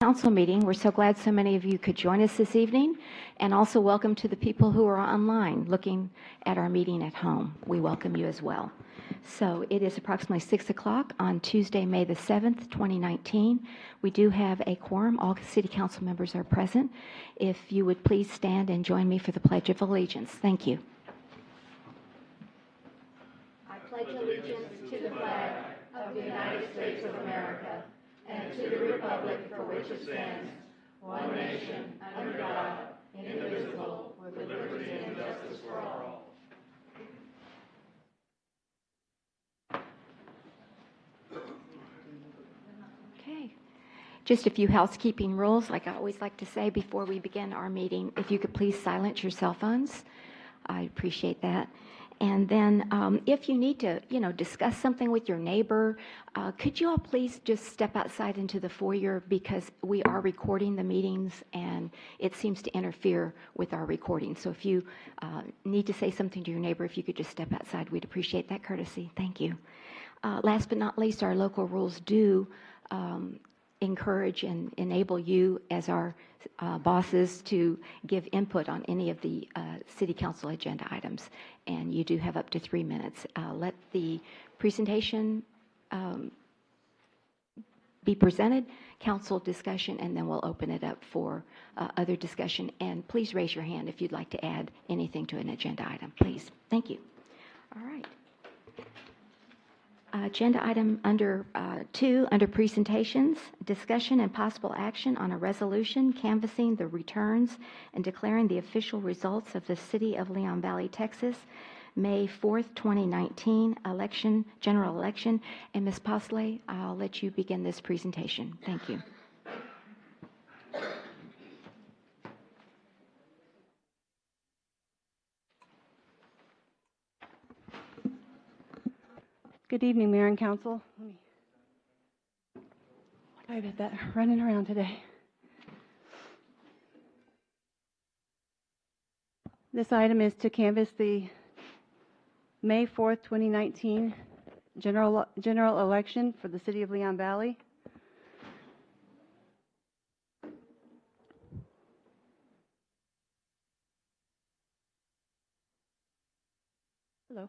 Council meeting. We're so glad so many of you could join us this evening, and also welcome to the people who are online looking at our meeting at home. We welcome you as well. So it is approximately 6 o'clock on Tuesday, May the 7th, 2019. We do have a quorum. All city council members are present. If you would please stand and join me for the Pledge of Allegiance. Thank you. I pledge allegiance to the flag of the United States of America and to the republic for which it stands, one nation, under God, indivisible, with liberty and justice for all. Okay. Just a few housekeeping rules, like I always like to say before we begin our meeting. If you could please silence your cell phones, I appreciate that. And then if you need to, discuss something with your neighbor, could you all please just step outside into the foyer, because we are recording the meetings and it seems to interfere with our recording. So if you need to say something to your neighbor, if you could just step outside, we'd appreciate that courtesy. Thank you. Last but not least, our local rules do encourage and enable you as our bosses to give input on any of the city council agenda items, and you do have up to 3 minutes. Let the presentation be presented, council discussion, and then we'll open it up for other discussion. And please raise your hand if you'd like to add anything to an agenda item, please. Thank you. All right. Agenda item under 2, under presentations, discussion and possible action on a resolution canvassing the returns and declaring the official results of the City of Leon Valley, Texas, May 4th, 2019 general election. And Ms. Posley, I'll let you begin this presentation. Thank you. Good evening, Mayor and Council. Sorry about that, running around today. This item is to canvass the May 4th, 2019 general election for the City of Leon Valley. Hello.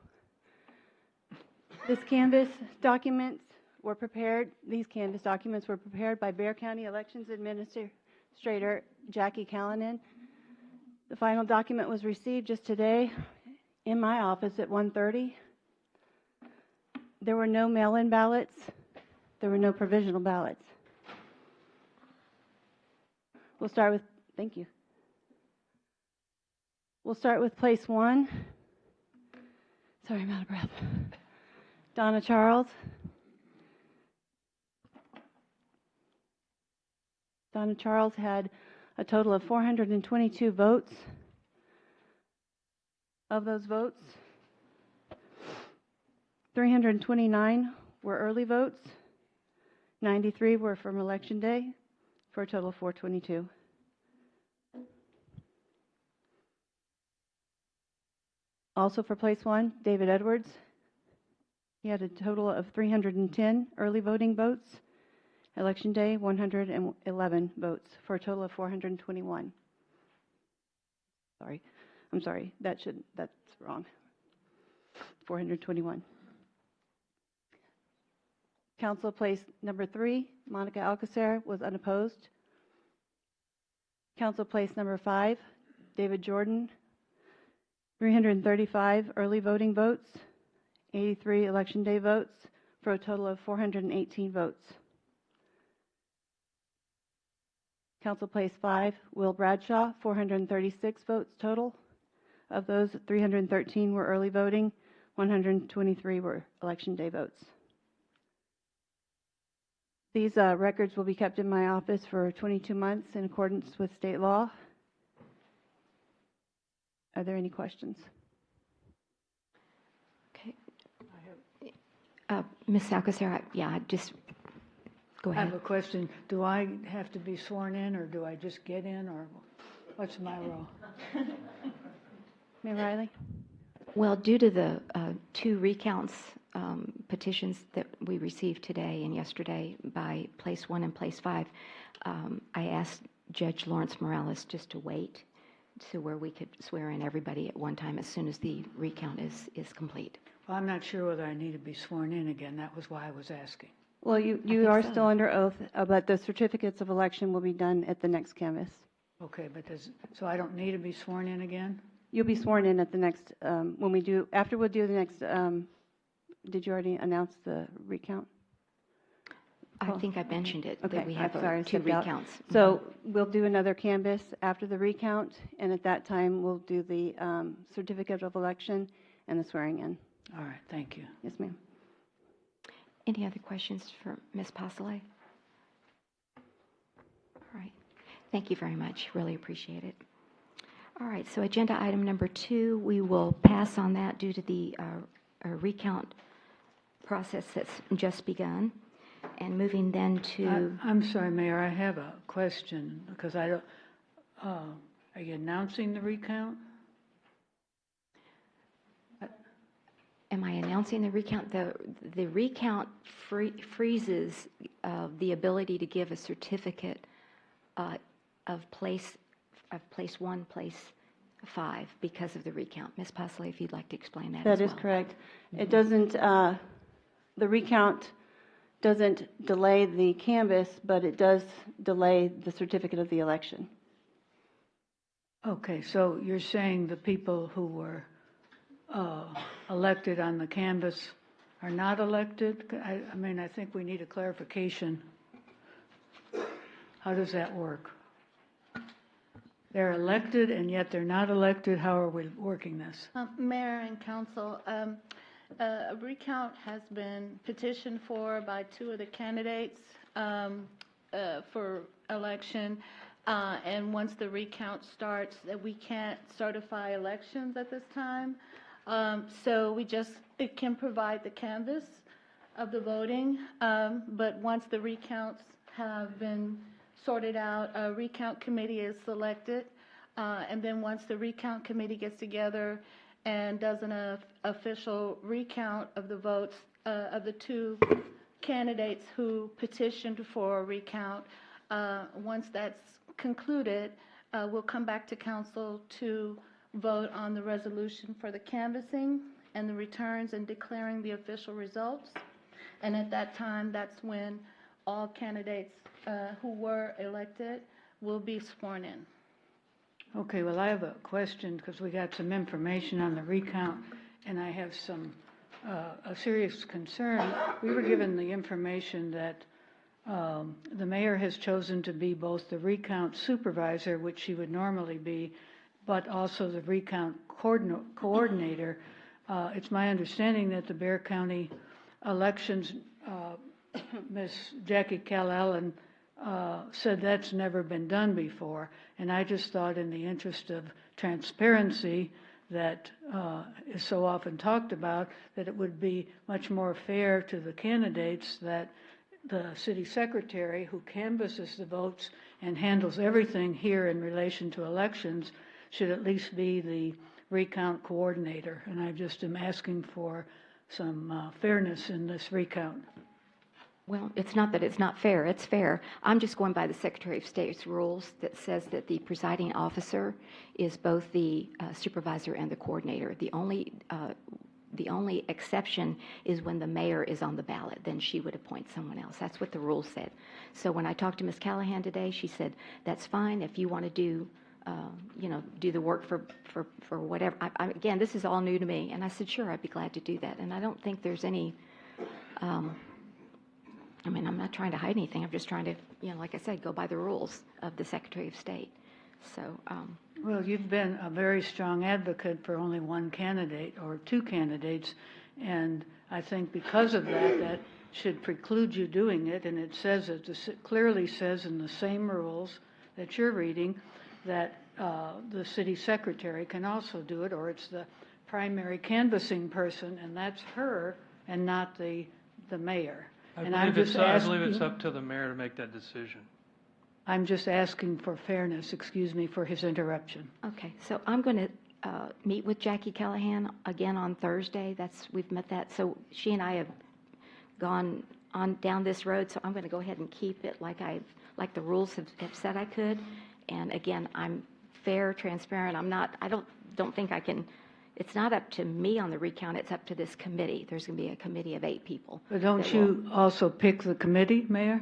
These canvass documents were prepared by Bexar County Elections Administrator Jackie Callanan. The final document was received just today in my office at 1:30. There were no mail-in ballots. There were no provisional ballots. We'll start with, thank you. We'll start with place 1. Sorry, I'm out of breath. Donna Charles. Donna Charles had a total of 422 votes. Of those votes, 329 were early votes, 93 were from Election Day, for a total of 422. Also for place 1, David Edwards. He had a total of 310 early voting votes. Election Day, 111 votes, for a total of 421. I'm sorry, that's wrong. 421. Council place number 3, Monica Alcacer, was unopposed. Council place number 5, David Jordan, 335 early voting votes, 83 Election Day votes, for a total of 418 votes. Council place 5, Will Bradshaw, 436 votes total. Of those, 313 were early voting, 123 were Election Day votes. These records will be kept in my office for 22 months in accordance with state law. Are there any questions? Ms. Alcacer, just go ahead. I have a question. Do I have to be sworn in, or do I just get in, or what's my role? Mayor Riley? Well, due to the 2 recounts petitions that we received today and yesterday by Place 1 and Place 5, I asked Judge Lawrence Morales just to wait to where we could swear in everybody at one time as soon as the recount is complete. Well, I'm not sure whether I need to be sworn in again. That was why I was asking. Well, you think are so. still under oath, but the certificates of election will be done at the next canvass. Okay, but so I don't need to be sworn in again? You'll be sworn in at the next, when we do, after we'll do the next, did you already announce the recount? I think I mentioned it, Okay, that we have I'm sorry, I two stepped out. recounts. So we'll do another canvass after the recount, and at that time, we'll do the certificate of election and the swearing in. All right, thank you. Yes, ma'am. Any other questions for Ms. Pasolay? All right. Thank you very much. Really appreciate it. All right, so agenda item number 2, we will pass on that due to the recount process that's just begun. And moving then to... I'm sorry, Mayor, I have a question because I don't, are you announcing the recount? Am I announcing the recount? The recount freezes the ability to give a certificate of place 1, place 5 because of the recount. Ms. Pasolay, if you'd like to explain that as That well. is correct. It doesn't, the recount doesn't delay the canvass, but it does delay the certificate of the election. Okay, so you're saying the people who were elected on the canvas are not elected? I mean, I think we need a clarification. How does that work? They're elected and yet they're not elected. How are we working this? Mayor and council, a recount has been petitioned for by 2 of the candidates for election. And once the recount starts, we can't certify elections at this time. So it can provide the canvas of the voting. But once the recounts have been sorted out, a recount committee is selected. And then once the recount committee gets together and does an official recount of the votes of the 2 candidates who petitioned for a recount, once that's concluded, we'll come back to council to vote on the resolution for the canvassing and the returns and declaring the official results. And at that time, that's when all candidates who were elected will be sworn in. Okay, well, I have a question because we got some information on the recount and I have a serious concern. We were given the information that the mayor has chosen to be both the recount supervisor, which she would normally be, but also the recount coordinator. It's my understanding that the Bexar County elections, Ms. Jackie Cal-Allen said that's never been done before. And I just thought in the interest of transparency that is so often talked about, that it would be much more fair to the candidates that the city secretary who canvasses the votes and handles everything here in relation to elections should at least be the recount coordinator. And I just am asking for some fairness in this recount. Well, it's not that it's not fair. It's fair. I'm just going by the Secretary of State's rules that says that the presiding officer is both the supervisor and the coordinator. The only exception is when the mayor is on the ballot. Then she would appoint someone else. That's what the rule said. So when I talked to Ms. Callahan today, she said, that's fine if you want to do the work for whatever. Again, this is all new to me. And I said, sure, I'd be glad to do that. And I don't think there's any... I'm not trying to hide anything. I'm just trying to, like I said, go by the rules of the Secretary of State. So, Well, you've been a very strong advocate for only one candidate or 2 candidates, and I think because of that, that should preclude you doing it. And it says, it clearly says in the same rules that you're reading that the city secretary can also do it, or it's the primary canvassing person, and that's her and not the mayor. I And believe it's up to the mayor to make that decision. I'm just asking for fairness, excuse me for his interruption. okay. So I'm going to meet with Jackie Callahan again on Thursday. We've met that. So she and I have gone on down this road, so I'm going to go ahead and keep it like the rules have said I could. And again, I'm fair, transparent. I don't think I can, it's not up to me on the recount, it's up to this committee. There's going to be a committee of 8 people. But don't you also pick the committee, Mayor?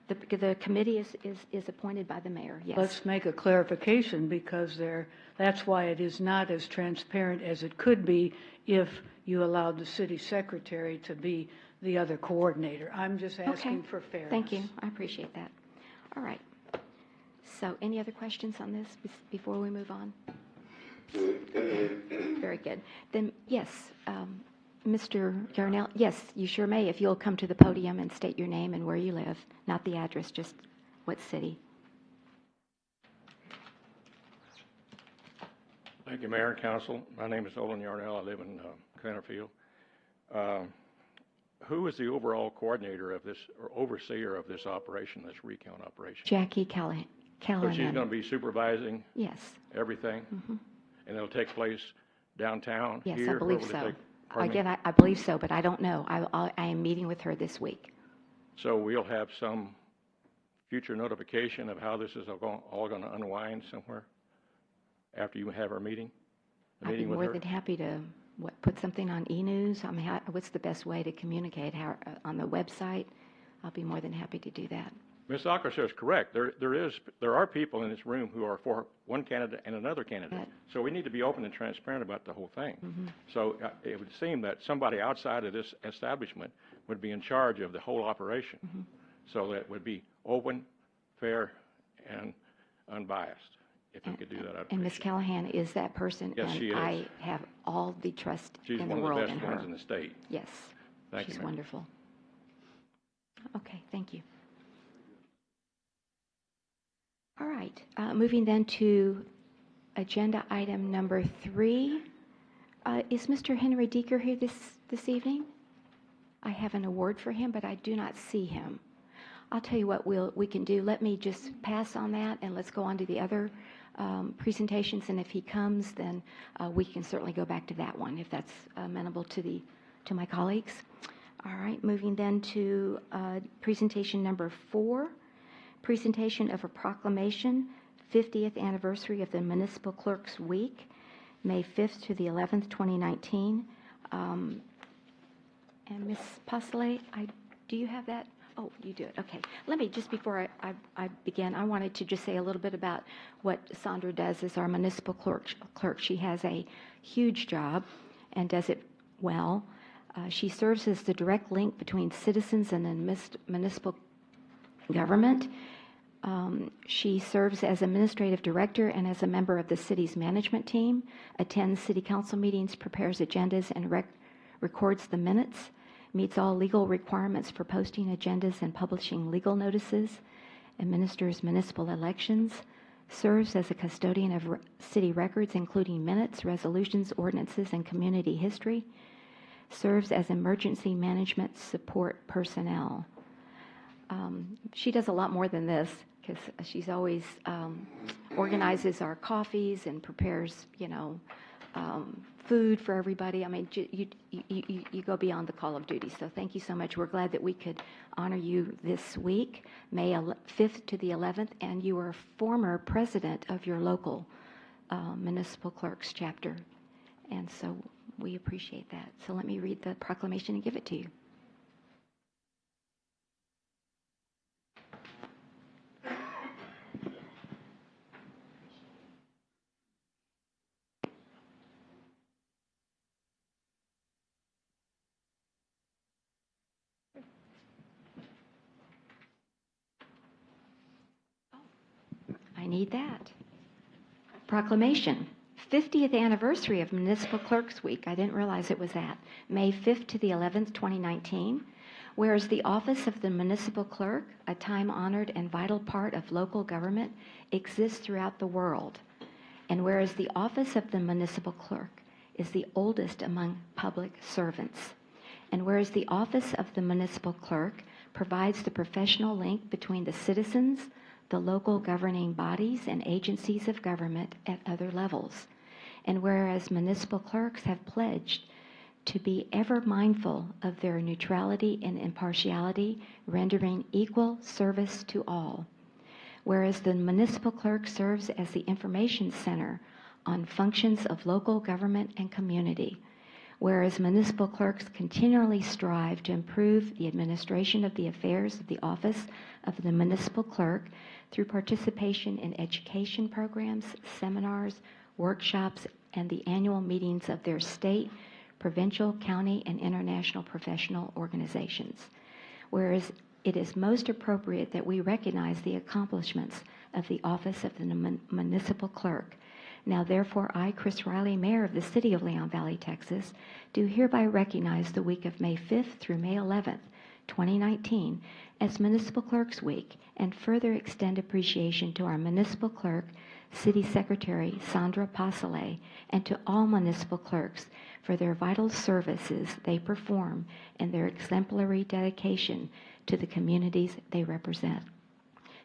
The committee is appointed by the mayor, yes. Let's make a clarification, because that's why it is not as transparent as it could be if you allowed the city secretary to be the other coordinator. I'm just asking for fairness. Thank you. I appreciate that. All right. So any other questions on this before we move on? Very good. Then, yes, Mr. Yarnell, yes, you sure may, if you'll come to the podium and state your name and where you live, not the address, just what city. Thank you, Mayor and Council. My name is Olin Yarnell. I live in Canterfield. Who is the overall coordinator of this, or overseer of this operation, this recount operation? Jackie Callahan. So she's going to be supervising Yes. everything? Mm-hmm. And it'll take place downtown Yes, here? I believe Where will it so. take- pardon me? Again, I believe so, but I don't know. I am meeting with her this week. So we'll have some future notification of how this is all going to unwind somewhere after you have our meeting? The I'd be meeting with more her? than happy to put something on e-news. I mean, what's the best way to communicate? On the website? I'll be more than happy to do that. Ms. Ackerser is correct. There are people in this room who are for one candidate and another candidate. Right. So we need to be open and transparent about the whole thing. Mm-hmm. So it would seem that somebody outside of this establishment would be in charge of the whole operation. Mm-hmm. So that it would be open, fair, and unbiased. If you could do that, I'd And Ms. appreciate it. Callahan is that person. Yes, she is. And I have all the trust She's in the one of world the in best her. ones in the state. Yes. Thank you, She's Mayor. wonderful. Okay, thank you. All right, moving then to agenda item number 3. Is Mr. Henry Deeker here this evening? I have an award for him, but I do not see him. I'll tell you what we can do. Let me just pass on that, and let's go on to the other presentations. And if he comes, then we can certainly go back to that one, if that's amenable to my colleagues. All right, moving then to presentation number 4, presentation of a proclamation, 50th anniversary of the Municipal Clerks Week, May 5th to the 11th, 2019. And Ms. Postley, do you have that? Oh, you do it. Okay. Let me, just before I begin, I wanted to just say a little bit about what Sandra does as our municipal clerk. She has a huge job and does it well. She serves as the direct link between citizens and the municipal government. She serves as administrative director and as a member of the city's management team, attends city council meetings, prepares agendas, and records the minutes, meets all legal requirements for posting agendas and publishing legal notices, administers municipal elections, serves as a custodian of city records, including minutes, resolutions, ordinances, and community history, serves as emergency management support personnel. She does a lot more than this, because she's always organizes our coffees and prepares, food for everybody. I mean, you go beyond the call of duty. So thank you so much. We're glad that we could honor you this week, May 5th to the 11th, and you are a former president of your local municipal clerks chapter. And so we appreciate that. So let me read the proclamation and give it to you. I need that. Proclamation. 50th anniversary of Municipal Clerks Week. I didn't realize it was that. May 5th to the 11th, 2019. Whereas the office of the municipal clerk, a time-honored and vital part of local government, exists throughout the world. And whereas the office of the municipal clerk is the oldest among public servants. And whereas the office of the municipal clerk provides the professional link between the citizens, the local governing bodies, and agencies of government at other levels. And whereas municipal clerks have pledged to be ever mindful of their neutrality and impartiality, rendering equal service to all. Whereas the municipal clerk serves as the information center on functions of local government and community. Whereas municipal clerks continually strive to improve the administration of the affairs of the office of the municipal clerk through participation in education programs, seminars, workshops, and the annual meetings of their state, provincial, county, and international professional organizations. Whereas it is most appropriate that we recognize the accomplishments of the office of the municipal clerk. Now, therefore, I, Chris Riley, Mayor of the City of Leon Valley, Texas, do hereby recognize the week of May 5th through May 11th, 2019, as Municipal Clerks Week, and further extend appreciation to our Municipal Clerk, City Secretary Sandra Pasale, and to all municipal clerks for their vital services they perform and their exemplary dedication to the communities they represent.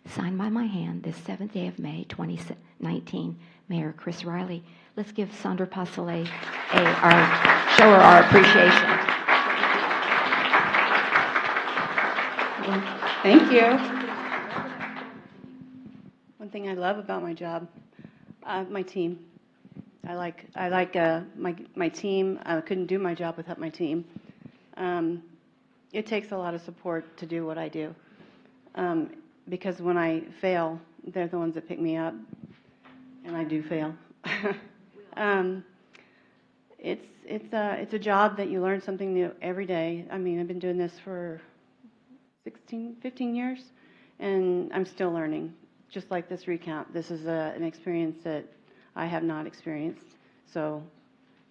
Signed by my hand this 7th day of May, 2019, Mayor Chris Riley. Let's give Sandra Pasale show her our appreciation. Thank you. One thing I love about my job, my team. I like my team. I couldn't do my job without my team. It takes a lot of support to do what I do. Because when I fail, they're the ones that pick me up, and I do fail. It's a job that you learn something new every day. I mean, I've been doing this for 15 years, and I'm still learning. Just like this recount, this is an experience that I have not experienced. So,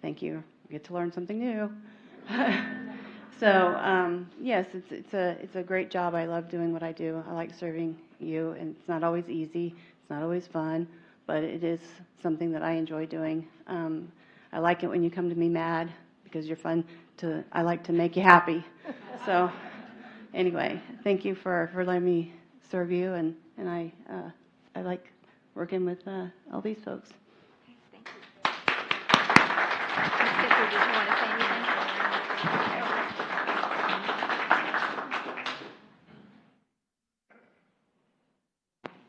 thank you. I get to learn something new. So, yes, it's a great job. I love doing what I do. I like serving you, and it's not always easy. It's not always fun, but it is something that I enjoy doing. I like it when you come to me mad because you're fun to. I like to make you happy. So, anyway, thank you for letting me serve you, and I like working with all these folks. Thank you. Ms. Fisher, did you want to say anything?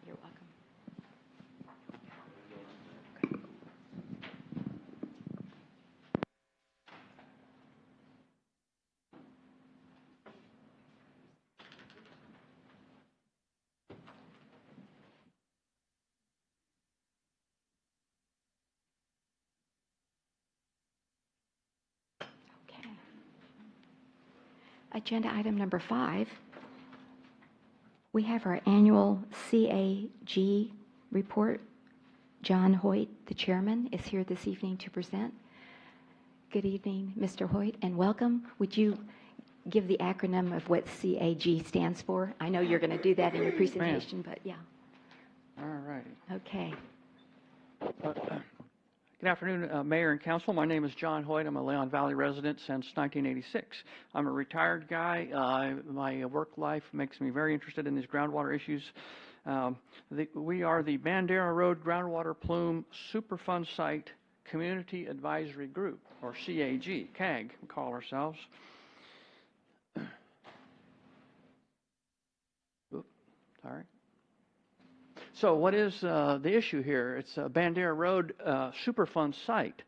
You're welcome. Okay. Agenda item number 5. We have our annual CAG report. John Hoyt, the chairman, is here this evening to present. Good evening, Mr. Hoyt, and welcome. Would you give the acronym of what CAG stands for? I know you're going to do that in your presentation, but yeah. All righty. Okay. Good afternoon, Mayor and Council. My name is John Hoyt. I'm a Leon Valley resident since 1986. I'm a retired guy. My work life makes me very interested in these groundwater issues. We are the Bandera Road Groundwater Plume Superfund Site Community Advisory Group, or CAG, we call ourselves. Oops, sorry. So what is the issue here? It's a Bandera Road Superfund site.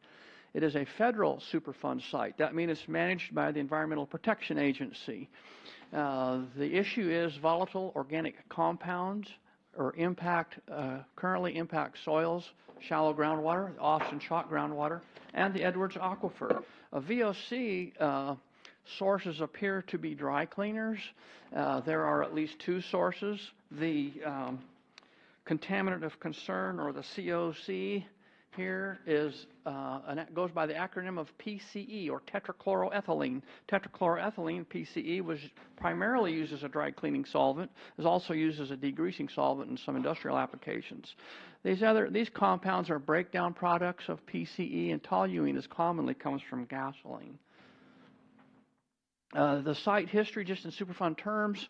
It is a federal Superfund site. That means it's managed by the Environmental Protection Agency. The issue is volatile organic compounds or currently impact soils, shallow groundwater, Austin Chalk groundwater, and the Edwards Aquifer. VOC sources appear to be dry cleaners. There are at least 2 sources. The contaminant of concern, or the COC, here is goes by the acronym of PCE, or tetrachloroethylene. Tetrachloroethylene, PCE, was primarily used as a dry cleaning solvent. Is also used as a degreasing solvent in some industrial applications. These compounds are breakdown products of PCE, and toluene is commonly comes from gasoline. The site history, just in Superfund terms,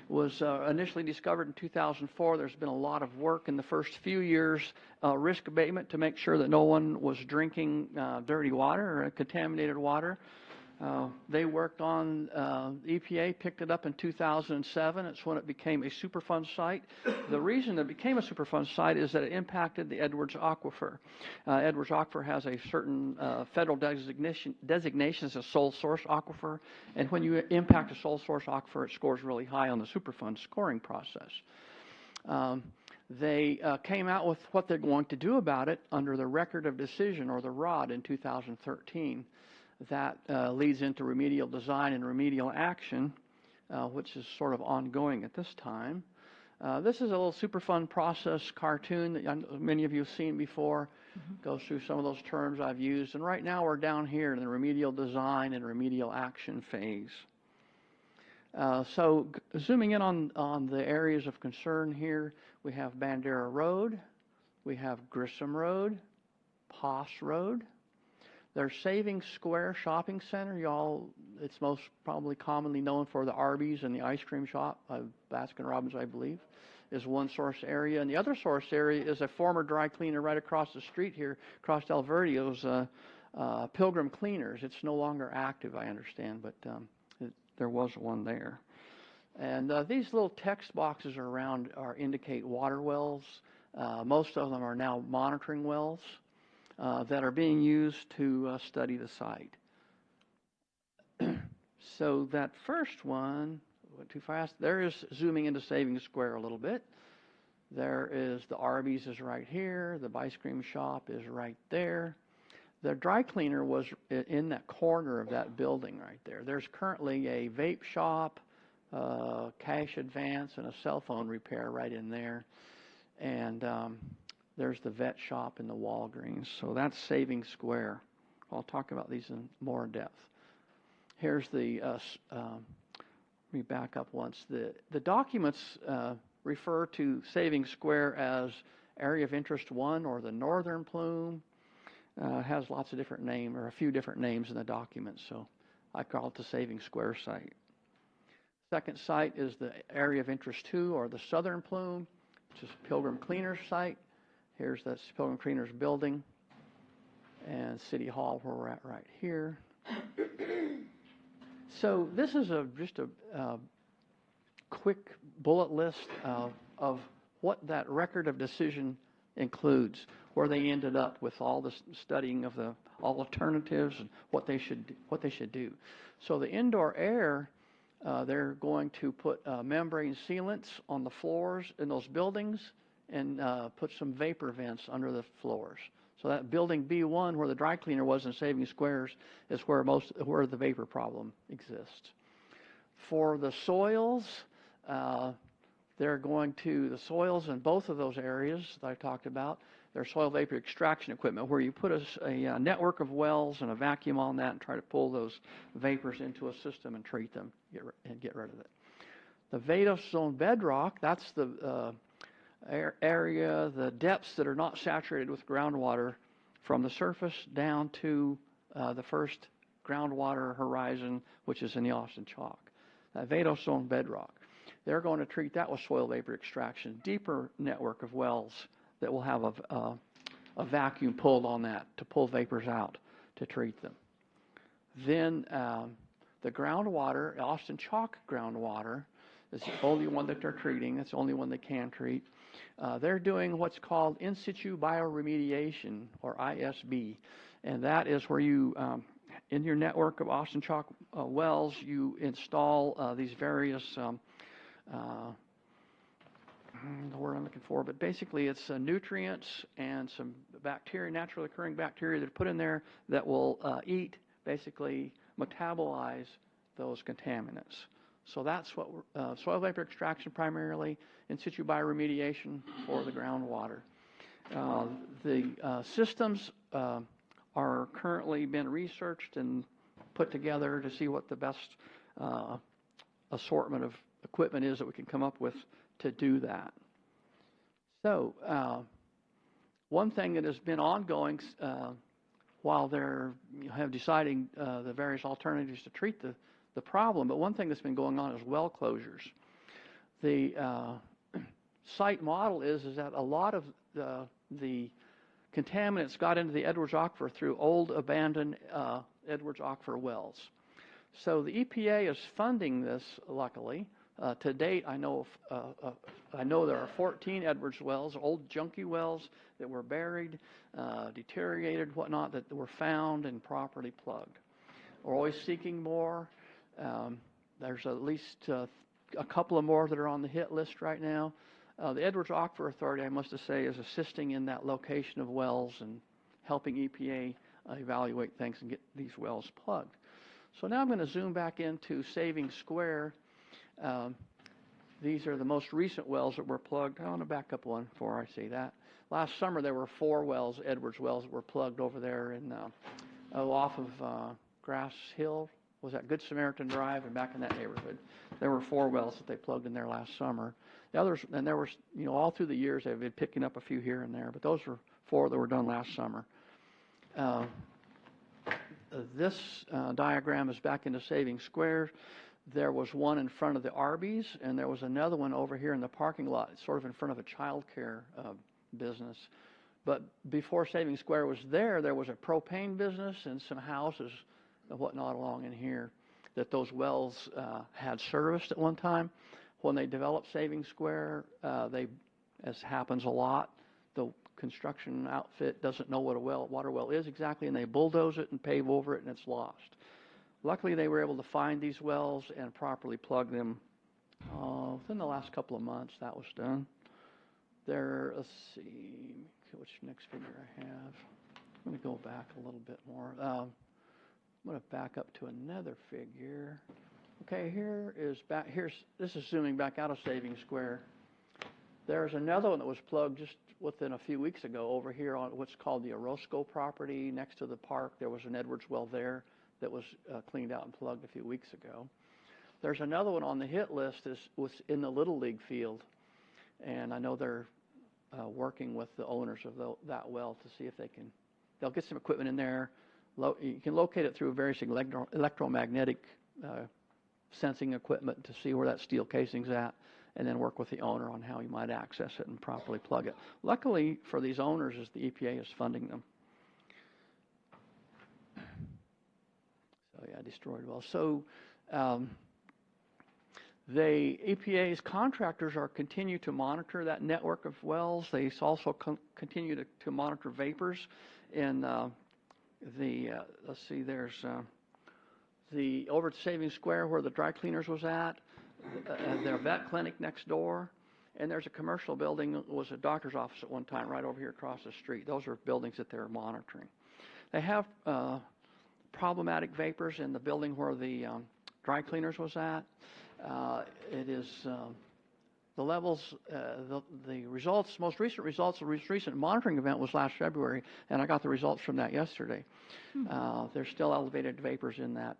was initially discovered in 2004. There's been a lot of work in the first few years, risk abatement to make sure that no one was drinking dirty water or contaminated water. They worked on, EPA picked it up in 2007. It's when it became a Superfund site. The reason it became a Superfund site is that it impacted the Edwards Aquifer. Edwards Aquifer has a certain federal designation as a sole source aquifer, and when you impact a sole source aquifer, it scores really high on the Superfund scoring process. They came out with what they're going to do about it under the Record of Decision, or the ROD, in 2013. That leads into remedial design and remedial action, which is sort of ongoing at this time. This is a little Superfund process cartoon that many of you have seen before. Goes through some of those terms I've used. And right now we're down here in the remedial design and remedial action phase. So zooming in on the areas of concern here, we have Bandera Road, we have Grissom Road, Poss Road. Their Savings Square Shopping Center, y'all, it's most probably commonly known for the Arby's and the ice cream shop, Baskin Robbins, I believe, is one source area. And the other source area is a former dry cleaner right across the street here, across Alvertio's Pilgrim Cleaners. It's no longer active, I understand, but there was one there. And these little text boxes around indicate water wells. Most of them are now monitoring wells that are being used to study the site. So that first one, went too fast. There is zooming into Savings Square a little bit. There is the Arby's is right here. The ice cream shop is right there. The dry cleaner was in that corner of that building right there. There's currently a vape shop, cash advance, and a cell phone repair right in there. And there's the vet shop and the Walgreens. So that's Savings Square. I'll talk about these in more depth. Here's the, let me back up once. The documents refer to Savings Square as Area of Interest 1 or the Northern Plume. Has lots of different names, or a few different names in the document, so I call it the Savings Square site. Second site is the Area of Interest 2 or the Southern Plume, which is Pilgrim Cleaners site. Here's that Pilgrim Cleaners building and City Hall where we're at right here. So this is just a quick bullet list of what that Record of Decision includes, where they ended up with all the studying of all alternatives and what they should do. So the indoor air, they're going to put membrane sealants on the floors in those buildings and put some vapor vents under the floors. So that building B1, where the dry cleaner was in Savings Squares, is where the vapor problem exists. For the soils, they're going to, the soils in both of those areas that I talked about, their soil vapor extraction equipment, where you put a network of wells and a vacuum on that and try to pull those vapors into a system and treat them and get rid of it. The vadose zone bedrock, that's the area, the depths that are not saturated with groundwater from the surface down to the first groundwater horizon, which is in the Austin Chalk. That vadose zone bedrock. They're going to treat that with soil vapor extraction, deeper network of wells that will have a vacuum pulled on that to pull vapors out to treat them. Then the groundwater, Austin Chalk groundwater, is the only one that they're treating. It's the only one they can treat. They're doing what's called in situ bioremediation, or ISB, and that is where you, in your network of Austin Chalk wells, you install these various the word I'm looking for, but basically it's nutrients and some bacteria, naturally occurring bacteria that are put in there that will basically metabolize those contaminants. So that's what soil vapor extraction primarily, in situ bioremediation for the groundwater. The systems are currently being researched and put together to see what the best assortment of equipment is that we can come up with to do that. So one thing that has been ongoing while they're deciding the various alternatives to treat the problem, but one thing that's been going on is well closures. The site model is that a lot of the contaminants got into the Edwards Aquifer through old abandoned Edwards Aquifer wells. So the EPA is funding this, luckily. To date, I know there are 14 Edwards wells, old junky wells that were buried, deteriorated, whatnot, that were found and properly plugged. We're always seeking more. There's at least a couple of more that are on the hit list right now. The Edwards Aquifer Authority, I must say, is assisting in that location of wells and helping EPA evaluate things and get these wells plugged. So now I'm going to zoom back into Saving Square. These are the most recent wells that were plugged. I want to back up one before I say that. Last summer there were 4 wells, Edwards wells, that were plugged over there in off of Grass Hill. Was that Good Samaritan Drive and back in that neighborhood? There were 4 wells that they plugged in there last summer. The others, and there was, all through the years they've been picking up a few here and there, but those were 4 that were done last summer. This diagram is back into Saving Square. There was one in front of the Arby's, and there was another one over here in the parking lot, sort of in front of a child care business. But before Saving Square was there was a propane business and some houses and whatnot along in here that those wells had serviced at one time. When they developed Saving Square, as happens a lot, the construction outfit doesn't know what a water well is exactly, and they bulldoze it and pave over it, and it's lost. Luckily, they were able to find these wells and properly plug them within the last couple of months. That was done. Let's see, which next figure I have. I'm going to go back a little bit more. I'm going to back up to another figure. Okay, this is zooming back out of Saving Square. There's another one that was plugged just within a few weeks ago over here on what's called the Orozco property next to the park. There was an Edwards well there that was cleaned out and plugged a few weeks ago. There's another one on the hit list was in the Little League field, and I know they're working with the owners of that well to see if they'll get some equipment in there. You can locate it through various electromagnetic sensing equipment to see where that steel casing's at, and then work with the owner on how you might access it and properly plug it. Luckily for these owners is the EPA is funding them. So yeah, destroyed wells. So the EPA's contractors continue to monitor that network of wells. They also continue to monitor vapors in let's see, there's over at Saving Square where the dry cleaners was at, their vet clinic next door, and there's a commercial building that was a doctor's office at one time right over here across the street. Those are buildings that they're monitoring. They have problematic vapors in the building where the dry cleaners was at. It is the levels, the results, most recent results, the recent monitoring event was last February, and I got the results from that yesterday. There's still elevated vapors in that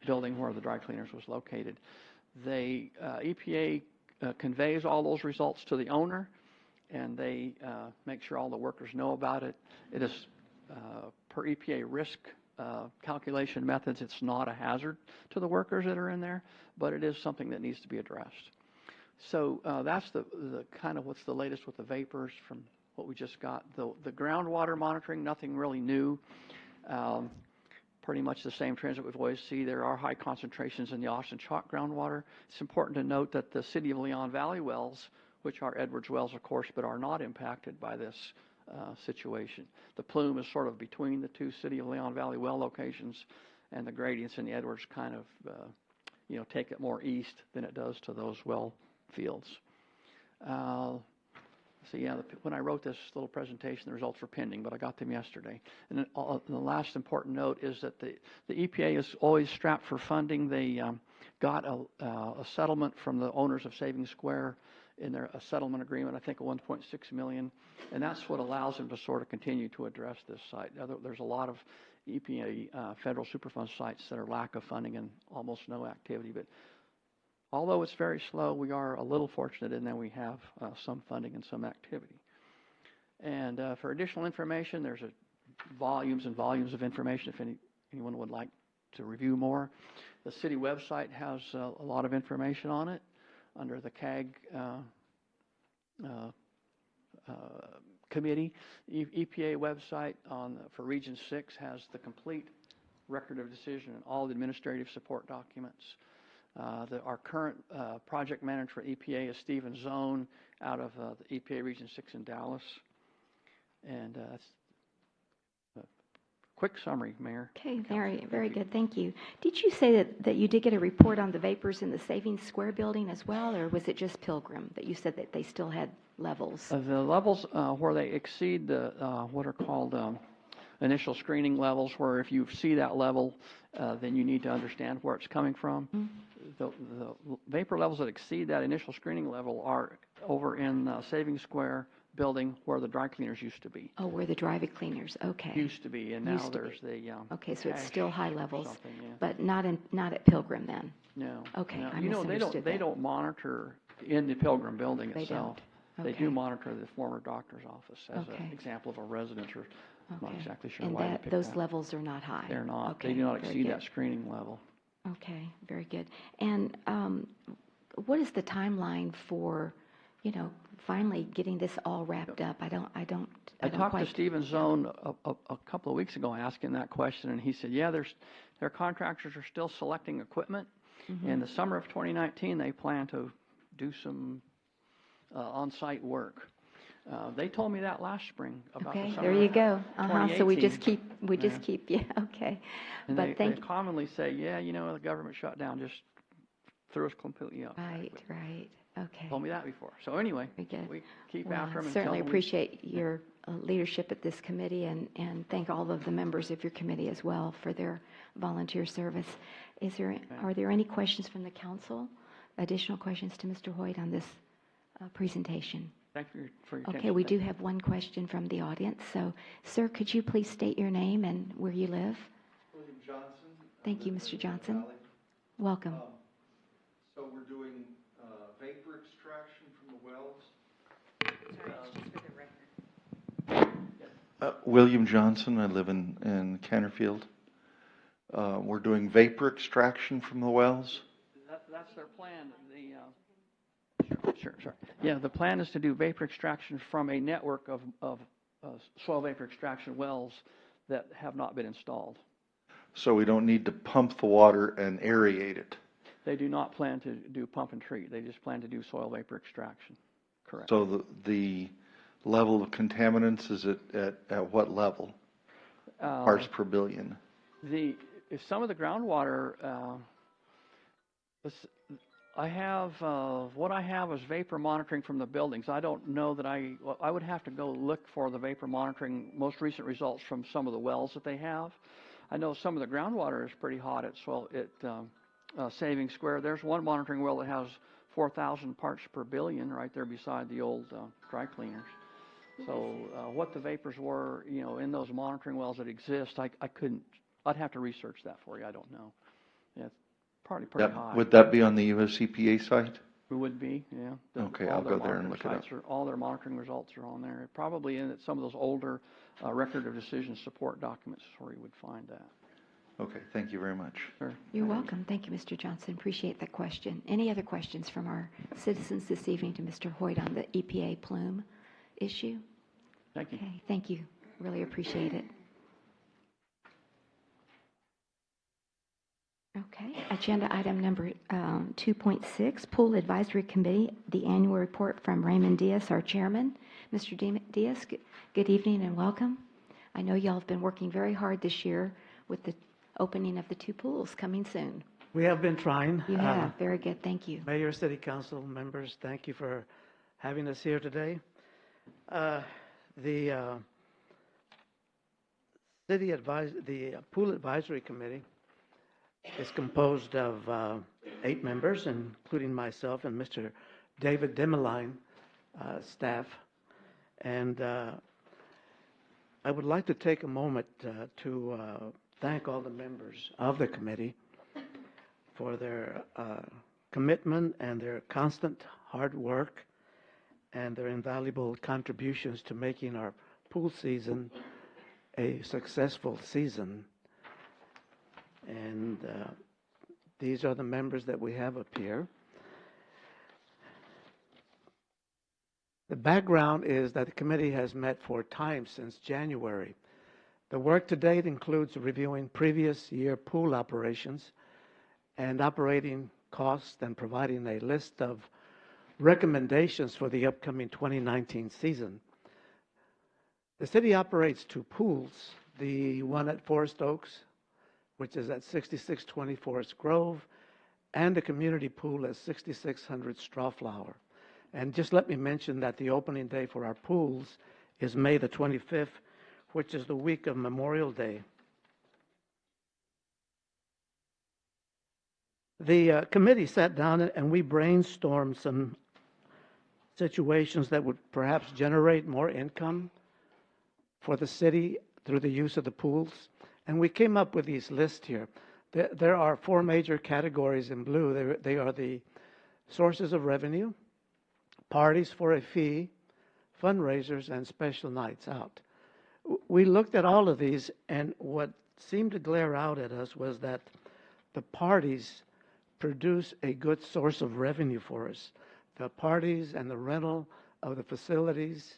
building where the dry cleaners was located. The EPA conveys all those results to the owner, and they make sure all the workers know about it. It is per EPA risk calculation methods, it's not a hazard to the workers that are in there, but it is something that needs to be addressed. So that's the kind of what's the latest with the vapors from what we just got. The groundwater monitoring, nothing really new. Pretty much the same trends that we've always seen. There are high concentrations in the Austin Chalk groundwater. It's important to note that the City of Leon Valley wells, which are Edwards wells, of course, but are not impacted by this situation. The plume is sort of between the two City of Leon Valley well locations, and the gradients in the Edwards kind of, take it more east than it does to those well fields. So yeah, when I wrote this little presentation, the results were pending, but I got them yesterday. And then, the last important note is that the EPA is always strapped for funding. They got a settlement from the owners of Saving Square in a settlement agreement, I think of $1.6 million, and that's what allows them to sort of continue to address this site. There's a lot of EPA federal Superfund sites that are lack of funding and almost no activity, but although it's very slow, we are a little fortunate in that we have some funding and some activity. And for additional information, there's volumes and volumes of information if anyone would like to review more. The city website has a lot of information on it. under the CAG committee. EPA website for Region 6 has the complete record of decision and all the administrative support documents. Our current project manager for EPA is Stephen Zone out of the EPA Region 6 in Dallas. And that's a quick summary, Mayor. Okay, very good. Thank you. Did you say that you did get a report on the vapors in the Savings Square building as well, or was it just Pilgrim that you said that they still had levels? The levels where they exceed the what are called initial screening levels, where if you see that level, then you need to understand where it's coming from. Mm-hmm. The vapor levels that exceed that initial screening level are over in Savings Square building where the dry cleaners used to be. Oh, where the dry cleaners, okay. Used to be, and now there's the okay, so it's still high levels, yeah. but not at Pilgrim then? No. Okay, no. I You know, misunderstood they don't monitor in the Pilgrim building they itself. Don't. Okay. They do monitor the former doctor's office as an example of a resident, or I'm not exactly sure why they picked those that. levels are not high? They're not. Okay, they do not exceed that screening level. Okay, very good. And what is the timeline for, finally getting this all wrapped up? I talked to Stephen Zone a couple of weeks ago asking that question, and he said, yeah, their contractors are still selecting equipment. Mm-hmm. In the summer of 2019, they plan to do some on-site work. They told me that last spring about the summer. There you go. So we just keep, yeah, okay. And they commonly say, yeah, the government shutdown just threw us completely up. Right. Okay. Told me that before. So anyway, we keep after them. Certainly appreciate your leadership at this committee, and thank all of the members of your committee as well for their volunteer service. Are there any questions from the council? Additional questions to Mr. Hoyt on this presentation? Thank you for your attention. Okay, we do have one question from the audience. So, sir, could you please state your name and where you live? William Johnson. Thank you, Mr. Johnson. Welcome. So we're doing vapor extraction from the wells. William Johnson. I live in Canterfield. We're doing vapor extraction from the wells. That's their plan. Sure. Yeah, the plan is to do vapor extraction from a network of soil vapor extraction wells that have not been installed. So we don't need to pump the water and aerate it. They do not plan to do pump and treat. They just plan to do soil vapor extraction. Correct. So the level of contaminants is at what level? Parts per billion. If some of the groundwater, I have what I have is vapor monitoring from the buildings. I don't know that I would have to go look for the vapor monitoring most recent results from some of the wells that they have. I know some of the groundwater is pretty hot at Savings Square. There's one monitoring well that has 4,000 parts per billion right there beside the old dry cleaners. So what the vapors were, in those monitoring wells that exist, I couldn't. I'd have to research that for you. I don't know. Yeah, it's probably pretty high. Would that be on the US EPA site? It would be, yeah. Okay, I'll go there and look it up. All their monitoring results are on there. Probably in some of those older record of decision support documents is where you would find that. Okay, thank you very much. Sure. You're welcome. Thank you, Mr. Johnson. Appreciate that question. Any other questions from our citizens this evening to Mr. Hoyt on the EPA plume issue? Thank you. Okay, thank you. Really appreciate it. Okay, agenda item number 2.6, Pool Advisory Committee, the annual report from Raymond Diaz, our chairman. Mr. Diaz, good evening and welcome. I know y'all have been working very hard this year with the opening of the 2 pools coming soon. We have been trying. You have. Very good. Thank you. Mayor, City Council members, thank you for having us here today. The Pool Advisory Committee is composed of 8 members, including myself and Mr. David Demeline, staff. And I would like to take a moment to thank all the members of the committee for their commitment and their constant hard work and their invaluable contributions to making our pool season a successful season. And these are the members that we have up here. The background is that the committee has met 4 times since January. The work to date includes reviewing previous year pool operations and operating costs and providing a list of recommendations for the upcoming 2019 season. The city operates 2 pools, the one at Forest Oaks, which is at 6620 Forest Grove, and the community pool at 6600 Strawflower. And just let me mention that the opening day for our pools is May the 25th, which is the week of Memorial Day. The committee sat down and we brainstormed some situations that would perhaps generate more income for the city through the use of the pools. And we came up with these lists here. There are 4 major categories in blue. They are the sources of revenue, parties for a fee, fundraisers, and special nights out. We looked at all of these, and what seemed to glare out at us was that the parties produce a good source of revenue for us. The parties and the rental of the facilities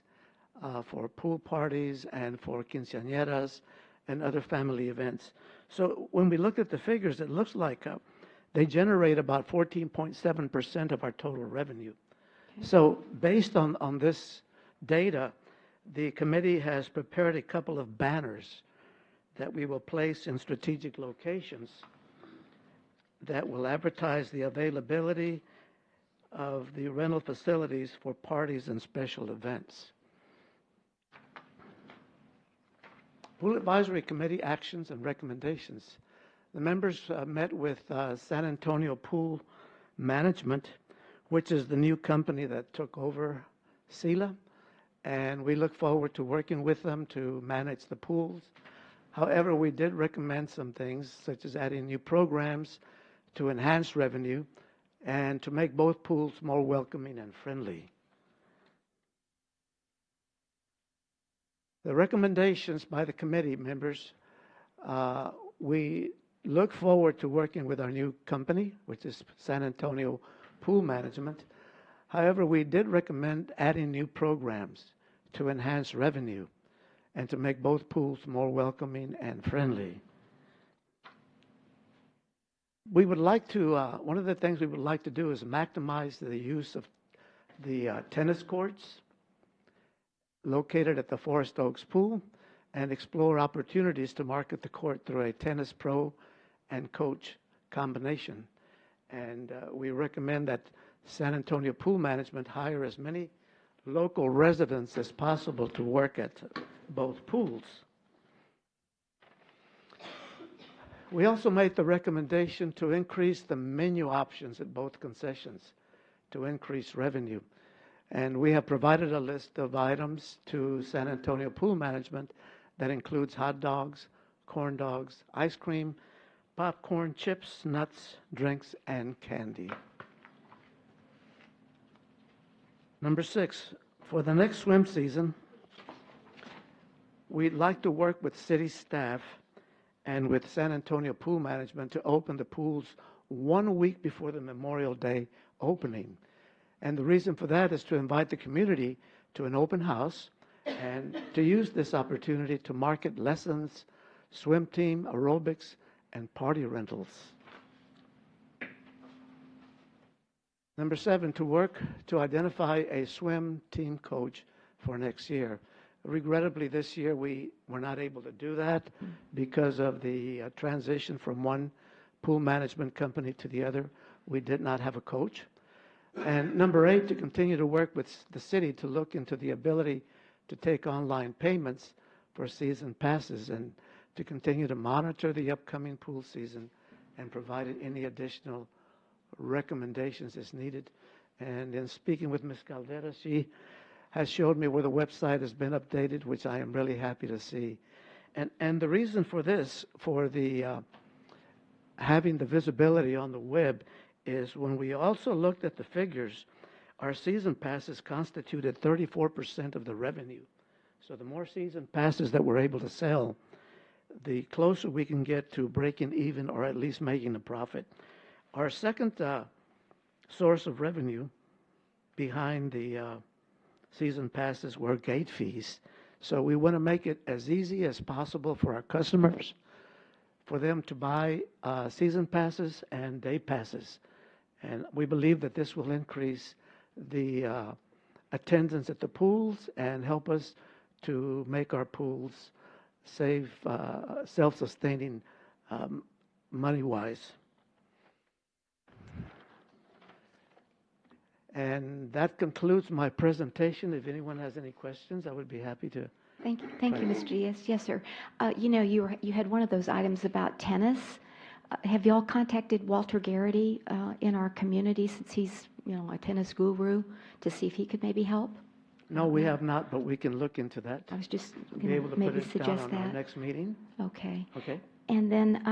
for pool parties and for quinceañeras and other family events. So when we looked at the figures, it looks like they generate about 14.7% of our total revenue. Okay. So based on this data, the committee has prepared a couple of banners that we will place in strategic locations that will advertise the availability of the rental facilities for parties and special events. Pool Advisory Committee actions and recommendations. The members met with San Antonio Pool Management, which is the new company that took over SELA, and we look forward to working with them to manage the pools. However, we did recommend some things, such as adding new programs to enhance revenue and to make both pools more welcoming and friendly. The recommendations by the committee members, we look forward to working with our new company, which is San Antonio Pool Management. However, we did recommend adding new programs to enhance revenue and to make both pools more welcoming and friendly. We would like to, one of the things we would like to do is maximize the use of the tennis courts located at the Forest Oaks Pool and explore opportunities to market the court through a tennis pro and coach combination. And we recommend that San Antonio Pool Management hire as many local residents as possible to work at both pools. We also made the recommendation to increase the menu options at both concessions to increase revenue. And we have provided a list of items to San Antonio Pool Management that includes hot dogs, corn dogs, ice cream, popcorn, chips, nuts, drinks, and candy. Number 6, for the next swim season, we'd like to work with city staff and with San Antonio Pool Management to open the pools 1 week before the Memorial Day opening. And the reason for that is to invite the community to an open house and to use this opportunity to market lessons, swim team, aerobics, and party rentals. Number 7, to work to identify a swim team coach for next year. Regrettably, this year we were not able to do that because of the transition from one pool management company to the other. We did not have a coach. And number 8, to continue to work with the city to look into the ability to take online payments for season passes and to continue to monitor the upcoming pool season and provide any additional recommendations as needed. And in speaking with Ms. Caldera, she has showed me where the website has been updated, which I am really happy to see. And the reason for this, for the having the visibility on the web, is when we also looked at the figures, our season passes constituted 34% of the revenue. So the more season passes that we're able to sell, the closer we can get to breaking even or at least making a profit. Our second source of revenue behind the season passes were gate fees. So we want to make it as easy as possible for our customers, for them to buy season passes and day passes. And we believe that this will increase the attendance at the pools and help us to make our pools safe, self-sustaining money-wise. And that concludes my presentation. If anyone has any questions, I would be happy to. Thank you, Mr. Diaz. Yes, sir. You had one of those items about tennis. Have you all contacted Walter Garrity in our community, since he's, a tennis guru, to see if he could maybe help? No, we have not, but we can look into that. I was just Be able to put maybe it down suggest on our that. next meeting. Okay. Okay. And then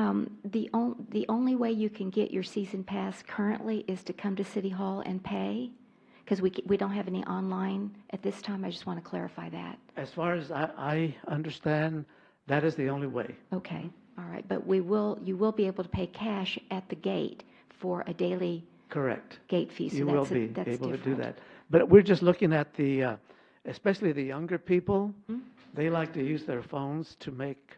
the only way you can get your season pass currently is to come to City Hall and pay, because we don't have any online at this time. I just want to clarify that. As far as I understand, that is the only way. Okay, all right. But you will be able to pay cash at the gate for a daily Correct. gate fee. So You that's will be that's able to do different. that. But we're just looking at the, especially the younger people, they like to use their phones to make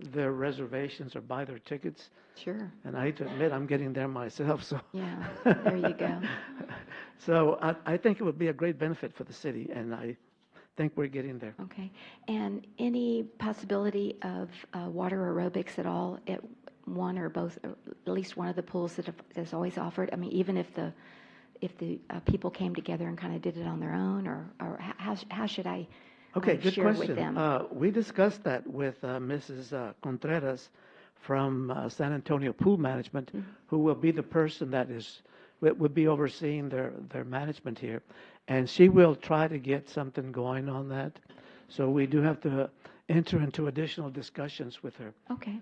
their reservations or buy their tickets. Sure. And I hate to admit, I'm getting there myself, so. Yeah, there you go. So I think it would be a great benefit for the city, and I think we're getting there. Okay. And any possibility of water aerobics at all at one or both, or at least one of the pools that's always offered? I mean, even if the people came together and kind of did it on their own, or how should I Okay, good share with question. them? We discussed that with Mrs. Contreras from San Antonio Pool Management, who will be the person that would be overseeing their management here. And she will try to get something going on that. So we do have to enter into additional discussions with her. Okay.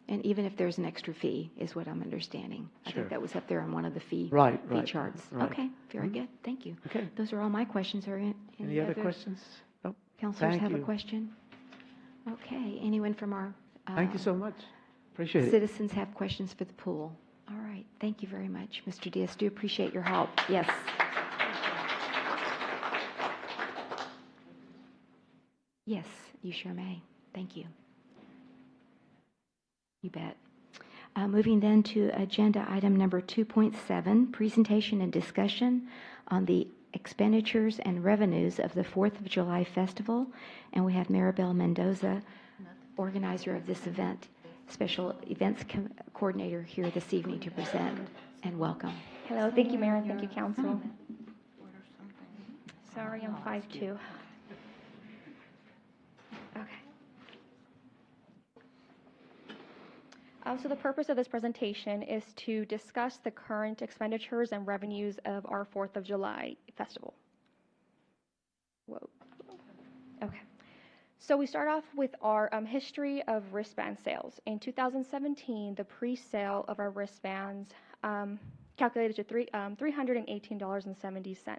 And even if there's an extra fee, is what I'm understanding. I Sure. think that was up there on one of the fee Right. charts. Right. Okay, very good. Thank you. Okay. Those are all my questions. Are Any other questions? Nope. Counselors Thank have a you. question? Okay. Anyone from our Thank you so much. Appreciate it. citizens have questions for the pool? All right. Thank you very much, Mr. Diaz. Do appreciate your help. Yes. Yes, you sure may. Thank you. You bet. Moving then to agenda item number 2.7, presentation and discussion on the expenditures and revenues of the 4th of July Festival. And we have Maribel Mendoza, organizer of this event, special events coordinator here this evening to present, and welcome. Hello, thank you, Mayor, and thank you, Council. Sorry, I'm 5'2". Okay. So the purpose of this presentation is to discuss the current expenditures and revenues of our 4th of July Festival. Whoa. Okay. So we start off with our history of wristband sales. In 2017, the pre-sale of our wristbands calculated to $318.70.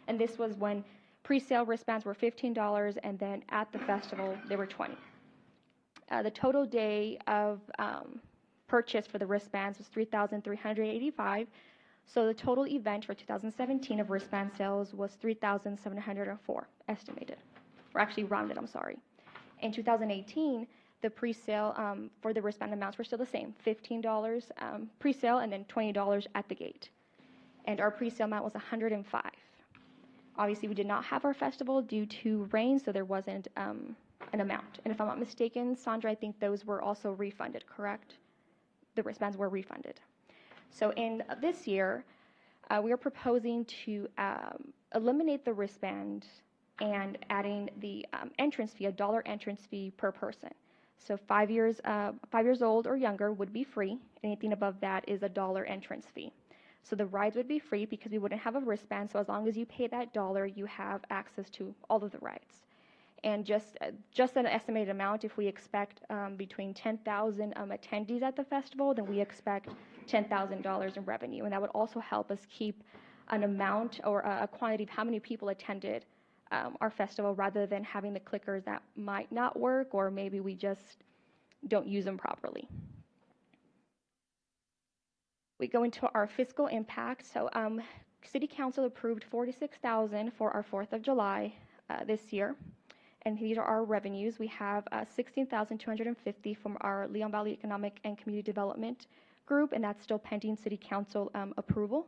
And this was when pre-sale wristbands were $15, and then at the festival, they were $20. The total day of purchase for the wristbands was $3,385. So the total event for 2017 of wristband sales was $3,704 estimated, or actually rounded, I'm sorry. In 2018, the pre-sale for the wristband amounts were still the same, $15 pre-sale and then $20 at the gate. And our pre-sale amount was $105. Obviously, we did not have our festival due to rain, so there wasn't an amount. And if I'm not mistaken, Sandra, I think those were also refunded, correct? The wristbands were refunded. So in this year, we are proposing to eliminate the wristband and adding the entrance fee, $1 entrance fee per person. So 5 years old or younger would be free. Anything above that is $1 entrance fee. So the rides would be free because we wouldn't have a wristband. So as long as you pay that $1, you have access to all of the rides. And just an estimated amount, if we expect between 10,000 attendees at the festival, then we expect $10,000 in revenue. And that would also help us keep an amount or a quantity of how many people attended our festival, rather than having the clickers that might not work, or maybe we just don't use them properly. We go into our fiscal impact. So City Council approved $46,000 for our 4th of July this year, and these are our revenues. We have $16,250 from our Leon Valley Economic and Community Development Group, and that's still pending City Council approval.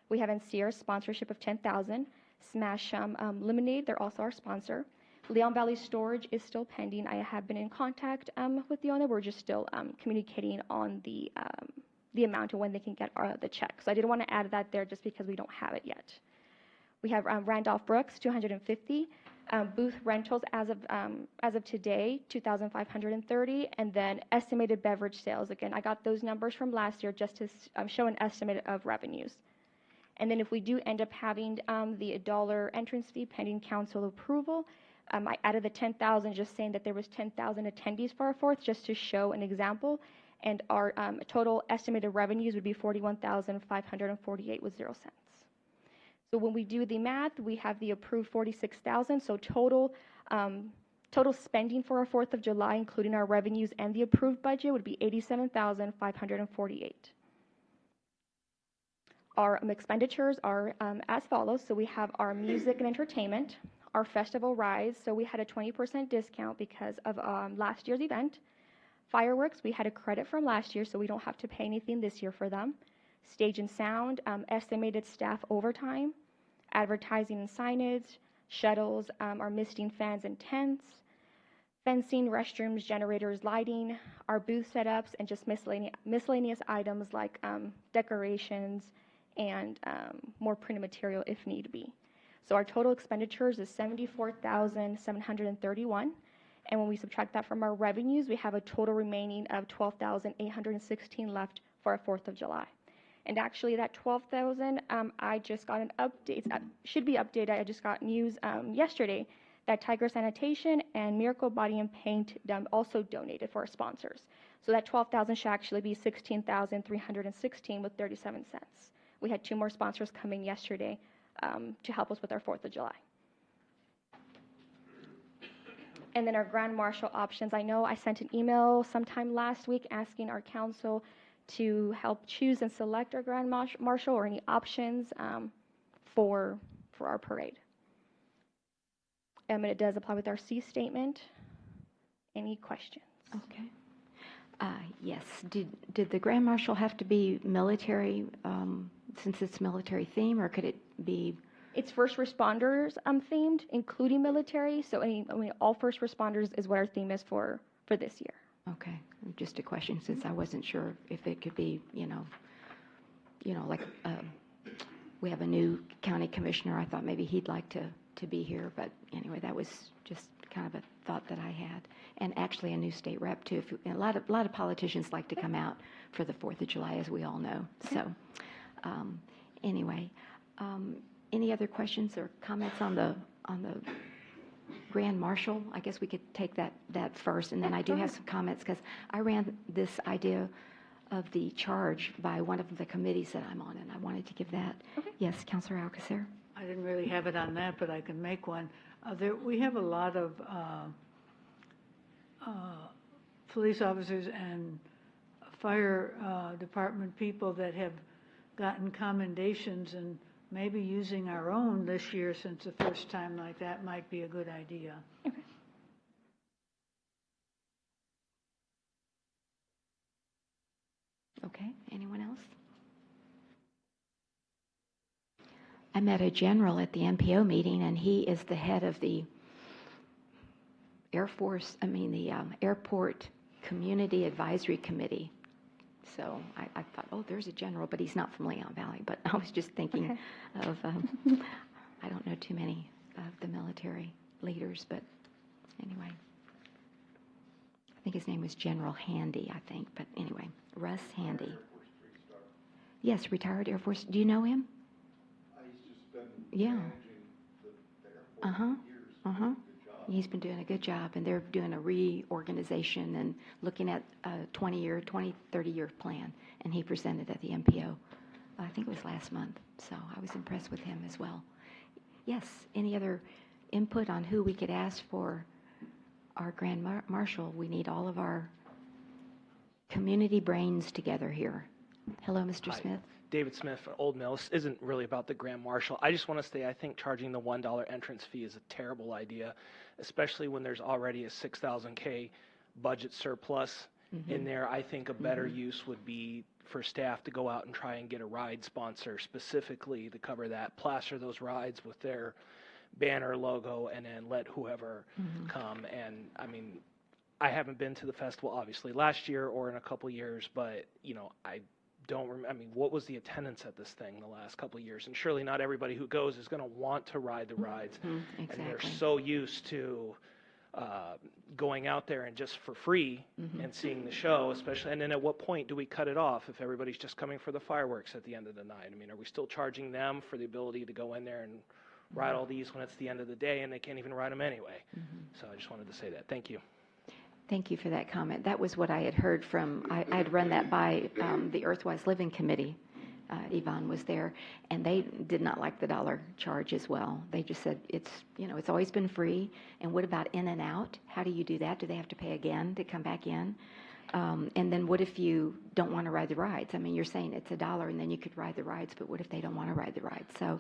We have Encier's sponsorship of $10,000. Smash Lemonade, they're also our sponsor. Leon Valley Storage is still pending. I have been in contact with the owner. We're just still communicating on the amount and when they can get the check. So I didn't want to add that there just because we don't have it yet. We have Randolph Brooks, $250. Booth rentals as of today, $2,530, and then estimated beverage sales. Again, I got those numbers from last year just to show an estimate of revenues. And then if we do end up having the $1 entrance fee pending council approval, I added the 10,000, just saying that there was 10,000 attendees for our 4th, just to show an example. And our total estimated revenues would be $41,548 with 0 cents. So when we do the math, we have the approved 46,000. So total spending for our 4th of July, including our revenues and the approved budget, would be 87,548. Our expenditures are as follows. So we have our music and entertainment, our festival rides. So we had a 20% discount because of last year's event. Fireworks, we had a credit from last year, so we don't have to pay anything this year for them. Stage and sound, estimated staff overtime, advertising and signage, shuttles, our misting fans and tents, fencing, restrooms, generators, lighting, our booth setups, and just miscellaneous items like decorations and more printed material if need be. So our total expenditures is $74,731. And when we subtract that from our revenues, we have a total remaining of $12,816 left for our 4th of July. And actually, that $12,000, I just got an update. It should be updated. I just got news yesterday that Tiger Sanitation and Miracle Body and Paint also donated for our sponsors. So that $12,000 should actually be $16,316 with 37 cents. We had 2 more sponsors coming yesterday to help us with our 4th of July. And then our Grand Marshal options. I know I sent an email sometime last week asking our council to help choose and select our Grand Marshal or any options for our parade. And it does apply with our C statement. Any questions? Okay. Yes. Did the Grand Marshal have to be military since it's military theme, or could it be? It's first responders themed, including military. So all first responders is what our theme is for this year. Okay, just a question since I wasn't sure if it could be, like we have a new county commissioner. I thought maybe he'd like to be here, but anyway, that was just kind of a thought that I had. And actually, a new state rep too. A lot of politicians like to come out for the 4th of July, as we all know. So, anyway. Any other questions or comments on the Grand Marshal? I guess we could take that first, and then I do have some comments because I ran this idea of the charge by one of the committees that I'm on, and I wanted to give that. Okay. Yes, Councilor Alcacer. I didn't really have it on that, but I can make one. We have a lot of police officers and fire department people that have gotten commendations, and maybe using our own this year, since the first time like that, might be a good idea. Okay. Okay, anyone else? I met a general at the MPO meeting, and he is the head of the Airport Community Advisory Committee. So I thought, oh, there's a general, but he's not from Leon Valley. But I was just thinking of, I don't know too many of the military leaders, but anyway. I think his name was General Handy, I think. But anyway, Russ Handy. Yes, retired Air Force. Do you know him? He's just been managing the airport for years. He's been doing a good job, and they're doing a reorganization and looking at a 30-year plan, and he presented at the MPO. I think it was last month, so I was impressed with him as well. Yes, any other input on who we could ask for our Grand Marshal? We need all of our community brains together here. Hello, Mr. Hi. Smith. David Smith for Old Mill. This isn't really about the Grand Marshal. I just want to say I think charging the $1 entrance fee is a terrible idea, especially when there's already a 6,000 K budget surplus in there. I think a better use would be for staff to go out and try and get a ride sponsor specifically to cover that, plaster those rides with their banner logo, and then let whoever come. And I mean, I haven't been to the festival obviously last year or in a couple years, but you know, I don't remember. I mean, what was the attendance at this thing the last couple of years? And surely not everybody who goes is going to want to ride the rides. Exactly. And they're so used to going out there and just for free and seeing the show, especially. And then at what point do we cut it off if everybody's just coming for the fireworks at the end of the night? I mean, are we still charging them for the ability to go in there and ride all these when it's the end of the day and they can't even ride them anyway? So I just wanted to say that. Thank you. Thank you for that comment. That was what I had heard from, I had run that by the Earthwise Living Committee. Yvonne was there, and they did not like the dollar charge as well. They just said it's, you know, it's always been free. And what about in and out? How do you do that? Do they have to pay again to come back in? And then what if you don't want to ride the rides? I mean, you're saying it's $1 and then you could ride the rides, but what if they don't want to ride the rides? So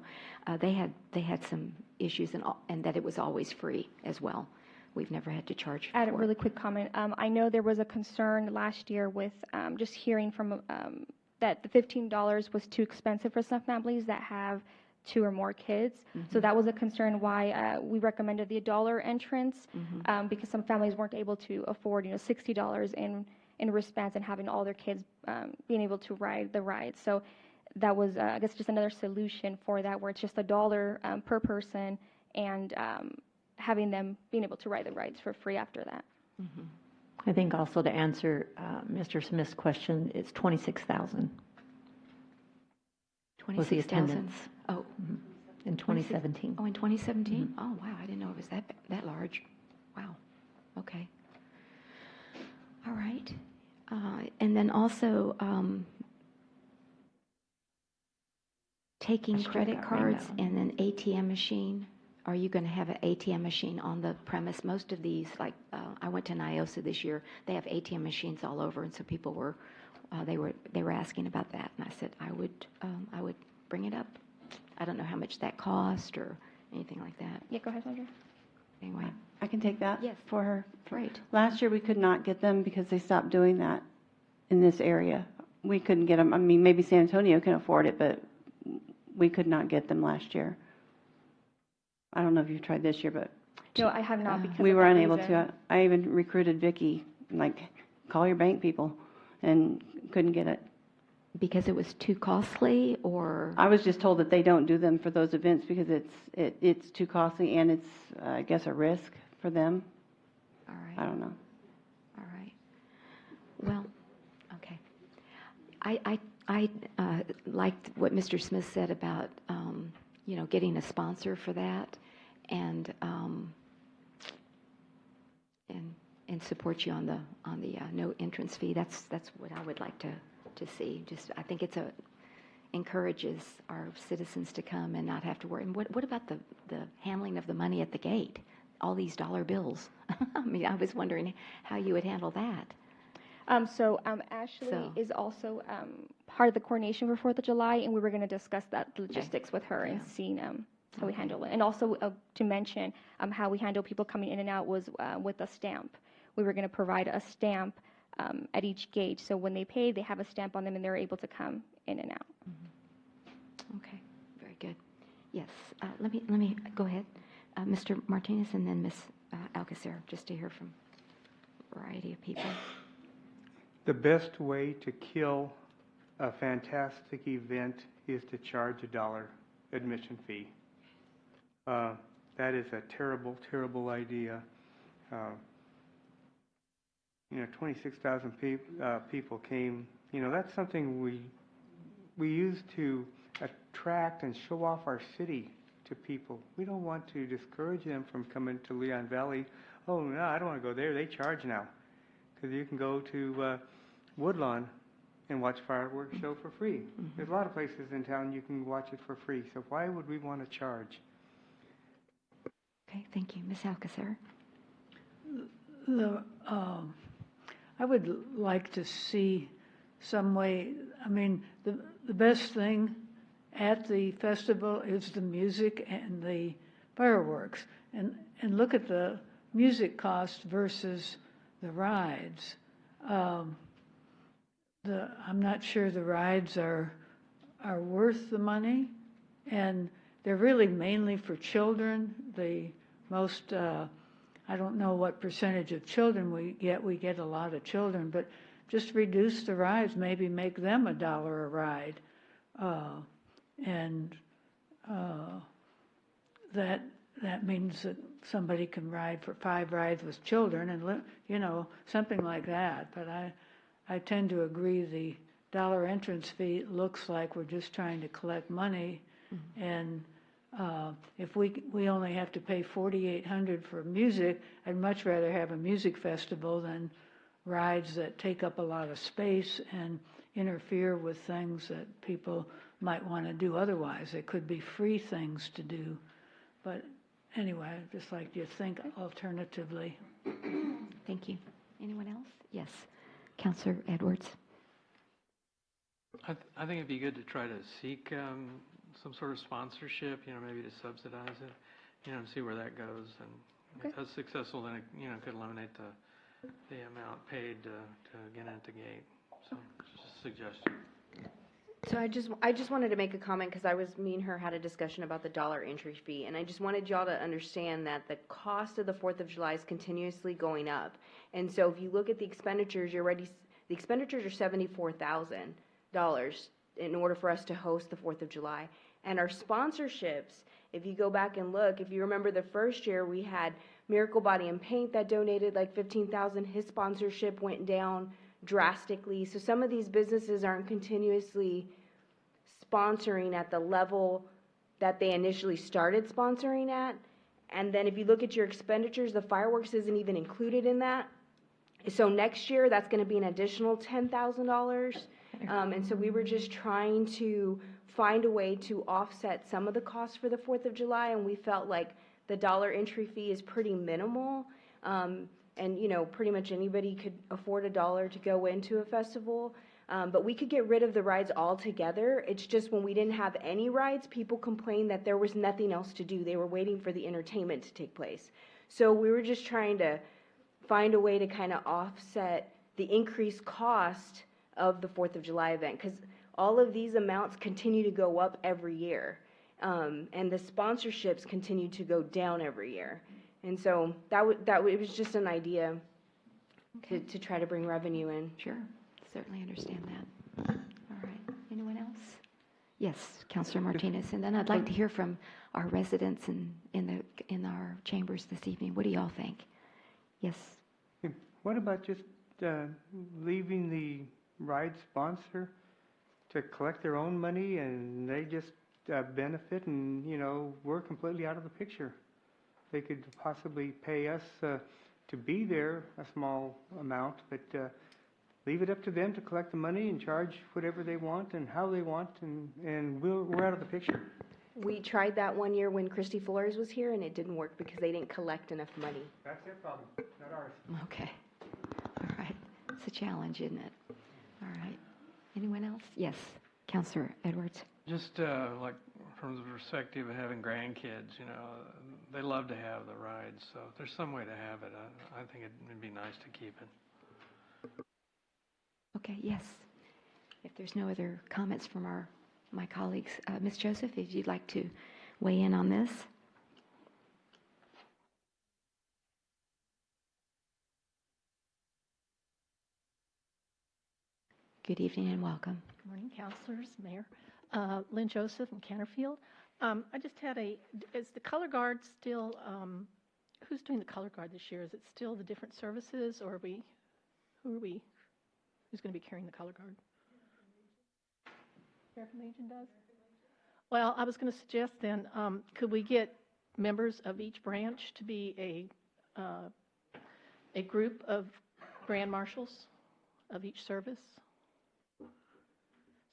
they had some issues, and that it was always free as well. We've never had to charge for it. I had a really quick comment. I know there was a concern last year with just hearing from that the $15 was too expensive for some families that have 2 or more kids. So that was a concern why we recommended the $1 entrance, because some families weren't able to afford, you know, $60 in wristbands and having all their kids being able to ride the ride. So that was, I guess, just another solution for that, where it's just $1 per person, and having them being able to ride the rides for free after that. I think also to answer Mr. Smith's question, it's 26,000 was the 26,000. attendance. Oh, in 2017. Oh, in 2017? Oh, wow, I didn't know it was that large. Wow, okay. All right. And then also taking credit cards and an ATM machine. Are you going to have an ATM machine on the premise? Most of these, like I went to NIOSA this year, they have ATM machines all over, and so people were they were asking about that, and I said I would bring it up. I don't know how much that cost or anything like that. Yeah, go ahead, Sandra. Anyway, I can take that Yes. for her. great. Last year, we could not get them because they stopped doing that in this area. We couldn't get them. I mean, maybe San Antonio can afford it, but we could not get them last year. I don't know if you've tried this year, but No, I have not, because we of were that unable reason. to. I even recruited Vicky, like, call your bank people, and couldn't get it. Because it was too costly, or I was just told that they don't do them for those events because it's too costly, and it's, I guess, a risk for them. all right. I don't know. All right. Well, okay. I liked what Mr. Smith said about, you know, getting a sponsor for that, and support you on the no entrance fee. That's what I would like to see. Just, I think it's encourages our citizens to come and not have to worry. And what about the handling of the money at the gate? All these dollar bills. I mean, I was wondering how you would handle that. Ashley is also part of the coordination for 4th of July, and we were going to discuss that logistics with her and seeing how we handle it. And also to mention how we handle people coming in and out was with a stamp. We were going to provide a stamp at each gate, so when they pay, they have a stamp on them and they're able to come in and out. Okay, very good. Yes, let me go ahead, Mr. Martinez, and then Ms. Alcacer, just to hear from a variety of people. The best way to kill a fantastic event is to charge $1 admission fee. That is a terrible, terrible idea. 26,000 people came. That's something we use to attract and show off our city to people. We don't want to discourage them from coming to Leon Valley. Oh, no, I don't want to go there. They charge now. Because you can go to Woodlawn and watch fireworks show for free. There's a lot of places in town you can watch it for free. So why would we want to charge? Okay, thank you. Ms. Alcacer? I would like to see some way, I mean, the best thing at the festival is the music and the fireworks. And look at the music cost versus the rides. I'm not sure the rides are worth the money, and they're really mainly for children. The most, I don't know what percentage of children we get a lot of children, but just reduce the rides, maybe make them $1 a ride. That means that somebody can ride for 5 rides with children and, you know, something like that. But I tend to agree the dollar entrance fee looks like we're just trying to collect money. Mm-hmm. And if we only have to pay $4,800 for music, I'd much rather have a music festival than rides that take up a lot of space and interfere with things that people might want to do otherwise. They could be free things to do. But anyway, I'd just like you to think alternatively. Thank you. Anyone else? Yes. Councilor Edwards. I think it'd be good to try to seek some sort of sponsorship, you know, maybe to subsidize it, you know, and see where that goes. And if that's successful, then it, you know, could eliminate the amount paid to get at the gate. So just a suggestion. So I just wanted to make a comment because me and her had a discussion about the dollar entry fee, and I just wanted y'all to understand that the cost of the 4th of July is continuously going up. And so if you look at the expenditures, the expenditures are $74,000 in order for us to host the 4th of July. And our sponsorships, if you go back and look, if you remember the first year, we had Miracle Body and Paint that donated like $15,000. His sponsorship went down drastically. So some of these businesses aren't continuously sponsoring at the level that they initially started sponsoring at. And then if you look at your expenditures, the fireworks isn't even included in that. So next year, that's going to be an additional $10,000. And so we were just trying to find a way to offset some of the costs for the 4th of July, and we felt like the dollar entry fee is pretty minimal. And, you know, pretty much anybody could afford $1 to go into a festival. But we could get rid of the rides altogether. It's just when we didn't have any rides, people complained that there was nothing else to do. They were waiting for the entertainment to take place. So we were just trying to find a way to kind of offset the increased cost of the 4th of July event, because all of these amounts continue to go up every year. And the sponsorships continue to go down every year. And so it was just an idea to try to bring revenue in. Sure. Certainly understand that. All right. Anyone else? Yes, Councilor Martinez. And then I'd like to hear from our residents in our chambers this evening. What do y'all think? Yes. What about just leaving the ride sponsor to collect their own money and they just benefit, and, you know, we're completely out of the picture? They could possibly pay us to be there, a small amount, but leave it up to them to collect the money and charge whatever they want and how they want, and we're out of the picture. We tried that one year when Christy Flores was here, and it didn't work because they didn't collect enough money. That's their problem, not ours. Okay. All right. It's a challenge, isn't it? All right. Anyone else? Yes, Councilor Edwards. Just like from the perspective of having grandkids, you know, they love to have the rides. So if there's some way to have it, I think it'd be nice to keep it. Okay, yes. If there's no other comments from my colleagues, Ms. Joseph, if you'd like to weigh in on this. Good evening and welcome. Good morning, councilors, mayor. Lynn Joseph from Canterfield. I just had is the color guard still, who's doing the color guard this year? Is it still the different services, or who's going to be carrying the color guard? Sheriff Legion does? Well, I was going to suggest then, could we get members of each branch to be a group of grand marshals of each service?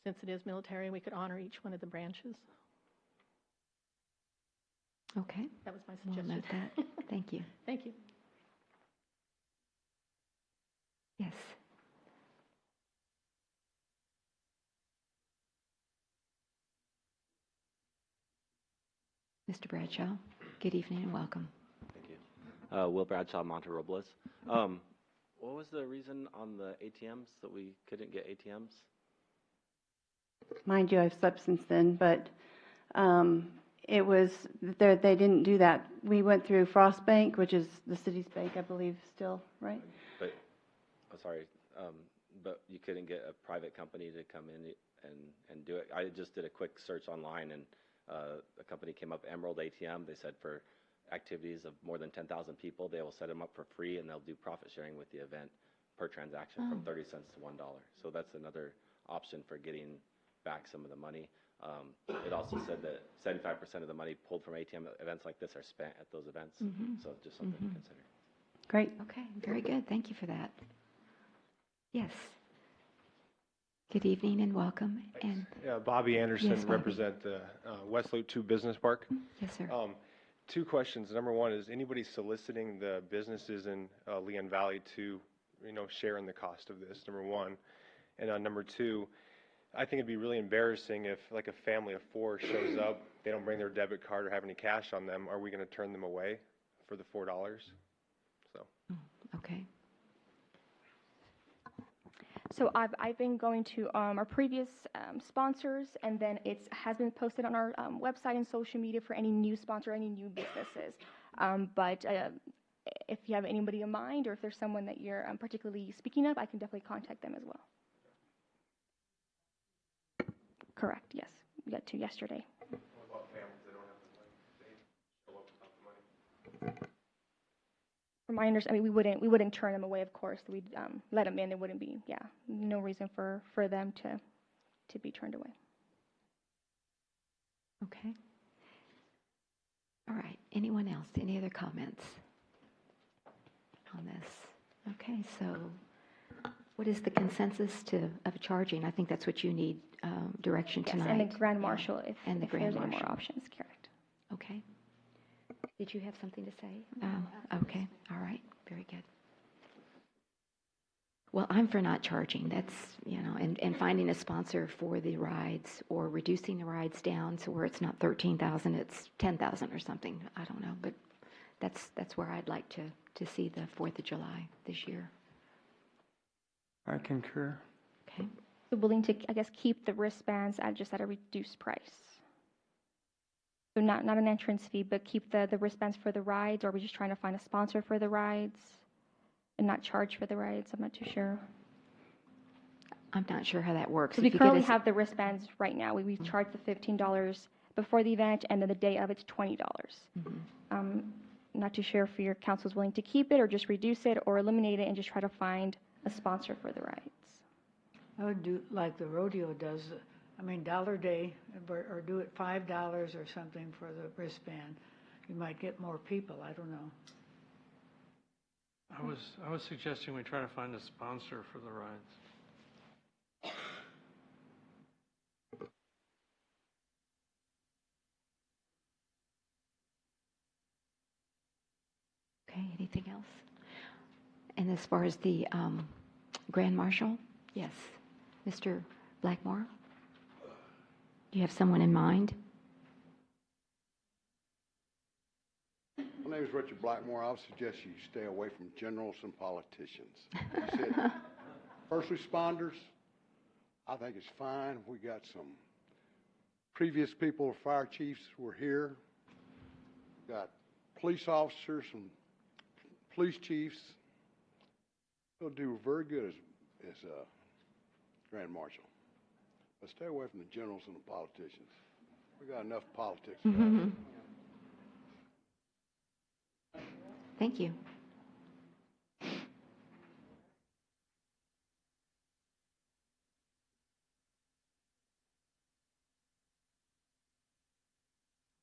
Since it is military, we could honor each one of the branches. Okay. That was my We'll suggestion. note that. Thank you. Thank you. Yes. Mr. Bradshaw, good evening and welcome. Thank you. Will Bradshaw, Monte Robles. What was the reason on the ATMs that we couldn't get ATMs? Mind you, I've slept since then, but it was, they didn't do that. We went through Frost Bank, which is the city's bank, I believe, still, right? But, sorry, but you couldn't get a private company to come in and do it? I just did a quick search online, and a company came up, Emerald ATM. They said for activities of more than 10,000 people, they will set them up for free, and they'll do profit sharing with the event per transaction from 30 cents to $1. So that's another option for getting back some of the money. It also said that 75% of the money pulled from ATM events like this are spent at those events. So just something to consider. Great. Okay, very good. Thank you for that. Yes. Good evening and welcome. And yeah, Bobby Anderson, Yes, Bobby. represent the West Loop 2 Business Park. Yes, sir. Two questions. Number one, is anybody soliciting the businesses in Leon Valley to, share in the cost of this? Number one. And number two, I think it'd be really embarrassing if, like, a family of 4 shows up, they don't bring their debit card or have any cash on them. Are we going to turn them away for the $4? So. Okay. So I've been going to our previous sponsors, and then it has been posted on our website and social media for any new sponsor, any new businesses. But if you have anybody in mind, or if there's someone that you're particularly speaking of, I can definitely contact them as well. Correct, yes. We got 2 yesterday. What about families that don't have the money? They show up without the money? From my understanding, we wouldn't turn them away, of course. We'd let them in. There wouldn't be, no reason for them to be turned away. Okay. All right. Anyone else? Any other comments on this? Okay, so what is the consensus of charging? I think that's what you need direction Yes, tonight. and the Grand Marshal, if And the if Grand there's any more Marshal. options, correct. Okay. Did you have something to say? Okay. All right. Very good. Well, I'm for not charging. That's, and finding a sponsor for the rides, or reducing the rides down so where it's not 13,000, it's 10,000 or something. I don't know, but that's where I'd like to see the 4th of July this year. I concur. Okay. So willing to, I guess, keep the wristbands at a reduced price. So not an entrance fee, but keep the wristbands for the rides, or are we just trying to find a sponsor for the rides and not charge for the rides? I'm not too sure. I'm not sure how that works. So we currently have the wristbands right now. We charge the $15 before the event, and then the day of it's $20. Not too sure if your council is willing to keep it, or just reduce it, or eliminate it and just try to find a sponsor for the rides. I would do like the rodeo does, Dollar Day, or do it $5 or something for the wristband. You might get more people, I don't know. I was suggesting we try to find a sponsor for the rides. Okay, anything else? And as far as the Grand Marshal, yes. Mr. Blackmore? Do you have someone in mind? My name is Richard Blackmore. I would suggest you stay away from generals and politicians. You said first responders, I think it's fine. We got some previous people, fire chiefs were here. Got police officers and police chiefs. They'll do very good as Grand Marshal. But stay away from the generals and the politicians. We got enough politics. Thank you.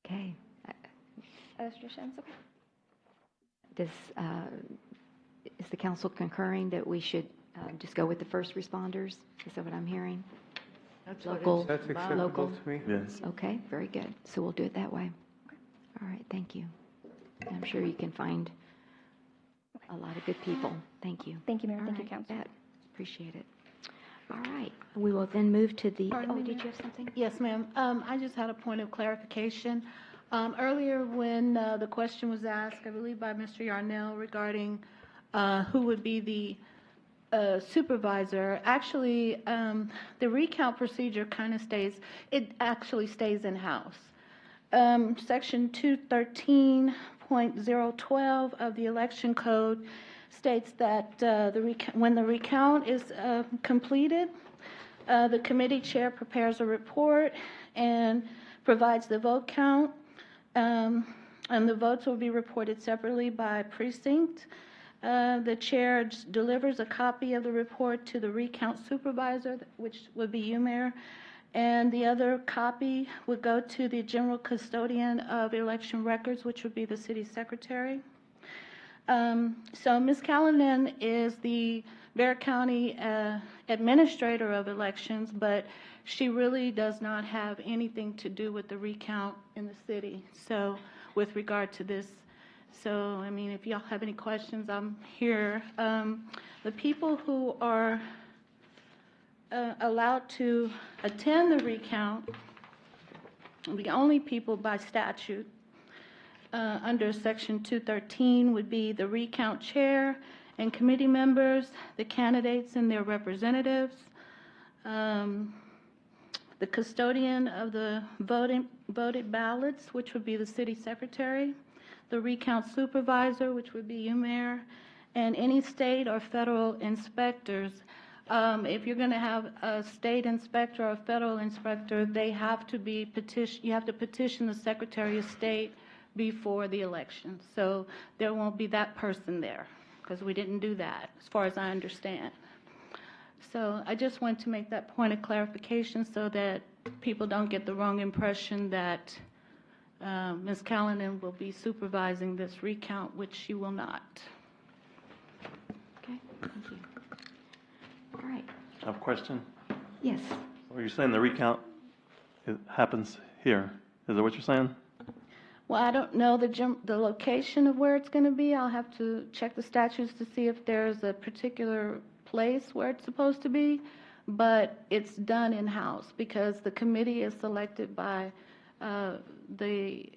Okay. Other suggestions? Is the council concurring that we should just go with the first responders? Is that what I'm hearing? That's Local. what it's That's about. acceptable to me. Yes. Okay, very good. So we'll do it that way. All right, thank you. I'm sure you can find a lot of good people. Thank you. Thank you, Mayor. All Thank you, right, Council. appreciate it. All right, we will then move to the, Pardon me, did Mayor? you have something? Yes, ma'am. I just had a point of clarification. Earlier, when the question was asked, I believe by Mr. Yarnell, regarding who would be the supervisor, actually, the recount procedure kind of it actually stays in-house. Section 213.012 of the Election Code states that when the recount is completed, the committee chair prepares a report and provides the vote count, and the votes will be reported separately by precinct. The chair delivers a copy of the report to the recount supervisor, which would be you, Mayor, and the other copy would go to the general custodian of election records, which would be the city secretary. So Ms. Callanan is the Bexar County administrator of elections, but she really does not have anything to do with the recount in the city. So with regard to this, so I mean, if y'all have any questions, I'm here. The people who are allowed to attend the recount, the only people by statute under Section 213 would be the recount chair and committee members, the candidates and their representatives, the custodian of the voted ballots, which would be the city secretary, the recount supervisor, which would be you, Mayor, and any state or federal inspectors. If you're going to have a state inspector or a federal inspector, they have to be you have to petition the Secretary of State before the election. So there won't be that person there, because we didn't do that, as far as I understand. So I just want to make that point of clarification so that people don't get the wrong impression that Ms. Callanan will be supervising this recount, which she will not. Okay, thank you. All right. I have a question. Yes. Are you saying the recount happens here? Is that what you're saying? Well, I don't know the location of where it's going to be. I'll have to check the statutes to see if there's a particular place where it's supposed to be, but it's done in-house because the committee is selected by the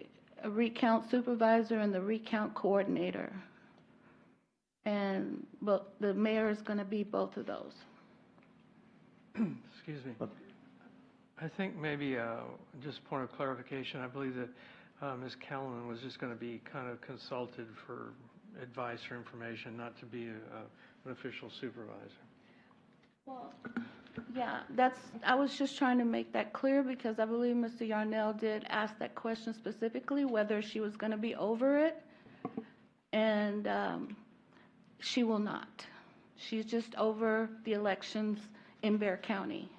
recount supervisor and the recount coordinator. And the mayor is going to be both of those. Excuse me. I think maybe just point of clarification, I believe that Ms. Callanan was just going to be kind of consulted for advice or information, not to be an official supervisor. Well, yeah, I was just trying to make that clear because I believe Mr. Yarnell did ask that question specifically, whether she was going to be over it, and she will not. She's just over the elections in Bexar County.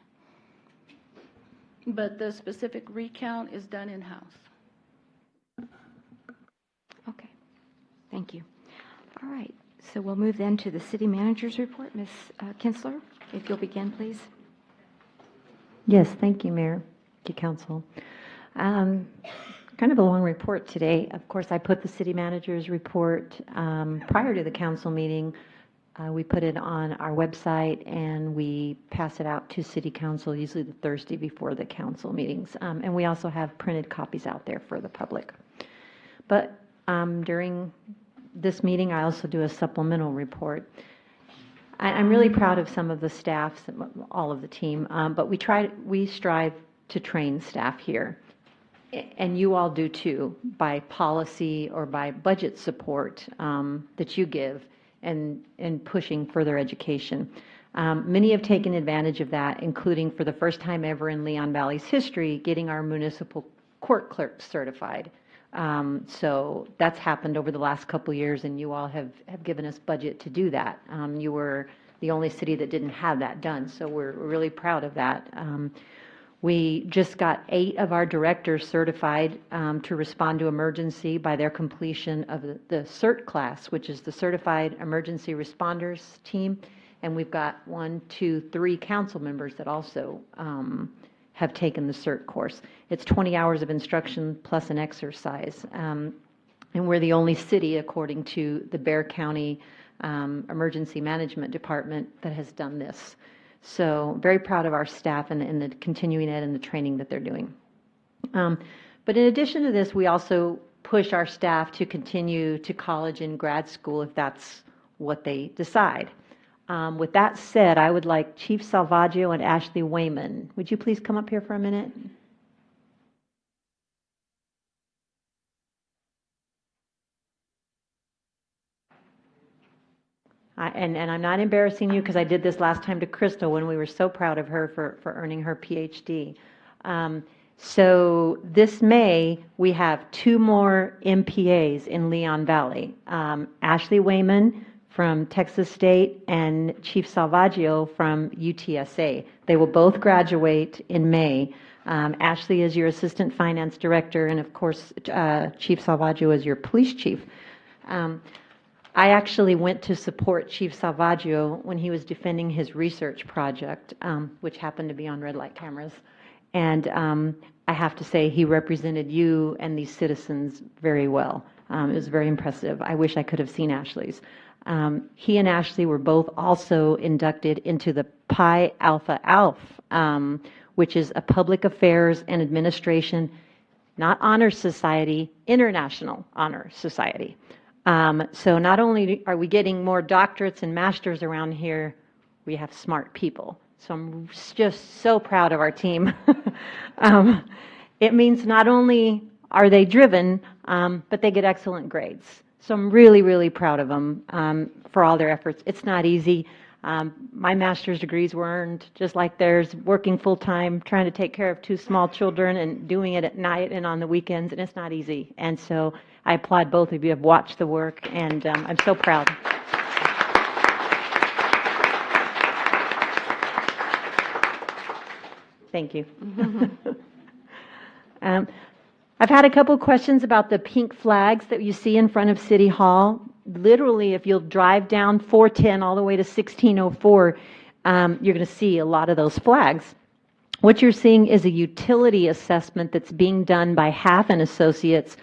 But the specific recount is done in-house. Okay, thank you. All right, so we'll move then to the city manager's report. Ms. Kinsler, if you'll begin, please. Yes, thank you, Mayor. Thank you, Council. Kind of a long report today. Of course, I put the city manager's report prior to the council meeting. We put it on our website and we pass it out to city council, usually the Thursday before the council meetings. And we also have printed copies out there for the public. But during this meeting, I also do a supplemental report. I'm really proud of some of the staffs, all of the team, but we strive to train staff here. And you all do too, by policy or by budget support that you give and pushing further education. Many have taken advantage of that, including for the first time ever in Leon Valley's history, getting our municipal court clerks certified. So that's happened over the last couple of years, and you all have given us budget to do that. You were the only city that didn't have that done, so we're really proud of that. We just got 8 of our directors certified to respond to emergency by their completion of the CERT class, which is the Certified Emergency Responders team. And we've got 1, 2, 3 council members that also have taken the CERT course. It's 20 hours of instruction plus an exercise. And we're the only city, according to the Bexar County Emergency Management Department, that has done this. So very proud of our staff and the continuing ed and the training that they're doing. But in addition to this, we also push our staff to continue to college and grad school if that's what they decide. With that said, I would like Chief Salvaggio and Ashley Wayman. Would you please come up here for a minute? And I'm not embarrassing you because I did this last time to Crystal when we were so proud of her for earning her PhD. So this May, we have 2 more MPAs in Leon Valley. Ashley Wayman from Texas State and Chief Salvaggio from UTSA. They will both graduate in May. Ashley is your Assistant Finance Director, and of course, Chief Salvaggio is your Police Chief. I actually went to support Chief Salvaggio when he was defending his research project, which happened to be on red light cameras. And I have to say, he represented you and these citizens very well. It was very impressive. I wish I could have seen Ashley's. He and Ashley were both also inducted into the Pi Alpha Alpha, which is a public affairs and administration, not honor society, international honor society. So not only are we getting more doctorates and masters around here, we have smart people. So I'm just so proud of our team. It means not only are they driven, but they get excellent grades. So I'm really, really proud of them for all their efforts. It's not easy. My master's degrees were earned just like theirs, working full-time, trying to take care of 2 small children and doing it at night and on the weekends, and it's not easy. And so I applaud both of you. I've watched the work, and I'm so proud. Thank you. I've had a couple of questions about the pink flags that you see in front of City Hall. Literally, if you'll drive down 410 all the way to 1604, you're going to see a lot of those flags. What you're seeing is a utility assessment that's being done by Half and Associates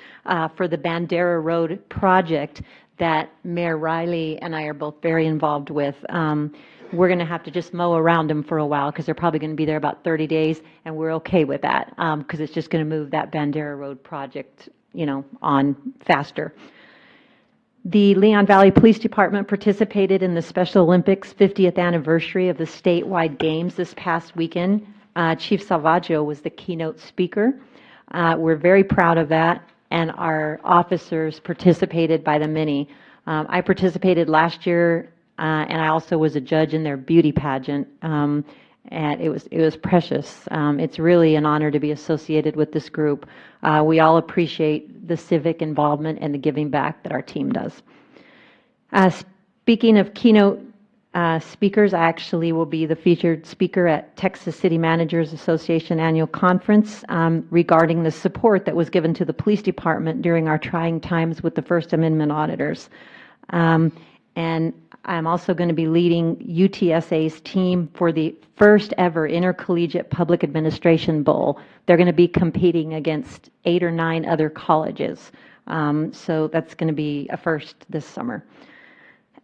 for the Bandera Road project that Mayor Riley and I are both very involved with. We're going to have to just mow around them for a while because they're probably going to be there about 30 days, and we're okay with that because it's just going to move that Bandera Road project, on faster. The Leon Valley Police Department participated in the Special Olympics 50th anniversary of the statewide games this past weekend. Chief Salvaggio was the keynote speaker. We're very proud of that, and our officers participated by the many. I participated last year, and I also was a judge in their beauty pageant, and it was precious. It's really an honor to be associated with this group. We all appreciate the civic involvement and the giving back that our team does. Speaking of keynote speakers, I actually will be the featured speaker at Texas City Managers Association Annual Conference regarding the support that was given to the police department during our trying times with the First Amendment auditors. And I'm also going to be leading UTSA's team for the first ever Intercollegiate Public Administration Bowl. They're going to be competing against 8 or 9 other colleges. So that's going to be a first this summer.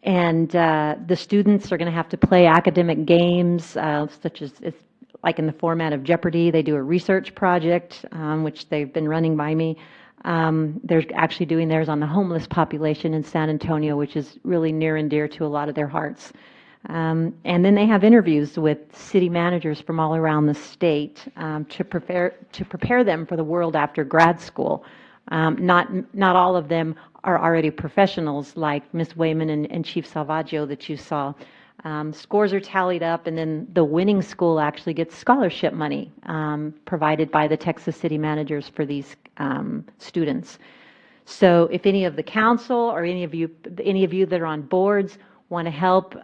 And the students are going to have to play academic games, such as it's like in the format of Jeopardy. They do a research project, which they've been running by me. They're actually doing theirs on the homeless population in San Antonio, which is really near and dear to a lot of their hearts. And then they have interviews with city managers from all around the state to prepare them for the world after grad school. Not all of them are already professionals like Ms. Wayman and Chief Salvaggio that you saw. Scores are tallied up, and then the winning school actually gets scholarship money provided by the Texas City Managers for these students. So if any of the council or any of you that are on boards want to help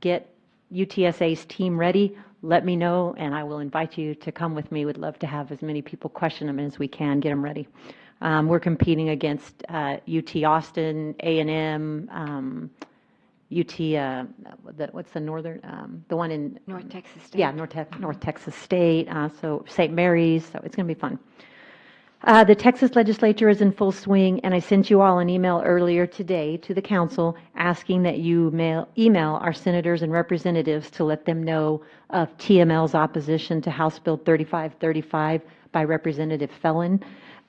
get UTSA's team ready, let me know, and I will invite you to come with me. We'd love to have as many people question them as we can, get them ready. We're competing against UT Austin, A&M, UT, what's the northern, the one in North Texas State. Yeah, North Texas State, so St. Mary's, so it's going to be fun. The Texas legislature is in full swing, and I sent you all an email earlier today to the council asking that you email our senators and representatives to let them know of TML's opposition to House Bill 3535 by Representative Felon.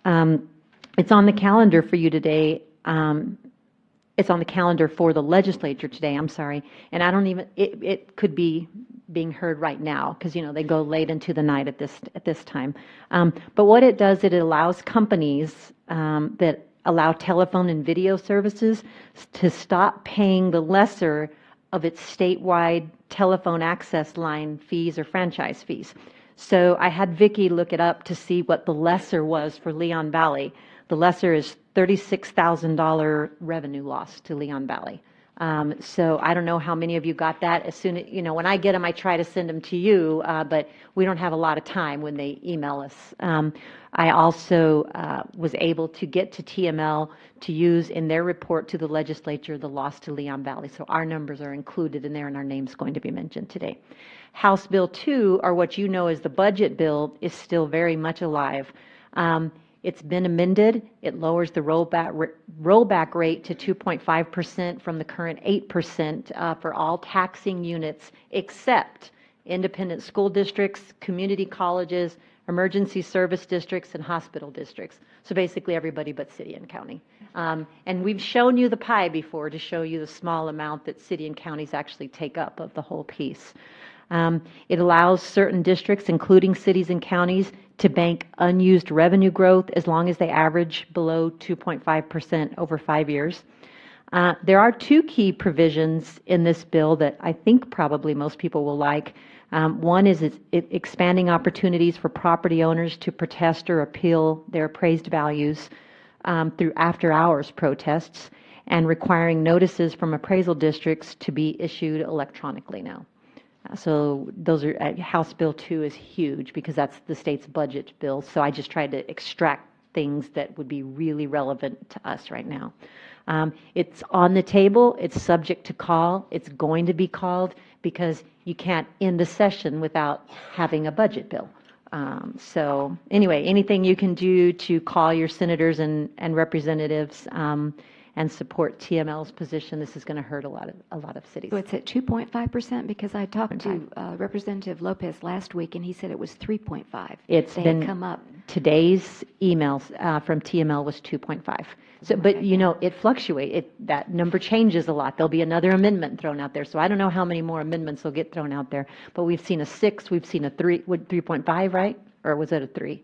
It's on the calendar for you today. It's on the calendar for the legislature today, I'm sorry. And I don't even, it could be being heard right now because, you know, they go late into the night at this time. But what it does, it allows companies that allow telephone and video services to stop paying the lesser of its statewide telephone access line fees or franchise fees. So I had Vicki look it up to see what the lesser was for Leon Valley. The lesser is $36,000 revenue loss to Leon Valley. So I don't know how many of you got that. As soon as, you know, when I get them, I try to send them to you, but we don't have a lot of time when they email us. I also was able to get to TML to use in their report to the legislature the loss to Leon Valley. So our numbers are included in there and our name's going to be mentioned today. House Bill 2, or what you know as the budget bill, is still very much alive. It's been amended. It lowers the rollback rate to 2.5% from the current 8% for all taxing units except independent school districts, community colleges, emergency service districts, and hospital districts. So basically everybody but city and county. And we've shown you the pie before to show you the small amount that city and counties actually take up of the whole piece. It allows certain districts, including cities and counties, to bank unused revenue growth as long as they average below 2.5% over 5 years. There are two key provisions in this bill that I think probably most people will like. One is it's expanding opportunities for property owners to protest or appeal their appraised values through after-hours protests, and requiring notices from appraisal districts to be issued electronically now. So those are, House Bill 2 is huge because that's the state's budget bill. So I just tried to extract things that would be really relevant to us right now. It's on the table. It's subject to call. It's going to be called because you can't end the session without having a budget bill. So anyway, anything you can do to call your senators and representatives and support TML's position, this is going to hurt a lot of cities. So it's at 2.5% because I talked to Representative Lopez last week and he said it was 3.5. It's they been had come up. Today's emails from TML was 2.5. So, but you know, it fluctuates. That number changes a lot. There'll be another amendment thrown out there. So I don't know how many more amendments will get thrown out there. But we've seen a 6, we've seen a 3, 3.5, right? Or was it a 3?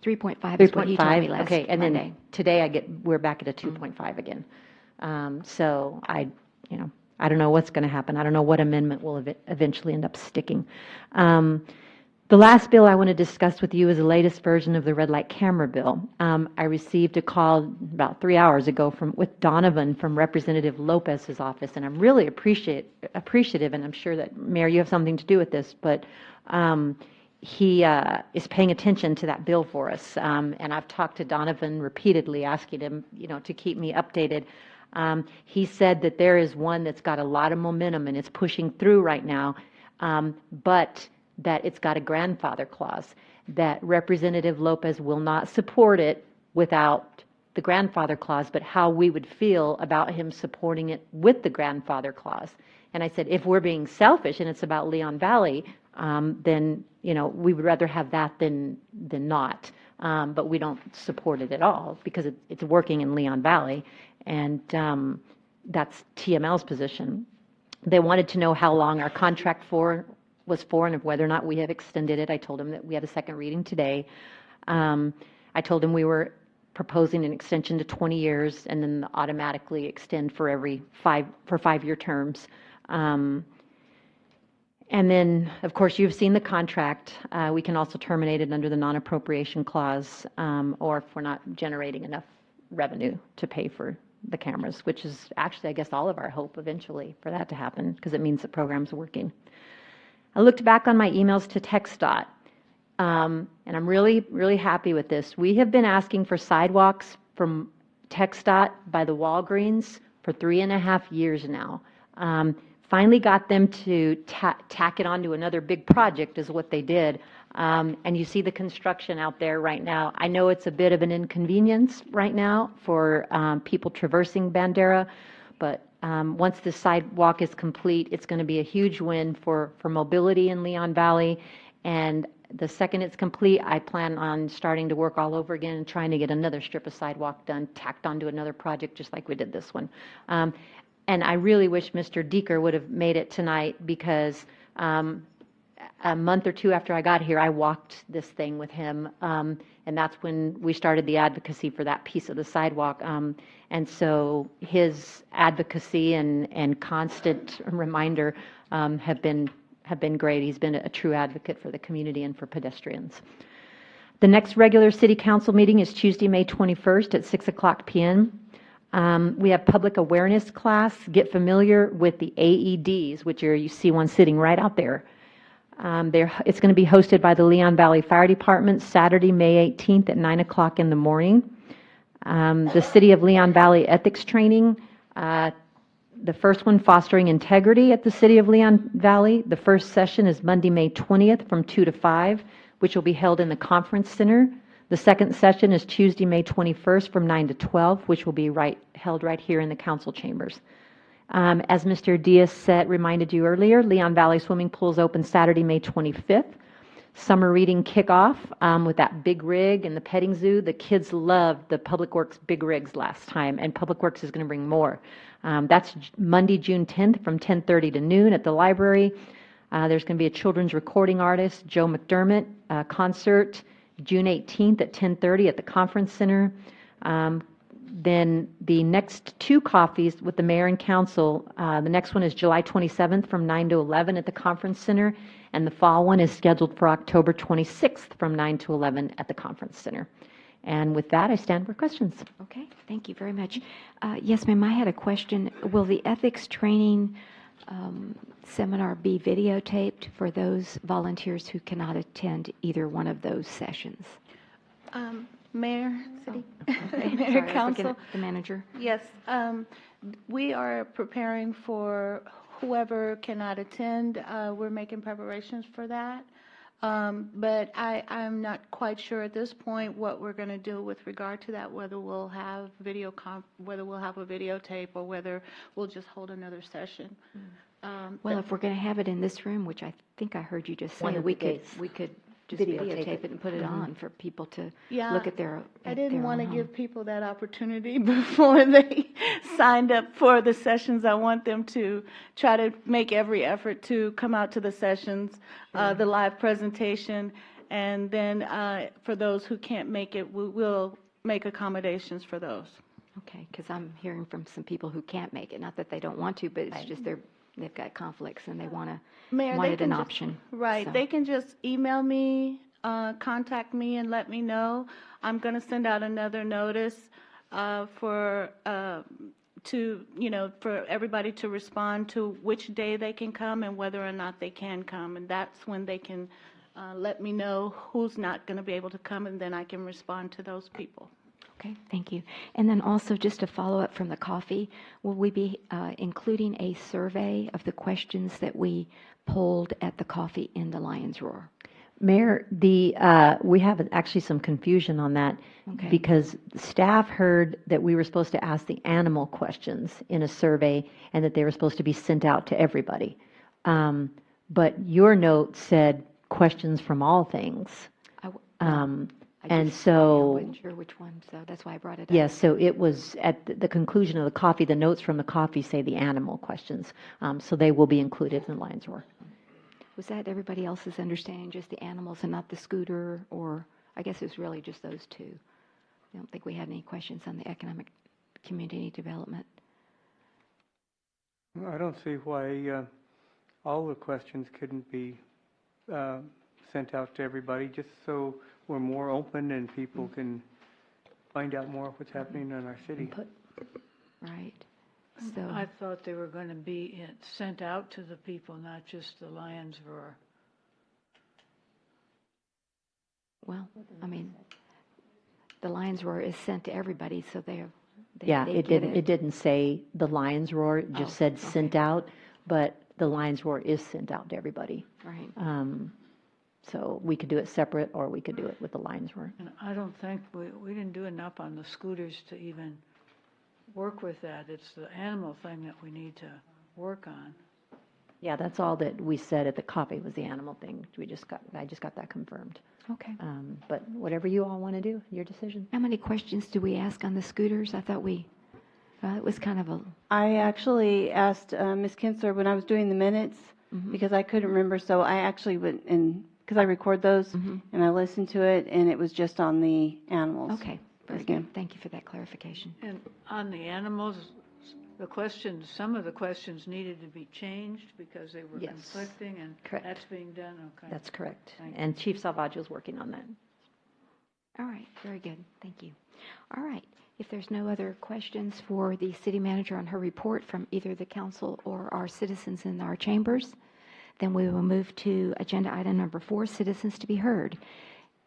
3.5 is what he told me last okay, and Monday. then today we're back at a 2.5 again. So I don't know what's going to happen. I don't know what amendment will eventually end up sticking. The last bill I want to discuss with you is the latest version of the red light camera bill. I received a call about 3 hours ago with Donovan from Representative Lopez's office, and I'm really appreciative, and I'm sure that, Mayor, you have something to do with this, but he is paying attention to that bill for us. And I've talked to Donovan repeatedly, asking him, to keep me updated. He said that there is one that's got a lot of momentum and it's pushing through right now, but that it's got a grandfather clause, that Representative Lopez will not support it without the grandfather clause, but how we would feel about him supporting it with the grandfather clause. And I said, if we're being selfish and it's about Leon Valley, then, we would rather have that than not. But we don't support it at all because it's working in Leon Valley. And that's TML's position. They wanted to know how long our contract was for and whether or not we have extended it. I told them that we had a second reading today. I told them we were proposing an extension to 20 years and then automatically extend for 5-year terms. And then, of course, you've seen the contract. We can also terminate it under the non-appropriation clause, or if we're not generating enough revenue to pay for the cameras, which is actually, I guess, all of our hope eventually for that to happen because it means the program's working. I looked back on my emails to TxDOT, and I'm really, really happy with this. We have been asking for sidewalks from TxDOT by the Walgreens for 3.5 years now. Finally got them to tack it onto another big project is what they did. And you see the construction out there right now. I know it's a bit of an inconvenience right now for people traversing Bandera, but once the sidewalk is complete, it's going to be a huge win for mobility in Leon Valley. And The second it's complete, I plan on starting to work all over again and trying to get another strip of sidewalk done, tacked onto another project, just like we did this one. And I really wish Mr. Deeker would have made it tonight, because a month or two after I got here, I walked this thing with him, and that's when we started the advocacy for that piece of the sidewalk. And so his advocacy and constant reminder have been great. He's been a true advocate for the community and for pedestrians. The next regular city council meeting is Tuesday, May 21st at 6:00 p.m. We have public awareness class. Get familiar with the AEDs, which you see one sitting right out there. It's going to be hosted by the Leon Valley Fire Department Saturday, May 18th at 9 o'clock in the morning. The City of Leon Valley Ethics Training, the first one, Fostering Integrity at the City of Leon Valley. The first session is Monday, May 20th from 2 to 5, which will be held in the Conference Center. The second session is Tuesday, May 21st from 9 to 12, which will be held right here in the council chambers. As Mr. Diaz reminded you earlier, Leon Valley Swimming Pool is open Saturday, May 25th. Summer reading kickoff with that big rig and the petting zoo. The kids loved the Public Works big rigs last time, and Public Works is going to bring more. That's Monday, June 10th from 10:30 to noon at the library. There's going to be a children's recording artist, Joe McDermott, concert June 18th at 10:30 at the Conference Center. Then the next two coffees with the mayor and council, the next one is July 27th from 9 to 11 at the Conference Center, and the fall one is scheduled for October 26th from 9 to 11 at the Conference Center. And with that, I stand for questions. Okay, thank you very much. Yes, ma'am, I had a question. Will the ethics training seminar be videotaped for those volunteers who cannot attend either one of those sessions? Mayor, City, Okay, Mayor, sorry, I was looking Council. at the manager. Yes, we are preparing for whoever cannot attend. We're making preparations for that. But I'm not quite sure at this point what we're going to do with regard to that, whether we'll have whether we'll have a videotape or whether we'll just hold another session. Well, if we're going to have it in this room, which I think I heard you just say, we could just videotape it and put it on for people to look at their I didn't want to own give home. people that opportunity before they signed up for the sessions. I want them to try to make every effort to come out to the sessions, the live presentation, and then for those who can't make it, we will make accommodations for those. Okay, because I'm hearing from some people who can't make it, not that they don't want to, but it's just they've got conflicts and they wanted an option. Right. So. They can just email me, contact me, and let me know. I'm going to send out another notice for everybody to respond to which day they can come and whether or not they can come. And that's when they can let me know who's not going to be able to come, and then I can respond to those people. Okay, thank you. And then also, just a follow-up from the coffee, will we be including a survey of the questions that we polled at the coffee in the Lion's Roar? Mayor, we have actually some confusion on that, because staff heard that we were supposed to ask the animal questions in a survey and that they were supposed to be sent out to everybody. But your note said questions from all things. I wasn't sure which one, so that's why I brought it up. Yes, so it was at the conclusion of the coffee, the notes from the coffee say the animal questions. So they will be included in the Lion's Roar. Was that everybody else's understanding, just the animals and not the scooter? Or I guess it was really just those two. I don't think we had any questions on the economic community development. I don't see why all the questions couldn't be sent out to everybody, just so we're more open and people can find out more of what's happening in our city. Right. So I thought they were going to be sent out to the people, not just the Lion's Roar. Well, I mean, the Lion's Roar is sent to everybody, so they It didn't say the Lion's Roar, it just said sent out, but the Lion's Roar is sent out to everybody. Right. So we could do it separate, or we could do it with the Lion's Roar. And I don't think we didn't do enough on the scooters to even work with that. It's the animal thing that we need to work on. Yeah, that's all that we said at the coffee was the animal thing. I just got that confirmed. Okay. But whatever you all want to do, your decision. How many questions do we ask on the scooters? I thought it was kind of a, I actually asked Ms. Kinsler when I was doing the minutes because I couldn't remember. So I actually went and, because I record those, and I listened to it, and it was just on the animals. okay, very Yes, ma'am. good. Thank you for that clarification. And on the animals, some of the questions needed to be changed because they were Yes. conflicting, and Correct. that's being done, okay. That's correct. Thank you. And Chief Salvaggio is working on that. All right, very good. Thank you. All right, if there's no other questions for the city manager on her report from either the council or our citizens in our chambers, then we will move to agenda item number 4, citizens to be heard.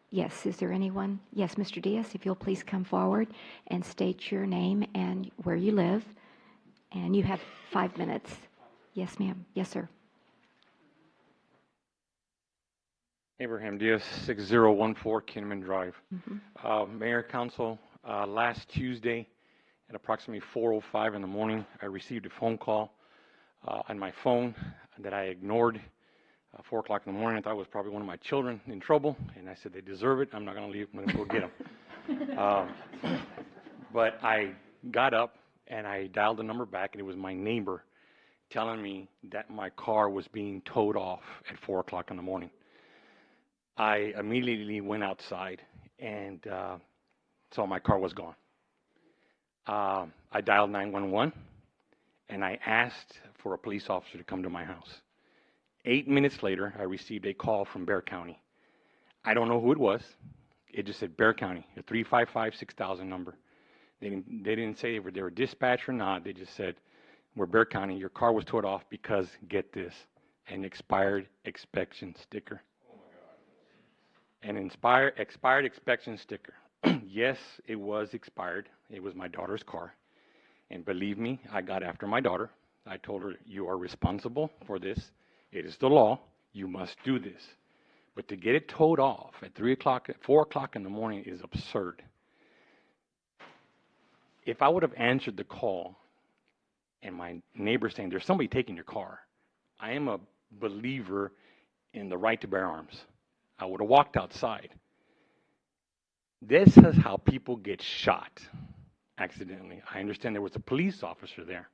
Yes, is there anyone? Yes, Mr. Diaz, if you'll please come forward and state your name and where you live. And you have 5 minutes. Yes, ma'am. Yes, sir. Abraham Diaz, 6014 Kinman Drive. Mayor, Council, last Tuesday at approximately 4:05 in the morning, I received a phone call on my phone that I ignored. 4 o'clock in the morning, I thought it was probably one of my children in trouble, and I said, they deserve it. I'm not going to leave. I'm going to go get them. But I got up, and I dialed the number back, and it was my neighbor telling me that my car was being towed off at 4 o'clock in the morning. I immediately went outside and saw my car was gone. I dialed 911, and I asked for a police officer to come to my house. 8 minutes later, I received a call from Bexar County. I don't know who it was. It just said Bexar County, a 355-6000 number. They didn't say if they were dispatched or not. They just said, we're Bexar County. Your car was towed off because, get this, an expired inspection sticker. An expired inspection sticker. Yes, it was expired. It was my daughter's car. And believe me, I got after my daughter. I told her, you are responsible for this. It is the law. You must do this. But to get it towed off at 4 o'clock in the morning is absurd. If I would have answered the call and my neighbor saying, there's somebody taking your car, I am a believer in the right to bear arms. I would have walked outside. This is how people get shot accidentally. I understand there was a police officer there.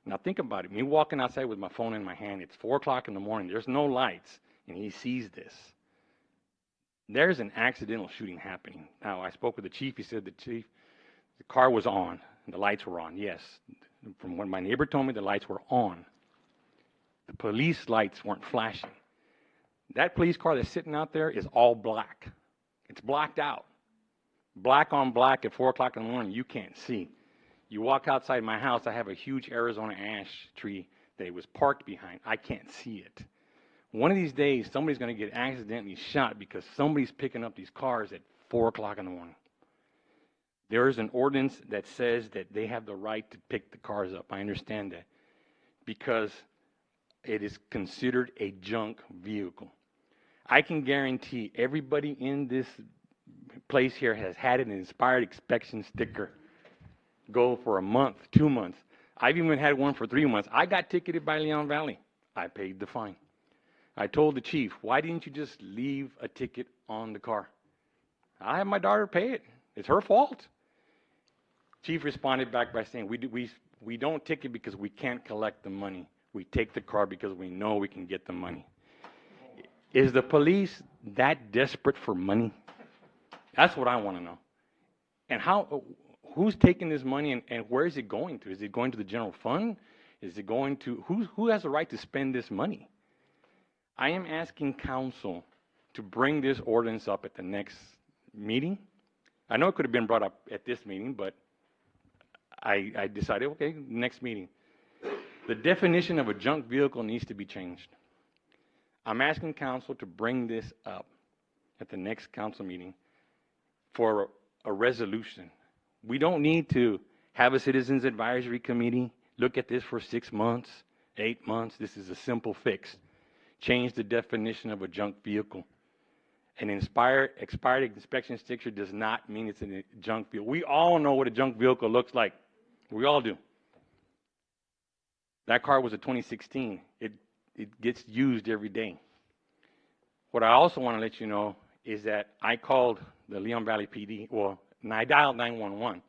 Now think about it. Me walking outside with my phone in my hand, it's 4 o'clock in the morning, there's no lights, and he sees this. There's an accidental shooting happening. Now, I spoke with the chief. He said the car was on, and the lights were on. Yes, from what my neighbor told me, the lights were on. The police lights weren't flashing. That police car that's sitting out there is all black. It's blacked out. Black on black at 4 o'clock in the morning, you can't see. You walk outside my house, I have a huge Arizona ash tree that it was parked behind. I can't see it. One of these days, somebody's going to get accidentally shot because somebody's picking up these cars at 4 o'clock in the morning. There is an ordinance that says that they have the right to pick the cars up. I understand that. Because it is considered a junk vehicle. I can guarantee everybody in this place here has had an expired inspection sticker go for a month, 2 months. I've even had one for 3 months. I got ticketed by Leon Valley. I paid the fine. I told the chief, why didn't you just leave a ticket on the car? I'll have my daughter pay it. It's her fault. Chief responded back by saying, we don't ticket because we can't collect the money. We take the car because we know we can get the money. Is the police that desperate for money? That's what I want to know. And who's taking this money and where is it going to? Is it going to the general fund? Is it going to, who has the right to spend this money? I am asking council to bring this ordinance up at the next meeting. I know it could have been brought up at this meeting, but I decided, okay, next meeting. The definition of a junk vehicle needs to be changed. I'm asking council to bring this up at the next council meeting for a resolution. We don't need to have a citizens advisory committee look at this for 6 months, 8 months. This is a simple fix. Change the definition of a junk vehicle. An expired inspection sticker does not mean it's a junk vehicle. We all know what a junk vehicle looks like. We all do. That car was a 2016. It it gets used every day. What I also want to let you know is that I called the Leon Valley PD, and I dialed 911.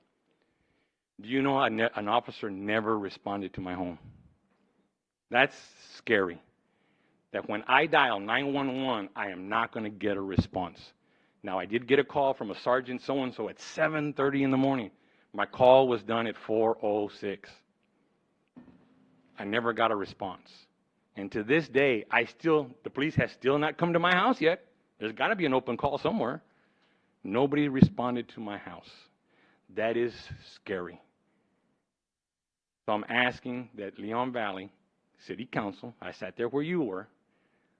Do you know an officer never responded to my home? That's scary. That when I dial 911, I am not going to get a response. Now, I did get a call from a sergeant so-and-so at 7:30 in the morning. My call was done at 4:06. I never got a response. And to this day, the police has still not come to my house yet. There's got to be an open call somewhere. Nobody responded to my house. That is scary. So I'm asking that Leon Valley City Council, I sat there where you were,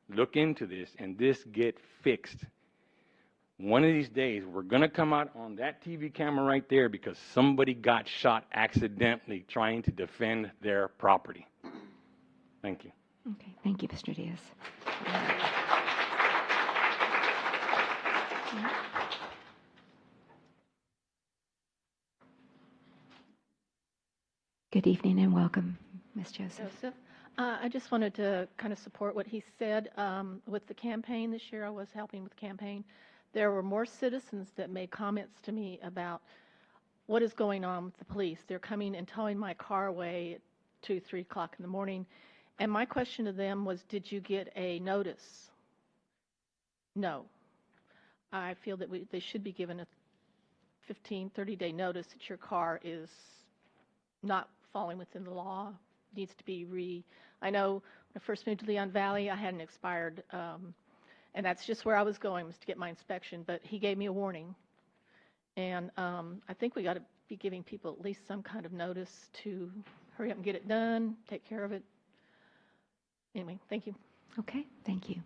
look into this and this get fixed. One of these days, we're going to come out on that TV camera right there because somebody got shot accidentally trying to defend their property. Thank you. Okay, thank you, Mr. Diaz. Good evening and welcome, Ms. Joseph. I just wanted to kind of support what he said. With the campaign this year, I was helping with the campaign. There were more citizens that made comments to me about what is going on with the police. They're coming and towing my car away at 2, 3 o'clock in the morning. And my question to them was, did you get a notice? No. I feel that they should be given a 15, 30-day notice that your car is not falling within the law, needs to be I know when I first moved to Leon Valley, I had an expired, and that's just where I was going, was to get my inspection, but he gave me a warning. And I think we got to be giving people at least some kind of notice to hurry up and get it done, take care of it. Anyway, thank you. Okay, thank you.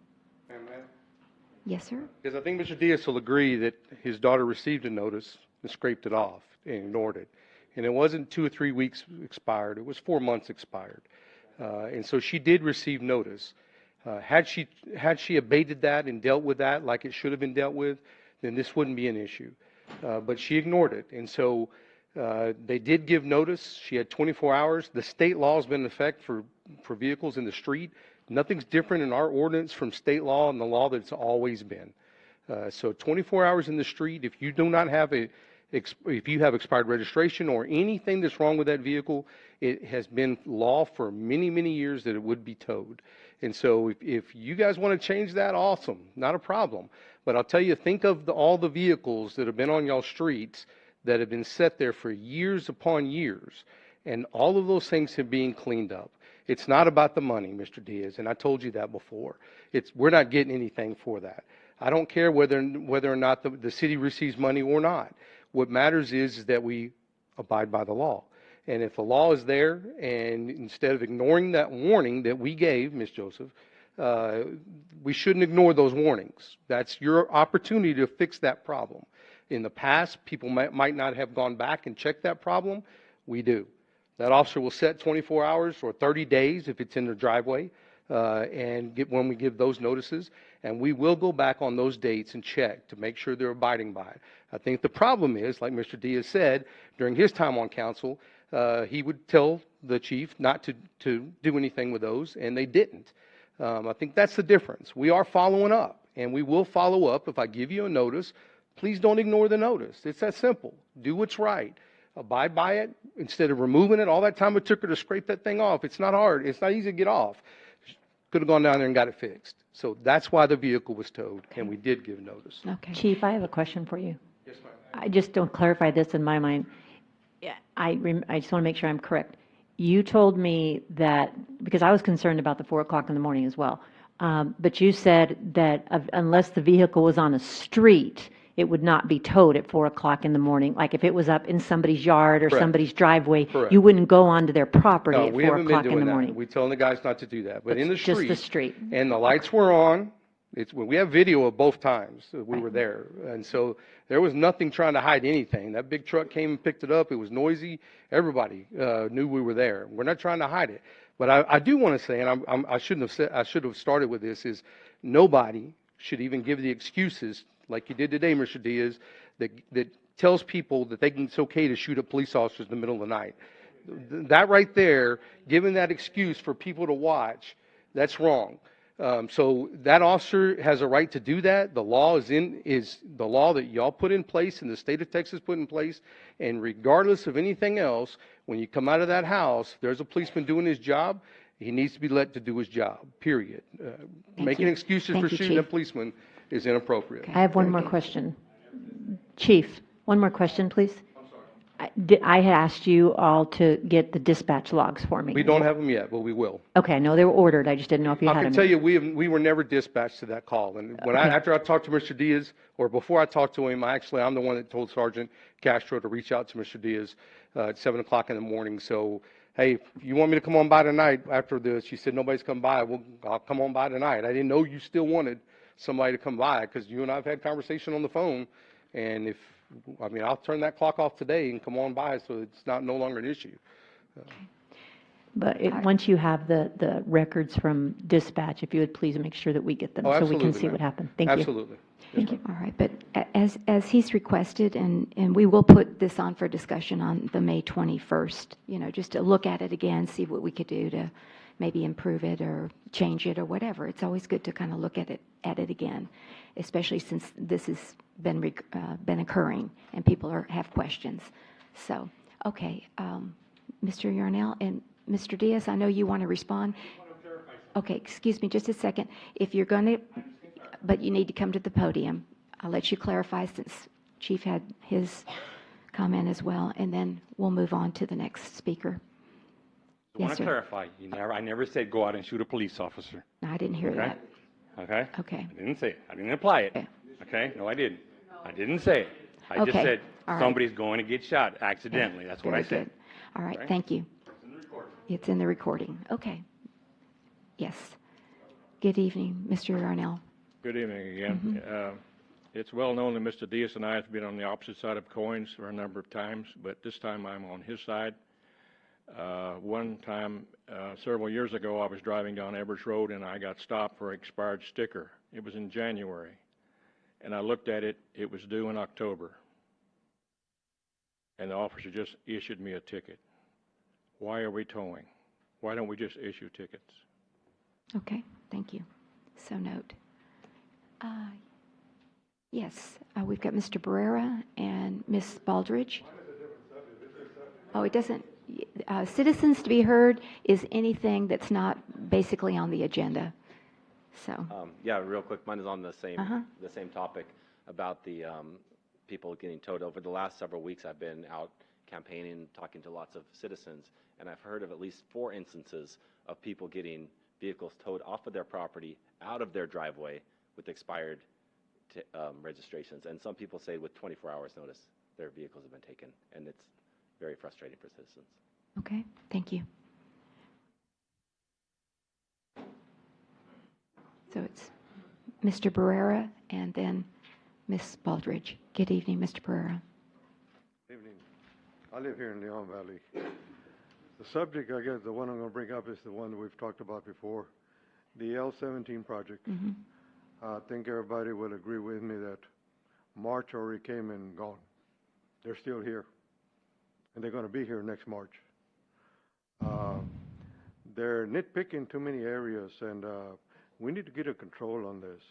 Yes, sir? Because I think Mr. Diaz will agree that his daughter received a notice and scraped it off and ignored it. And it wasn't 2 or 3 weeks expired, it was 4 months expired. And so she did receive notice. Had she abated that and dealt with that like it should have been dealt with, then this wouldn't be an issue. But she ignored it. And so they did give notice. She had 24 hours. The state law has been in effect for vehicles in the street. Nothing's different in our ordinance from state law and the law that's always been. So 24 hours in the street, if you do not have if you have expired registration or anything that's wrong with that vehicle, it has been law for many, many years that it would be towed. And so if you guys want to change that, awesome, not a problem. But I'll tell you, think of all the vehicles that have been on y'all streets that have been set there for years upon years, and all of those things have been cleaned up. It's not about the money, Mr. Diaz, and I told you that before. We're not getting anything for that. I don't care whether or not the city receives money or not. What matters is that we abide by the law. And if the law is there, and instead of ignoring that warning that we gave, Ms. Joseph, we shouldn't ignore those warnings. That's your opportunity to fix that problem. In the past, people might not have gone back and checked that problem. We do. That officer will set 24 hours or 30 days if it's in the driveway, when we give those notices, and we will go back on those dates and check to make sure they're abiding by it. I think the problem is, like Mr. Diaz said, during his time on council, he would tell the chief not to do anything with those, and they didn't. I think that's the difference. We are following up, and we will follow up. If I give you a notice, please don't ignore the notice. It's that simple. Do what's right. Abide by it instead of removing it. All that time it took her to scrape that thing off. It's not hard. It's not easy to get off. Could have gone down there and got it fixed. So that's why the vehicle was towed, and we did give notice. Okay. Chief, I have a question for you. Yes, ma'am. I just don't clarify this in my mind. I just want to make sure I'm correct. You told me that, because I was concerned about the 4 o'clock in the morning as well, but you said that unless the vehicle was on a street, it would not be towed at 4 o'clock in the morning. Like if it was up in somebody's yard or Correct. Somebody's driveway, Correct. You wouldn't go onto their property No, at we 4 haven't been o'clock in doing the that. morning. We're telling the guys not to do that. But in the Just street, the street. And the lights were on. We have video of both times that we were there. And so there was nothing trying to hide anything. That big truck came and picked it up. It was noisy. Everybody knew we were there. We're not trying to hide it. But I do want to say, and I should have started with this, is nobody should even give the excuses like you did today, Mr. Diaz, that tells people that it's okay to shoot at police officers in the middle of the night. That right there, giving that excuse for people to watch, That's wrong. So that officer has a right to do that. The law is the law that y'all put in place and the state of Texas put in place. And regardless of anything else, when you come out of that house, if there's a policeman doing his job, he needs to be let to do his job, period. Making excuses for shooting a policeman is inappropriate. I have one more question. Chief, one more question, please. I had asked you all to get the dispatch logs for me. We don't have them yet, but we will. Okay, I know they were ordered. I just didn't know if you had I them. can tell you, we were never dispatched to that call. And when after I talked to Mr. Diaz, or before I talked to him, I'm the one that told Sergeant Castro to reach out to Mr. Diaz at 7 o'clock in the morning. So, hey, if you want me to come on by tonight after this, she said, nobody's come by. Well, I'll come on by tonight. I didn't know you still wanted somebody to come by because you and I have had conversation on the phone. And I'll turn that clock off today and come on by so it's no longer an issue. But once you have the records from dispatch, if you would please make sure that we get them so we can see what happened. Thank you. Absolutely. Thank you. All right, but as he's requested, and we will put this on for discussion on the May 21st, just to look at it again, see what we could do to maybe improve it or change it or whatever. It's always good to kind of look at it again, especially since this has been occurring and people have questions. So, okay, Mr. Yarnell and Mr. Diaz, I know you want to respond. Okay, excuse me just a second. If you're going to, but you need to come to the podium. I'll let you clarify since Chief had his comment as well, and then we'll move on to the next speaker. I want to clarify. I never said go out and shoot a police officer. No, I didn't hear that. Okay? Okay. I didn't say it. I didn't imply it. Okay? No, I didn't. I didn't say it. I just said somebody's going to get shot accidentally. That's what I said. Good. All right, thank you. It's in the recording. Okay. Yes. Good evening, Mr. Yarnell. Good evening again. It's well known that Mr. Diaz and I have been on the opposite side of coins for a number of times, but this time I'm on his side. One time, several years ago, I was driving down Edwards Road and I got stopped for an expired sticker. It was in January. And I looked at it, it was due in October. And the officer just issued me a ticket. Why are we towing? Why don't we just issue tickets? Okay, thank you. So note. Yes, we've got Mr. Barrera and Ms. Baldridge. Oh, it doesn't. Citizens to be heard is anything that's not basically on the agenda. So. Yeah, real quick, mine is on the same topic about the people getting towed. Over the last several weeks, I've been out campaigning, talking to lots of citizens, and I've heard of at least 4 instances of people getting vehicles towed off of their property, out of their driveway with expired registrations. And some people say with 24 hours notice, their vehicles have been taken, and it's very frustrating for citizens. Okay, thank you. So it's Mr. Barrera and then Ms. Baldridge. Good evening, Mr. Barrera. Good evening. I live here in Leon Valley. The subject, I guess, the one I'm going to bring up is the one that we've talked about before, the L17 project. I think everybody will agree with me that March already came and gone. They're still here, and they're going to be here next March. They're nitpicking too many areas, and we need to get a control on this.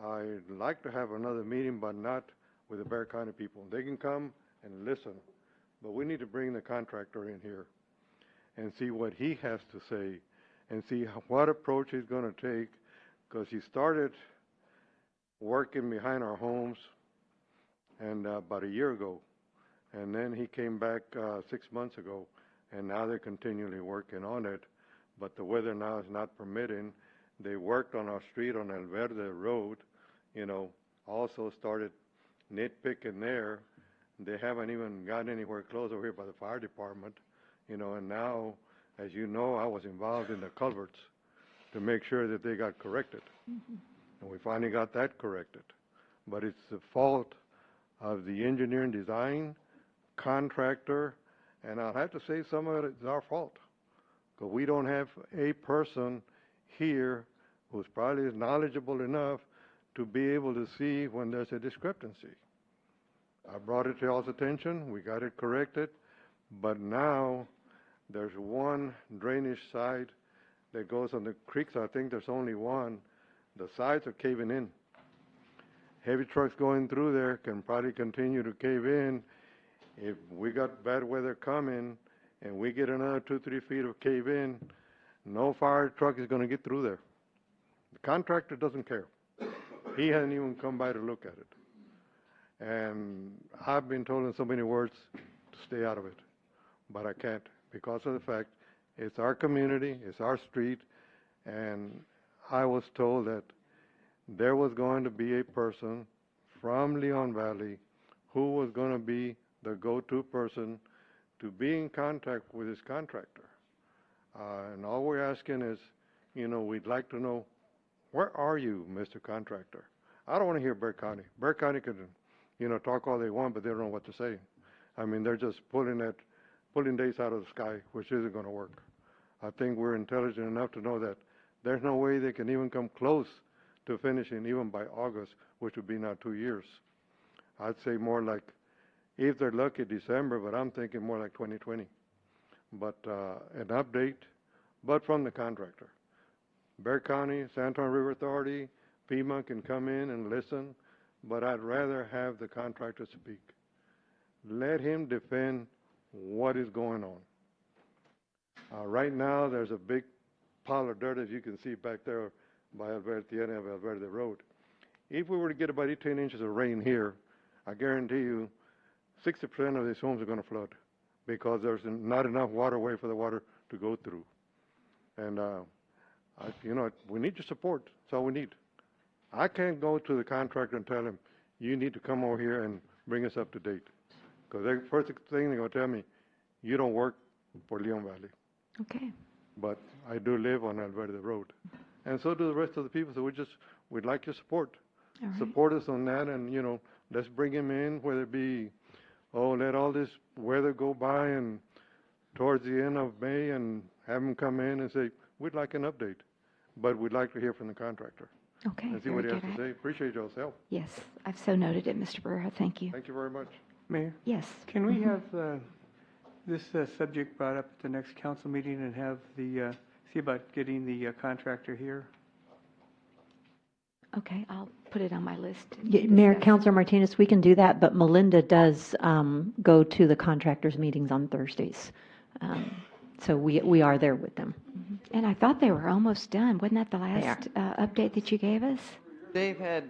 I'd like to have another meeting, but not with the Bexar County people. They can come and listen, but we need to bring the contractor in here and see what he has to say and see what approach he's going to take, because he started working behind our homes and about a year ago, and then he came back 6 months ago, and now they're continually working on it, but the weather now is not permitting. They worked on our street on El Verde Road, also started nitpicking there. They haven't even gotten anywhere close over here by the fire department, and now, as you know, I was involved in the culverts to make sure that they got corrected. And we finally got that corrected. But it's the fault of the engineering design, contractor, and I'll have to say some of it is our fault, because we don't have a person here who's probably knowledgeable enough to be able to see when there's a discrepancy. I brought it to y'all's attention, we got it corrected, but now there's one drainage side that goes on the creeks. I think there's only one. The sides are caving in. Heavy trucks going through there can probably continue to cave in. If we got bad weather coming and we get another 2-3 feet of cave in, no fire truck is going to get through there. The contractor doesn't care. He hasn't even come by to look at it. And I've been told in so many words to stay out of it, but I can't because of the fact it's our community, it's our street, and I was told that there was going to be a person from Leon Valley who was going to be the go-to person to be in contact with his contractor. And all we're asking is, we'd like to know, where are you, Mr. Contractor? I don't want to hear Bexar County. Bexar County can, talk all they want, but they don't know what to say. I mean, they're just pulling dates out of the sky, which isn't going to work. I think we're intelligent enough to know that there's no way they can even come close to finishing even by August, which would be now 2 years. I'd say more like, if they're lucky, December, but I'm thinking more like 2020. But an update, but from the contractor. Bexar County, San Antonio River Authority, FEMA can come in and listen, but I'd rather have the contractor speak. Let him defend what is going on. Right now, there's a big pile of dirt, as you can see back there by the end of Alverde Road. If we were to get about 18 inches of rain here, I guarantee you 60% of these homes are going to flood because there's not enough waterway for the water to go through. And, we need your support. That's all we need. I can't go to the contractor and tell him, you need to come over here and bring us up to date. Because the first thing they're going to tell me, you don't work for Leon Valley. Okay. But I do live on Alverde Road. And so do the rest of the people. So we'd like your support. All right. Support us on that, and, let's bring him in, whether it be, let all this weather go by and towards the end of May and have him come in and say, we'd like an update. But we'd like to hear from the contractor. Okay. And see what he has to say. Appreciate y'all's help. Yes, I've so noted it, Mr. Barrera. Thank you. Thank you very much. Mayor? Yes. Can we have this subject brought up at the next council meeting and have see about getting the contractor here? Okay, I'll put it on my list. Mayor, Councilor Martinez, we can do that, but Melinda does go to the contractors' meetings on Thursdays. So we are there with them. And I thought they were almost done. Wasn't that the last update that you gave us? They've had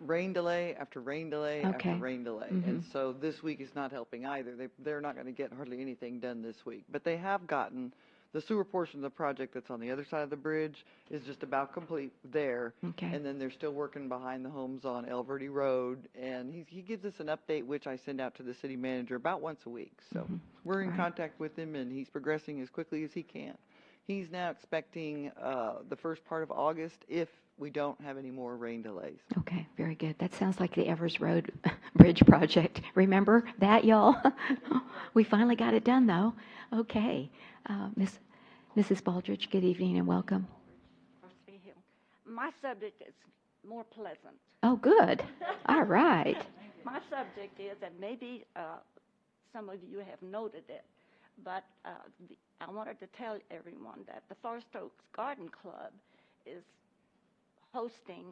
rain delay after rain delay Okay. after rain delay. And so this week is not helping either. They're not going to get hardly anything done this week. But they have gotten the sewer portion of the project that's on the other side of the bridge is just about complete there. Okay. And then they're still working behind the homes on Alverde Road. And he gives us an update, which I send out to the city manager about once a week. So we're in contact with him, and he's progressing as quickly as he can. He's now expecting the first part of August if we don't have any more rain delays. Okay, very good. That sounds like the Evers Road Bridge project. Remember that, y'all? We finally got it done, though. Okay. Mrs. Baldridge, good evening and welcome. My subject is more pleasant. Oh, good. All right. My subject is, and maybe some of you have noted it, but I wanted to tell everyone that the Forest Oaks Garden Club is hosting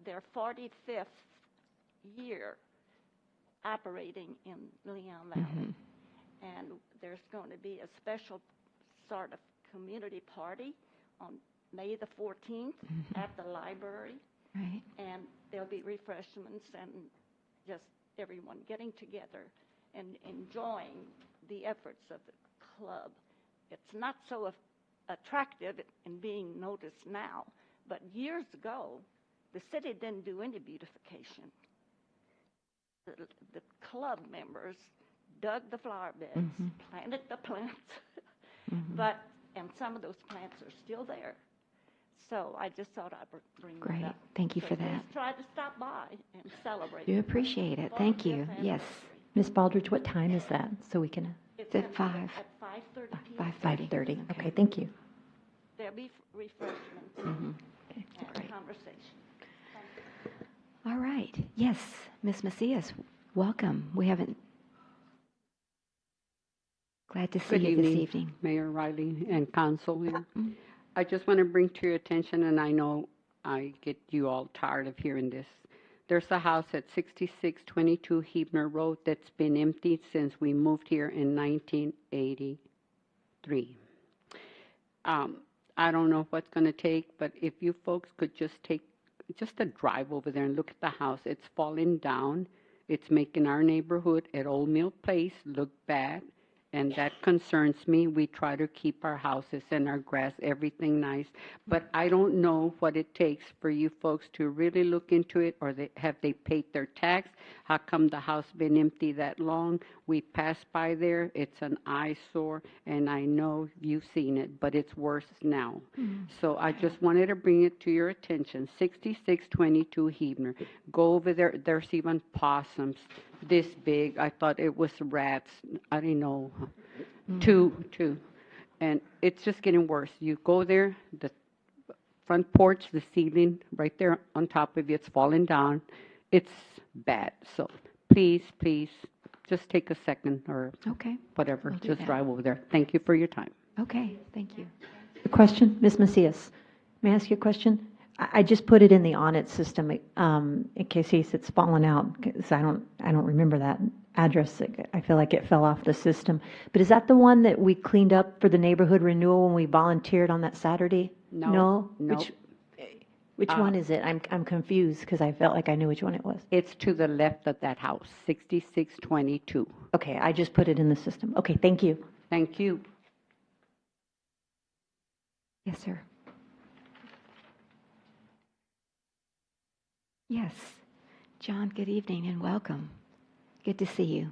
their 45th year operating in Leon Valley. And there's going to be a special sort of community party on May the 14th at the library. Right. And there'll be refreshments and just everyone getting together and enjoying the efforts of the club. It's not so attractive in being noticed now, but years ago, the city didn't do any beautification. The club members dug the flower beds, planted the plants, and some of those plants are still there. So I just thought I'd bring Great. that up. Thank you for that. Please try to stop by and celebrate. Do appreciate it. Thank you. Yes. Ms. Baldridge, what time is that so we can? It's at 5. At 5:30 p.m. 5:30. Okay, thank you. There'll be refreshments Okay, and great. conversation. All right. Yes, Ms. Macias, welcome. We haven't. Glad to see Good you this evening, evening. Mayor Riley and council here. I just want to bring to your attention, and I know I get you all tired of hearing this. There's a house at 6622 Hebner Road that's been empty since we moved here in 1983. I don't know what's going to take, but if you folks could just take just a drive over there and look at the house. It's falling down. It's making our neighborhood at Old Mill Place look bad, and that concerns me. We try to keep our houses and our grass, everything nice, but I don't know what it takes for you folks to really look into it, or have they paid their tax? How come the house been empty that long? We passed by there. It's an eyesore, and I know you've seen it, but it's worse now. So I just wanted to bring it to your attention. 6622 Hebner. Go over there. There's even possums this big. I thought it was rats. I didn't know. Two. And it's just getting worse. You go there, the front porch, the ceiling right there on top of you, it's falling down. It's bad. So please, just take a second or whatever. We'll do Just that. drive over there. Thank you for your time. Okay, thank you. A question, Ms. Macias? May I ask you a question? I just put it in the audit system in case it's fallen out, because I don't remember that address. I feel like it fell off the system. But is that the one that we cleaned up for the neighborhood renewal when we volunteered on that Saturday? No. Which one is it? I'm confused because I felt like I knew which one it was. It's to the left of that house, 6622. Okay, I just put it in the system. Okay, thank you. Thank you. Yes, sir. Yes. John, good evening and welcome. Good to see you.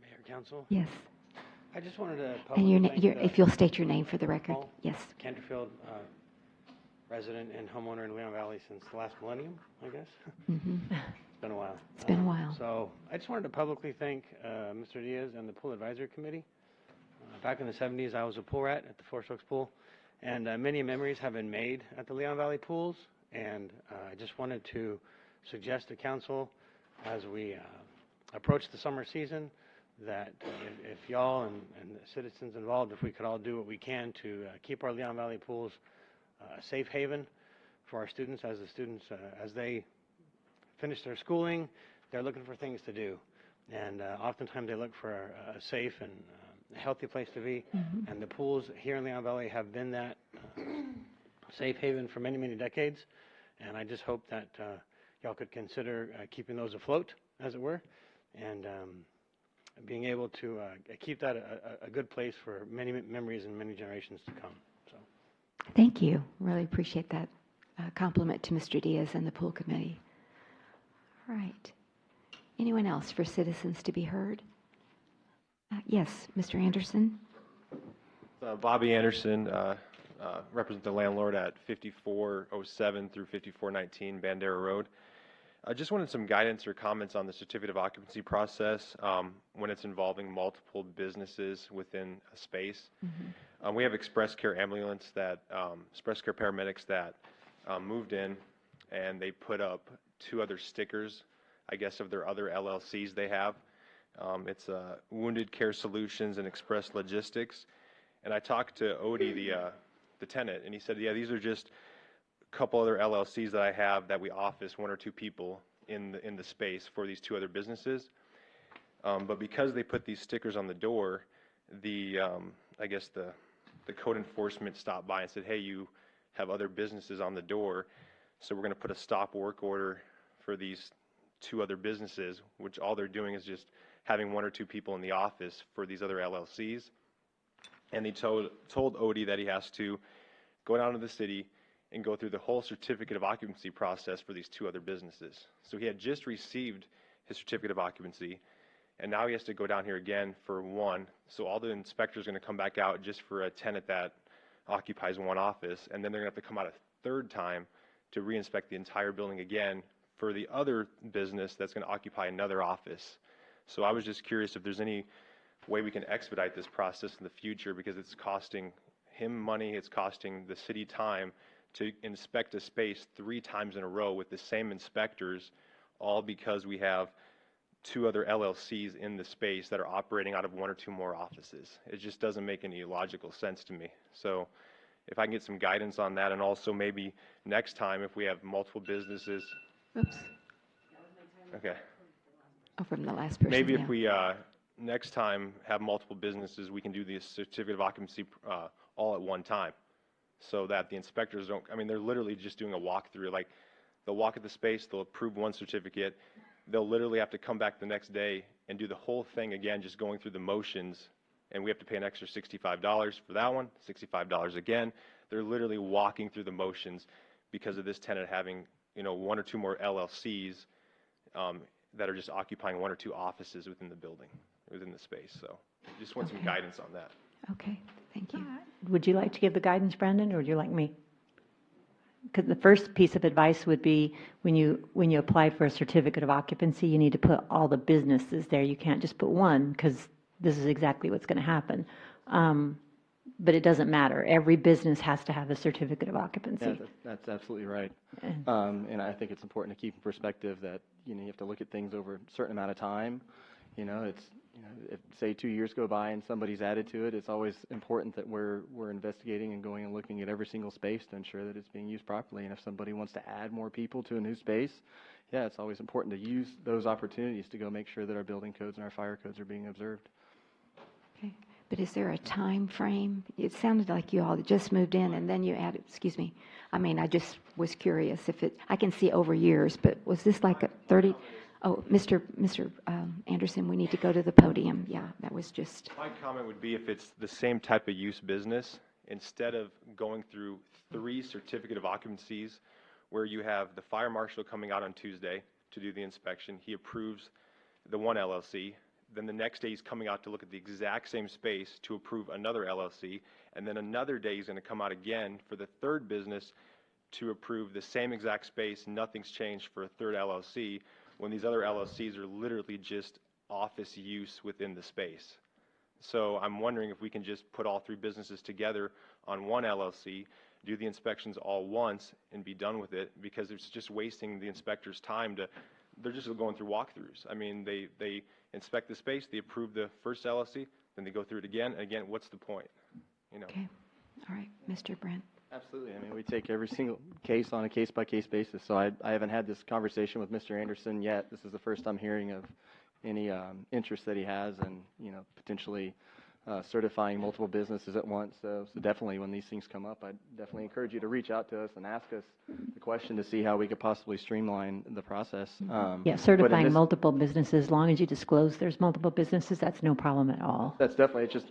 Mayor, Council? Yes. I just wanted to And your, publicly thank if you'll state your name for the record. Paul Yes. Canterfield, resident and homeowner in Leon Valley since the last millennium, I guess. Mm-hmm. It's been a while. It's been a while. So I just wanted to publicly thank Mr. Diaz and the Pool Advisory Committee. Back in the 70s, I was a pool rat at the Four Strokes Pool, and many memories have been made at the Leon Valley pools, and I just wanted to suggest to council as we approach the summer season that if y'all and the citizens involved, if we could all do what we can to keep our Leon Valley pools a safe haven for our students, as the students, as they finish their schooling, they're looking for things to do. And oftentimes they look for a safe and healthy place to be. Mm-hmm. And the pools here in Leon Valley have been that safe haven for many, many decades. And I just hope that y'all could consider keeping those afloat, as it were, and being able to keep that a good place for many memories and many generations to come. So. Thank you. Really appreciate that compliment to Mr. Diaz and the pool committee. All right. Anyone else for citizens to be heard? Yes, Mr. Anderson. Bobby Anderson, represent the landlord at 5407 through 5419 Bandera Road. I just wanted some guidance or comments on the certificate of occupancy process when it's involving multiple businesses within a space. Mm-hmm. We have Express Care ambulance that, Express Care paramedics that moved in, and they put up 2 other stickers, I guess, of their other LLCs they have. It's Wounded Care Solutions and Express Logistics. And I talked to Odie, the tenant, and he said, yeah, these are just a couple other LLCs that I have that we office 1 or 2 people in the space for these 2 other businesses. But because they put these stickers on the door, I guess the code enforcement stopped by and said, hey, you have other businesses on the door, so we're going to put a stop work order for these 2 other businesses, which all they're doing is just having 1 or 2 people in the office for these other LLCs. And they told Odie that he has to go down to the city and go through the whole certificate of occupancy process for these 2 other businesses. So he had just received his certificate of occupancy, and now he has to go down here again for 1. So all the inspectors are going to come back out just for a tenant that occupies 1 office, and then they're going to have to come out a 3rd time to re-inspect the entire building again for the other business that's going to occupy another office. So I was just curious if there's any way we can expedite this process in the future, because it's costing him money, it's costing the city time to inspect a space 3 times in a row with the same inspectors, all because we have two other LLCs in the space that are operating out of one or two more offices. It just doesn't make any logical sense to me. So if I can get some guidance on that, and also maybe next time if we have multiple businesses. Oops. Okay. Oh, from the last person. Maybe yeah. if we next time have multiple businesses, we can do the certificate of occupancy all at one time, so that the inspectors don't. I mean, they're literally just doing a walkthrough. Like, they'll walk at the space, they'll approve one certificate, they'll literally have to come back the next day and do the whole thing again, just going through the motions, and we have to pay an extra $65 for that one, $65 again. They're literally walking through the motions because of this tenant having, one or two more LLCs that are just occupying one or two offices within the building, within the space. So just want some guidance on that. Okay, thank you. Would you like to give the guidance, Brandon, or would you like me? Because the first piece of advice would be when you apply for a certificate of occupancy, you need to put all the businesses there. You can't just put one, because this is exactly what's going to happen. But it doesn't matter. Every business has to have a certificate of occupancy. Yeah, that's absolutely right. And I think it's important to keep in perspective that, you have to look at things over a certain amount of time. If say 2 years go by and somebody's added to it, it's always important that we're investigating and going and looking at every single space to ensure that it's being used properly. And if somebody wants to add more people to a new space, yeah, it's always important to use those opportunities to go make sure that our building codes and our fire codes are being observed. Okay, but is there a time frame? It sounded like you all just moved in and then you added, excuse me. I mean, I just was curious I can see over years, but was this like a 30? Oh, Mr. Anderson, we need to go to the podium. Yeah, that was just. My comment would be, if it's the same type of use business, instead of going through 3 certificate of occupancies where you have the fire marshal coming out on Tuesday to do the inspection, he approves the one LLC, then the next day he's coming out to look at the exact same space to approve another LLC, and then another day he's going to come out again for the third business to approve the same exact space, nothing's changed for a third LLC, when these other LLCs are literally just office use within the space. So I'm wondering if we can just put all 3 businesses together on one LLC, do the inspections all once, and be done with it, because it's just wasting the inspector's time they're just going through walkthroughs. I mean, they inspect the space, they approve the first LLC, then they go through it again, and again, what's the point? Okay, all right, Mr. Brent. Absolutely. I mean, we take every single case on a case-by-case basis. So I haven't had this conversation with Mr. Anderson yet. This is the first I'm hearing of any interest that he has in, potentially certifying multiple businesses at once. So definitely, when these things come up, I definitely encourage you to reach out to us and ask us the question to see how we could possibly streamline the process. Yeah, certifying multiple businesses, as long as you disclose there's multiple businesses, that's no problem at all. That's definitely just.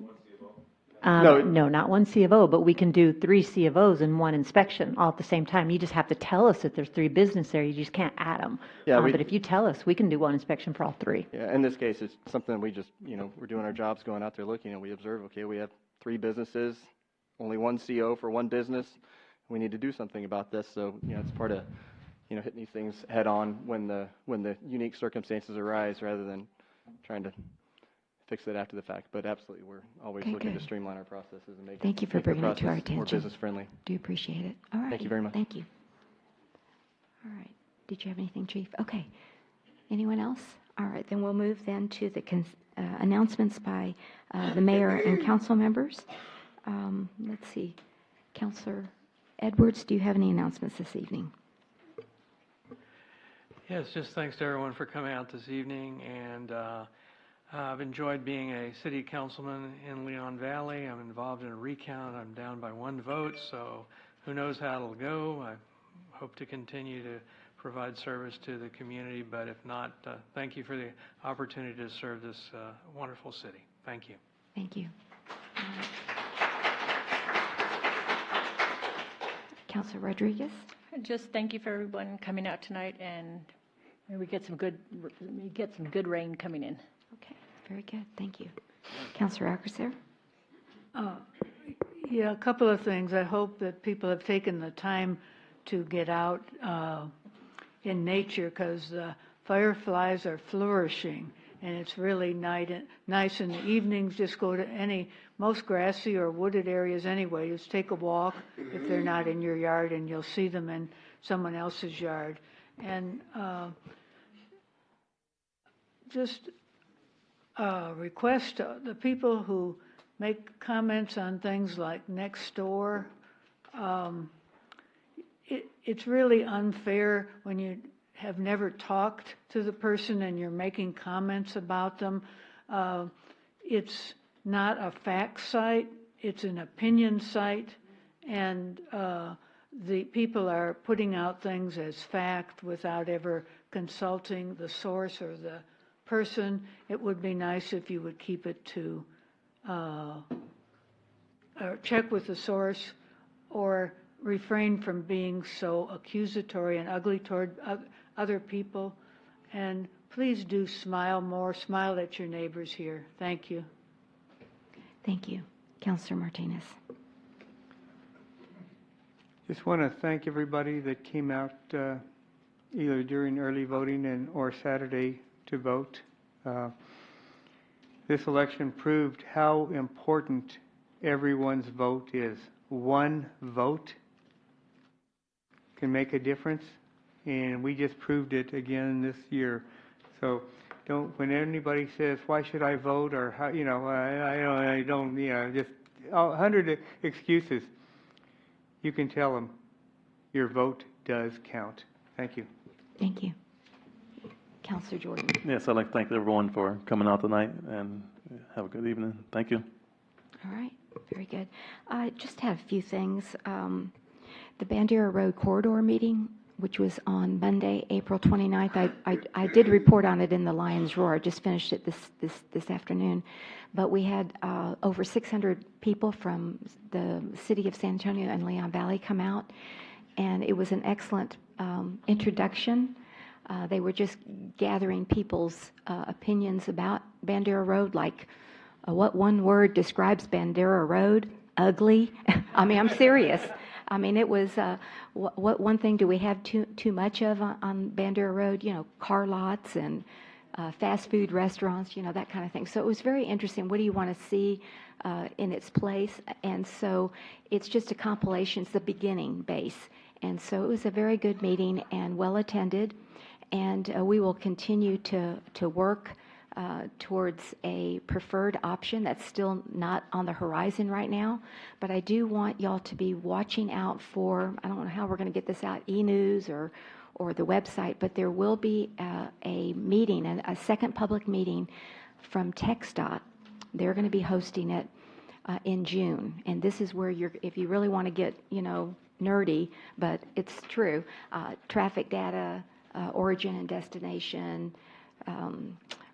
No, not one C of O, but we can do 3 C of Os in one inspection all at the same time. You just have to tell us that there's 3 business there. You just can't add them. Yeah, but if you tell us, we can do one inspection for all 3. Yeah, in this case, it's something we just, we're doing our jobs, going out there looking, and we observe, okay, we have 3 businesses, only 1 CO for 1 business. We need to do something about this. So, it's part of, hitting these things head on when the unique circumstances arise, rather than trying to fix it after the fact. But absolutely, we're always looking to streamline our processes and make Thank you for bringing it to our attention. More business friendly. Do appreciate it. All right. Thank you very much. Thank you. All right. Did you have anything, Chief? Okay. Anyone else? All right. Then we'll move then to the announcements by the mayor and council members. Let's see. Councilor Edwards, do you have any announcements this evening? Yes, just thanks to everyone for coming out this evening, and I've enjoyed being a city councilman in Leon Valley. I'm involved in a recount. I'm down by 1 vote, so who knows how it'll go. I hope to continue to provide service to the community, but if not, thank you for the opportunity to serve this wonderful city. Thank you. Thank you. Councilor Rodriguez. Just thank you for everyone coming out tonight, and we get some good rain coming in. Okay, very good. Thank you. Councilor Alcacer. Yeah, a couple of things. I hope that people have taken the time to get out in nature, because fireflies are flourishing, and it's really nice in the evenings. Just go to most grassy or wooded areas anyway. Just take a walk if they're not in your yard, and you'll see them in someone else's yard. And just request the people who make comments on things like next door. It's really unfair when you have never talked to the person and you're making comments about them. It's not a fact site, it's an opinion site, and the people are putting out things as fact without ever consulting the source or the person. It would be nice if you would keep it to check with the source or refrain from being so accusatory and ugly toward other people. And please do smile more. Smile at your neighbors here. Thank you. Thank you. Councilor Martinez. Just want to thank everybody that came out either during early voting or Saturday to vote. This election proved how important everyone's vote is. One vote can make a difference, and we just proved it again this year. So when anybody says, why should I vote, or how, I don't, just 100 excuses, you can tell them your vote does count. Thank you. Thank you. Councilor Jordan. Yes, I'd like to thank everyone for coming out tonight, and have a good evening. Thank you. All right, very good. I just have a few things. The Bandera Road Corridor meeting, which was on Monday, April 29th, I did report on it in the Lions Roar. I just finished it this afternoon. But we had over 600 people from the city of San Antonio and Leon Valley come out, and it was an excellent introduction. They were just gathering people's opinions about Bandera Road, like what one word describes Bandera Road? Ugly. I mean, I'm serious. I mean, it was, what one thing do we have too much of on Bandera Road? Car lots and fast food restaurants, that kind of thing. So it was very interesting. What do you want to see in its place? And so it's just a compilation. It's the beginning base. And so it was a very good meeting and well attended. And we will continue to work towards a preferred option that's still not on the horizon right now. But I do want y'all to be watching out for, I don't know how we're going to get this out, e-news or the website, but there will be a meeting, a second public meeting from TxDOT. They're going to be hosting it in June. And this is where if you really want to get, nerdy, but it's true, traffic data, origin and destination,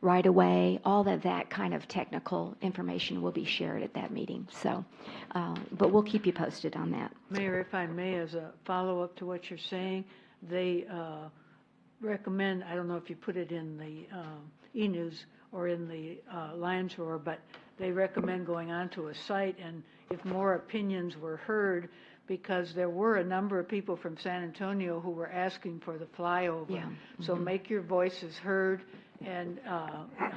right away, all of that kind of technical information will be shared at that meeting. So, but we'll keep you posted on that. Mayor, if I may, as a follow-up to what you're saying, they recommend, I don't know if you put it in the e-news or in the Lions Roar, but they recommend going onto a site, and if more opinions were heard, because there were a number of people from San Antonio who were asking for the flyover. Yeah. So make your voices heard, and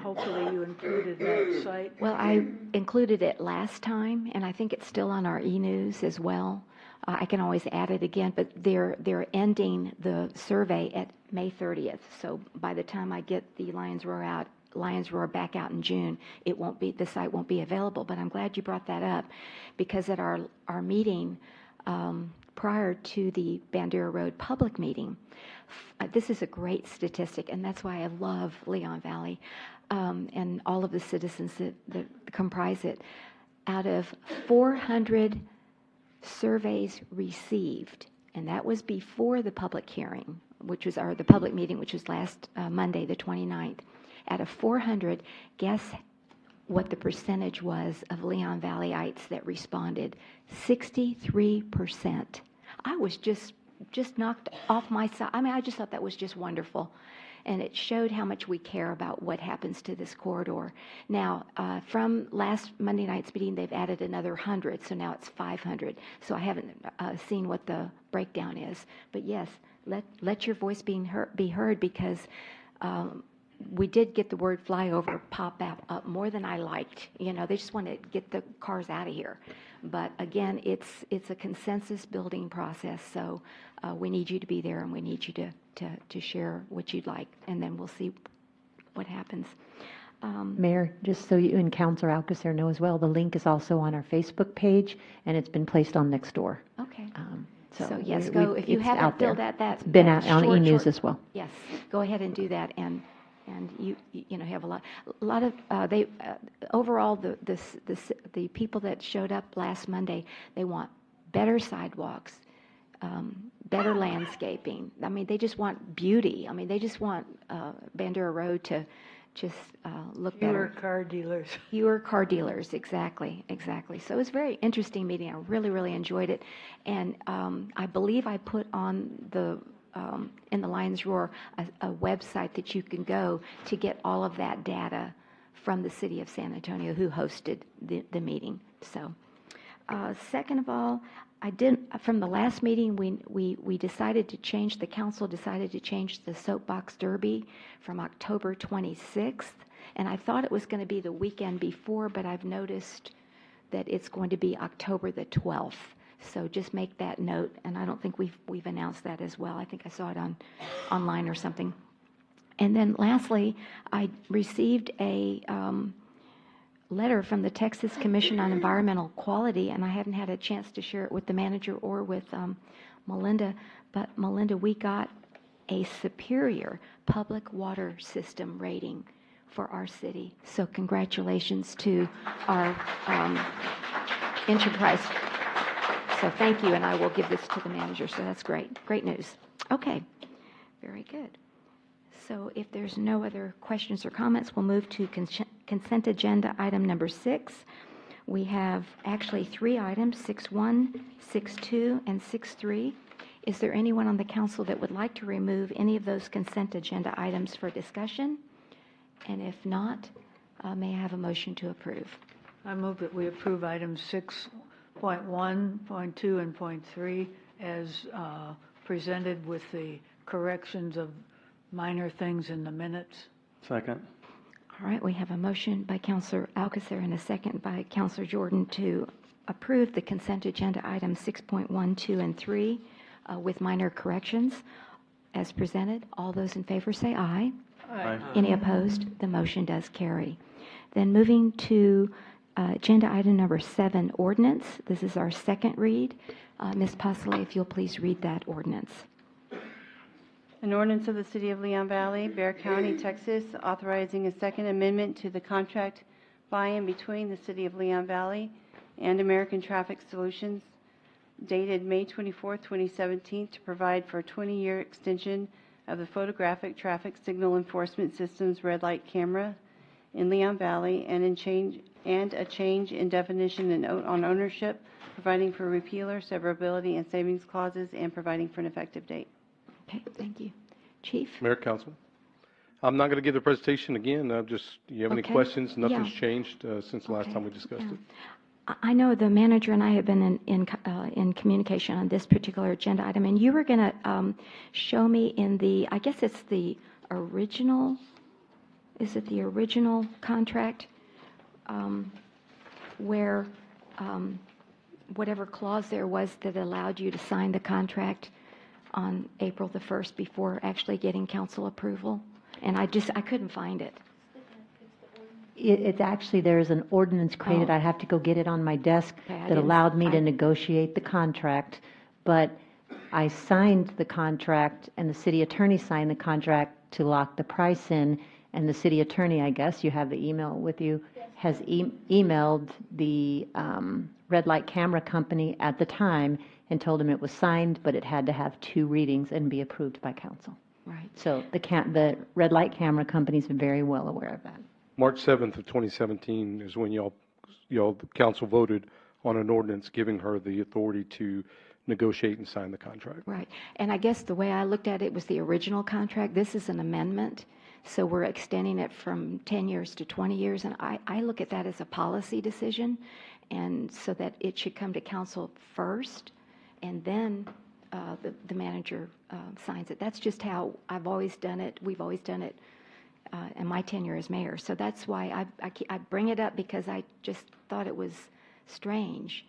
hopefully you included that site. Well, I included it last time, and I think it's still on our e-news as well. I can always add it again, but they're ending the survey at May 30th. So by the time I get the Lions Roar back out in June, the site won't be available. But I'm glad you brought that up, because at our meeting prior to the Bandera Road public meeting, this is a great statistic, and that's why I love Leon Valley and all of the citizens that comprise it. Out of 400 surveys received, and that was before the public hearing, the public meeting, which was last Monday, the 29th. Out of 400, guess what the percentage was of Leon Valleyites that responded? 63%. I was just knocked off my side. I mean, I just thought that was just wonderful. And it showed how much we care about what happens to this corridor. Now, from last Monday night's meeting, they've added another 100, so now it's 500. So I haven't seen what the breakdown is. But yes, let your voice be heard, because we did get the word flyover pop up more than I liked. They just want to get the cars out of here. But again, it's a consensus building process. So we need you to be there, and we need you to share what you'd like, and then we'll see what happens. Mayor, just so you and Councilor Alcacer know as well, the link is also on our Facebook page, and it's been placed on Nextdoor. Okay. So yes, we- go, if you it's haven't out there. filled that, It's been that out on short, e-news as well. Yes, go ahead and do that, and you know, have a lot of, overall, the people that showed up last Monday, they want better sidewalks, better landscaping. I mean, they just want beauty. I mean, they just want Bandera Road to just look better. Fewer car dealers. Fewer car dealers, exactly. So it was a very interesting meeting. I really, really enjoyed it. And I believe I put on the, in the Lions Roar, a website that you can go to get all of that data from the city of San Antonio who hosted the meeting. So, second of all, from the last meeting, we decided to change, the council decided to change the soapbox derby from October 26th. And I thought it was going to be the weekend before, but I've noticed that it's going to be October the 12th. So just make that note. And I don't think we've announced that as well. I think I saw it online or something. And then lastly, I received a letter from the Texas Commission on Environmental Quality, and I haven't had a chance to share it with the manager or with Melinda, but Melinda, we got a superior public water system rating for our city. So congratulations to our enterprise. So thank you, and I will give this to the manager. So that's great news. Okay, very good. So if there's no other questions or comments, we'll move to consent agenda item number 6. We have actually 3 items, 6.1, 6.2, and 6.3. Is there anyone on the council that would like to remove any of those consent agenda items for discussion? And if not, may I have a motion to approve? I move that we approve items 6.1, 0.2, and 0.3 as presented with the corrections of minor things in the minutes. Second. All right, we have a motion by Councilor Alcacer and a second by Councilor Jordan to approve the consent agenda items 6.1, 2, and 3 with minor corrections as presented. All those in favor say aye. Aye. Any opposed? The motion does carry. Then moving to agenda item number 7, ordinance. This is our second read. Ms. Pusley, if you'll please read that ordinance. An ordinance of the City of Leon Valley, Bexar County, Texas, authorizing a second amendment to the contract by and between the City of Leon Valley and American Traffic Solutions, dated May 24, 2017, to provide for a 20-year extension of the photographic traffic signal enforcement system's red light camera in Leon Valley, and a change in definition and on ownership, providing for repealer, severability, and savings clauses, and providing for an effective date. Okay, thank you. Chief? Mayor, Council. I'm not going to give the presentation again. Do you have any Okay. questions? Nothing's Yeah. changed since the last time we discussed it. I know the manager and I have been in communication on this particular agenda item, and you were going to show me in the, I guess it's the original, is it the original contract where whatever clause there was that allowed you to sign the contract on April the 1st before actually getting council approval? And I couldn't find it. It's actually, there's an ordinance created, Oh. I have to go get it on my desk, Okay, I that didn't- allowed me I- to negotiate the contract, but I signed the contract, and the city attorney signed the contract to lock the price in, and the city attorney, I guess you have the email with you, has emailed the red light camera company at the time and told them it was signed, but it had to have 2 readings and be approved by council. Right. So the red light camera company's very well aware of that. March 7th of 2017 is when y'all, the council voted on an ordinance giving her the authority to negotiate and sign the contract. Right. And I guess the way I looked at it was the original contract. This is an amendment, so we're extending it from 10 years to 20 years. And I look at that as a policy decision, and so that it should come to council first, and then the manager signs it. That's just how I've always done it. We've always done it in my tenure as mayor. So that's why I bring it up, because I just thought it was strange.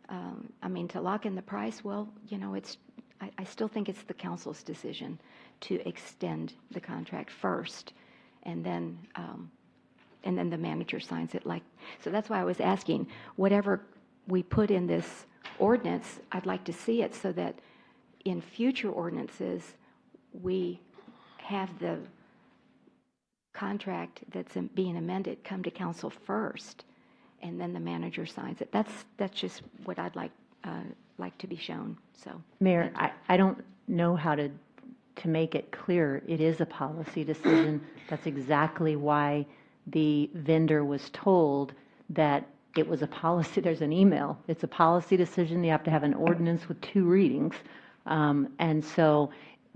I mean, to lock in the price, well, you know, I still think it's the council's decision to extend the contract first, and then the manager signs it. So that's why I was asking, whatever we put in this ordinance, I'd like to see it so that in future ordinances, we have the contract that's being amended come to council first, and then the manager signs it. That's just what I'd like to be shown. So, Mayor, I don't know how to make it clear. It is a policy decision. That's exactly why the vendor was told that it was a policy. There's an email. It's a policy decision. You have to have an ordinance with 2 readings. And so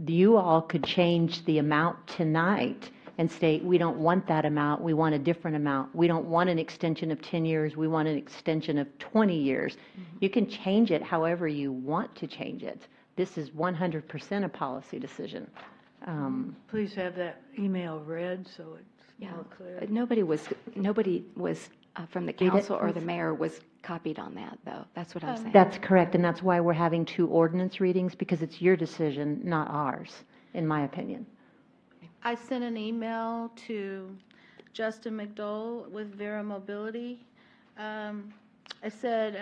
you all could change the amount tonight and state, we don't want that amount, we want a different amount. We don't want an extension of 10 years, we want an extension of 20 years. You can change it however you want to change it. This is 100% a policy decision. Please have that email read so it's more clear. Nobody was from the council or the mayor was copied on that, though. That's what I'm saying. That's correct, and that's why we're having 2 ordinance readings, because it's your decision, not ours, in my opinion. I sent an email to Justin McDowell with Vera Mobility. I said,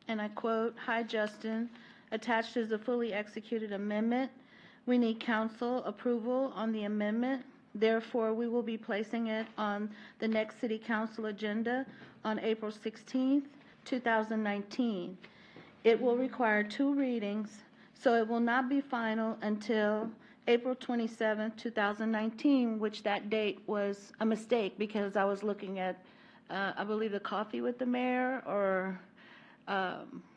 and I quote, "Hi, Justin. Attached is a fully executed amendment. We need council approval on the amendment. Therefore, we will be placing it on the next city council agenda on April 16th, 2019. It will require 2 readings, so it will not be final until April 27th, 2019, which that date was a mistake because I was looking at, I believe, the coffee with the mayor or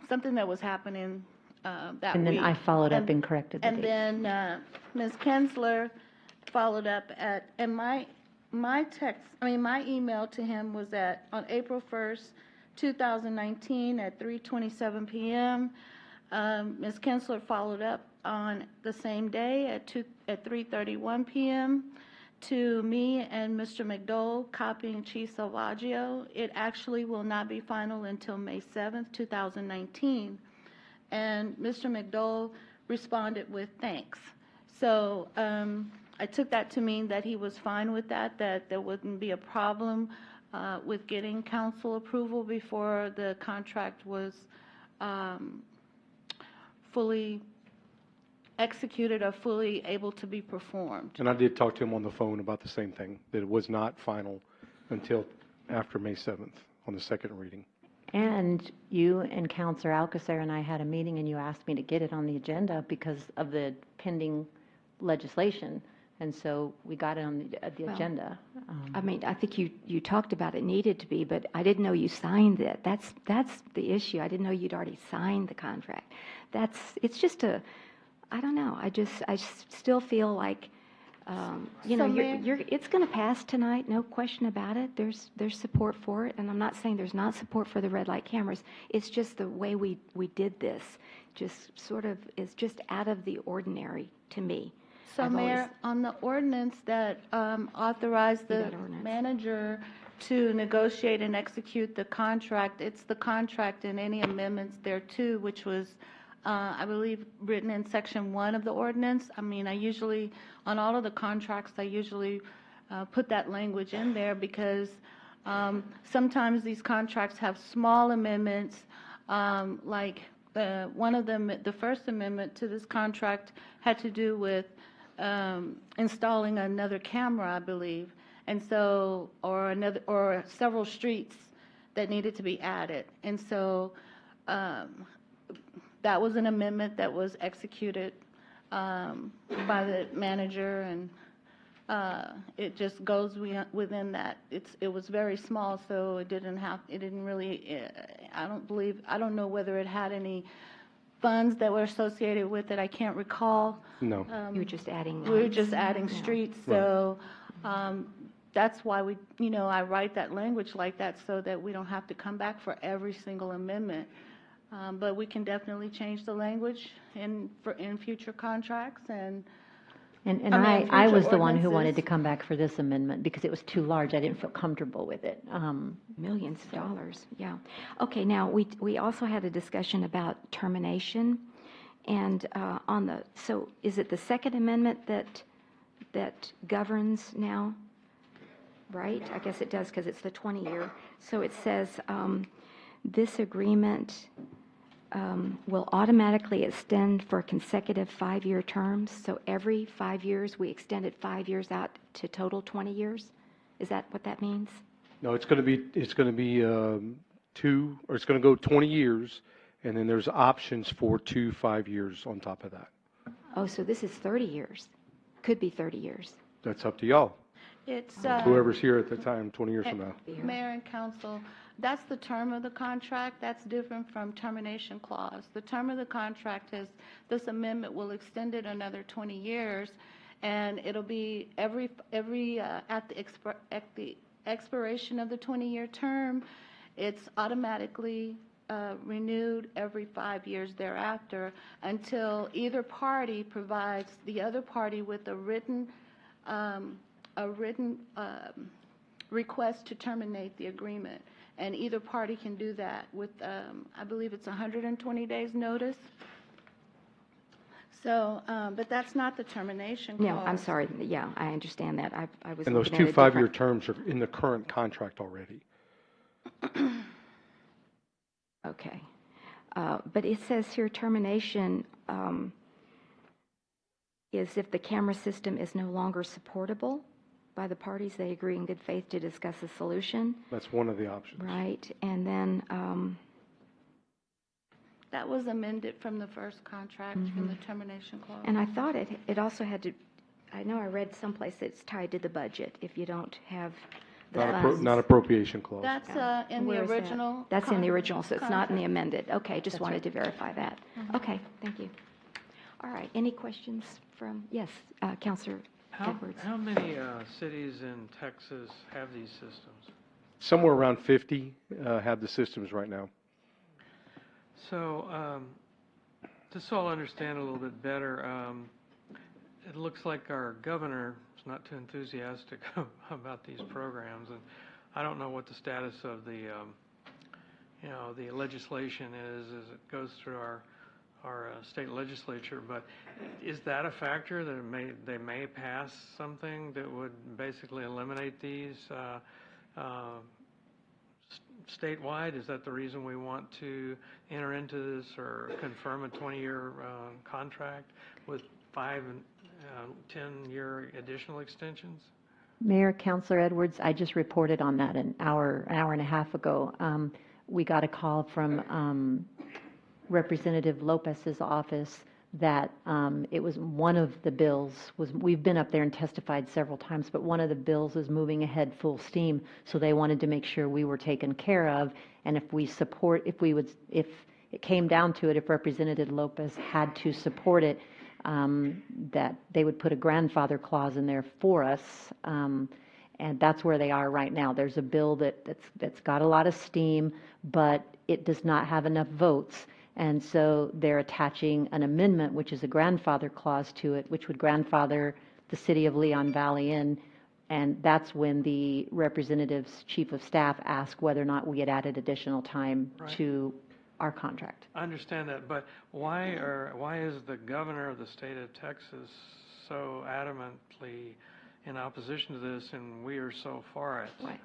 something that was happening that week. And then I followed up and corrected the date. And then Ms. Kensler followed up and my email to him was on April 1st, 2019 at 3:27 p.m. Ms. Kensler followed up on the same day at 3:31 p.m. to me and Mr. McDowell, copying Chief Salvaggio. It actually will not be final until May 7th, 2019. And Mr. McDowell responded with thanks. So I took that to mean that he was fine with that there wouldn't be a problem with getting council approval before the contract was fully executed or fully able to be performed. And I did talk to him on the phone about the same thing, that it was not final until after May 7th on the second reading. And you and Councilor Alcacer and I had a meeting, and you asked me to get it on the agenda because of the pending legislation. And so we got it on the agenda. I mean, I think you talked about it needed to be, but I didn't know you signed it. That's the issue. I didn't know you'd already signed the contract. It's just I don't know. I still feel like, it's going to pass tonight, no question about it. There's support for it, and I'm not saying there's not support for the red light cameras. It's just the way we did this, just sort of is just out of the ordinary to me. So, Mayor, on the ordinance that authorized the manager to negotiate and execute the contract, it's the contract and any amendments thereto, which was, I believe, written in Section 1 of the ordinance. I mean, on all of the contracts, I usually put that language in there because sometimes these contracts have small amendments, like one of them, the first amendment to this contract had to do with installing another camera, I believe, and so or several streets that needed to be added, and so that was an amendment that was executed by the manager, and it just goes within that. It was very small, so it didn't really. I don't know whether it had any funds that were associated with it. I can't recall. No. You were just adding We were lines. just adding streets, so that's why I write that language like that so that we don't have to come back for every single amendment. But we can definitely change the language in future contracts and I was the one who wanted to come back for this amendment because it was too large. I didn't feel comfortable with it. Millions of dollars, yeah. Okay, now we also had a discussion about termination, and so is it the Second Amendment that governs now right? I guess it does because it's the 20-year. So it says, this agreement will automatically extend for consecutive 5-year terms. So every 5 years, we extend it 5 years out to total 20 years? Is that what that means? No, it's going to be 2, or it's going to go 20 years, and then there's options for 2 5 years on top of that. Oh, so this is 30 years. Could be 30 years. That's up to y'all. It's, Whoever's here at the time, 20 years from now. Mayor and council, that's the term of the contract. That's different from termination clause. The term of the contract is, this amendment will extend it another 20 years, and it'll be at the expiration of the 20-year term, it's automatically renewed every 5 years thereafter until either party provides the other party with a written request to terminate the agreement. And either party can do that with, I believe it's 120 days notice. So, but that's not the termination clause. No, I'm sorry. Yeah, I understand that. I was And those looking 2 at a 5-year different- terms are in the current contract already. Okay. But it says here termination is if the camera system is no longer supportable by the parties, they agree in good faith to discuss a solution. That's one of the options. Right. And then that was amended from the first contract in the termination clause. and I thought it also had to, I know I read someplace it's tied to the budget if you don't have the funds. Not appropriation clause. That's in Where the is that? original. That's in the original, so it's not in the contract. amended. Okay, just wanted to verify that. Okay, thank you. All right, any questions from, yes, Councilor Edwards? How many cities in Texas have these systems? Somewhere around 50 have the systems right now. So, just so I'll understand a little bit better, it looks like our governor is not too enthusiastic about these programs, and I don't know what the status of the, the legislation is as it goes through our state legislature. But is that a factor that they may pass something that would basically eliminate these statewide? Is that the reason we want to enter into this or confirm a 20-year contract with 5 and 10-year additional extensions? Mayor, Councilor Edwards, I just reported on that an hour and a half ago. We got a call from Representative Lopez's office that it was one of the bills we've been up there and testified several times, but one of the bills is moving ahead full steam, so they wanted to make sure we were taken care of, and if it came down to it, if Representative Lopez had to support it, that they would put a grandfather clause in there for us, and that's where they are right now. There's a bill that's got a lot of steam, but it does not have enough votes. And so they're attaching an amendment, which is a grandfather clause to it, which would grandfather the city of Leon Valley in. And that's when the representative's chief of staff asked whether or not we had added additional time to our contract. I understand that, but why is the governor of the state of Texas so adamantly in opposition to this, and we are so for it? Right.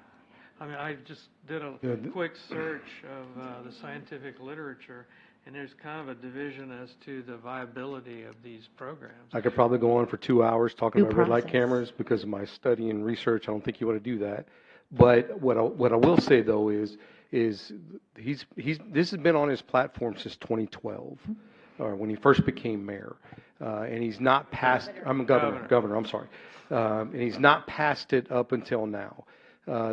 I mean, I just did a quick search of the scientific literature, and there's kind of a division as to the viability of these programs. I could probably go on for 2 hours talking Due about red light process. cameras because of my study and research. I don't think you want to do that. But what I will say though is this has been on his platform since 2012, or when he first became mayor, and he's not passed. I'm a governor. I'm sorry, and he's not passed it up until now.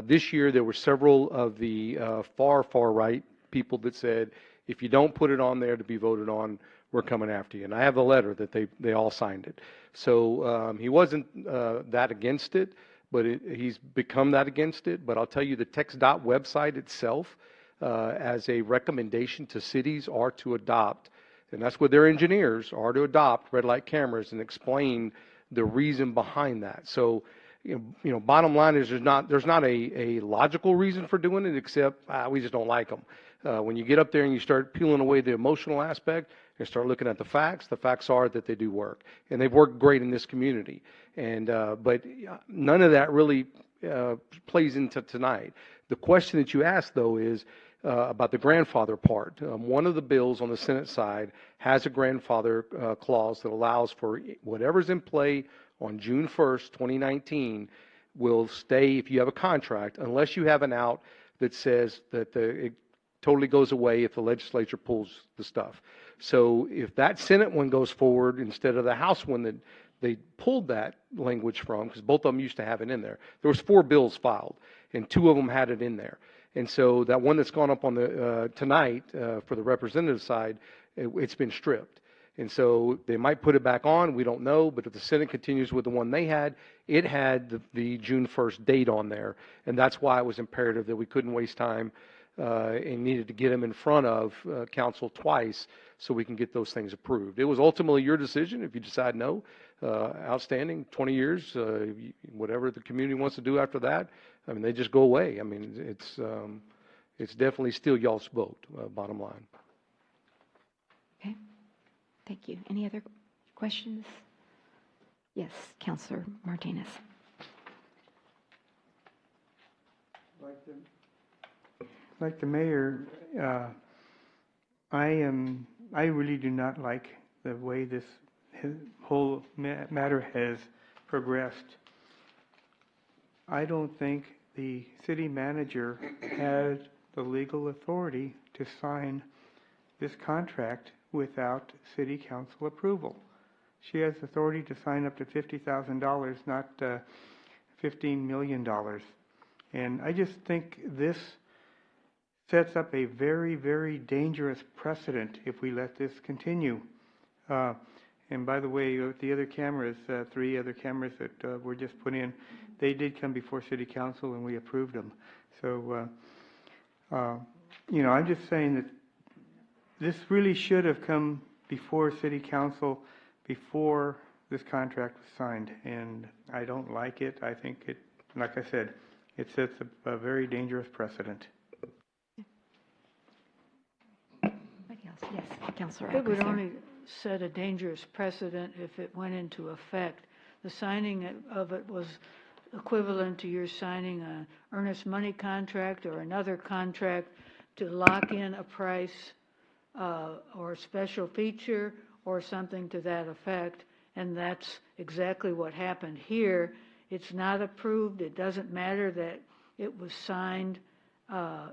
This year there were several of the far right people that said, if you don't put it on there to be voted on, we're coming after you. And I have a letter that they all signed it. So he wasn't that against it, but he's become that against it. But I'll tell you, the TxDOT website itself, as a recommendation to cities, are to adopt, and that's what their engineers are, to adopt red light cameras and explain the reason behind that. So, bottom line is there's not a logical reason for doing it, except we just don't like them. When you get up there and you start peeling away the emotional aspect and start looking at the facts are that they do work, and they've worked great in this community. And but none of that really plays into tonight. The question that you asked, though, is about the grandfather part. One of the bills on the Senate side has a grandfather clause that allows for whatever's in play on June 1st, 2019 will stay if you have a contract, unless you have an out that says that it totally goes away if the legislature pulls the stuff. So if that Senate one goes forward instead of the House one that they pulled that language from, because both of them used to have it in there. There was 4 bills filed, and 2 of them had it in there. And so that one that's gone up on the tonight for the representative side, it's been stripped. And so they might put it back on, we don't know, but if the Senate continues with the one they had, it had the June 1st date on there. And that's why it was imperative that we couldn't waste time and needed to get them in front of council twice so we can get those things approved. It was ultimately your decision. If you decide no, outstanding, 20 years, whatever the community wants to do after that, I mean, they just go away. I mean, it's definitely still y'all's vote, bottom line. Okay. Thank you. Any other questions? Yes, Councilor Martinez. Like the mayor, I really do not like the way this whole matter has progressed. I don't think the city manager had the legal authority to sign this contract without city council approval. She has authority to sign up to $50,000, not $15 million. And I just think this sets up a very, very dangerous precedent if we let this continue. And by the way, the other cameras, 3 other cameras that were just put in, they did come before City Council and we approved them. So, you know, I'm just saying that this really should have come before City Council before this contract was signed. And I don't like it. I think it, like I said, it sets a very dangerous precedent. Yes, Councilor It would Alcocer. only set a dangerous precedent if it went into effect. The signing of it was equivalent to your signing an earnest money contract or another contract to lock in a price or a special feature or something to that effect, and that's exactly what happened here. It's not approved. It doesn't matter that it was signed.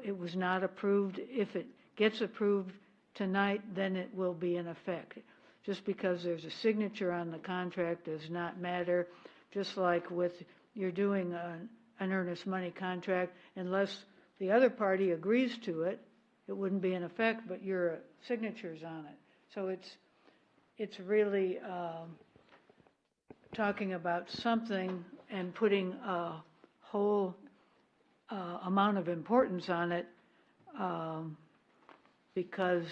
It was not approved. If it gets approved tonight, then it will be in effect. Just because there's a signature on the contract does not matter. Just like with you're doing an earnest money contract, unless the other party agrees to it, it wouldn't be in effect, but your signature's on it. So it's really talking about something and putting a whole amount of importance on it, because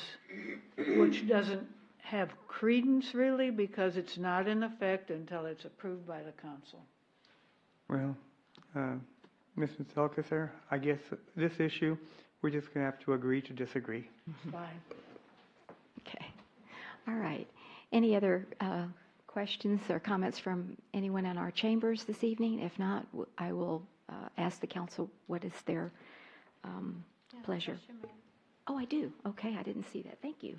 which doesn't have credence really, because it's not in effect until it's approved by the council. Well, Mrs. Alcocer, I guess this issue, we're just going to have to agree to disagree. Fine. Okay. All right. Any other questions or comments from anyone in our chambers this evening? If not, I will ask the council what is their pleasure. Oh, I do. Okay, I didn't see that. Thank you.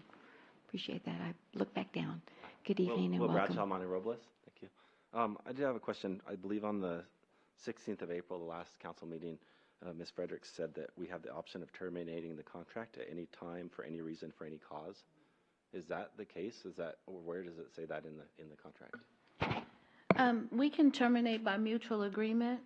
Appreciate that. I looked back down. Good evening and Will welcome. Bradshaw, Monte Robles. Thank you. I do have a question. I believe on the 16th of April, the last council meeting, Ms. Fredericks said that we have the option of terminating the contract at any time, for any reason, for any cause. Is that the case? Is that, or where does it say that in the contract? We can terminate by mutual agreement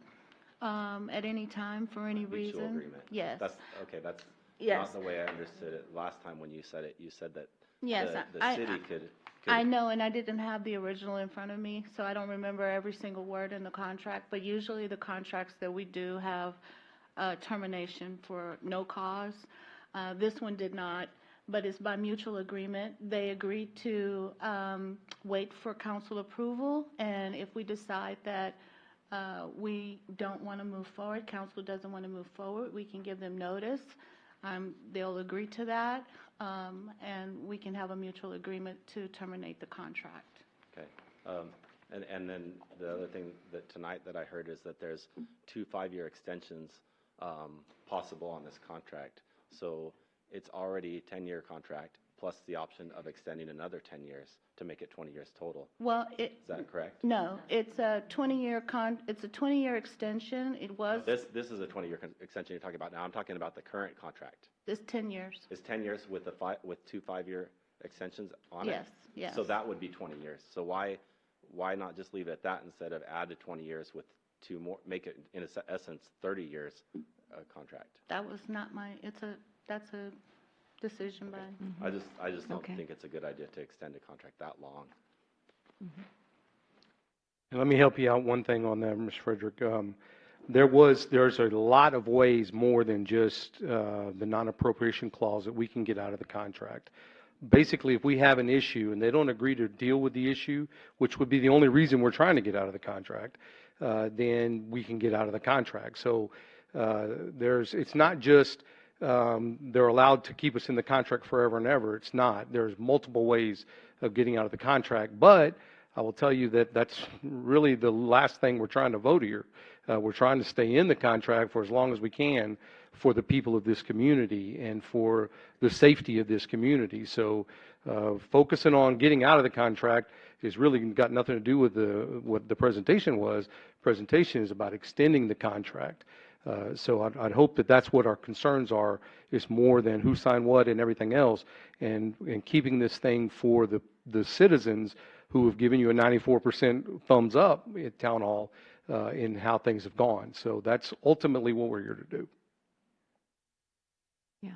at any time for any Mutual reason. agreement. Yes. That's okay. That's Yes. not the way I understood it last time when you said it. You said that Yes, the city could. I know, and I didn't have the original in front of me, so I don't remember every single word in the contract, but usually the contracts that we do have termination for no cause. This one did not, but it's by mutual agreement. They agreed to wait for council approval, and if we decide that we don't want to move forward, council doesn't want to move forward, we can give them notice. They'll agree to that, and we can have a mutual agreement to terminate the contract. Okay. And then the other thing that tonight that I heard is that there's 2 5-year extensions possible on this contract. So it's already a 10-year contract plus the option of extending another 10 years to make it 20 years total. Well, Is that correct? no, it's a 20-year extension. It was, This is a 20-year extension you're talking about now. I'm talking about the current contract. it's 10 years. It's 10 years with with 2 5-year extensions on Yes, it? yes. So that would be 20 years. So why not just leave it at that instead of add to 20 years with 2 more, make it in essence 30 years contract? That was not that's a decision by. I just don't Okay. think it's a good idea to extend a contract that long. And let me help you out one thing on that, Ms. Frederick. There's a lot of ways more than just the non-appropriation clause that we can get out of the contract. Basically, if we have an issue and they don't agree to deal with the issue, which would be the only reason we're trying to get out of the contract, then we can get out of the contract. So it's not just they're allowed to keep us in the contract forever and ever. It's not. There's multiple ways of getting out of the contract. But I will tell you that that's really the last thing we're trying to vote here. We're trying to stay in the contract for as long as we can for the people of this community and for the safety of this community. So focusing on getting out of the contract has really got nothing to do with what the presentation was. Presentation is about extending the contract. So I'd hope that that's what our concerns are, is more than who signed what and everything else, and keeping this thing for the citizens who have given you a 94% thumbs up at Town Hall in how things have gone. So that's ultimately what we're here to do. Yeah.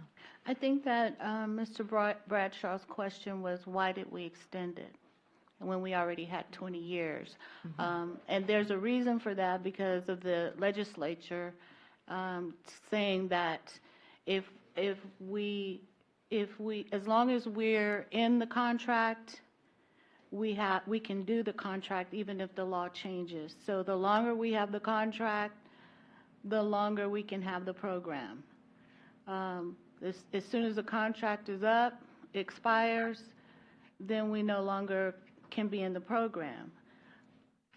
I think that Mr. Bradshaw's question was, why did we extend it when we already had 20 years? And there's a reason for that, because of the legislature saying that if we, as long as we're in the contract, we can do the contract even if the law changes. So the longer we have the contract, the longer we can have the program. As soon as the contract is up, expires, then we no longer can be in the program.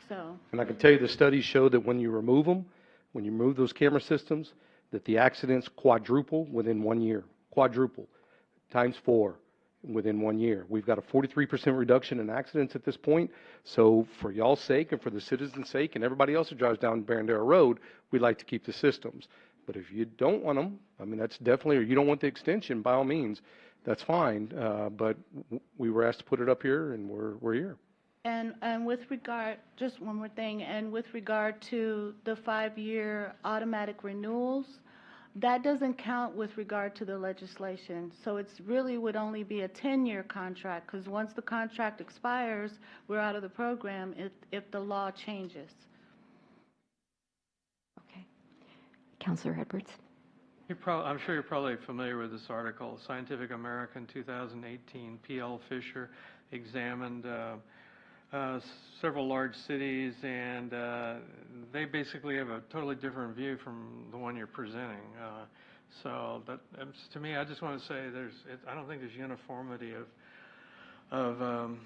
So. And I can tell you the studies show that when you remove them, when you remove those camera systems, that the accidents quadruple within 1 year. Quadruple, times 4 within 1 year. We've got a 43% reduction in accidents at this point. So for y'all's sake and for the citizens' sake and everybody else who drives down Barrendero Road, we'd like to keep the systems. But if you don't want them, I mean, that's definitely, or you don't want the extension, by all means, that's fine. But we were asked to put it up here, and we're here. And with regard, just one more thing, and with regard to the 5-year automatic renewals, that doesn't count with regard to the legislation. So it's really would only be a 10-year contract, because once the contract expires, we're out of the program if the law changes. Okay. Councilor Edwards. I'm sure you're probably familiar with this article. Scientific American 2018, P.L. Fisher examined several large cities, and they basically have a totally different view from the one you're presenting. So that, to me, I just want to say I don't think there's uniformity of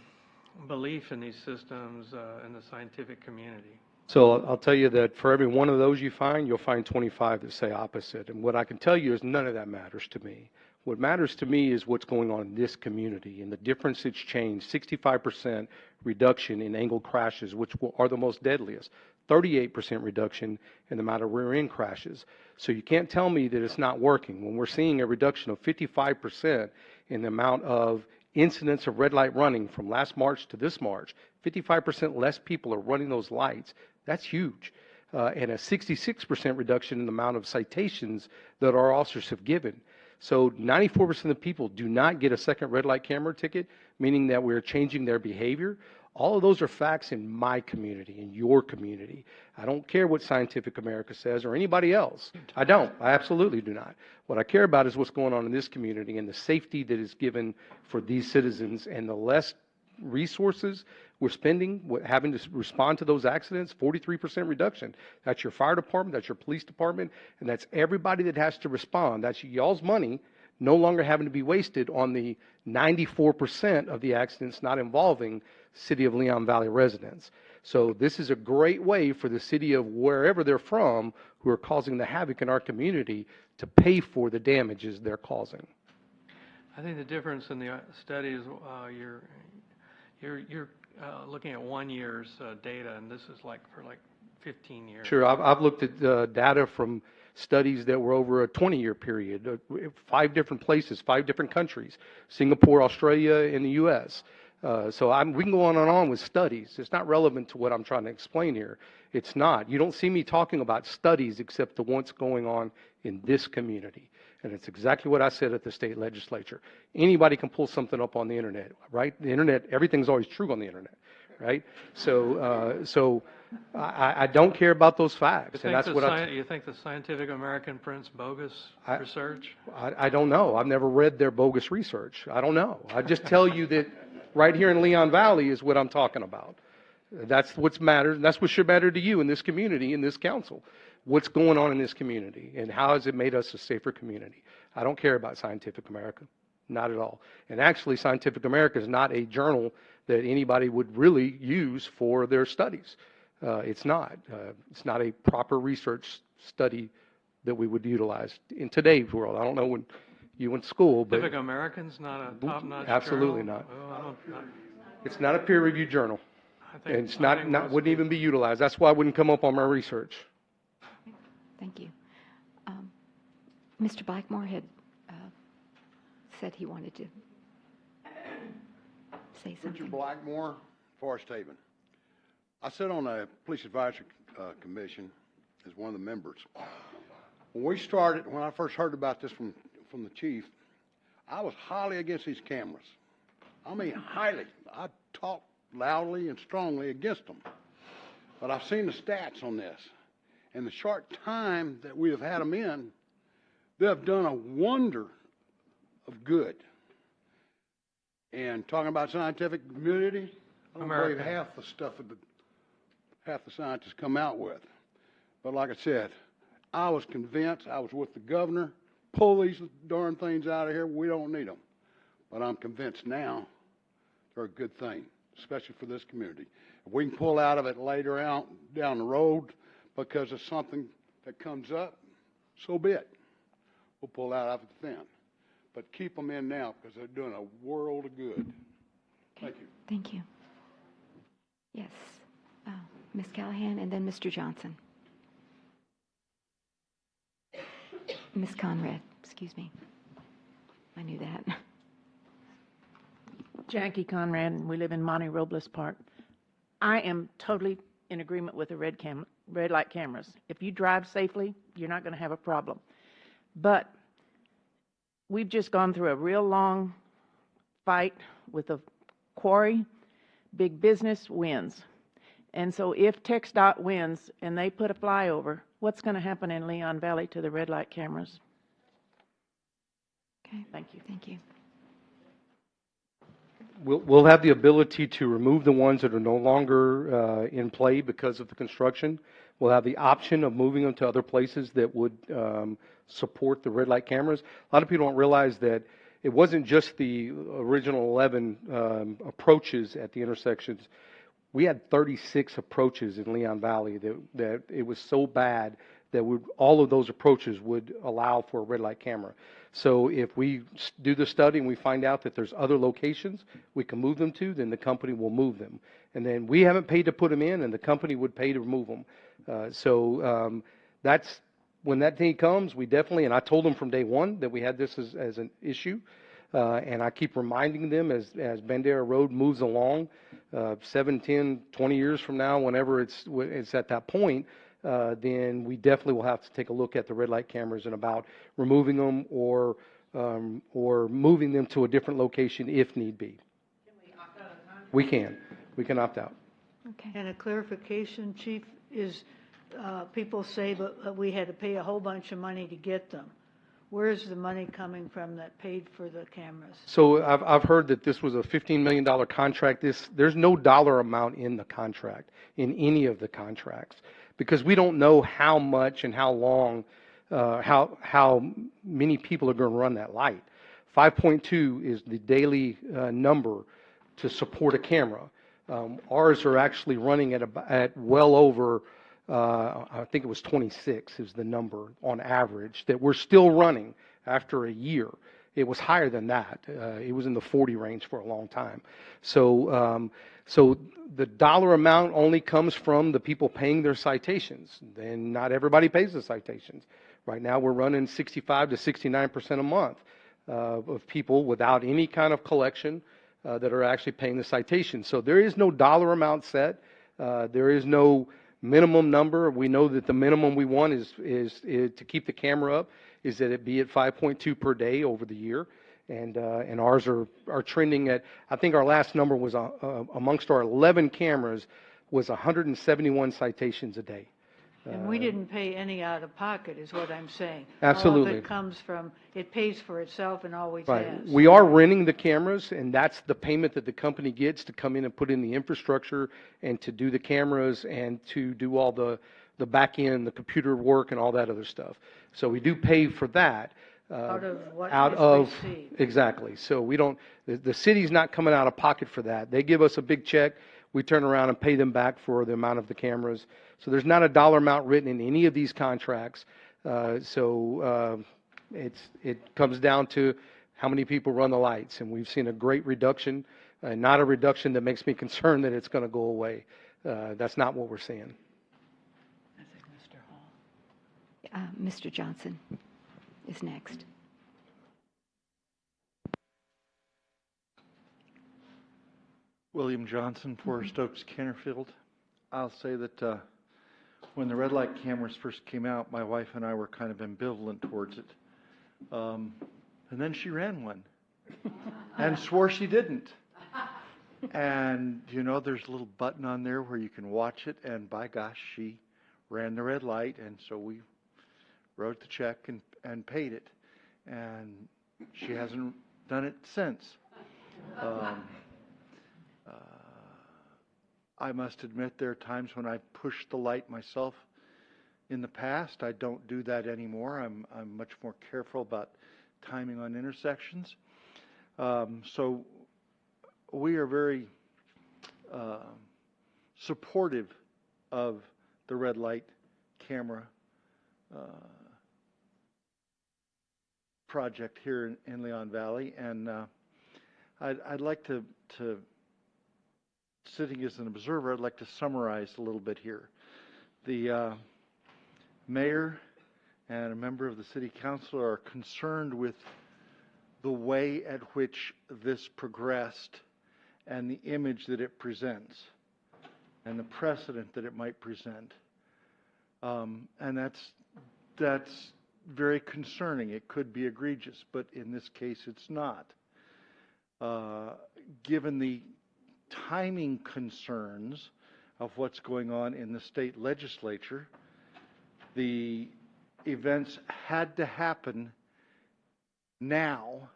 belief in these systems in the scientific community. So I'll tell you that for every one of those you find, you'll find 25 that say opposite. And what I can tell you is none of that matters to me. What matters to me is what's going on in this community and the difference it's changed. 65% reduction in angled crashes, which are the most deadliest. 38% reduction in the amount of rear-end crashes. So you can't tell me that it's not working when we're seeing a reduction of 55% in the amount of incidents of red light running from last March to this March. 55% less people are running those lights. That's huge. And a 66% reduction in the amount of citations that our officers have given. So 94% of the people do not get a second red light camera ticket, meaning that we're changing their behavior. All of those are facts in my community, in your community. I don't care what Scientific America says or anybody else. I don't. I absolutely do not. What I care about is what's going on in this community and the safety that is given for these citizens, and the less resources we're spending having to respond to those accidents. 43% reduction. That's your fire department, that's your police department, and that's everybody that has to respond. That's y'all's money no longer having to be wasted on the 94% of the accidents not involving City of Leon Valley residents. So this is a great way for the city of wherever they're from, who are causing the havoc in our community, to pay for the damages they're causing. I think the difference in the study is you're looking at 1 year's data, and this is like for like 15 years. Sure, I've looked at data from studies that were over a 20-year period, 5 different places, 5 different countries, Singapore, Australia, and the U.S. So we can go on and on with studies. It's not relevant to what I'm trying to explain here. It's not. You don't see me talking about studies except the what's going on in this community. And it's exactly what I said at the state legislature. Anybody can pull something up on the internet, right? The internet, everything's always true on the internet, right? So I don't care about those facts, and that's what you think the Scientific American prints bogus research? I don't know. I've never read their bogus research. I don't know. I just tell you that right here in Leon Valley is what I'm talking about. That's what's matters, and that's what should matter to you in this community, in this council. What's going on in this community, and how has it made us a safer community? I don't care about Scientific America, not at all. And actually, Scientific America is not a journal that anybody would really use for their studies. It's not. It's not a proper research study that we would utilize in today's world. I don't know when you went to school, but Scientific American's not a top-notch absolutely journal? not. It's not a peer-reviewed journal, and it's not wouldn't even be utilized. That's why it wouldn't come up on my research. Thank you. Mr. Blackmore had said he wanted to say something. Richard Blackmore, Forest Haven. I sit on a police advisory commission as one of the members. When I first heard about this from the chief, I was highly against these cameras. I mean, highly. I talked loudly and strongly against them. But I've seen the stats on this. In the short time that we have had them in, they have done a wonder of good. And talking about scientific community, I don't believe half the stuff that half the scientists come out with. But like I said, I was convinced, I was with the governor, pull these darn things out of here, we don't need them. But I'm convinced now they're a good thing, especially for this community. If we can pull out of it later out down the road because of something that comes up, so be it. We'll pull out of it then. But keep them in now because they're doing a world of good. Thank you. Thank you. Yes. Ms. Callahan and then Mr. Johnson. Ms. Conrad, excuse me. I knew that. Jackie Conrad, and we live in Monte Robles Park. I am totally in agreement with the red light cameras. If you drive safely, you're not going to have a problem. But we've just gone through a real long fight with a quarry. Big business wins. And so if TxDOT wins and they put a flyover, what's going to happen in Leon Valley to the red light cameras? Okay. Thank you. Thank you. We'll have the ability to remove the ones that are no longer in play because of the construction. We'll have the option of moving them to other places that would support the red light cameras. A lot of people don't realize that it wasn't just the original 11 approaches at the intersections. We had 36 approaches in Leon Valley that it was so bad that all of those approaches would allow for a red light camera. So if we do the study and we find out that there's other locations we can move them to, then the company will move them. And then we haven't paid to put them in, and the company would pay to remove them. That's when that day comes, we definitely, and I told them from day one that we had this as an issue. And I keep reminding them as Bandera Road moves along, 7, 10, 20 years from now, whenever it's at that point, then we definitely will have to take a look at the red light cameras and about removing them or moving them to a different location if need be. Can we opt out of time? We can opt out. Okay. And a clarification, Chief, is people say that we had to pay a whole bunch of money to get them. Where is the money coming from that paid for the cameras? So I've heard that this was a $15 million contract. There's no dollar amount in the contract, in any of the contracts, because we don't know how much and how long, how many people are going to run that light. 5.2 is the daily number to support a camera. Ours are actually running at well over, I think it was 26 is the number on average, that we're still running after a year. It was higher than that. It was in the 40 range for a long time. So the dollar amount only comes from the people paying their citations. And not everybody pays the citations. Right now we're running 65 to 69% a month of people without any kind of collection that are actually paying the citation. So there is no dollar amount set. There is no minimum number. We know that the minimum we want is to keep the camera up is that it be at 5.2 per day over the year. And ours are trending at, I think our last number was amongst our 11 cameras was 171 citations a day. And we didn't pay any out of pocket, is what I'm saying. Absolutely. All of it comes from, it pays for itself and always Right. has. We are renting the cameras, and that's the payment that the company gets to come in and put in the infrastructure and to do the cameras and to do all the back end, the computer work and all that other stuff. So we do pay for that. Out of what Out is of, received. exactly. So we don't, the city's not coming out of pocket for that. They give us a big check. We turn around and pay them back for the amount of the cameras. So there's not a dollar amount written in any of these contracts. It comes down to how many people run the lights. And we've seen a great reduction, not a reduction that makes me concerned that it's going to go away. That's not what we're seeing. Mr. Johnson is next. William Johnson, Forest Oaks, Canterfield. I'll say that when the red light cameras first came out, my wife and I were kind of ambivalent towards it. And then she ran one and swore she didn't. And, you know, there's a little button on there where you can watch it, and by gosh, she ran the red light, and so we wrote the check and paid it. And she hasn't done it since. I must admit there are times when I've pushed the light myself in the past. I don't do that anymore. I'm much more careful about timing on intersections. So we are very supportive of the red light camera project here in Leon Valley, and I'd like to sitting as an observer, I'd like to summarize a little bit here. The mayor and a member of the city council are concerned with the way at which this progressed and the image that it presents and the precedent that it might present. And that's very concerning. It could be egregious, but in this case it's not. Given the timing concerns of what's going on in the state legislature, the events had to happen now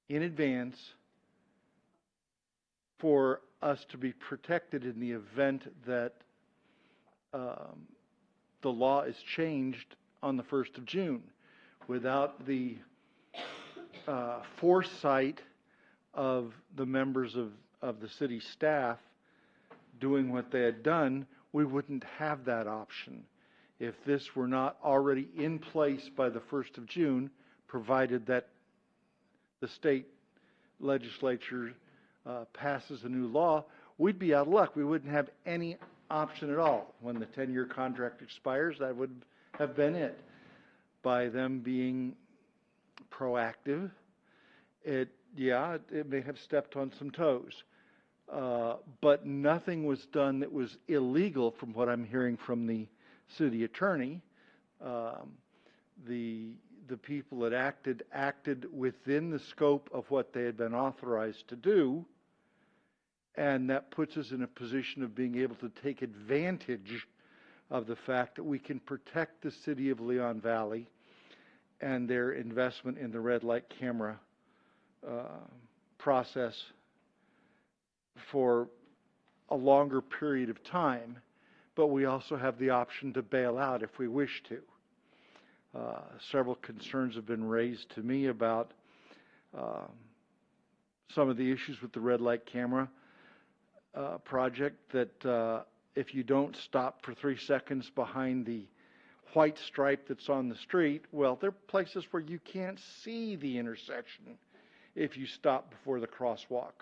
in advance for us to be protected in the event that the law is changed on the 1st of June. Without the foresight of the members of the city staff doing what they had done, we wouldn't have that option. If this were not already in place by the 1st of June, provided that the state legislature passes a new law, we'd be out of luck. We wouldn't have any option at all. When the 10-year contract expires, that would have been it. By them being proactive, it may have stepped on some toes. But nothing was done that was illegal from what I'm hearing from the city attorney. The people that acted within the scope of what they had been authorized to do, and that puts us in a position of being able to take advantage of the fact that we can protect the city of Leon Valley and their investment in the red light camera process for a longer period of time, but we also have the option to bail out if we wish to. Several concerns have been raised to me about some of the issues with the red light camera. project that if you don't stop for 3 seconds behind the white stripe that's on the street, well, there are places where you can't see the intersection if you stop before the crosswalk.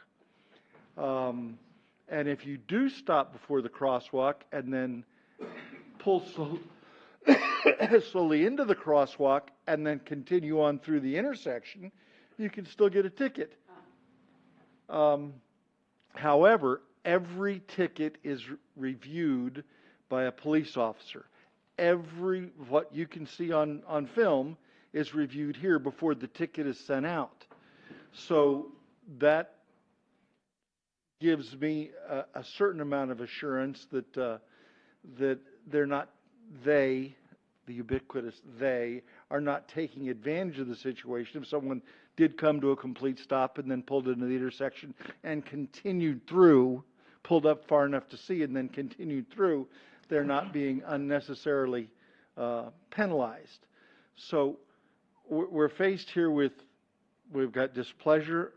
And if you do stop before the crosswalk and then pull slowly into the crosswalk and then continue on through the intersection, you can still get a ticket. However, every ticket is reviewed by a police officer. What you can see on film is reviewed here before the ticket is sent out. So that gives me a certain amount of assurance that that the ubiquitous they, are not taking advantage of the situation. If someone did come to a complete stop and then pulled into the intersection and continued through, pulled up far enough to see and then continued through, they're not being unnecessarily penalized. So we're faced here with, we've got displeasure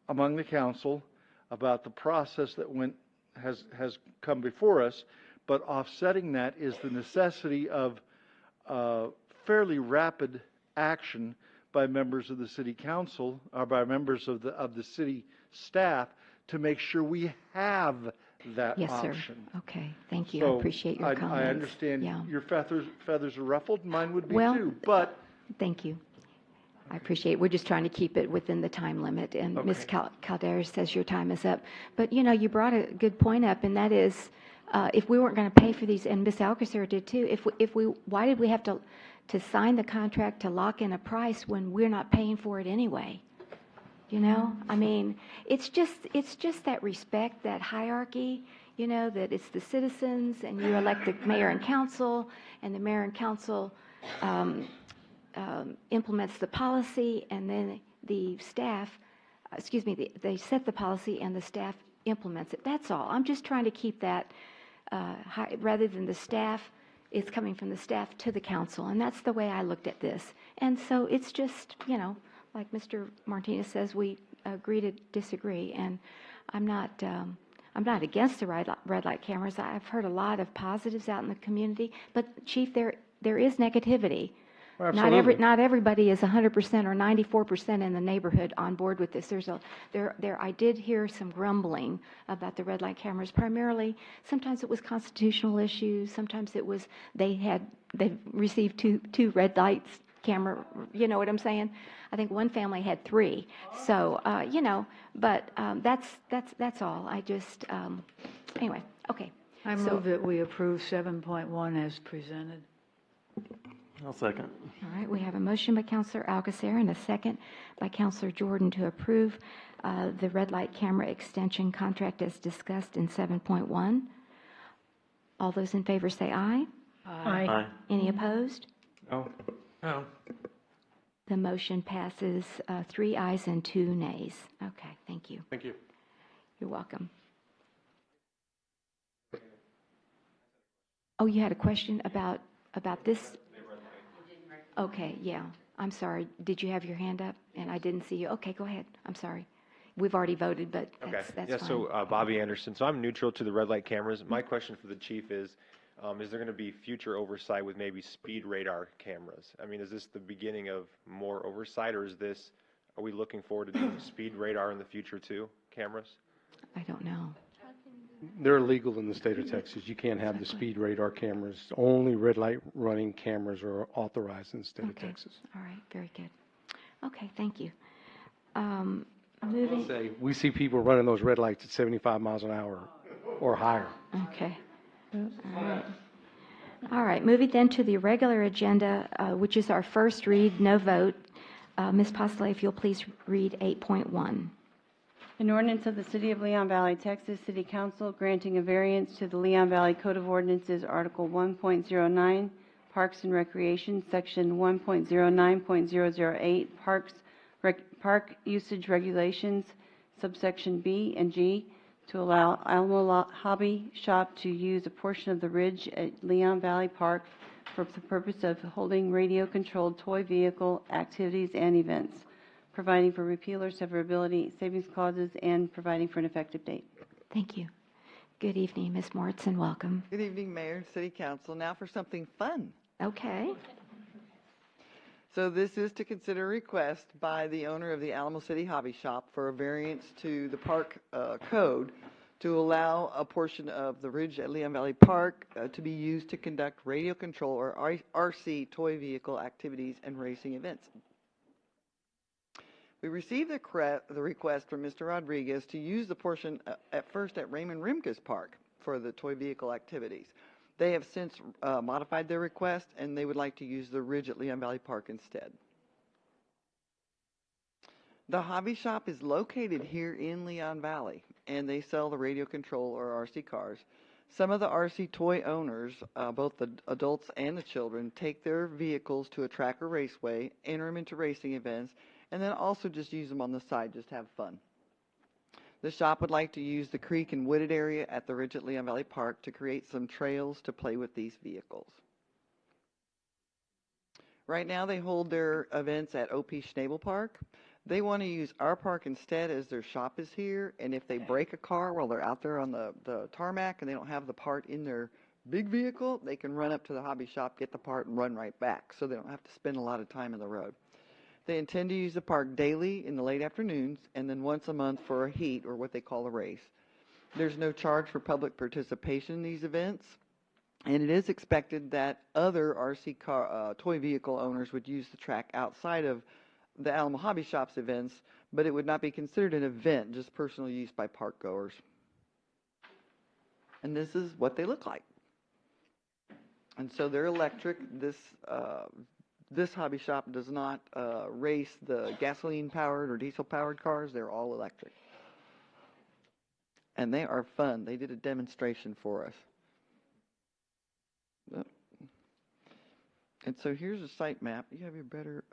among the council about the process that has come before us, but offsetting that is the necessity of fairly rapid action by members of the city council or by members of the city staff to make sure we have that Yes, option. sir. Okay, thank you. So I appreciate your comments. I understand your feathers are ruffled. Mine would be Well, too, but thank you. I appreciate it. We're just trying to keep it within the time limit. And Ms. Caldera says your time is up. But, you know, you brought a good point up, and that is if we weren't going to pay for these, and Ms. Alcacer did too, why did we have to sign the contract to lock in a price when we're not paying for it anyway? You know, I mean, it's just that respect, that hierarchy, you know, that it's the citizens and you elect the mayor and council, and the mayor and council implements the policy, and then the staff, they set the policy and the staff implements it. That's all. I'm just trying to keep that rather than the staff, it's coming from the staff to the council, and that's the way I looked at this. And so it's just, you know, like Mr. Martinez says, we agree to disagree, and I'm not against the red light cameras. I've heard a lot of positives out in the community, but Chief, there is negativity. Absolutely. Not everybody is 100% or 94% in the neighborhood on board with this. I did hear some grumbling about the red light cameras. Primarily, sometimes it was constitutional issues. Sometimes it was they received two red lights camera. You know what I'm saying? I think one family had 3. So you know, but that's all. I just anyway. Okay. I move that we approve 7.1 as presented. I'll second. All right, we have a motion by Councilor Alcacer and a second by Councilor Jordan to approve the red light camera extension contract as discussed in 7.1. All those in favor say aye. Aye. Aye. Any opposed? No. No. The motion passes 3 ayes and 2 nays. Okay, thank you. Thank you. You're welcome. Oh, you had a question about this? Okay, yeah. I'm sorry. Did you have your hand up and I didn't see you? Okay, go ahead. I'm sorry. We've already voted, but that's Yeah, fine. so Bobby Anderson. So I'm neutral to the red light cameras. My question for the chief is there going to be future oversight with maybe speed radar cameras? I mean, is this the beginning of more oversight, or are we looking forward to doing speed radar in the future too, cameras? I don't know. They're illegal in the state of Texas. You can't have the speed radar cameras. Only red light running cameras are authorized in the state of Texas. All right, very good. Okay, thank you. We see people running those red lights at 75 miles an hour or higher. Okay. All right, moving then to the regular agenda, which is our first read, no vote. Ms. Postlev, if you'll please read 8.1. An ordinance of the City of Leon Valley, Texas City Council granting a variance to the Leon Valley Code of Ordinances, Article 1.09, Parks and Recreation, Section 1.09.008, Park Usage Regulations, subsection B and G, to allow Alamo Hobby Shop to use a portion of the ridge at Leon Valley Park for the purpose of holding radio-controlled toy vehicle activities and events, providing for repeal or severability, savings clauses, and providing for an effective date. Thank you. Good evening, Ms. Moritz, and welcome. Good evening, Mayor and City Council. Now for something fun. Okay. So this is to consider a request by the owner of the Alamo City Hobby Shop for a variance to the park code to allow a portion of the ridge at Leon Valley Park to be used to conduct radio control or RC toy vehicle activities and racing events. We received the request from Mr. Rodriguez to use the portion at first at Raymond Rimkus Park for the toy vehicle activities. They have since modified their request, and they would like to use the ridge at Leon Valley Park instead. The hobby shop is located here in Leon Valley, and they sell the radio control or RC cars. Some of the RC toy owners, both the adults and the children, take their vehicles to a track or raceway, enter them into racing events, and then also just use them on the side, just have fun. The shop would like to use the creek and wooded area at the ridge at Leon Valley Park to create some trails to play with these vehicles. Right now they hold their events at OP Schnabel Park. They want to use our park instead as their shop is here, and if they break a car while they're out there on the tarmac and they don't have the part in their big vehicle, they can run up to the hobby shop, get the part, and run right back, so they don't have to spend a lot of time on the road. They intend to use the park daily in the late afternoons and then once a month for a heat, or what they call a race. There's no charge for public participation in these events, and it is expected that other RC car, toy vehicle owners would use the track outside of the Alamo Hobby Shop's events, but it would not be considered an event, just personal use by park goers. And this is what they look like. And so they're electric. This hobby shop does not race the gasoline-powered or diesel-powered cars. They're all electric. And they are fun. They did a demonstration for us. And so here's a site map. You have your better...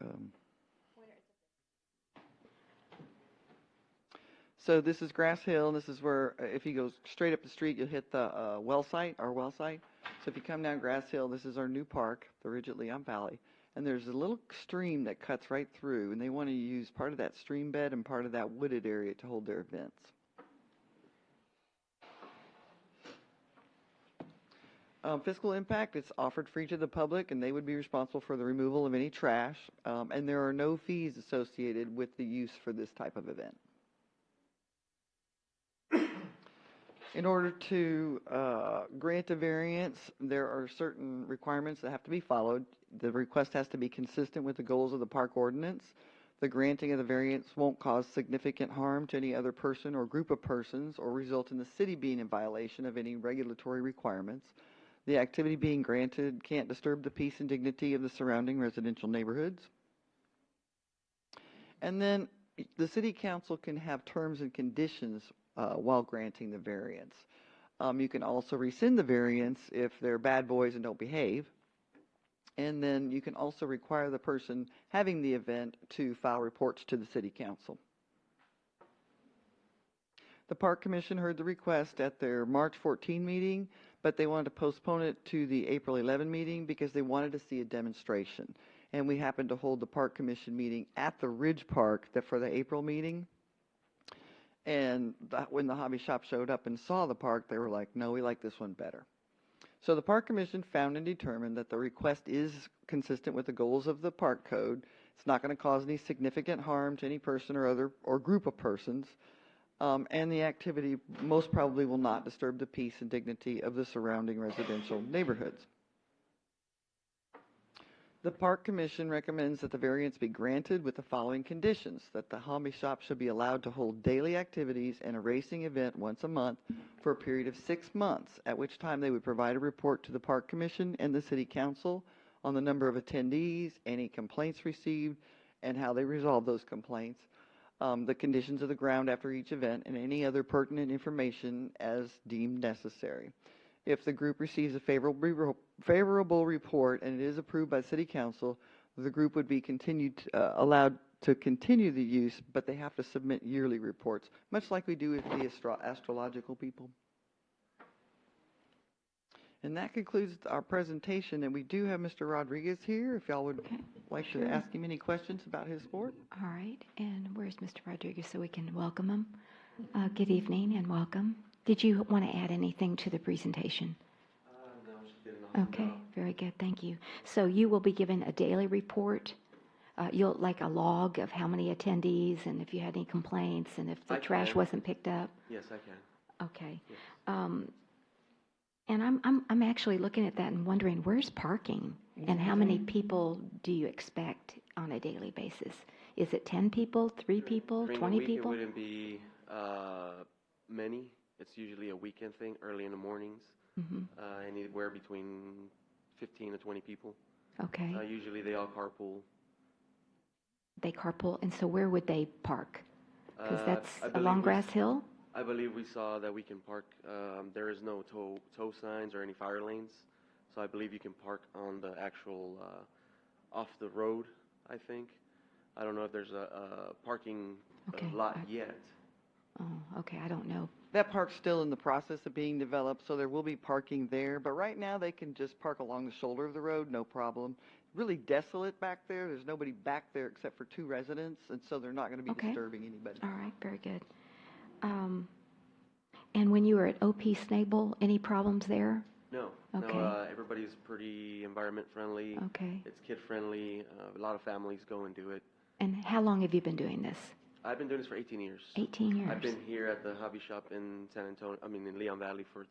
So this is Grass Hill, and this is where, if you go straight up the street, you'll hit the our well site. So if you come down Grass Hill, this is our new park, the ridge at Leon Valley. And there's a little stream that cuts right through, and they want to use part of that stream bed and part of that wooded area to hold their events. Fiscal impact, it's offered free to the public, and they would be responsible for the removal of any trash, and there are no fees associated with the use for this type of event. In order to grant a variance, there are certain requirements that have to be followed. The request has to be consistent with the goals of the park ordinance. The granting of the variance won't cause significant harm to any other person or group of persons or result in the city being in violation of any regulatory requirements. The activity being granted can't disturb the peace and dignity of the surrounding residential neighborhoods. And then the city council can have terms and conditions while granting the variance. You can also rescind the variance if they're bad boys and don't behave. And then you can also require the person having the event to file reports to the city council. The Park Commission heard the request at their March 14 meeting, but they wanted to postpone it to the April 11 meeting because they wanted to see a demonstration. And we happened to hold the Park Commission meeting at the Ridge Park for the April meeting. And when the hobby shop showed up and saw the park, they were like, no, we like this one better. So the Park Commission found and determined that the request is consistent with the goals of the park code. It's not going to cause any significant harm to any person or group of persons. And the activity most probably will not disturb the peace and dignity of the surrounding residential neighborhoods. The Park Commission recommends that the variance be granted with the following conditions: that the hobby shop should be allowed to hold daily activities and a racing event once a month for a period of 6 months, at which time they would provide a report to the Park Commission and the City Council on the number of attendees, any complaints received, and how they resolve those complaints, the conditions of the ground after each event, and any other pertinent information as deemed necessary. If the group receives a favorable report and it is approved by City Council, the group would be allowed to continue the use, but they have to submit yearly reports, much like we do with the astrological people. And that concludes our presentation, and we do have Mr. Rodriguez here, if y'all would like to ask him any questions about his sport. All right, and where's Mr. Rodriguez so we can welcome him? Good evening and welcome. Did you want to add anything to the presentation? No, she did an awesome Okay, job. very good, thank you. So you will be given a daily report, you'll, like a log of how many attendees and if you had any complaints and if the I trash can. wasn't picked up? Yes, I can. Okay. And I'm actually looking at that and wondering, where's parking? And how many people do you expect on a daily basis? Is it 10 people, 3 people, During 20 the week, people? it wouldn't be many. It's usually a weekend thing, early in the mornings. Mhm. Anywhere between 15 to 20 people. Okay. Usually they all carpool. They carpool, and so where would they park? Because that's I believe along we Grass Hill? I believe we saw that we can park, there is no tow signs or any fire lanes, so I believe you can park on the actual, off the road, I think. I don't know if there's a parking lot yet. Oh, okay, I don't know. That park's still in the process of being developed, so there will be parking there. But right now, they can just park along the shoulder of the road, no problem. Really desolate back there. There's nobody back there except for 2 residents, and so they're not going to be Okay. disturbing anybody. All right, very good. And when you were at OP Snable, any problems there? No, Okay. no, everybody's pretty environment friendly. Okay. It's kid friendly. A lot of families go and do it. And how long have you been doing this? I've been doing this for 18 years. 18 years. I've been here at the hobby shop in in Leon Valley for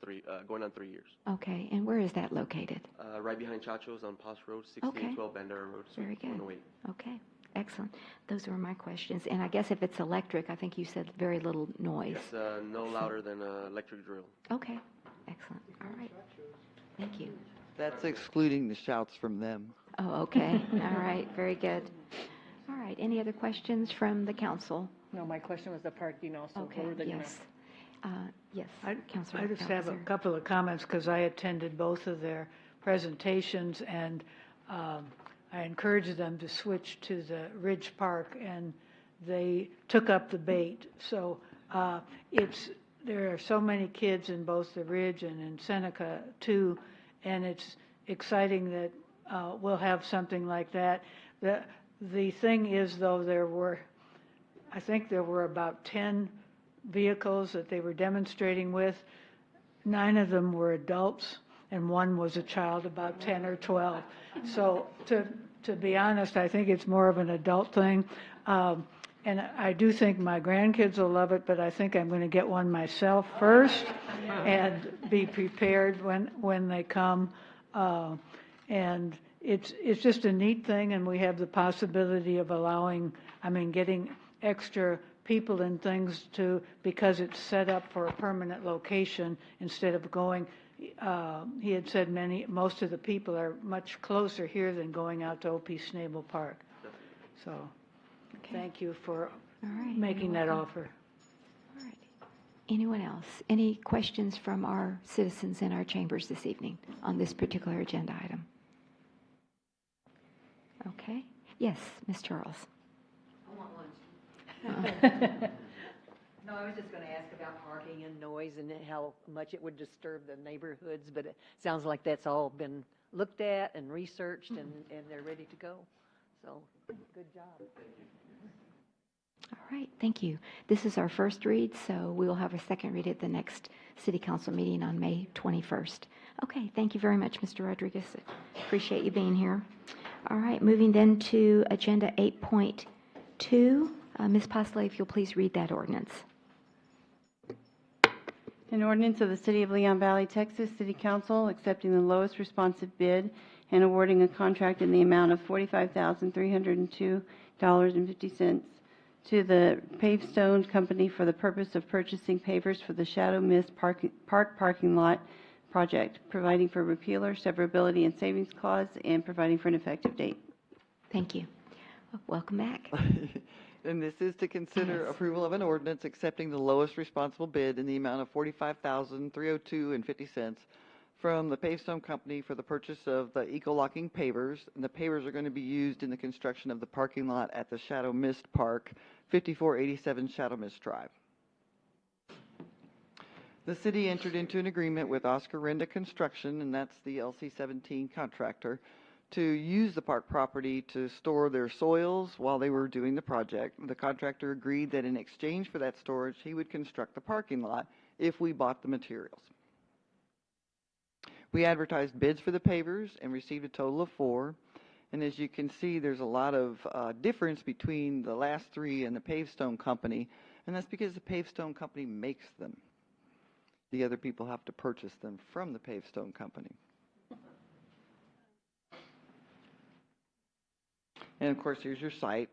going on 3 years. Okay, and where is that located? Right behind Chacho's on Post Road, Okay. 1612 Bandera Road. Very good. 108. Okay, excellent. Those were my questions. And I guess if it's electric, I think you said very little noise. It's no louder than an electric drill. Okay, excellent. All right. Thank you. That's excluding the shouts from them. Oh, okay. All right, very good. All right, any other questions from the council? No, my question was the parking also. Okay, Where were they gonna- yes. Yes, Councilor. I just have a Alcazar. couple of comments because I attended both of their presentations, and I encouraged them to switch to the Ridge Park, and they took up the bait. So there are so many kids in both the Ridge and in Seneca too, and it's exciting that we'll have something like that. The thing is, though, I think there were about 10 vehicles that they were demonstrating with. 9 of them were adults, and 1 was a child about 10 or 12. So to be honest, I think it's more of an adult thing. And I do think my grandkids will love it, but I think I'm going to get one myself first and be prepared when they come. And it's just a neat thing, and we have the possibility of getting extra people and things because it's set up for a permanent location instead of going. He had said most of the people are much closer here than going out to OP Snable Park. So, thank you for making that offer. All right. Anyone else? Any questions from our citizens in our chambers this evening on this particular agenda item? Okay. Yes, Ms. Charles. I want lunch. No, I was just going to ask about parking and noise and how much it would disturb the neighborhoods, but it sounds like that's all been looked at and researched, and they're ready to go. So, good job. All right, thank you. This is our first read, so we will have a second read at the next City Council meeting on May 21st. Okay, thank you very much, Mr. Rodriguez. Appreciate you being here. All right, moving then to Agenda 8.2. Ms. Posley, if you'll please read that ordinance. An ordinance of the City of Leon Valley, Texas City Council accepting the lowest responsive bid and awarding a contract in the amount of $45,302.50 to the Pavestone Company for the purpose of purchasing pavers for the Shadow Mist Park parking lot project, providing for repealer, severability, and savings clause, and providing for an effective date. Thank you. Welcome back. And this is to consider approval of an ordinance accepting the lowest responsible bid in the amount of $45,302.50 from the Pavestone Company for the purchase of the eco-locking pavers. And the pavers are going to be used in the construction of the parking lot at the Shadow Mist Park, 5487 Shadow Mist Drive. The city entered into an agreement with Oscar Renda Construction, and that's the LC-17 contractor, to use the park property to store their soils while they were doing the project. The contractor agreed that in exchange for that storage, he would construct the parking lot if we bought the materials. We advertised bids for the pavers and received a total of 4. And as you can see, there's a lot of difference between the last 3 and the Pavestone Company, and that's because the Pavestone Company makes them. The other people have to purchase them from the Pavestone Company. And of course, here's your site.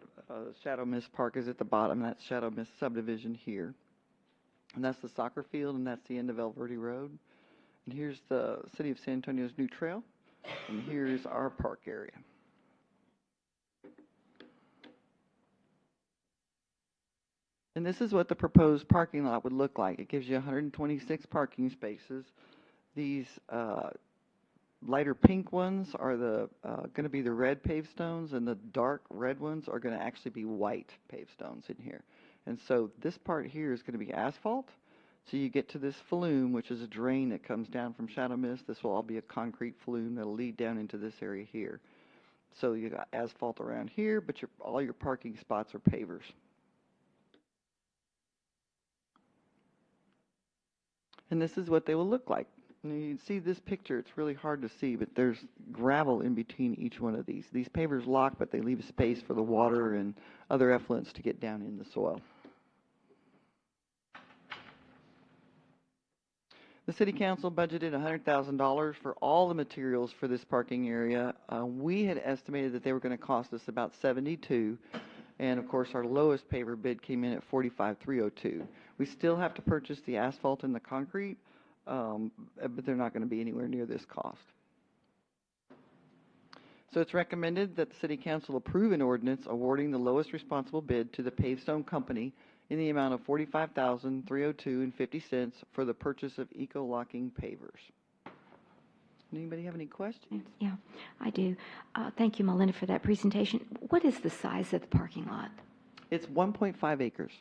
Shadow Mist Park is at the bottom. That's Shadow Mist subdivision here. And that's the soccer field, and that's the end of El Verde Road. And here's the City of San Antonio's new trail. And here's our park area. And this is what the proposed parking lot would look like. It gives you 126 parking spaces. These lighter pink ones are the going to be the red pavestones, and the dark red ones are going to actually be white pavestones in here. And so this part here is going to be asphalt. So you get to this flume, which is a drain that comes down from Shadow Mist. This will all be a concrete flume that'll lead down into this area here. So you got asphalt around here, but all your parking spots are pavers. And this is what they will look like. And you can see this picture. It's really hard to see, but there's gravel in between each one of these. These pavers lock, but they leave a space for the water and other effluents to get down in the soil. The City Council budgeted $100,000 for all the materials for this parking area. We had estimated that they were going to cost us about $72,000, and of course our lowest paver bid came in at $45,302. We still have to purchase the asphalt and the concrete, but they're not going to be anywhere near this cost. So it's recommended that the City Council approve an ordinance awarding the lowest responsible bid to the Pavestone Company in the amount of $45,302.50 for the purchase of eco-locking pavers. Anybody have any questions? Yeah, I do. Thank you, Melinda, for that presentation. What is the size of the parking lot? It's 1.5 acres.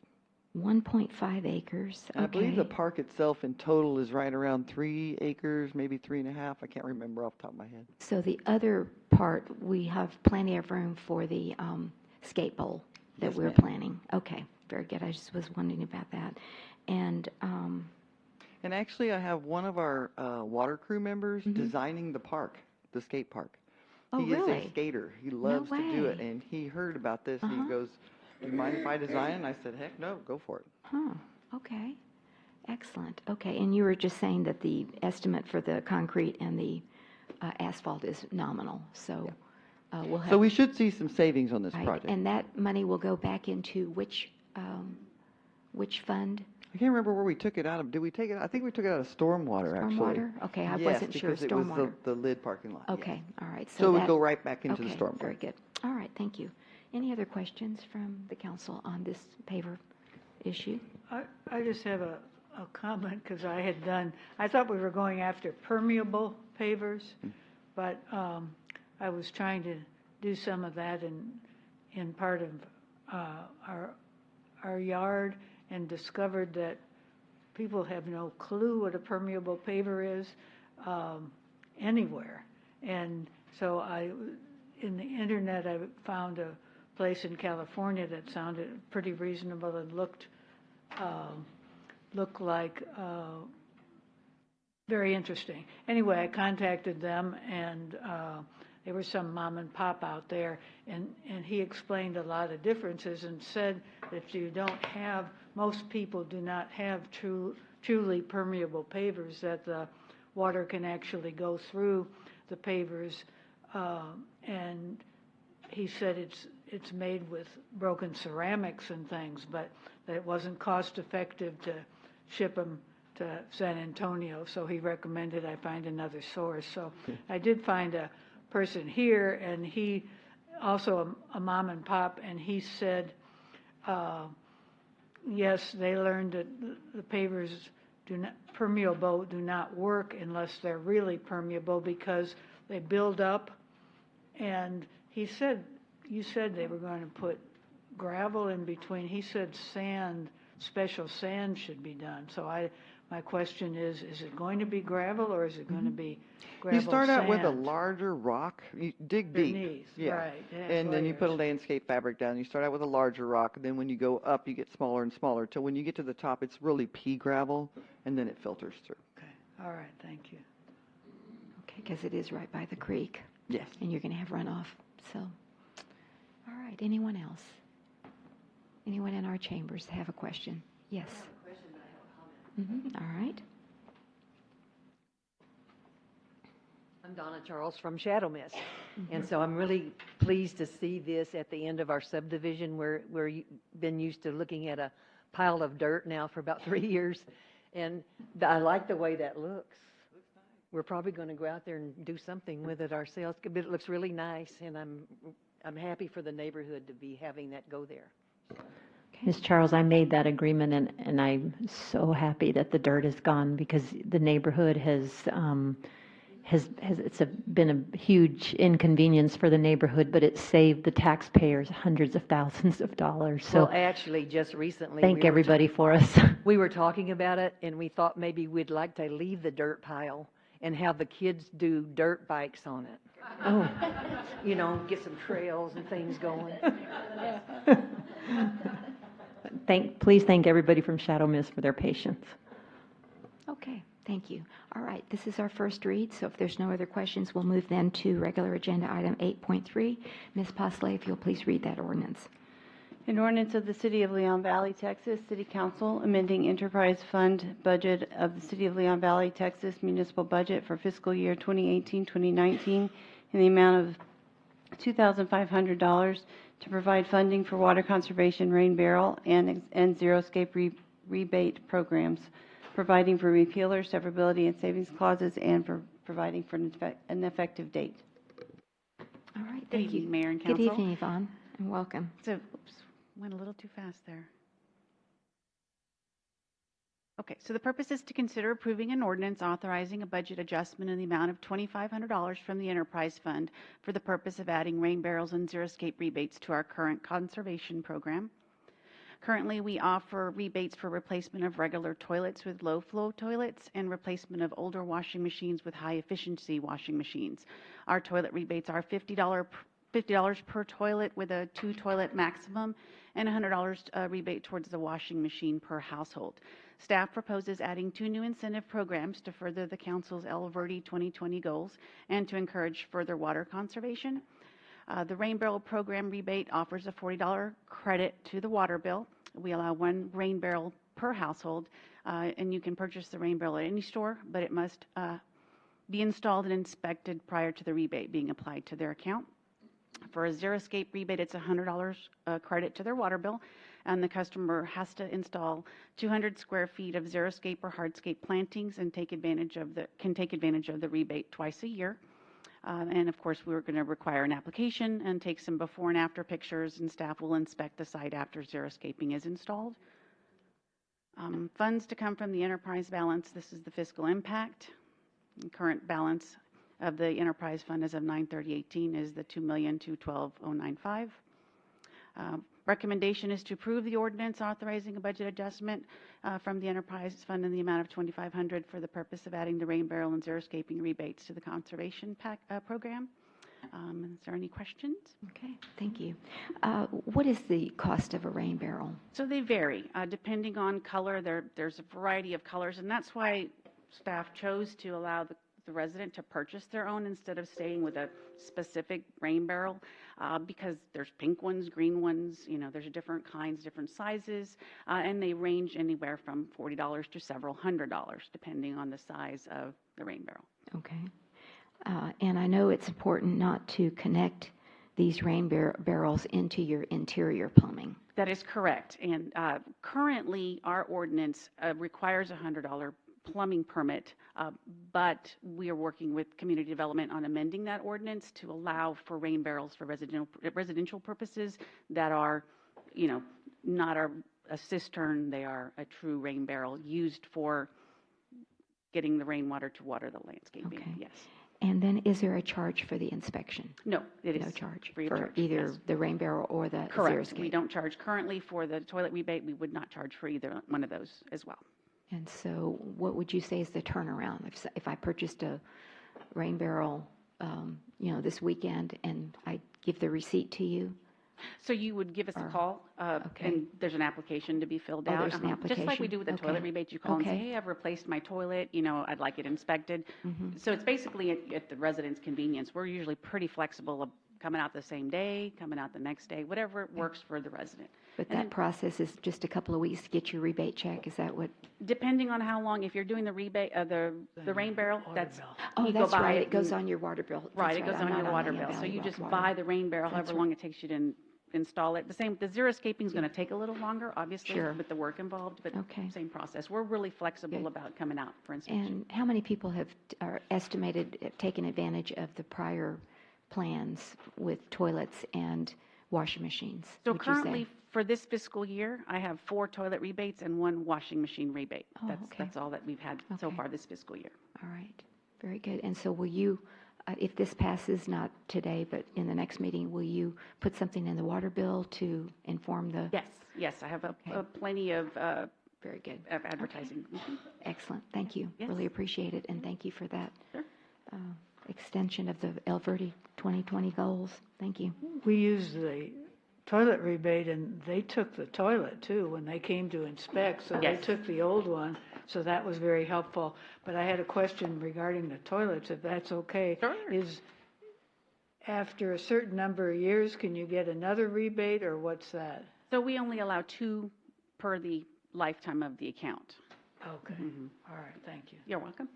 1.5 acres. And I believe Okay. the park itself in total is right around 3 acres, maybe 3.5. I can't remember off the top of my head. So the other part, we have plenty of room for the skate bowl that Yes, we're ma'am. planning. Okay, very good. I just was wondering about that. And actually, I have one of our water crew members Mhm. designing the park, the skate park. Oh, He is really? a skater. He loves to do it, way. and he heard about this. Uh-huh. He goes, "Do you mind if I design it?" And I said, "Heck no, go for it." Huh, okay. Excellent. Okay, and you were just saying that the estimate for the concrete and the asphalt is nominal, so we'll have... So we should see some savings on this Right, project. and that money will go back into which fund? I can't remember where we took it out of. Did we take it? I think we took it out of stormwater, actually. Stormwater? Okay, I Yes, wasn't sure. because it was Stormwater. the lid parking lot. yes. Okay, all right. So it would that- go right back into the okay, stormwater. very good. All right, thank you. Any other questions from the council on this paver issue? I just have a comment, because I thought we were going after permeable pavers, but I was trying to do some of that in part of our yard, and discovered that people have no clue what a permeable paver is anywhere. And so in the internet, I found a place in California that sounded pretty reasonable and looked like very interesting. Anyway, I contacted them, and there was some mom and pop out there, and he explained a lot of differences and said that most people do not have truly permeable pavers, that the water can actually go through the pavers, and he said it's made with broken ceramics and things, but that it wasn't cost effective to ship them to San Antonio, so he recommended I find another source. So I did find a person here, and he also a mom and pop, and he said, yes, they learned that the pavers permeable do not work unless they're really permeable, because they build up. And he said, you said they were going to put gravel in between. He said special sand should be done. So I My question is it going to be gravel or is it going to be gravel You start out with a sand? larger rock, you dig deep. Beneath, Yeah. right, it has And then you put a layers. landscape fabric down. You start out with a larger rock, and then when you go up, you get smaller and smaller, till when you get to the top, it's really pea gravel, and then it filters through. All right, thank you. Okay, because it is right by the creek. Yes. And you're going to have runoff, so. All right, anyone else? Anyone in our chambers have a question? Yes. All right. I'm Donna Charles from Shadow Mist. And so I'm really pleased to see this at the end of our subdivision where we've been used to looking at a pile of dirt now for about 3 years. And I like the way that looks. We're probably going to go out there and do something with it ourselves, but it looks really nice, and I'm happy for the neighborhood to be having that go there. Ms. Charles, I made that agreement, and I'm so happy that the dirt is gone because the neighborhood been a huge inconvenience for the neighborhood, but it saved the taxpayers hundreds of thousands of dollars. So Well, actually, just recently. thank everybody for us. We were talking about it, and we thought maybe we'd like to leave the dirt pile and have the kids do dirt bikes on it. Oh. You know, get some trails and things going. Please thank everybody from Shadow Mist for their patience. Okay, thank you. All right, this is our first read, so if there's no other questions, we'll move then to regular agenda item 8.3. Ms. Posley, if you'll please read that ordinance. An ordinance of the City of Leon Valley, Texas, City Council amending enterprise fund budget of the City of Leon Valley, Texas municipal budget for fiscal year 2018-2019 in the amount of $2,500 to provide funding for water conservation, rain barrel, and zero-escape rebate programs, providing for repeal or severability and savings clauses, and for providing for an effective date. All right, Good thank evening, you. Mayor and Good Council. evening, Yvonne, and welcome. So, oops, went a little too fast there. Okay, so the purpose is to consider approving an ordinance authorizing a budget adjustment in the amount of $2,500 from the enterprise fund for the purpose of adding rain barrels and zero-escape rebates to our current conservation program. Currently, we offer rebates for replacement of regular toilets with low-flow toilets and replacement of older washing machines with high-efficiency washing machines. Our toilet rebates are $50 per toilet with a 2-toilet maximum and $100 rebate towards the washing machine per household. Staff proposes adding 2 new incentive programs to further the Council's El Verde 2020 goals and to encourage further water conservation. The Rain Barrel Program rebate offers a $40 credit to the water bill. We allow 1 rain barrel per household, and you can purchase the rain barrel at any store, but it must be installed and inspected prior to the rebate being applied to their account. For a zero-escape rebate, it's $100 credit to their water bill, and the customer has to install 200 square feet of zero-escape or hardscape plantings and can take advantage of the rebate twice a year. And of course, we're going to require an application and take some before and after pictures, and staff will inspect the site after zero-escaping is installed. Funds to come from the enterprise balance. This is the fiscal impact. The current balance of the enterprise fund as of 9/30/18 is the $2,212,095. Recommendation is to approve the ordinance authorizing a budget adjustment from the enterprise fund in the amount of $2,500 for the purpose of adding the rain barrel and zero-escaping rebates to the conservation program. Is there any questions? Okay, thank you. What is the cost of a rain barrel? So they vary depending on color. There's a variety of colors, and that's why staff chose to allow the resident to purchase their own instead of staying with a specific rain barrel, because there's pink ones, green ones, there's different kinds, different sizes, and they range anywhere from $40 to several $100s depending on the size of the rain barrel. Okay. And I know it's important not to connect these rain barrels into your interior plumbing. That is correct. And currently, our ordinance requires a $100 plumbing permit, but we are working with community development on amending that ordinance to allow for rain barrels for residential purposes that are, not a cistern. They are a true rain barrel used for getting the rainwater to water the landscaping. Okay. Yes. And then is there a charge for the inspection? No, it is no charge free of for charge, either yes. the rain barrel or the Correct. zero-escape? We don't charge currently for the toilet rebate. We would not charge for either one of those as well. And so what would you say is the turnaround? If I purchased a rain barrel, this weekend and I give the receipt to you? So you would give us a call, and there's an application to be filled out. There's an application. Just like we do with the toilet rebates, you call and say, hey, I've replaced my toilet, I'd like it inspected. So it's basically at the resident's convenience. We're usually pretty flexible of coming out the same day, coming out the next day, whatever works for the resident. But that process is just a couple of weeks to get your rebate check, is that what? Depending on how long, if you're doing the rebate, the rain barrel, that's. Oh, you that's go buy right, it it goes and- on your water bill. Right, That's it goes I'm on your not water the bill. So Valley you Rock just water. buy the rain barrel, That's however long it takes you to install it. The zero escaping is going to take a little longer, obviously, Sure. with the work involved, but Okay. same process. We're really flexible about coming out for inspection. And how many people are estimated taken advantage of the prior plans with toilets and washing machines? So would you say? currently, for this fiscal year, I have 4 toilet rebates and 1 washing machine rebate. Oh, That's okay. all that we've had so Okay. far this fiscal year. All right, very good. And so will you, if this passes, not today, but in the next meeting, will you put something in the water bill to inform the? Yes, I have plenty of very good of advertising. Mhm. Excellent, thank you. Yes. Really appreciate it, and thank you for that Sure. extension of the El Verde 2020 goals. Thank you. We used the toilet rebate, and they took the toilet too when they came to inspect, so they Yes. took the old one, so that was very helpful. But I had a question regarding the toilets, if that's okay. Sure. Is after a certain number of years, can you get another rebate, or what's that? So we only allow 2 per the lifetime of the account. Okay, Mhm. all right, thank you. You're welcome.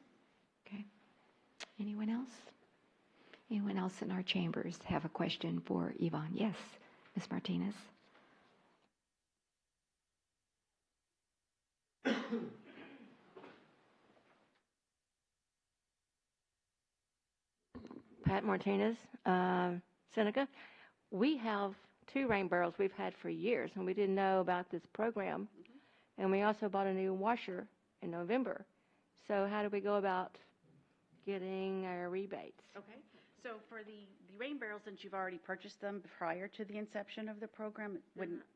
Okay. Anyone else? Anyone else in our chambers have a question for Yvonne? Yes, Ms. Martinez. Pat Martinez, Seneca. We have 2 rain barrels we've had for years, and we didn't know about this program. And we also bought a new washer in November. So how do we go about getting our rebates? Okay. So for the rain barrels, since you've already purchased them prior to the inception of the program,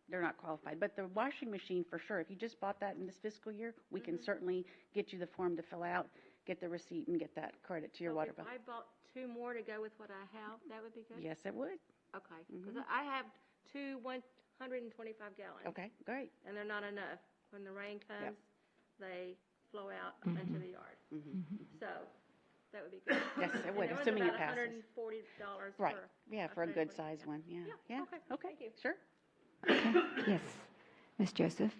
they're not qualified. But the washing machine, for sure, if you just bought that in this fiscal year, we can certainly get you the form to fill out, get the receipt, and get that credit to your water bill. If I bought 2 more to go with what I have, that would be good? Yes, it would. Okay, because I have 2 125 gallons. Okay, great. And they're not enough. When the rain comes, they flow out Mm-hmm. into the yard. So that would be good. Yes, it would, And that assuming was it about passes. $140 Right, for yeah, for a good size one, yeah. Yeah, Okay, thank you. Sure. Okay. Yes, Ms. Joseph.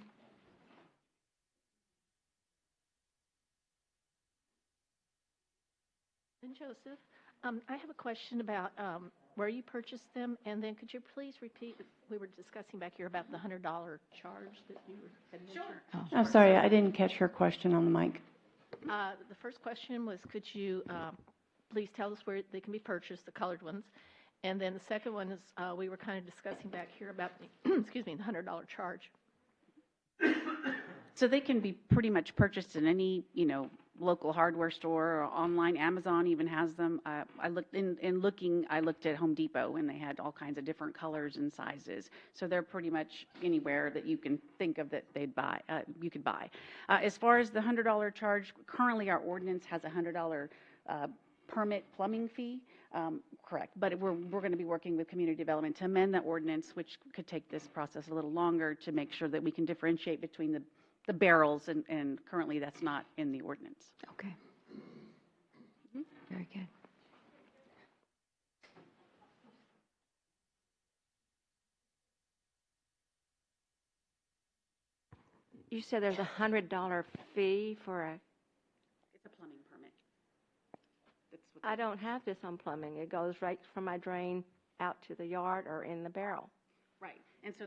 And Joseph, I have a question about where you purchased them, and then could you please repeat, we were discussing back here about the $100 charge that you had mentioned. I'm sorry, I didn't catch her question on the mic. The first question was, could you please tell us where they can be purchased, the colored ones? And then the second one is, we were kind of discussing back here about the, excuse me, the $100 charge. So they can be pretty much purchased in any, local hardware store or online. Amazon even has them. I looked I looked at Home Depot, and they had all kinds of different colors and sizes. So they're pretty much anywhere that you can think of that you could buy. As far as the $100 charge, currently our ordinance has a $100 permit plumbing fee. Correct, but we're going to be working with community development to amend that ordinance, which could take this process a little longer to make sure that we can differentiate between the barrels, and currently that's not in the ordinance. Okay. Very good. You said there's a $100 fee for a, It's a plumbing permit. I don't have this on plumbing. It goes right from my drain out to the yard or in the barrel. Right, and so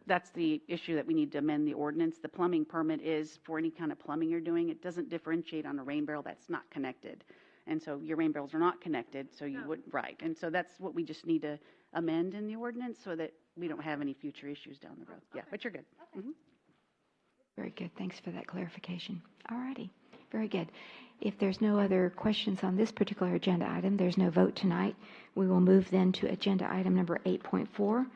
that's the issue that we need to amend the ordinance. The plumbing permit is for any kind of plumbing you're doing. It doesn't differentiate on a rain barrel that's not connected. And so your rain barrels are not connected, so you would, right. And so that's what we just need to amend in the ordinance so that we don't have any future issues down the road. Yeah, but you're good. Mhm. Very good. Thanks for that clarification. All righty. Very good. If there's no other questions on this particular agenda item, there's no vote tonight. We will move then to agenda item number 8.4,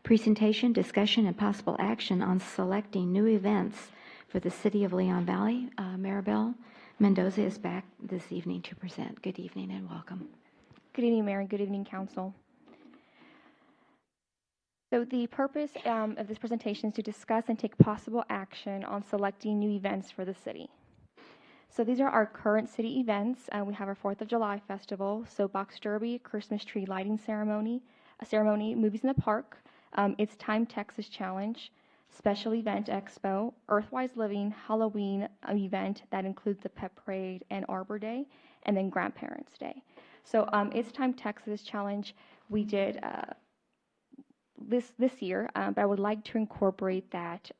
presentation, discussion, and possible action on selecting new events For the City of Leon Valley, Maribel Mendoza is back this evening to present. Good evening and welcome. Good evening, Mayor, and good evening, Council. So the purpose of this presentation is to discuss and take possible action on selecting new events for the city. So these are our current city events. We have our 4th of July Festival, Soapbox Derby, Christmas tree lighting ceremony, Movies in the Park, It's Time Texas Challenge, Special Event Expo, Earthwise Living, Halloween event that includes the Pet Parade and Arbor Day, and then Grandparents' Day. So It's Time Texas Challenge we did this year, but I would like to incorporate that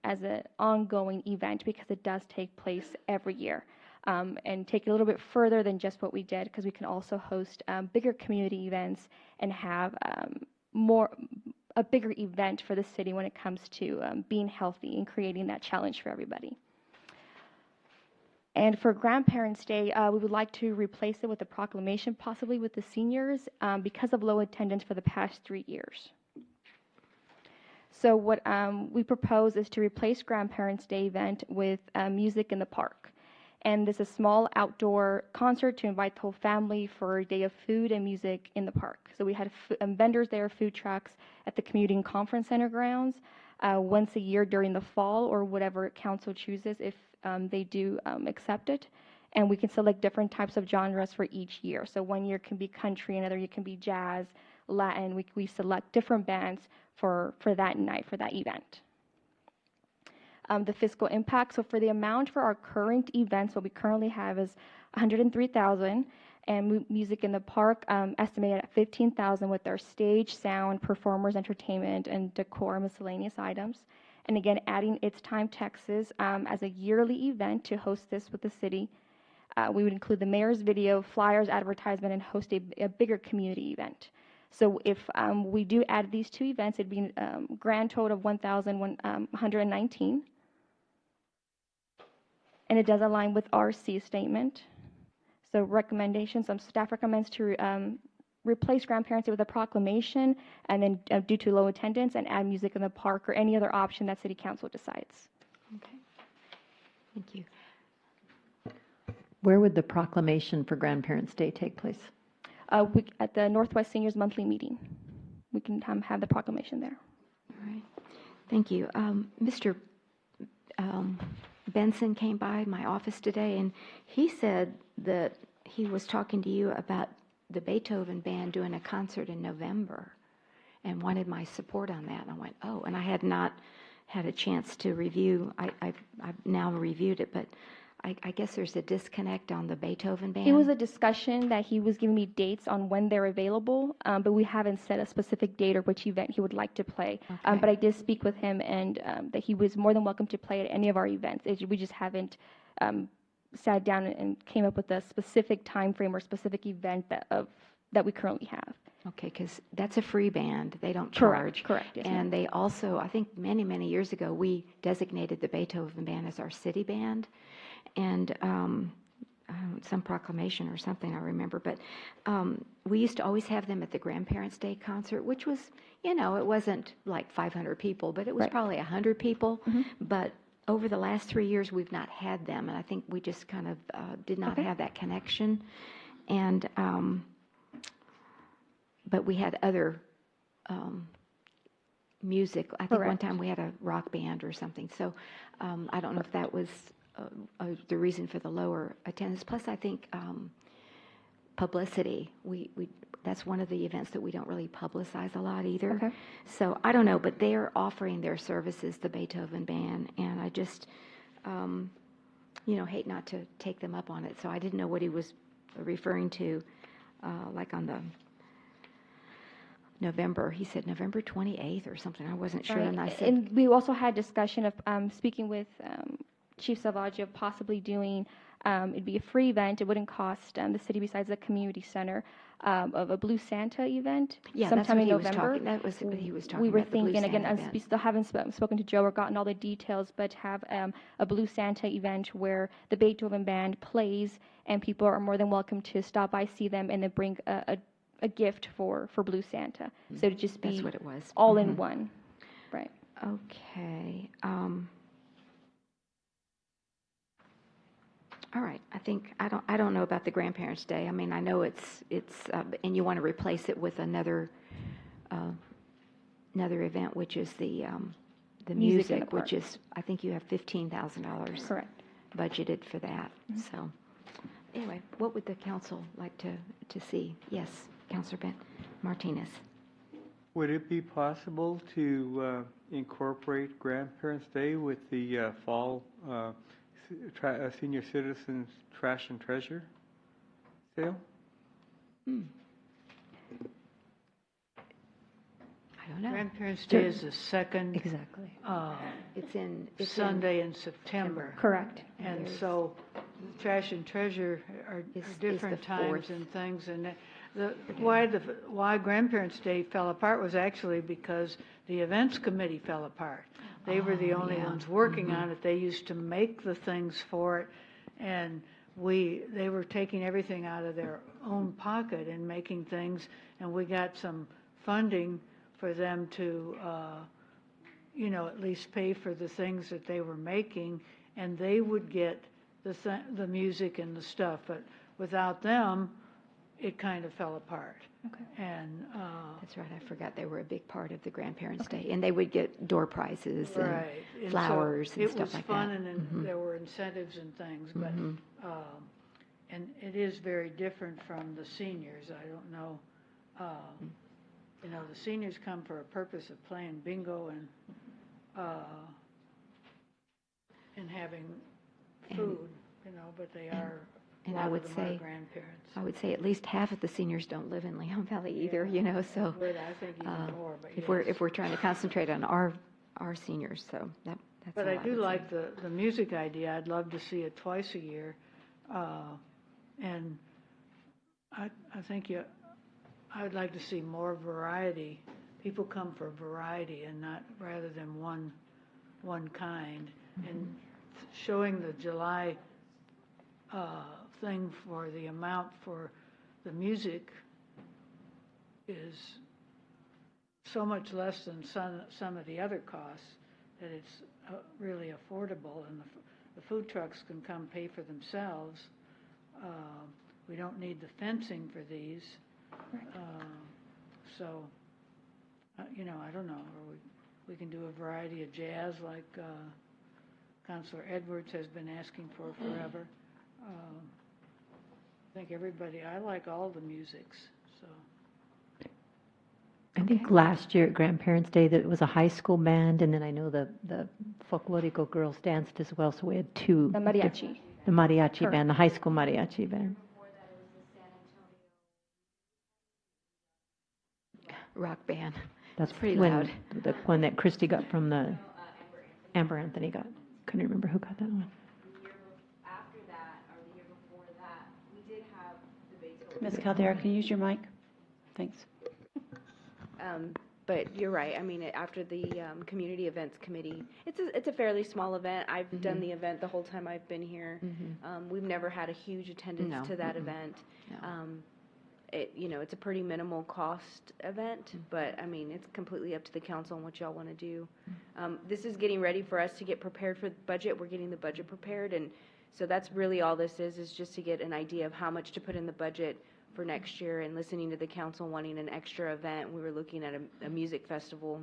as an ongoing event because it does take place every year, and take it a little bit further than just what we did because we can also host bigger community events and have a bigger event for the city when it comes to being healthy and creating that challenge for everybody. And for Grandparents' Day, we would like to replace it with a proclamation, possibly with the seniors, because of low attendance for the past 3 years. So what we propose is to replace Grandparents' Day event with Music in the Park. And this is a small outdoor concert to invite the whole family for a day of food and music in the park. So we had vendors there, food trucks at the Community and Conference Center grounds once a year during the fall or whatever council chooses if they do accept it. And we can select different types of genres for each year. So one year can be country, another year can be jazz, Latin. We select different bands for that night, for that event. The fiscal impact, so for the amount for our current events, what we currently have is $103,000, and Music in the Park estimated at $15,000 with our stage, sound, performers, entertainment, and decor miscellaneous items. And again, adding It's Time Texas as a yearly event to host this with the city. We would include the mayor's video, flyers, advertisement, and host a bigger community event. So if we do add these two events, it'd be a grand total of $1,119. And it does align with our C statement. So recommendations, staff recommends to replace Grandparents' Day with a proclamation, and then due to low attendance, and add Music in the Park or any other option that City Council decides. Okay. Thank you. Where would the proclamation for Grandparents' Day take place? At the Northwest Seniors Monthly Meeting. We can have the proclamation there. All right. Thank you. Mr. Benson came by my office today, and he said that he was talking to you about the Beethoven Band doing a concert in November and wanted my support on that. And I went, oh, and I had not had a chance to review. I've now reviewed it, but I guess there's a disconnect on the Beethoven Band. It was a discussion that he was giving me dates on when they're available, but we haven't set a specific date or which event he would like to play. Okay. But I did speak with him, and that he was more than welcome to play at any of our events. We just haven't sat down and came up with a specific time frame or specific event that we currently have. Okay, because that's a free band. They don't charge. Correct. Yes, and ma'am. they also, I think many, many years ago, we designated the Beethoven Band as our city band. And some proclamation or something, I remember. But we used to always have them at the Grandparents' Day concert, which was, it wasn't like 500 people, but it was probably 100 people. Mm-hmm. But over the last 3 years, we've not had them. And I think we just kind of did not have that connection. And but we had other music. I think one time we had a rock band or something. So I don't know if that was the reason for the lower attendance. Plus, I think publicity. That's one of the events that we don't really publicize a lot either. Okay. So I don't know, but they're offering their services, the Beethoven Band, and I just, hate not to take them up on it. So I didn't know what he was referring to, like on the November. He said November 28th or something. I wasn't sure, and I said. And we also had discussion of speaking with Chief Salvaggio of possibly doing, it'd be a free event. It wouldn't cost the city besides the community center, of a Blue Santa event. Yeah, sometime in that's what November. That was what he was talking We were about. The Blue thinking, again, Santa we event. still haven't spoken to Joe or gotten all the details, but have a Blue Santa event where the Beethoven Band plays and people are more than welcome to stop by, see them, and then bring a gift for Blue Santa. So to just be That's what it was. all in one. Right. Okay. All right, I don't know about the Grandparents' Day. I mean, I know it's, and you want to replace it with another event, which is the music, which is, I think you have $15,000. Correct. Budgeted for that. So, anyway, what would the council like to see? Yes, Councilor Ben Martinez. Would it be possible to incorporate Grandparents' Day with the fall senior citizens trash and treasure sale? I don't know. Grandparents' Day is the second. Exactly. It's Sunday in September. Correct. And so trash and treasure are different the times fourth. and things. And why Grandparents' Day fell apart was actually because the events committee fell apart. They were the only ones working on it. They used to make the things for it, and they were taking everything out of their own pocket and making things, and we got some funding for them to, at least pay for the things that they were making, and they would get the music and the stuff. But without them, it kind of fell apart. Okay. And That's right. I forgot they were a big part of the Grandparents' Day, and they would get door prizes right. and flowers so and stuff like it was fun, that. and there were incentives and things, but and it is very different from the seniors. I don't know. The seniors come for a purpose of playing bingo and having food, but they are. And a I lot would of them are say, grandparents. at least half of the seniors don't live in Leon Valley either, so. But I think even more, but if we're trying to concentrate on our seniors, so that's But all I do would like say. the music idea. I'd love to see it twice a year. And I think I'd like to see more variety. People come for variety and not rather than one kind. And showing the July thing for the amount for the music is so much less than some of the other costs that it's really affordable, and the food trucks can come pay for themselves. We don't need the fencing for these. So, I don't know. Or we can do a variety of jazz like Councilor Edwards has been asking for forever. I think I like all the musics, so. I think last year at Grandparents' Day that it was a high school band, and then I know the Folklorico girls danced as well, so we had two. The mariachi. The mariachi Correct. band, the high school mariachi band. Rock band. That's pretty when loud. the one that Christy got from the Amber Anthony got. Couldn't remember who got that one. After that, or the year before that, we did have debates. Ms. Caldera, can you use your mic? Thanks. But you're right. I mean, after the community events committee, it's a fairly small event. I've done the event the whole time I've been here. We've never had a huge attendance to that event. No. It's a pretty minimal cost event, but I mean, it's completely up to the council and what y'all want to do. This is getting ready for us to get prepared for the budget. We're getting the budget prepared, and so that's really all this is just to get an idea of how much to put in the budget for next year, and listening to the council wanting an extra event. We were looking at a music festival,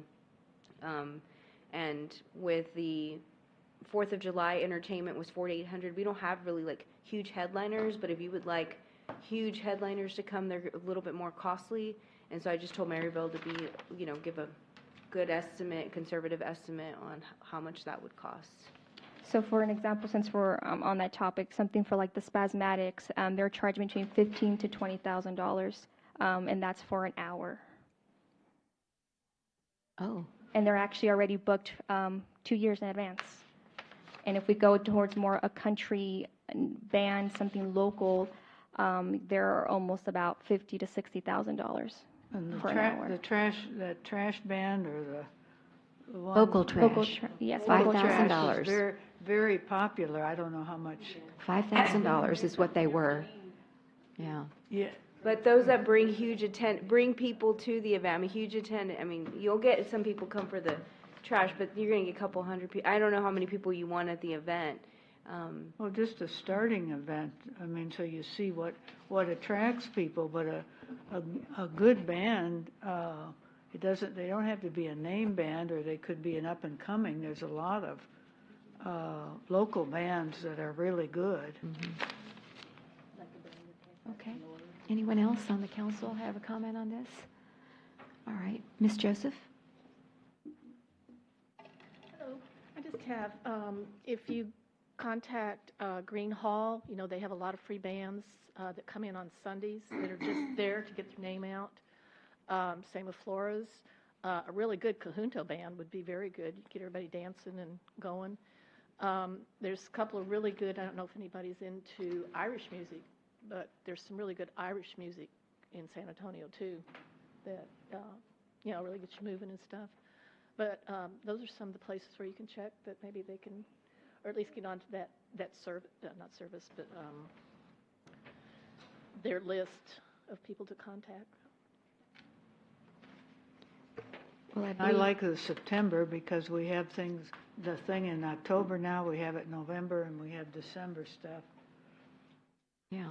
and with the 4th of July entertainment was $4,800. We don't have really like huge headliners, but if you would like huge headliners to come, they're a little bit more costly. And so I just told Maryville to give a good estimate, conservative estimate on how much that would cost. So for an example, since we're on that topic, something for like the Spasmatics, they're charging between $15,000 to $20,000, and that's for an hour. Oh. And they're actually already booked 2 years in advance. And if we go towards more a country band, something local, they're almost about $50,000 to $60,000 for an hour. The trash band or the one. Local trash. Yes, $5,000. Is very, very popular. I don't know how much. $5,000 is what they were. Yeah. Yeah. But those that bring bring people to the event, huge attendance. I mean, you'll get some people come for the trash, but you're going to get a couple hundred people. I don't know how many people you want at the event, Well, just a starting event, I mean, so you see what attracts people, but a good band, they don't have to be a name band, or they could be an up and coming. There's a lot of local bands that are really good. Okay. Anyone else on the council have a comment on this? All right. Ms. Joseph? Hello. I just have, if you contact Green Hall, they have a lot of free bands that come in on Sundays that are just there to get their name out. Same with Flora's. A really good Conjunto band would be very good. You get everybody dancing and going. There's a couple of really good, I don't know if anybody's into Irish music, but there's some really good Irish music in San Antonio too that, really gets you moving and stuff. But those are some of the places where you can check that maybe they can, or at least get onto that service, not service, but their list of people to contact. Well, I like the September because we have the thing in October now, we have it in November, and we have December stuff. Yeah.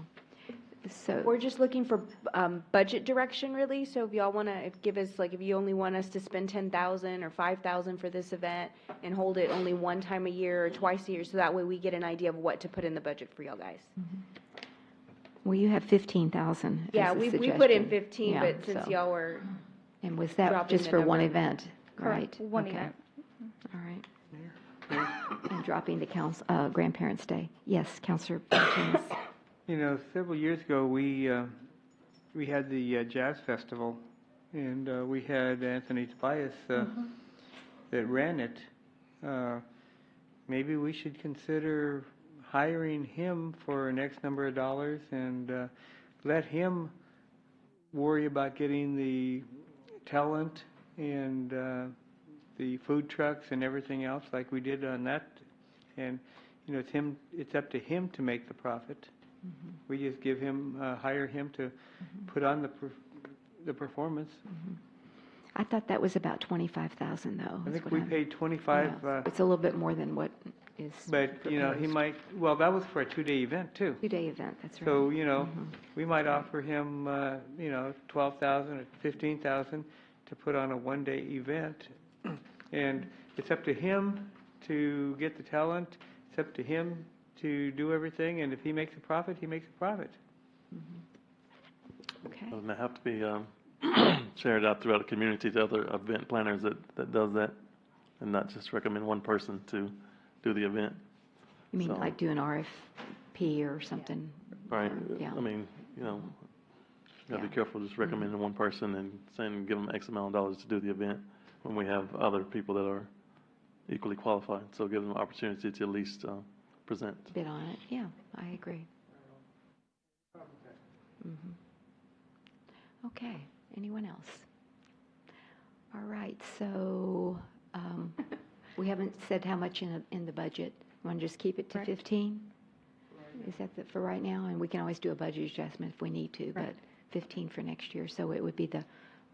So We're just looking for budget direction, really. So if y'all want to give us, like, if you only want us to spend 10,000 or 5,000 for this event and hold it only one time a year or twice a year, so that way we get an idea of what to put in the budget for y'all guys. Well, you have 15,000. Yeah, as a we put in suggestion. 15, Yeah, but since so- y'all were And was that dropping just the for one number. event? Correct, Right. one Okay. event. All right. And dropping the Grandparents' Day. Yes, Councilor Martinez. Several years ago, we had the Jazz Festival, and we had Anthony Tobias that ran it. Maybe we should consider hiring him for an X number of dollars and let him worry about getting the talent and the food trucks and everything else like we did on that. And, it's up to him to make the profit. We just hire him to put on the performance. I thought that was about 25,000, though. I is think what we I'm- paid 25. yeah, it's a little bit more than what is. But, he proposed. might, well, that was for a 2-day event, too. 2-day event, that's right. So, we might offer him, 12,000 or 15,000 to put on a 1-day event. And it's up to him to get the talent. It's up to him to do everything. And if he makes a profit, he makes a profit. Okay. Doesn't it have to be shared out throughout the community to other event planners that does that, and not just recommend one person to do the event? You mean So- like do an RFP or something? Right. Yeah. I mean, you gotta be Yeah. careful just recommending one person and saying give them X amount of dollars to do the event when we have other people that are equally qualified. So give them an opportunity to at least present. Bid on it, yeah, I agree. Okay, anyone else? All right, so we haven't said how much in the budget. Want to just keep it to Correct. 15? Is that for right now? And we can always do a budget adjustment if we need to, but 15 for next year. So it would be the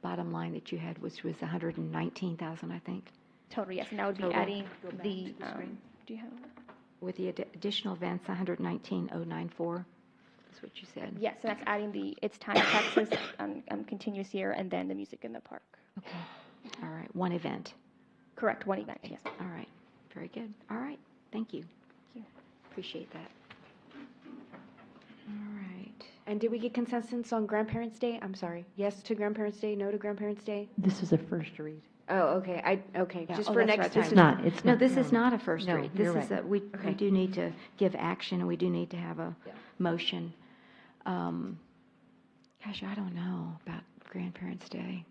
bottom line that you had, which was 119,000, I think. Total, yes, and that would be Total. adding Go back the, to the screen. do you have? With the additional events, 119,094. That's what you said. Yes, and that's adding the It's Time Texas continuous year and then the music in the park. Okay. All right, one event. Correct, one event, yes. All right, very good. All right, thank you. you. Appreciate that. All right. And did we get consensus on Grandparents' Day? I'm sorry. Yes to Grandparents' Day, no to Grandparents' Day? This is a first read. Oh, okay. Okay, Yeah. just Oh, for that's next right. time. This is not- it's No, not- this is no. not a first No, read. you're This is right. we Okay. do need to give action, and we do need to have a motion. Gosh, I don't know about Grandparents' Day.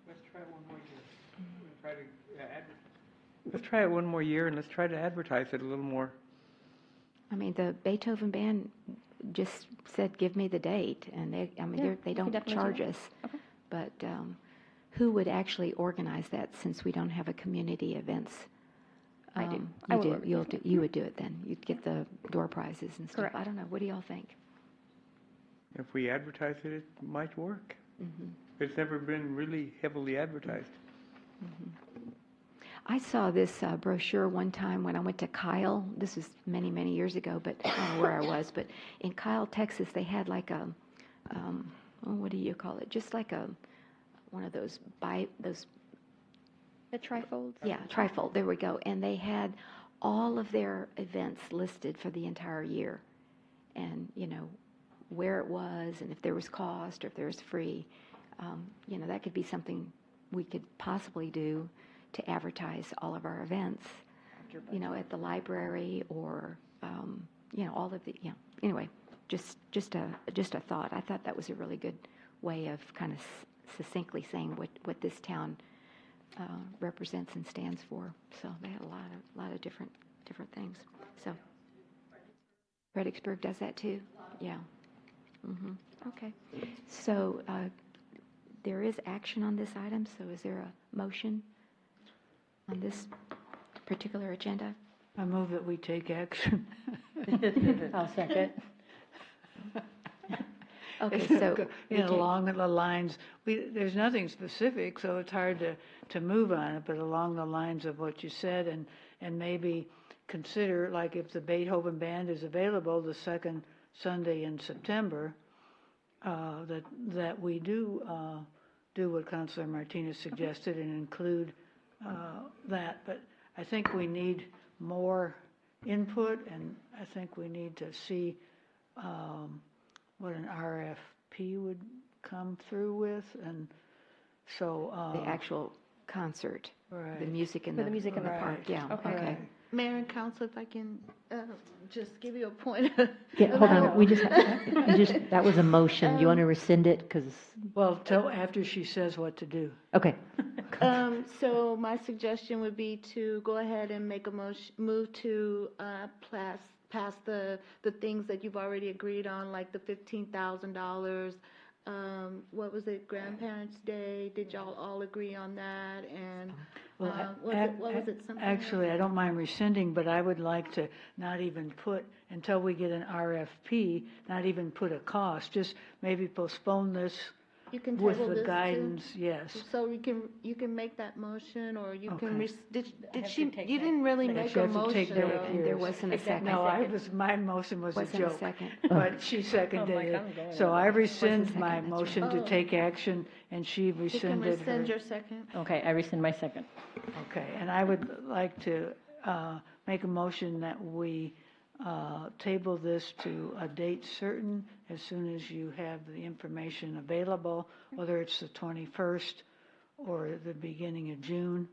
Let's try one more year. Let's try it one more year, and let's try to advertise it a little more. I mean, the Beethoven Band just said, give me the date, and they Yeah, they we can don't definitely do charge that. us. Okay. But who would actually organize that since we don't have a community events? I do. You I will do. organize You'll it. do. You would do it then. You'd get the door prizes and stuff. Correct. I don't know. What do y'all think? If we advertise it, it might work. It's never been really heavily advertised. I saw this brochure one time when I went to Kyle. This was many, many years ago, but I don't know where I was. But in Kyle, Texas, they had like a, what do you call it? Just like one of those The trifolds? yeah, trifold. There we go. And they had all of their events listed for the entire year, and where it was, and if there was cost or if there was free. That could be something we could possibly do to advertise all of our events, at the library or, all of the, anyway, just a thought. I thought that was a really good way of kind of succinctly saying what this town represents and stands for. So they had a lot of different things. So Fredericksburg does that too? Yeah. Okay. So there is action on this item, so is there a motion on this particular agenda? I move that we take action. I'll second. Okay, so along the lines, there's nothing specific, so it's hard to move on it, but along the lines of what you said, and maybe consider, like if the Beethoven Band is available the second Sunday in September, that we do what Councilor Martinez suggested and include that. But I think we need more input, and I think we need to see what an RFP would come through with, and so the actual concert, right. the music in For the the music in the Right. park. Yeah. Okay. Okay. Mayor and council, if I can just give you a point. Yeah, hold on, that was a motion. You want to rescind it? Because, Well, till after she says what to do. okay. So my suggestion would be to go ahead and make a move to pass the things that you've already agreed on, like the $15,000. What was it, Grandparents' Day? Did y'all all agree on that? And what was it? Something Actually, else? I don't mind rescinding, but I would like to not even put, until we get an RFP, not even put a cost, just maybe postpone this You can with table the this too? guidance, yes. So you can make that motion, or you can, Okay. did she, you didn't really make She a has to take motion. back though. yours. There wasn't a second. No, my motion was a Wasn't a joke. second. But she seconded it. So I rescind my second, that's motion right. to take action, and she You can rescinded her. rescind your second. Okay, I rescind my second. Okay, and I would like to make a motion that we table this to a date certain as soon as you have the information available, whether it's the 21st or the beginning of June,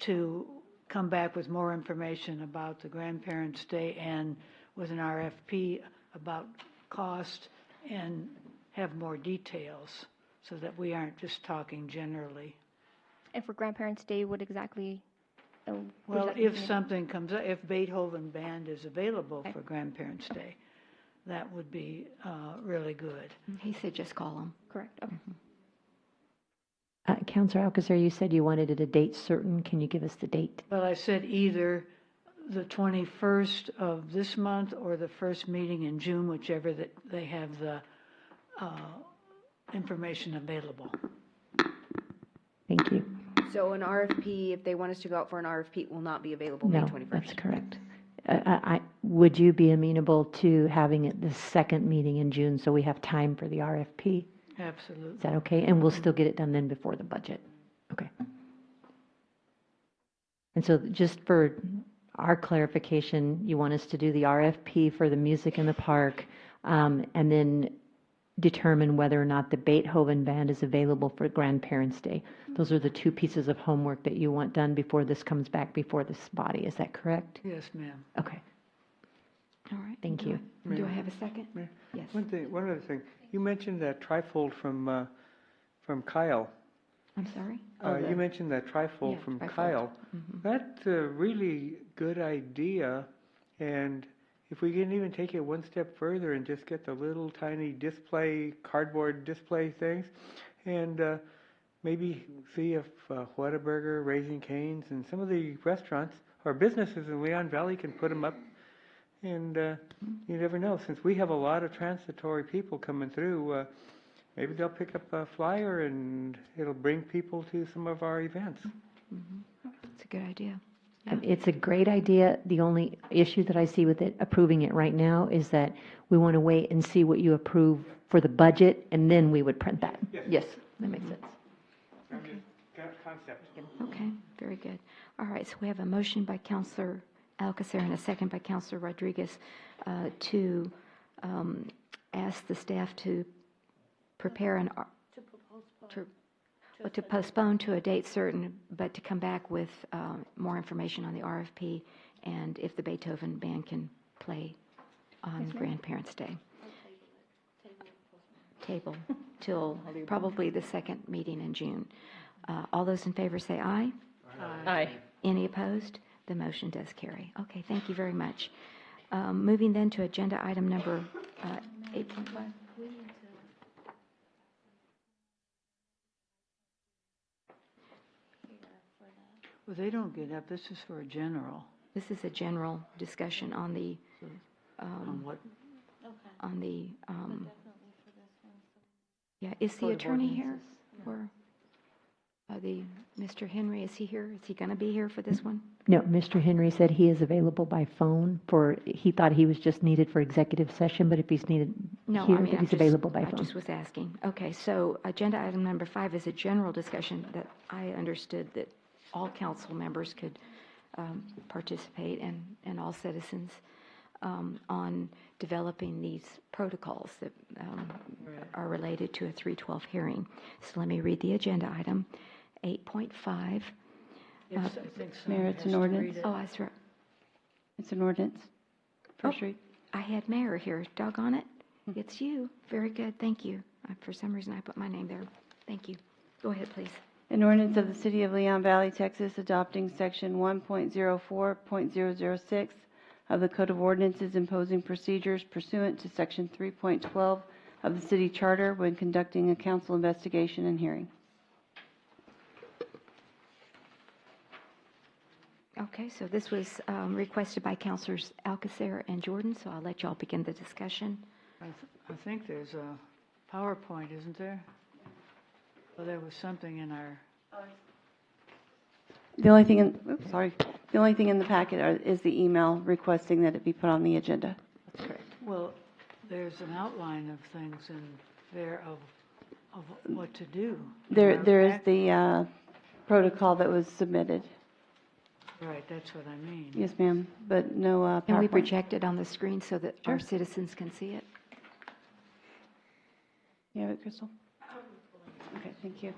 to come back with more information about the Grandparents' Day and with an RFP about cost and have more details so that we aren't just talking generally. And for Grandparents' Day, what exactly? What Well, exactly if is needed? something comes up, if Beethoven Band is available for Grandparents' Day, that would be really good. He said just call them. Correct. Okay. Counselor Alcazar, you said you wanted it a date certain. Can you give us the date? Well, I said either the 21st of this month or the first meeting in June, whichever that they have the information available. Thank you. So an RFP, if they want us to go out for an RFP, it will not be available May No, 21st. that's correct. Would you be amenable to having it the second meeting in June so we have time for the RFP? Absolutely. Is that okay? And we'll still get it done then before the budget? Okay. And so just for our clarification, you want us to do the RFP for the music in the park, and then determine whether or not the Beethoven Band is available for Grandparents' Day. Those are the two pieces of homework that you want done before this comes back before this body. Is that correct? Yes, ma'am. Okay. All right. Thank you. Do I have a second? Mayor, Yes. One other thing. You mentioned that trifold from Kyle. I'm sorry? You mentioned that trifold Yeah, from trifold. Kyle. Mhm. That's a really good idea, and if we can even take it one step further and just get the little tiny display, cardboard display things, and maybe see if Whataburger, Raising Cane's, and some of the restaurants or businesses in Leon Valley can put them up. And you never know, since we have a lot of transitory people coming through, maybe they'll pick up a flyer and it'll bring people to some of our events. It's a good idea. It's a great idea. The only issue that I see with it, approving it right now, is that we want to wait and see what you approve for the budget, and then we would print that. Yes, that makes sense. Concept. Okay, very good. All right, so we have a motion by Counselor Alcacer and a second by Counselor Rodriguez to ask the staff to prepare to postpone to a date certain, but to come back with more information on the RFP and if the Beethoven Band can play on Grandparents' Day. Table till probably the second meeting in June. All those in favor say aye. Aye. Any opposed? The motion does carry. Okay, thank you very much. Moving then to agenda item number 8.5. Well, they don't get up. This is for a general. This is a general discussion on the, On what? on the, yeah, is the Code of attorney here? ordinances. Or Mr. Henry, is he here? Is he going to be here for this one? No, Mr. Henry said he is available by phone he thought he was just needed for executive session, but if he's needed No, here, I mean, that he's available by I phone. just was asking. Okay, so agenda item number 5 is a general discussion that I understood that all council members could participate and all citizens on developing these protocols that are related to a 312 hearing. So let me read the agenda item. 8.5. Yes, I think Mayor, someone it's has an to ordinance. read it. Oh, that's right. It's an ordinance. First read. I had Mayor here. Doggone it. It's you. Very good. Thank you. For some reason, I put my name there. Thank you. Go ahead, please. An ordinance of the City of Leon Valley, Texas, adopting Section 1.04.006 of the Code of Ordinances imposing procedures pursuant to Section 3.12 of the City Charter when conducting a council investigation and hearing. Okay, so this was requested by Councilors Alcacer and Jordan, so I'll let y'all begin the discussion. I think there's a PowerPoint, isn't there? Well, there was something in our, The only thing in, the only thing in the packet is the email requesting that it be put on the agenda. That's correct. well, there's an outline of things in there of what to do. There Our is pack- the protocol that was submitted. Right, that's what I mean. Yes, ma'am, but no And we PowerPoint. project it on the screen so that our Sure. citizens can see it. You have it, Crystal? Okay, thank you.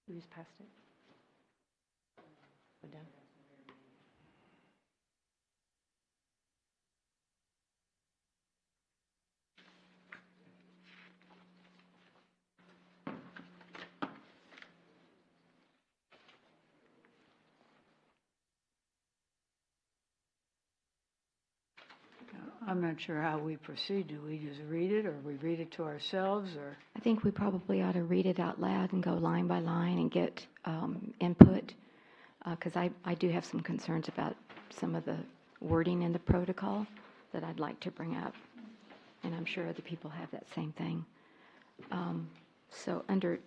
Who's passed it? We're done. I'm not sure how we proceed. Do we just read it, or we read it to ourselves, or? I think we probably ought to read it out loud and go line by line and get input because I do have some concerns about some of the wording in the protocol that I'd like to bring up, and I'm sure other people have that same thing. So under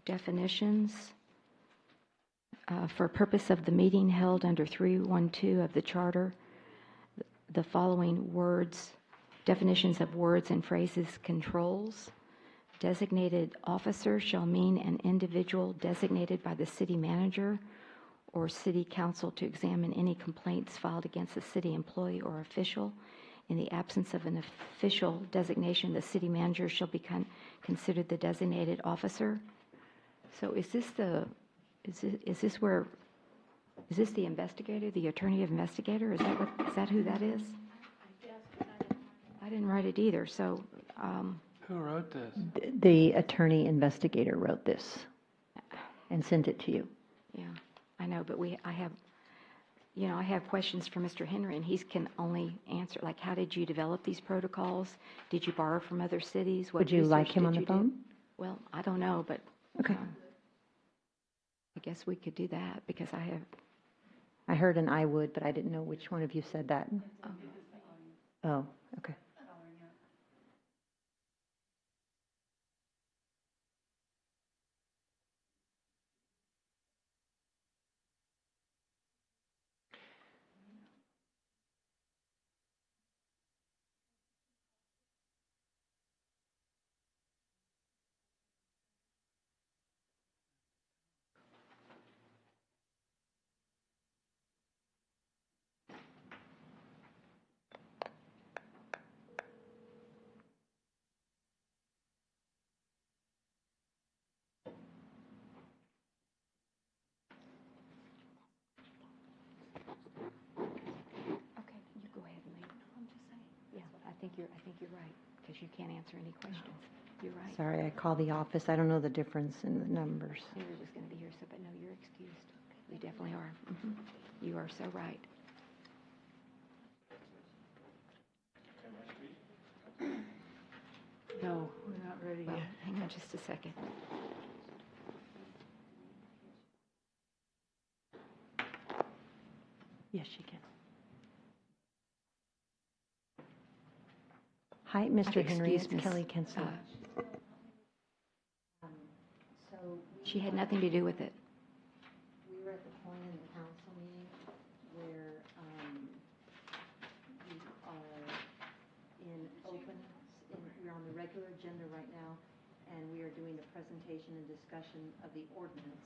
definitions, for purpose of the meeting held under 312 of the Charter, the following words, definitions of words and phrases controls. Designated officer shall mean an individual designated by the city manager or city council to examine any complaints filed against a city employee or official. In the absence of an official designation, the city manager shall be considered the designated officer. So is this the investigator, the attorney investigator? Is that who that is? I didn't write it either. So. Who wrote this? The attorney investigator wrote this and sent it to you. Yeah, I know, but I have questions for Mr. Henry, and he can only answer, like, how did you develop these protocols? Did you borrow from other cities? What Would you like research him did on the you do? phone? Well, I don't know, but Okay. I guess we could do that because I heard an I would, but I didn't know which one of you said that. Oh, okay. Okay, you go ahead and leave. I'm just saying. Yeah, I think you're right because you can't answer any questions. You're right. Sorry, I called the office. I don't know the difference in the numbers. Henry was going to be here, so but no, you're excused. You definitely are. You are so right. No, we're not ready Well, yet. hang on just a second. Yes, she can. Hi, Mr. Henry. It's Excuse Miss, Kelly Kensler. She had nothing to do with it. We were at the point in the council meeting where we are we're on the regular agenda right now, and we are doing the presentation and discussion of the ordinance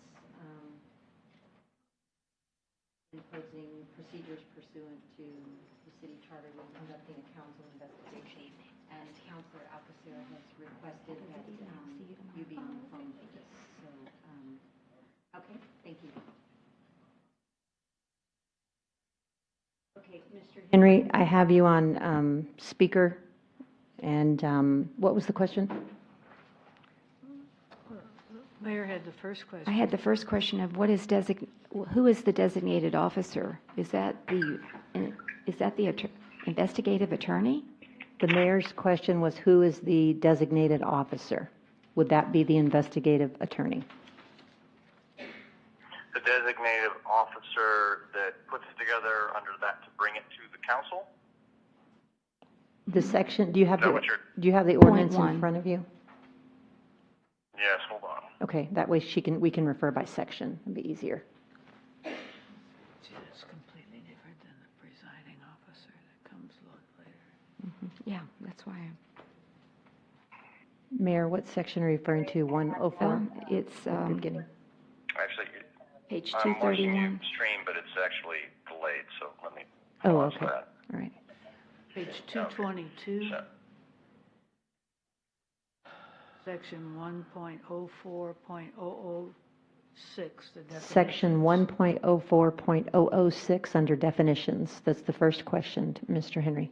imposing procedures pursuant to the city charter when conducting a council investigation. And Councilor Alcacer has requested that you be on the phone for this. So, okay, thank you. Okay, Mr. Henry, I have you on speaker. And what was the question? Mayor had the first question. I had the first question of who is the designated officer? Is that the investigative attorney? The mayor's question was, who is the designated officer? Would that be the investigative attorney? The designated officer that puts it together under that to bring it to the council? The section, do you have Is that the what you're- do you have the ordinance Point in one. front of you? Yes, hold on. Okay, that way we can refer by section. It'd be easier. See, that's completely different than the presiding officer that comes a little later. Yeah, that's why. Mayor, what section are you referring to? 104? It's Actually, page I'm watching you 231. stream, but it's actually delayed, so let me Oh, pause okay. that. All right. Page 222, section 1.04.006, the definition. Section 1.04.006 under definitions. That's the first question, Mr. Henry.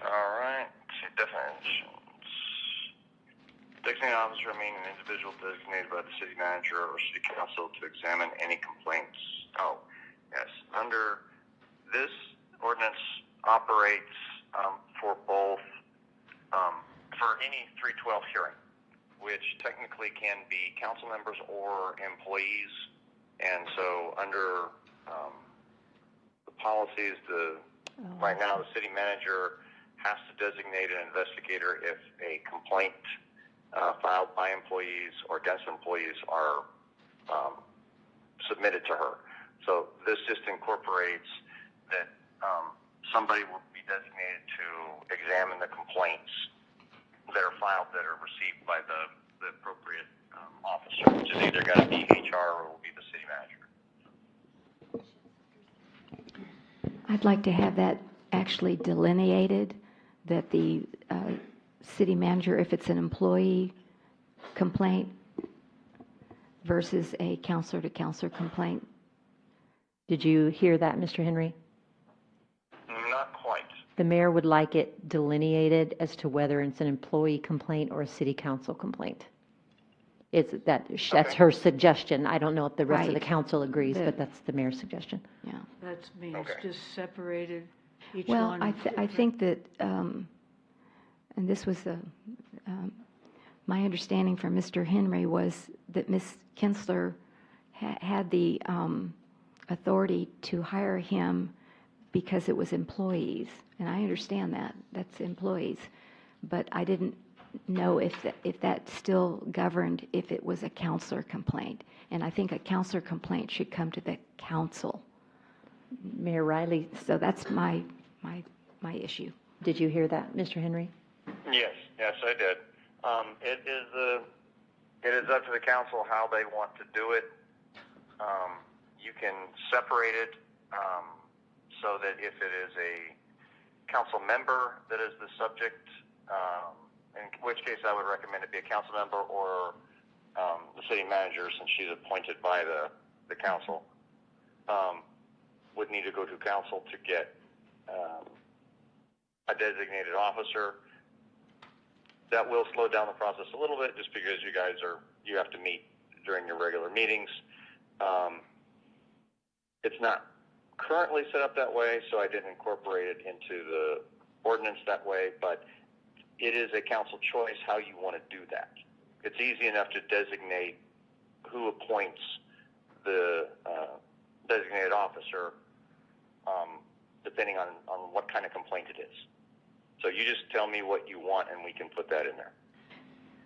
All right, definitions. Designated officer meaning an individual designated by the city manager or city council to examine any complaints. Oh, yes. Under this ordinance operates for both, for any 312 hearing, which technically can be council members or employees And so under the policies, right now the city manager has to designate an investigator if a complaint filed by employees or against employees are submitted to her. So this just incorporates that somebody will be designated to examine the complaints that are filed that are received by the appropriate officer, which is either going to be HR or will be the city manager. I'd like to have that actually delineated, that the city manager, if it's an employee complaint versus a counselor-to-counselor complaint. Did you hear that, Mr. Henry? Not quite. The mayor would like it delineated as to whether it's an employee complaint or a city council complaint. That's her suggestion. I don't know if the rest of the Right. council agrees, but that's the mayor's suggestion. Yeah. That means just separated each Well, one. I think that, and this was my understanding from Mr. Henry was that Ms. Kinsler had the authority to hire him because it was employees, and I understand that, that's employees, but I didn't know if that still governed if it was a counselor complaint, and I think a counselor complaint should come to the council. Mayor Riley. So that's my issue. Did you hear that, Mr. Henry? Yes, I did. It is up to the council how they want to do it. You can separate it so that if it is a council member that is the subject, in which case I would recommend it be a council member or the city manager, since she's appointed by the council, would need to go to council to get a designated officer. That will slow down the process a little bit just because you have to meet during your regular meetings. It's not currently set up that way, so I didn't incorporate it into the ordinance that way, but it is a council choice how you want to do that. It's easy enough to designate who appoints the designated officer depending on what kind of complaint it is. So you just tell me what you want and we can put that in there.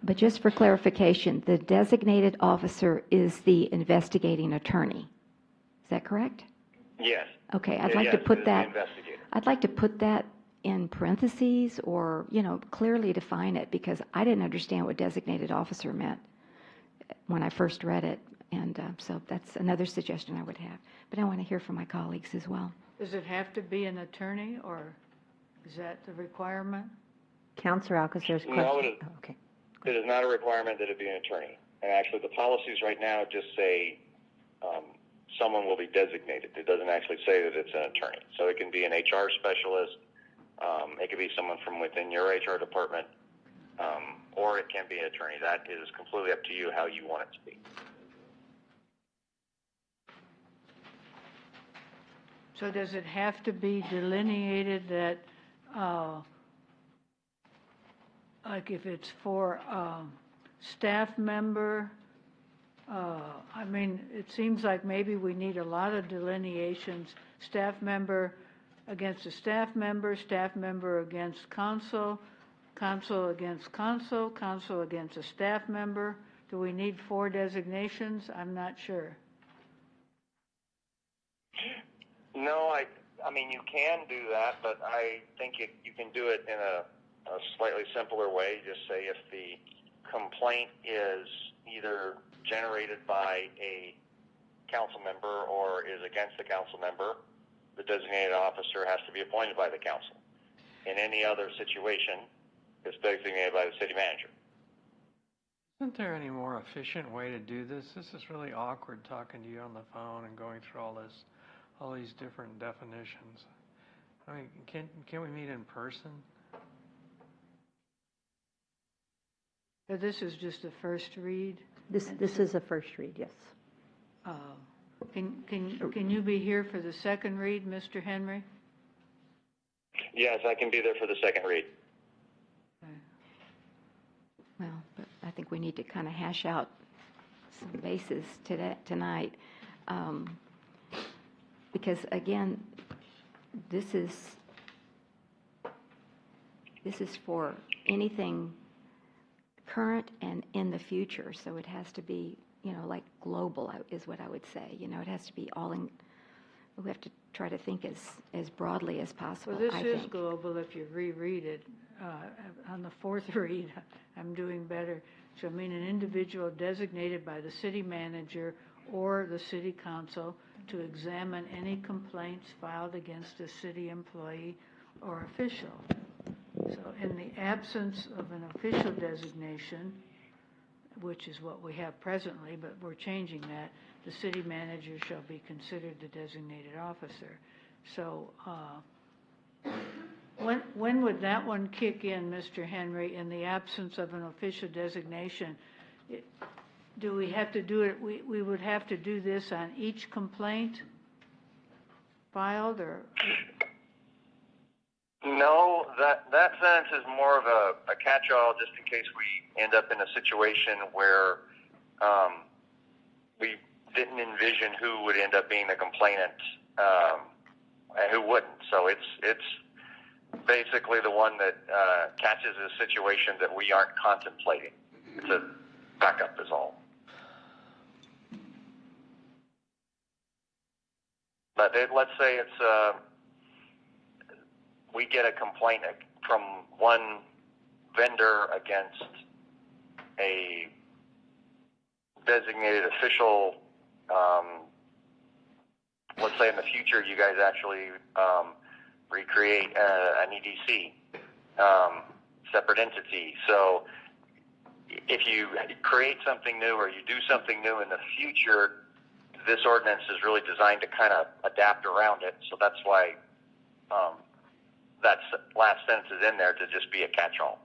But just for clarification, the designated officer is the investigating attorney. Is that correct? Yes. Okay, I'd like to put that. Investigator. I'd like to put that in parentheses or, clearly define it because I didn't understand what designated officer meant when I first read it. And so that's another suggestion I would have. But I want to hear from my colleagues as well. Does it have to be an attorney, or is that the requirement? Councilor Alcacer's question. No, Okay. it is not a requirement that it be an attorney. And actually the policies right now just say someone will be designated. It doesn't actually say that it's an attorney. So it can be an HR specialist. It could be someone from within your HR department, or it can be an attorney. That is completely up to you how you want it to be. So does it have to be delineated that, like if it's for staff member, it seems like maybe we need a lot of delineations, staff member against a staff member against council, council against council, council against a staff member. Do we need 4 designations? I'm not sure. No, I mean, you can do that, but I think you can do it in a slightly simpler way. Just say if the complaint is either generated by a council member or is against the council member, the designated officer has to be appointed by the council. In any other situation, it's designated by the city manager. Isn't there any more efficient way to do this? This is really awkward talking to you on the phone and going through all these different definitions. I mean, can we meet in person? So this is just a first read? This is a first read, yes. Can you be here for the second read, Mr. Henry? Yes, I can be there for the second read. Well, but I think we need to kind of hash out some bases tonight. Because again, this is for anything current and in the future, so it has to be, like global is what I would say. It has to be all in, we have to try to think as broadly as possible, Well, this I is think. global if you reread it. On the fourth read, I'm doing better. So, an individual designated by the city manager or the city council to examine any complaints filed against a city employee or official. So, in the absence of an official designation, which is what we have presently, but we're changing that, the city manager shall be considered the designated officer. So, when would that one kick in, Mr. Henry, in the absence of an official designation? Do we have to do it, we would have to do this on each complaint filed, or? No, that sentence is more of a catch-all just in case we end up in a situation where we didn't envision who would end up being the complainant and who wouldn't. So it's basically the one that catches a situation that we aren't contemplating. It's a backup is all. But let's say it's we get a complaint from one vendor against a designated official. Let's say in the future you guys actually recreate an EDC, separate entity. So if you create something new or you do something new in the future, this ordinance is really designed to kind of adapt around it. So that's why that last sentence is in there, to just be a catch-all.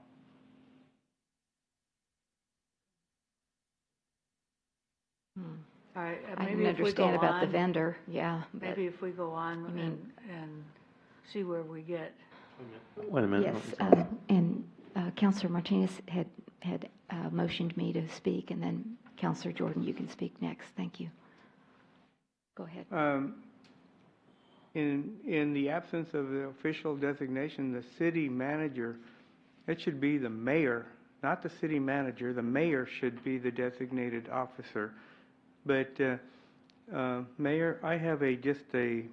All right, I maybe didn't if we go understand about the on, vendor, yeah. maybe if we go on and see where we get. Wait a minute. Yes, and Councilor Martinez had motioned me to speak, and then Councilor Jordan, you can speak next. Thank you. Go ahead. In the absence of the official designation, the city manager, it should be the mayor, not the city manager. The mayor should be the designated officer. But Mayor, I have just a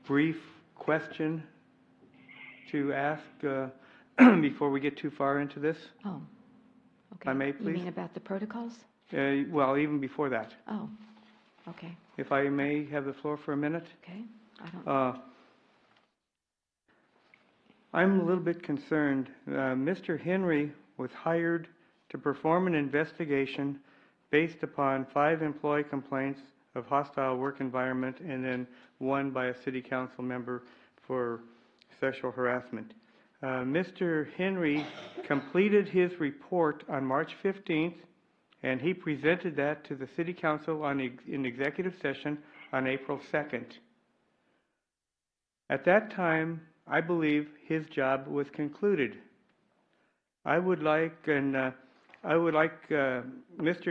brief question to ask before we get too far into this. Oh, okay. If I may, please. You mean about the protocols? Well, even before that. Oh, okay. If I may have the floor for a minute. Okay. I don't. I'm a little bit concerned. Mr. Henry was hired to perform an investigation based upon 5 employee complaints of hostile work environment and then 1 by a city council member for sexual harassment. Mr. Henry completed his report on March 15th, and he presented that to the city council in executive session on April 2nd. At that time, I believe his job was concluded. I would like Mr.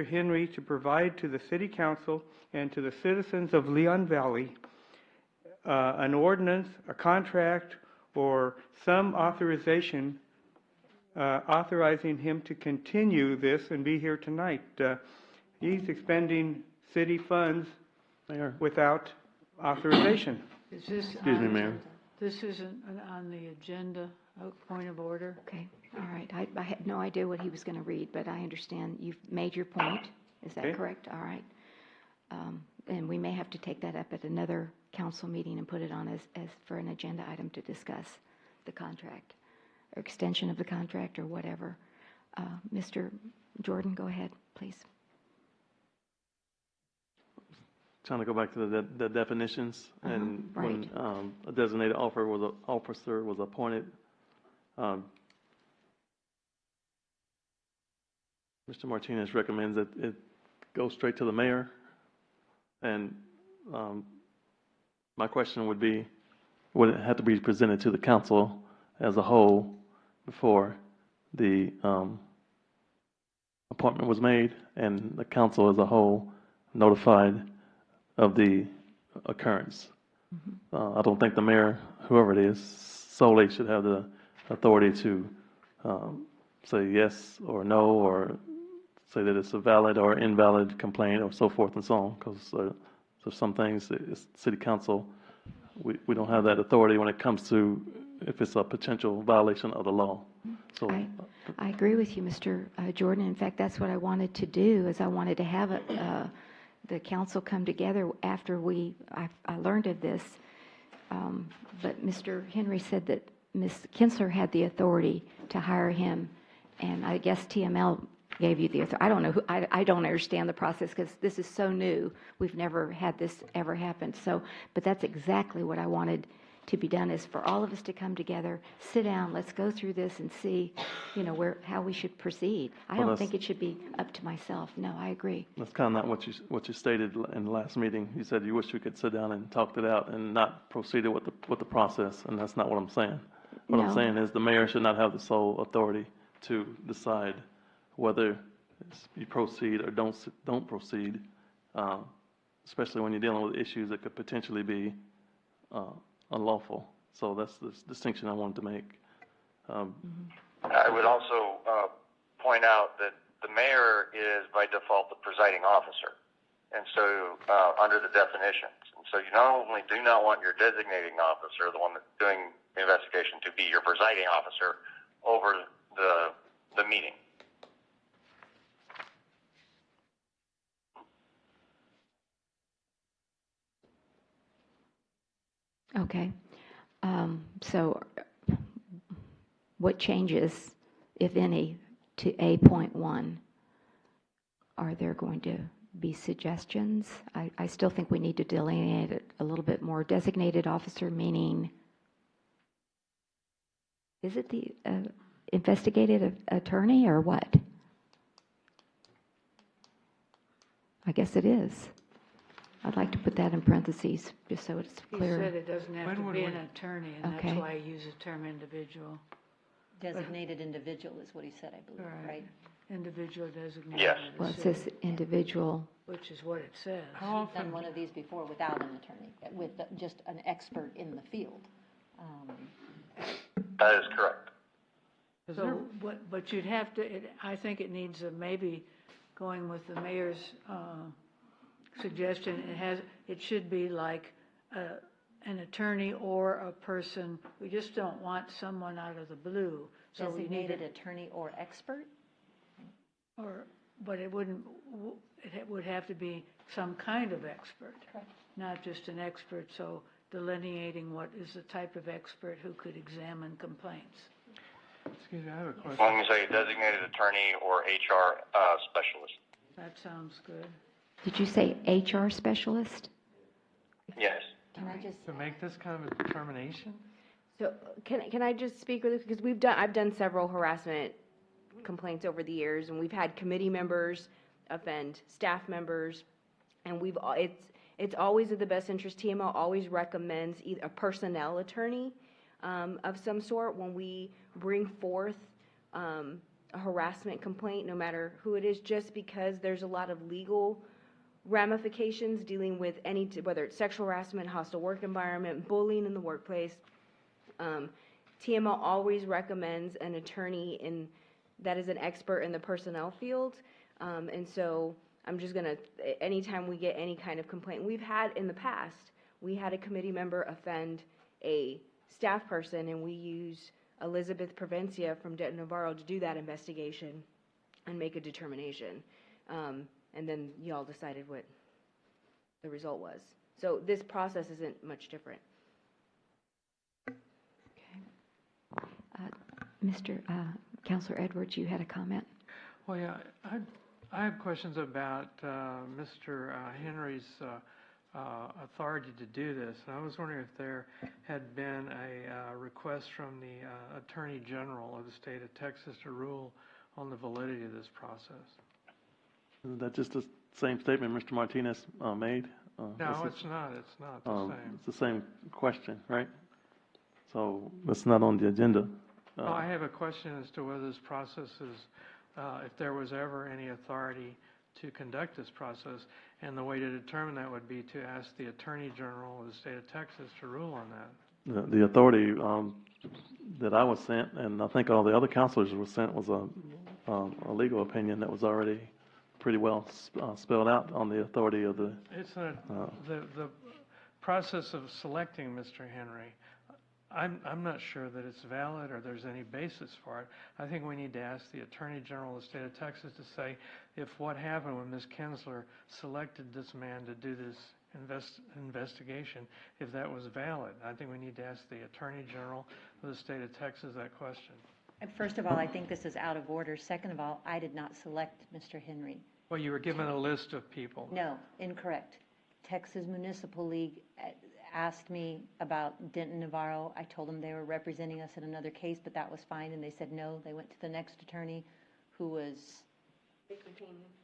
Henry to provide to the City Council and to the citizens of Leon Valley an ordinance, a contract, or some authorization authorizing him to continue this and be here tonight. He's expending city funds without authorization. Is this Excuse me, Mayor. This isn't on the agenda, point of order? Okay, all right. I had no idea what he was going to read, but I understand you've made your point. Is that correct? All right. And we may have to take that up at another council meeting and put it on as for an agenda item to discuss the contract or extension of the contract or whatever. Mr. Jordan, go ahead, please. Trying to go back to the definitions, and right. when a designated officer was appointed, Mr. Martinez recommends that it go straight to the mayor. And my question would be, would it have to be presented to the council as a whole before the appointment was made, and the council as a whole notified of the occurrence. I don't think the mayor, whoever it is, solely should have the authority to say yes or no, or say that it's a valid or invalid complaint, or so forth and so on, because so some things, it's city council, we don't have that authority when it comes to if it's a potential violation of the law. So I agree with you, Mr. Jordan. In fact, that's what I wanted to do, is I wanted to have the council come together after I learned of this. But Mr. Henry said that Ms. Kinsler had the authority to hire him, and I guess TML gave you the authority. I don't know I don't understand the process, because this is so new. We've never had this ever happen. So, but that's exactly what I wanted to be done, is for all of us to come together, sit down, let's go through this and see, how we should proceed. I don't think it should be up to myself. No, I agree. That's kind of not what you stated in the last meeting. You said you wish we could sit down and talk it out and not proceed with the process, and that's not what I'm saying. What I'm saying is the mayor should not have the sole authority to decide whether you proceed or don't proceed, especially when you're dealing with issues that could potentially be unlawful. So that's the distinction I wanted to make. I would also point out that the mayor is by default the presiding officer, and so under the definitions. And so you not only do not want your designating officer, the one that's doing the investigation, to be your presiding officer over the meeting. Okay. So what changes, if any, to A.1? Are there going to be suggestions? I still think we need to delineate it a little bit more. Designated officer meaning, is it the investigative attorney or what? I guess it is. I'd like to put that in parentheses, just so it's clear. He said it doesn't have to be an attorney, and Okay. that's why I use the term individual. Designated individual is what he said, I believe, right? Individual designated. Yes. by the Well, it city, says individual. which is what it says. We've done one of these before without an attorney, with just an expert in the field. That is correct. So, but you'd have to, I think it needs maybe going with the mayor's suggestion. It should be like an attorney or a person. We just don't want someone out of the blue. So we need Designated attorney or expert? But it would have to be some kind of expert, not just an expert. So delineating what is the type of expert who could examine complaints. Excuse me, I have a question. As long as you say designated attorney or HR specialist. That sounds good. Did you say HR specialist? Yes. Can I just To make this kind of a determination? So can I just speak really, because I've done several harassment complaints over the years, and we've had committee members offend staff members, and it's always of the best interest. TML always recommends either a personnel attorney of some sort when we bring forth a harassment complaint, no matter who it is, just because there's a lot of legal ramifications dealing with whether it's sexual harassment, hostile work environment, bullying in the workplace. TML always recommends an attorney that is an expert in the personnel field. And so I'm just gonna, anytime we get any kind of complaint, we've had in the past, we had a committee member offend a staff person, and we used Elizabeth Provencia from Denton Navarro to do that investigation and make a determination. And then y'all decided what the result was. So this process isn't much different. Mr. Counselor Edwards, you had a comment? Well, yeah, I have questions about Mr. Henry's authority to do this. And I was wondering if there had been a request from the Attorney General of the state of Texas to rule on the validity of this process. Isn't that just the same statement Mr. Martinez made? No, it's not. It's not the same. It's the same question, right? So it's not on the agenda. Well, I have a question as to whether this process is, if there was ever any authority to conduct this process, and the way to determine that would be to ask the Attorney General of the state of Texas to rule on that. The authority that I was sent, and I think all the other counselors were sent, was a legal opinion that was already pretty well spelled out on the authority of the. It's not the process of selecting Mr. Henry. I'm not sure that it's valid or there's any basis for it. I think we need to ask the Attorney General of the state of Texas to say if what happened when Ms. Kinsler selected this man to do this investigation, if that was valid. I think we need to ask the Attorney General of the state of Texas that question. And first of all, I think this is out of order. Second of all, I did not select Mr. Henry. Well, you were given a list of people. No, incorrect. Texas Municipal League asked me about Denton Navarro. I told them they were representing us in another case, but that was fine, and they said no. They went to the next attorney, who was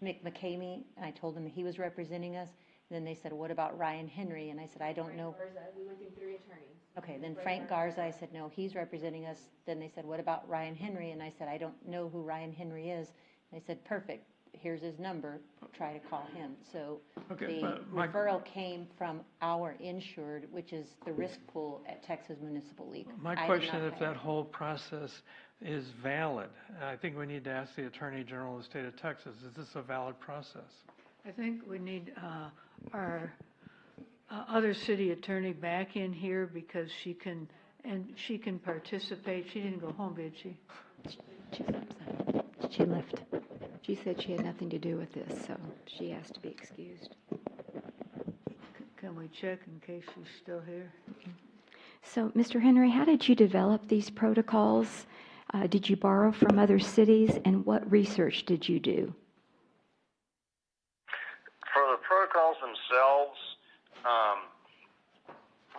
Mick McCamey, and I told them he was representing us. And then they said, what about Ryan Henry? And I said, I don't know. We went through 3 attorneys. Okay, then Frank Garza, I said, no, he's representing us. Then they said, what about Ryan Henry? And I said, I don't know who Ryan Henry is. And they said, perfect. Here's his number. Try to call him. So the referral came from our insured, which is the risk pool at Texas Municipal League. My question is if that whole process is valid. I think we need to ask the Attorney General of the state of Texas, is this a valid process? I think we need our other city attorney back in here because she can participate. She didn't go home, did she? She's upset. She left. She said she had nothing to do with this, so she asked to be excused. Can we check in case she's still here? So, Mr. Henry, how did you develop these protocols? Did you borrow from other cities, and what research did you do? For the protocols themselves,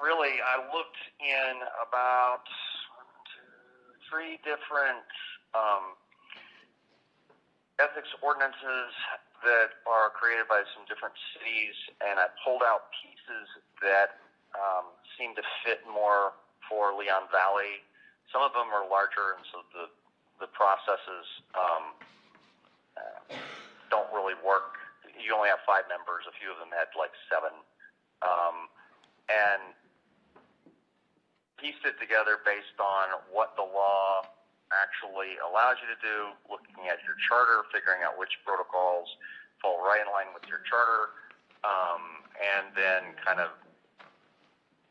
really, I looked in about 3 different ethics ordinances that are created by some different cities, and I pulled out pieces that seem to fit more for Leon Valley. Some of them are larger, and so the processes don't really work. You only have 5 members. A few of them had like 7. And pieced it together based on what the law actually allows you to do, looking at your charter, figuring out which protocols fall right in line with your charter, and then kind of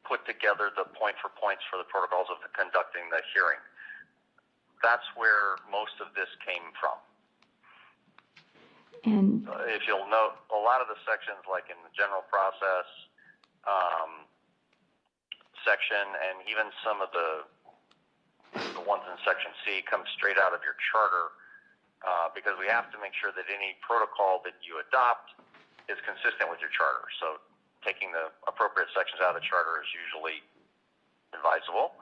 put together the point for points for the protocols of conducting the hearing. That's where most of this came from. And if you'll note, a lot of the sections, like in the general process section, and even some of the ones in Section C come straight out of your charter, because we have to make sure that any protocol that you adopt is consistent with your charter. So taking the appropriate sections out of the charter is usually advisable,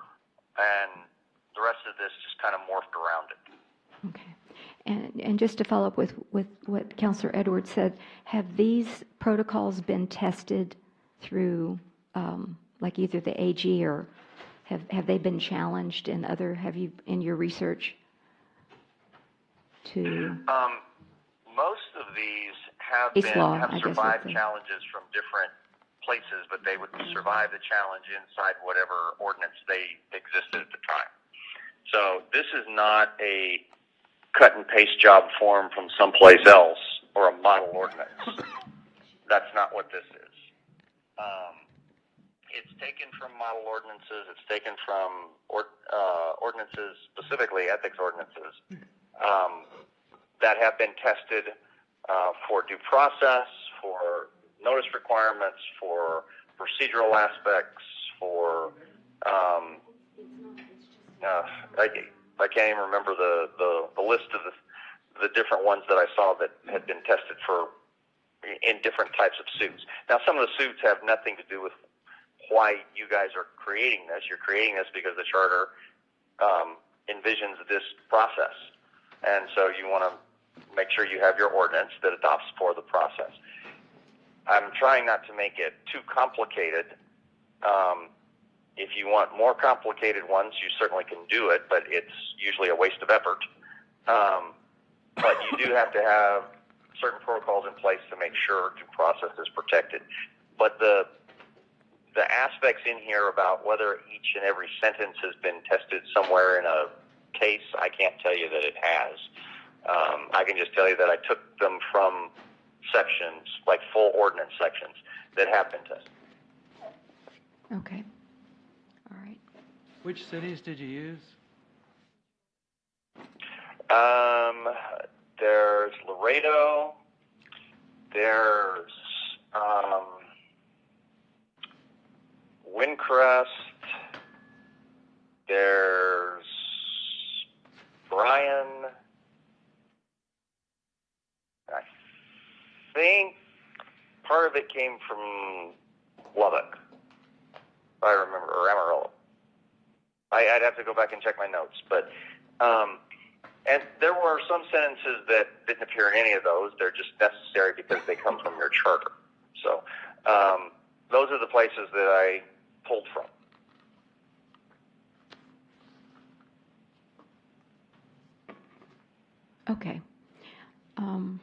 and the rest of this just kind of morphed around it. okay. And just to follow up with what Councilor Edwards said, have these protocols been tested through, like either the AG or have they been challenged in in your research to? Most of these have survived challenges from different places, but they would survive the challenge inside whatever ordinance they existed at the time. So this is not a cut and paste job form from someplace else or a model ordinance. That's not what this is. It's taken from model ordinances. It's taken from ordinances, specifically ethics ordinances, that have been tested for due process, for notice requirements, for procedural aspects, for I can't even remember the list of the different ones that I saw that had been tested in different types of suits. Now, some of the suits have nothing to do with why you guys are creating this. You're creating this because the charter envisions this process. And so you want to make sure you have your ordinance that adopts for the process. I'm trying not to make it too complicated. If you want more complicated ones, you certainly can do it, but it's usually a waste of effort. But you do have to have certain protocols in place to make sure due process is protected. But the aspects in here about whether each and every sentence has been tested somewhere in a case, I can't tell you that it has. I can just tell you that I took them from sections, like full ordinance sections, that have been tested. Okay. All right. Which cities did you use? There's Laredo, there's Windcrest, there's Bryan, I think part of it came from Lubbock, if I remember, or Amarillo. I'd have to go back and check my notes, but and there were some sentences that didn't appear in any of those. They're just necessary because they come from your charter. So those are the places that I pulled from. Okay. Can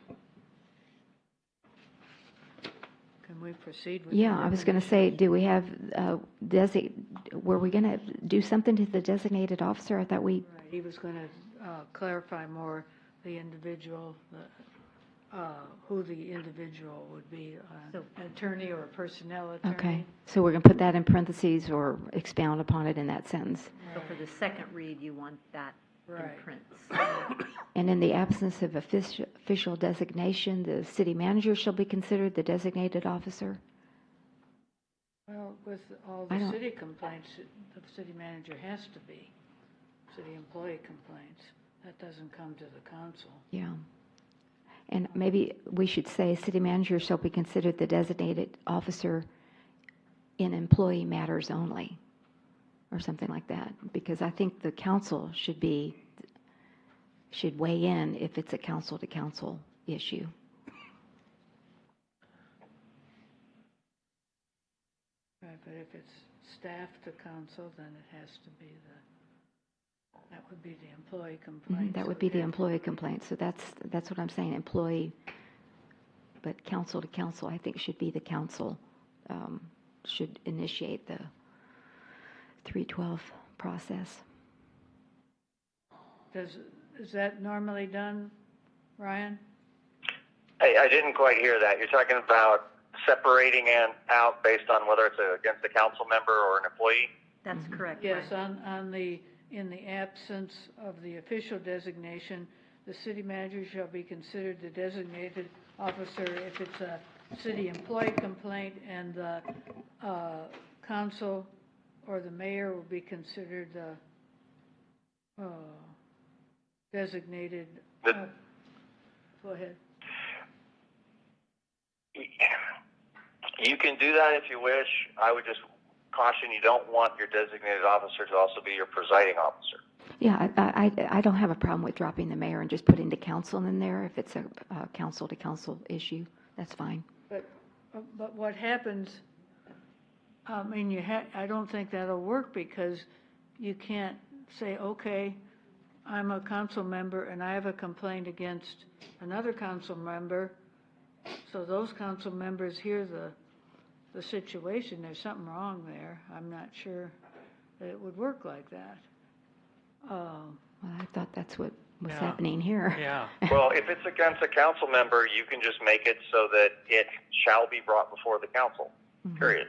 we proceed with? Yeah, I was going to say, do we have, were we going to do something to the designated officer? I thought we. Right, he was going to clarify more the individual, who the individual would be, an attorney or a personnel attorney. Okay, so we're going to put that in parentheses or expound upon it in that sentence. So for the second read, you want that in print. And in the absence of official designation, the city manager shall be considered the designated officer. Well, with all the city complaints, the city manager has to be. City employee complaints, that doesn't come to the council. Yeah. And maybe we should say city manager shall be considered the designated officer in employee matters only, or something like that, because I think the council should weigh in if it's a council to council issue. Right, but if it's staff to council, then it has to be that would be the employee complaint. That would be the employee complaint. So that's what I'm saying, employee. But council to council, I think, should be the council, should initiate the 312 process. Is that normally done, Ryan? I didn't quite hear that. You're talking about separating and out based on whether it's against a council member or an employee? That's correct. Yes, in the absence of the official designation, the city manager shall be considered the designated officer if it's a city employee complaint, and the council or the mayor will be considered the designated. Go ahead. You can do that if you wish. I would just caution you don't want your designated officer to also be your presiding officer. Yeah, I don't have a problem with dropping the mayor and just putting the council in there if it's a council to council issue. That's fine. But what happens? I mean, I don't think that'll work, because you can't say, okay, I'm a council member and I have a complaint against another council member, so those council members hear the situation. There's something wrong there. I'm not sure that it would work like that. Well, I thought that's what was happening here. Yeah. Well, if it's against a council member, you can just make it so that it shall be brought before the council, period.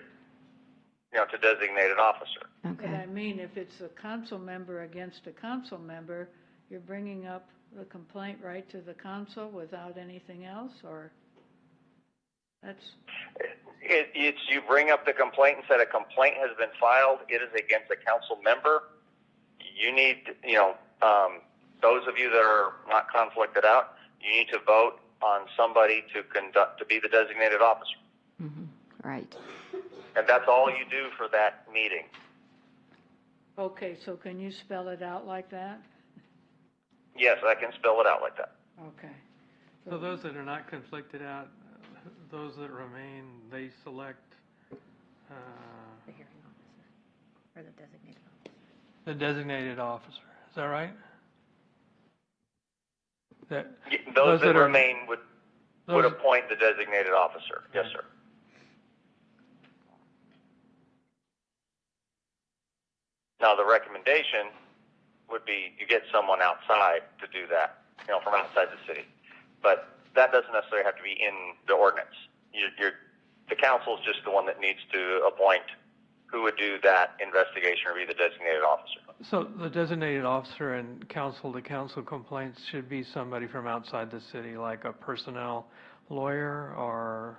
To designated officer. Okay. But I mean, if it's a council member against a council member, you're bringing up the complaint right to the council without anything else, or that's... It's you bring up the complaint and said a complaint has been filed. It is against a council member. You need, those of you that are not conflicted out, you need to vote on somebody to be the designated officer. Mm-hmm. Right. And that's all you do for that meeting. Okay, so can you spell it out like that? Yes, I can spell it out like that. Okay. So those that are not conflicted out, those that remain, they select The hearing officer, or the designated officer. the designated officer. Is that right? Those that remain would would appoint the designated officer. Yes, sir. Now, the recommendation would be you get someone outside to do that, from outside the city. But that doesn't necessarily have to be in the ordinance. The council is just the one that needs to appoint who would do that investigation or be the designated officer. So the designated officer and council-to-council complaints should be somebody from outside the city, like a personnel lawyer or...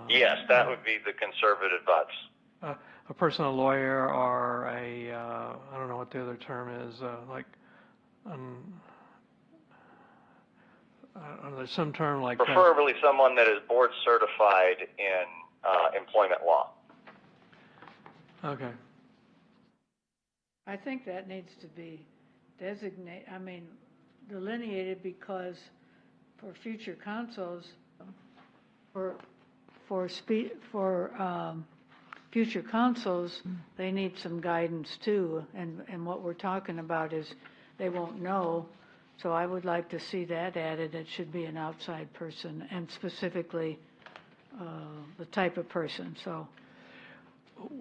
yes, that would be the conservative advice. A personnel lawyer or a, I don't know what the other term is, there's some term like that. Preferably someone that is board certified in employment law. Okay. I think that needs to be delineated, because for future councils, future councils, they need some guidance too, and what we're talking about is they won't know, so I would like to see that added. It should be an outside person, and specifically the type of person, so.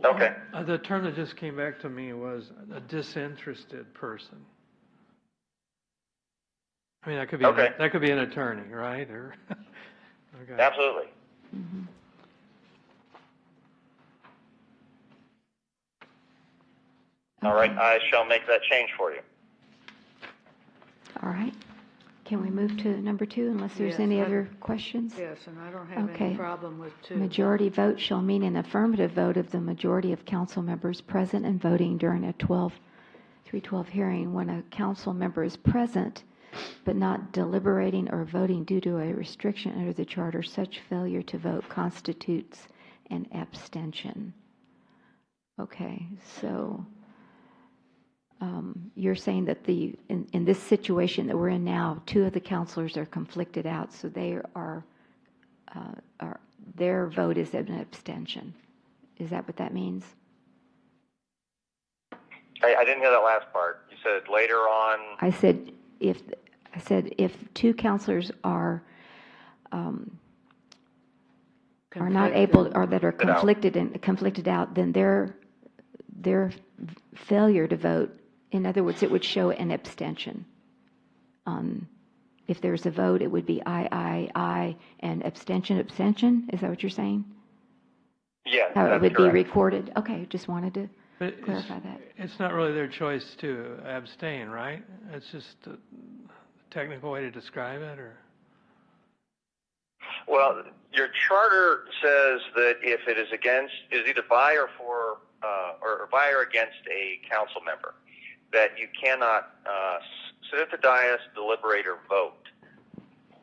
Okay. The term that just came back to me was a disinterested person. I mean, that could be that could be an attorney, right? Or okay. Absolutely. Mm-hmm. All right, I shall make that change for you. All right. Can we move to number 2 unless there's Yes, any other questions? Yes, and I don't have Okay. any problem with 2. Majority vote shall mean an affirmative vote of the majority of council members present and voting during a 312 hearing. When a council member is present but not deliberating or voting due to a restriction under the charter, such failure to vote constitutes an abstention. Okay, so you're saying that in this situation that we're in now, 2 of the counselors are conflicted out, so they are their vote is an abstention. Is that what that means? I didn't hear that last part. You said later on. I said if 2 counselors are not able, or that are conflicted out, then their failure to vote, in other words, it would show an abstention. If there's a vote, it would be aye, and abstention. Is that what you're saying? Yes, How it that's would correct. be recorded? Okay, just wanted to clarify that. It's not really their choice to abstain, right? It's just a technical way to describe it, or? Well, your charter says that if it is either by or for, or by or against a council member, that you cannot sit at the dais, deliberate, or vote.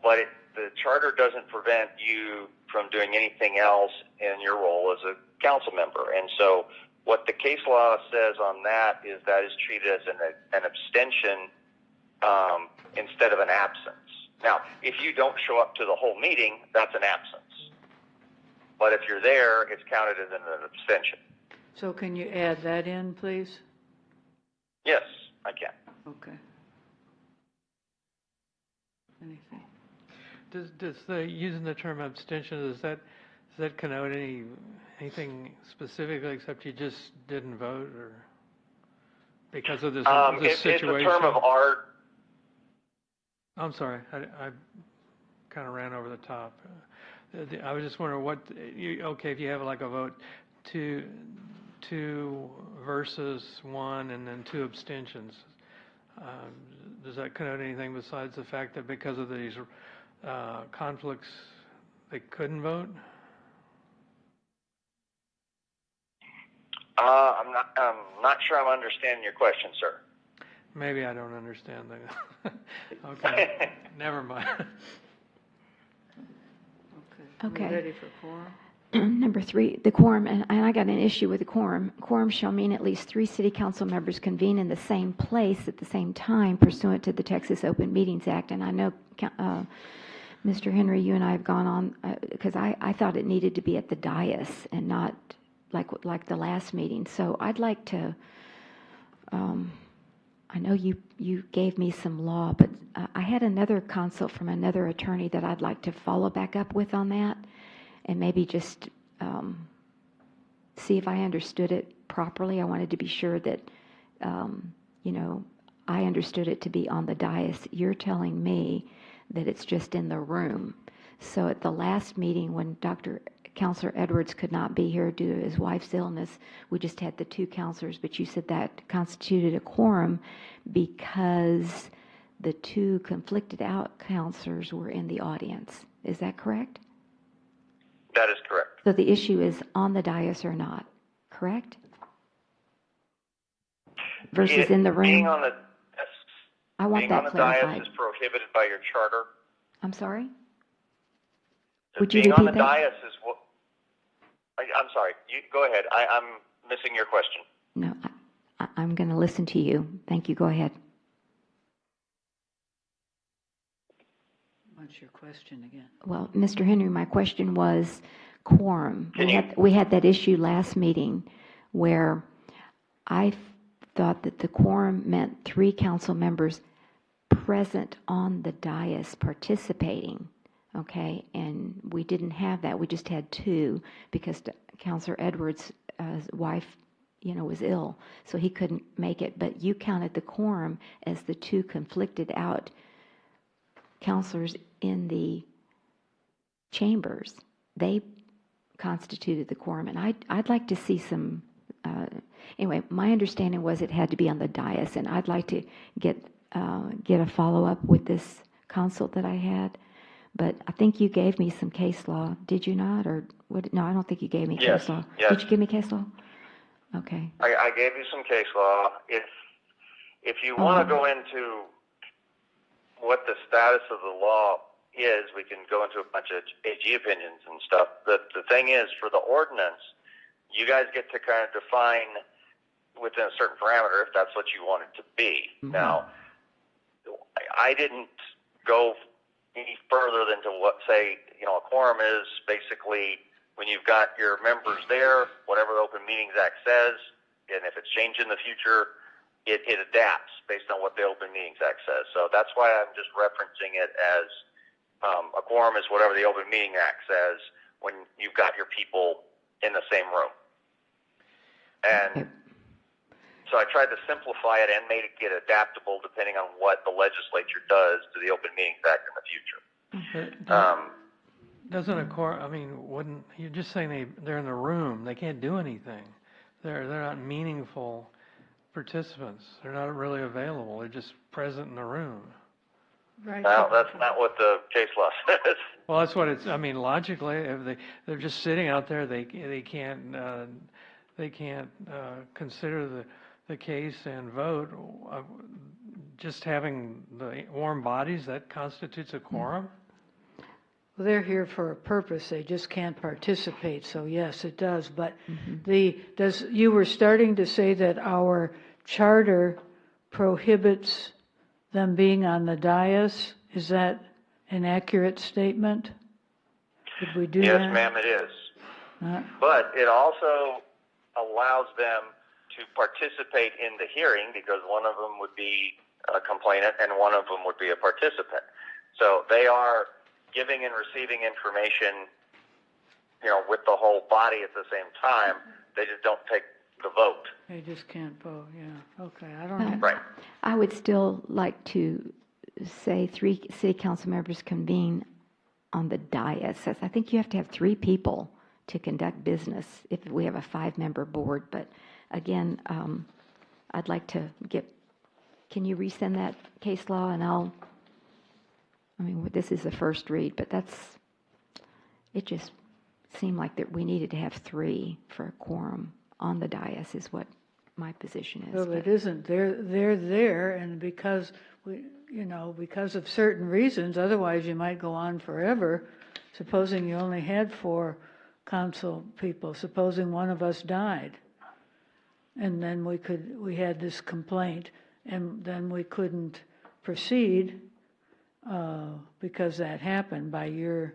But the charter doesn't prevent you from doing anything else in your role as a council member. And so what the case law says on that is treated as an abstention instead of an absence. Now, if you don't show up to the whole meeting, that's an absence. But if you're there, it's counted as an abstention. So can you add that in, please? Yes, I can. Okay. Anything? Does using the term abstention, does that connote anything specifically except you just didn't vote, or because of this situation? It's a term of art. I'm sorry, I kind of ran over the top. I was just wondering if you have like a vote, two versus 1 and then 2 abstentions, does that connote anything besides the fact that because of these conflicts they couldn't vote? I'm not sure I'm understanding your question, sir. Maybe I don't understand that. Okay, never mind. Okay. We ready for quorum? Number 3, the quorum, and I got an issue with the quorum. Quorum shall mean at least 3 city council members convene in the same place at the same time pursuant to the Texas Open Meetings Act. And I know, Mr. Henry, you and I have gone on, because I thought it needed to be at the dais and not like the last meeting. So I'd like to I know you gave me some law, but I had another consult from another attorney that I'd like to follow back up with on that, and maybe just see if I understood it properly. I wanted to be sure that, I understood it to be on the dais. You're telling me that it's just in the room. So at the last meeting, when Counselor Edwards could not be here due to his wife's illness, we just had the two counselors, but you said that constituted a quorum because the two conflicted out counselors were in the audience. Is that correct? That is correct. So the issue is on the dais or not, correct? Versus in the room? Being on the, I want being that on the clarified. dais is prohibited by your charter. I'm sorry? Would you Being on repeat the that? dais is what, I'm sorry, you go ahead. I'm missing your question. No, I'm going to listen to you. Thank you. Go ahead. What's your question again? Well, Mr. Henry, my question was quorum. We had that issue last meeting where I thought that the quorum meant 3 council members present on the dais participating, okay? And we didn't have that. We just had 2 because Counselor Edwards' wife, was ill, so he couldn't make it. But you counted the quorum as the 2 conflicted out counselors in the chambers. They constituted the quorum, and I'd like to see some. Anyway, my understanding was it had to be on the dais, and I'd like to get a follow-up with this consult that I had. But I think you gave me some case law, did you not? Or what? No, I don't think you gave me case law. Yes. Did you give me case law? Okay. I gave you some case law. If you want to go into what the status of the law is, we can go into a bunch of AG opinions and stuff. But the thing is, for the ordinance, you guys get to kind of define within a certain parameter if that's what you want it to be. Mm-hmm. Now, I didn't go any further than to what, say, a quorum is basically when you've got your members there, whatever the Open Meetings Act says, and if it's changed in the future, it adapts based on what the Open Meetings Act says. So that's why I'm just referencing it as a quorum is whatever the Open Meeting Act says when you've got your people in the same room. And so I tried to simplify it and made it get adaptable depending on what the legislature does to the Open Meetings Act in the future. Doesn't a quorum, wouldn't, you're just saying they're in the room, they can't do anything. They're not meaningful participants. They're not really available. They're just present in the room. Right. Well, that's not what the case law says. Well, that's what it's, logically, if they're just sitting out there, they can't consider the case and vote. Just having the warm bodies, that constitutes a quorum? Well, they're here for a purpose. They just can't participate. So yes, it does. But you were starting to say that our charter prohibits them being on the dais. Is that an accurate statement? Did we do that? Yes, ma'am, it is. But it also allows them to participate in the hearing because one of them would be a complainant and one of them would be a participant. So they are giving and receiving information, with the whole body at the same time. They just don't take the vote. They just can't vote, yeah. Okay, I don't know. Right. I would still like to say 3 city council members convene on the dais. I think you have to have 3 people to conduct business if we have a 5-member board. But again, I'd like to can you resend that case law and this is the first read, but it just seemed like that we needed to have 3 for a quorum on the dais is what my position is. Well, it isn't. They're there, and because because of certain reasons, otherwise you might go on forever. Supposing you only had 4 council people, supposing one of us died, and then we had this complaint, and then we couldn't proceed because that happened by your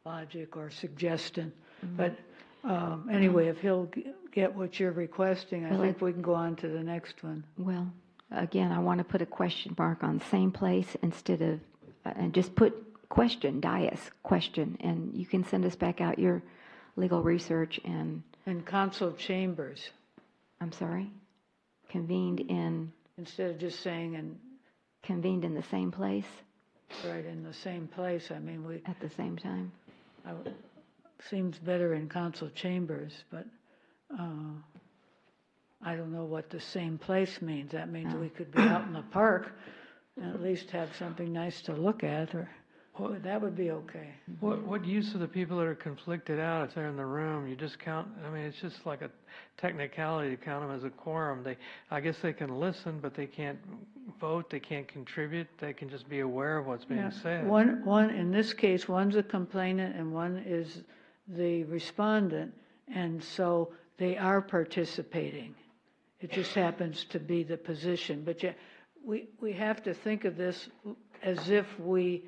logic or suggestion. Mm-hmm. But Anyway, if he'll get what you're requesting, I Well, think we can go on to the next one. Well, again, I want to put a question mark on same place instead of, and just put question, dais, question, and you can send us back out your legal research and, And council chambers, I'm sorry, convened in instead of just saying in, the same place right, in the same place, I mean, we, at the same time. seems better in council chambers, but, I don't know what the same place means. That means we could be out in the park and at least have something nice to look at, or, that would be okay. What use are the people that are conflicted out if they're in the room? You just count, I mean, it's just like a technicality to count them as a quorum. I guess they can listen, but they can't vote, they can't contribute, they can just be aware of what's being Yeah. said. One, in this case, one's a complainant and one is the respondent, and so they are participating. It just happens to be the position. But yeah, we have to think of this as if we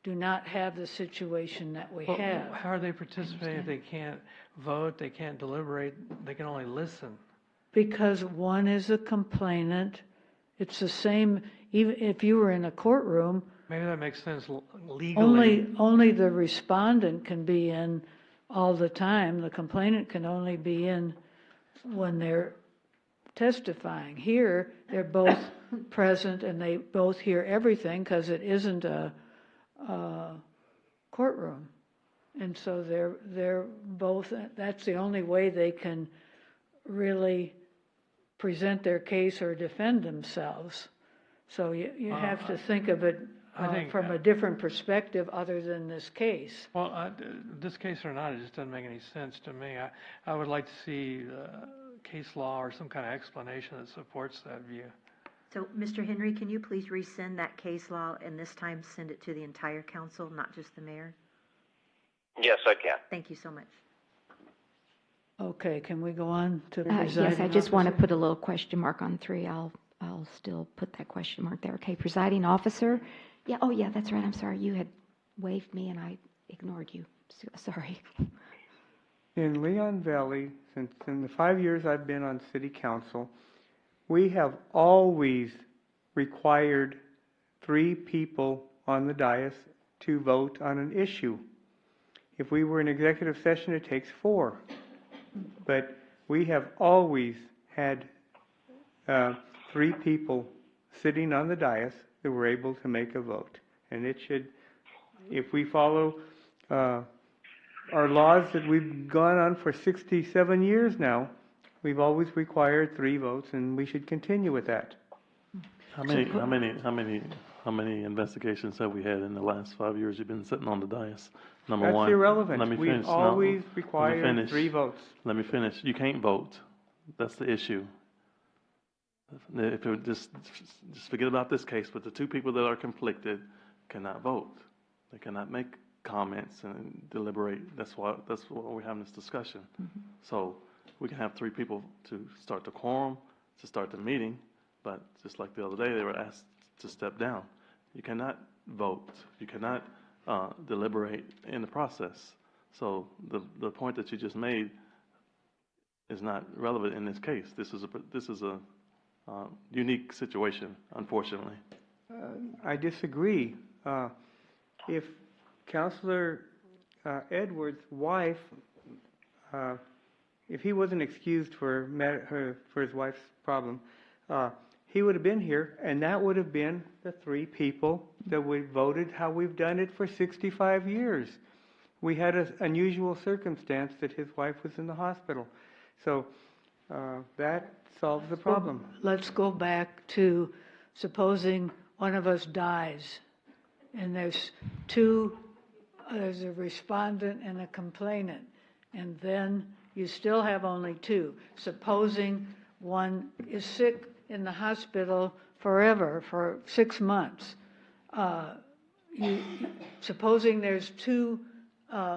do not have the situation that we Well, have. how are they participating if they can't vote, they can't deliberate, they can only listen? Because one is a complainant. It's the same, even if you were in a courtroom, Maybe that makes sense legally. only the respondent can be in all the time. The complainant can only be in when they're testifying. Here, they're both present and they both hear everything because it isn't a courtroom. And so they're both, that's the only way they can really present their case or defend themselves. So you have to think of it from a different perspective other than this case. Well, this case or not, it just doesn't make any sense to me. I would like to see case law or some kind of explanation that supports that view. So, Mr. Henry, can you please resend that case law and this time send it to the entire council, not just the mayor? Yes, I can. Thank you so much. Okay, can we go on to presiding Yes, I just want to officer? put a little question mark on 3. I'll still put that question mark there. Okay, presiding officer. Yeah, oh yeah, that's right. I'm sorry. You had waved me and I ignored you. Sorry. In Leon Valley, since in the 5 years I've been on city council, we have always required 3 people on the dais to vote on an issue. If we were in executive session, it takes 4. But we have always had 3 people sitting on the dais that were able to make a vote. And it should, if we follow our laws that we've gone on for 67 years now, we've always required 3 votes, and we should continue with that. How many investigations have we had in the last 5 years you've been sitting on the dais? Number That's one. irrelevant. Let me We've finish. No, always let me required finish. 3 votes. Let me finish. You can't vote. That's the issue. If it just forget about this case, but the 2 people that are conflicted cannot vote. They cannot make comments and deliberate. That's why we're having this discussion. So we can have 3 people to start the quorum, to start the meeting, but just like the other day, they were asked to step down. You cannot vote. You cannot deliberate in the process. So the point that you just made is not relevant in this case. This is a unique situation, unfortunately. I disagree. If Councilor Edwards' wife, if he wasn't excused for his wife's problem, he would have been here, and that would have been the 3 people that we voted how we've done it for 65 years. We had an unusual circumstance that his wife was in the hospital. So that solves the problem. Let's go back to supposing one of us dies and there's a respondent and a complainant, and then you still have only 2. Supposing one is sick in the hospital forever, for 6 months. Supposing there's 2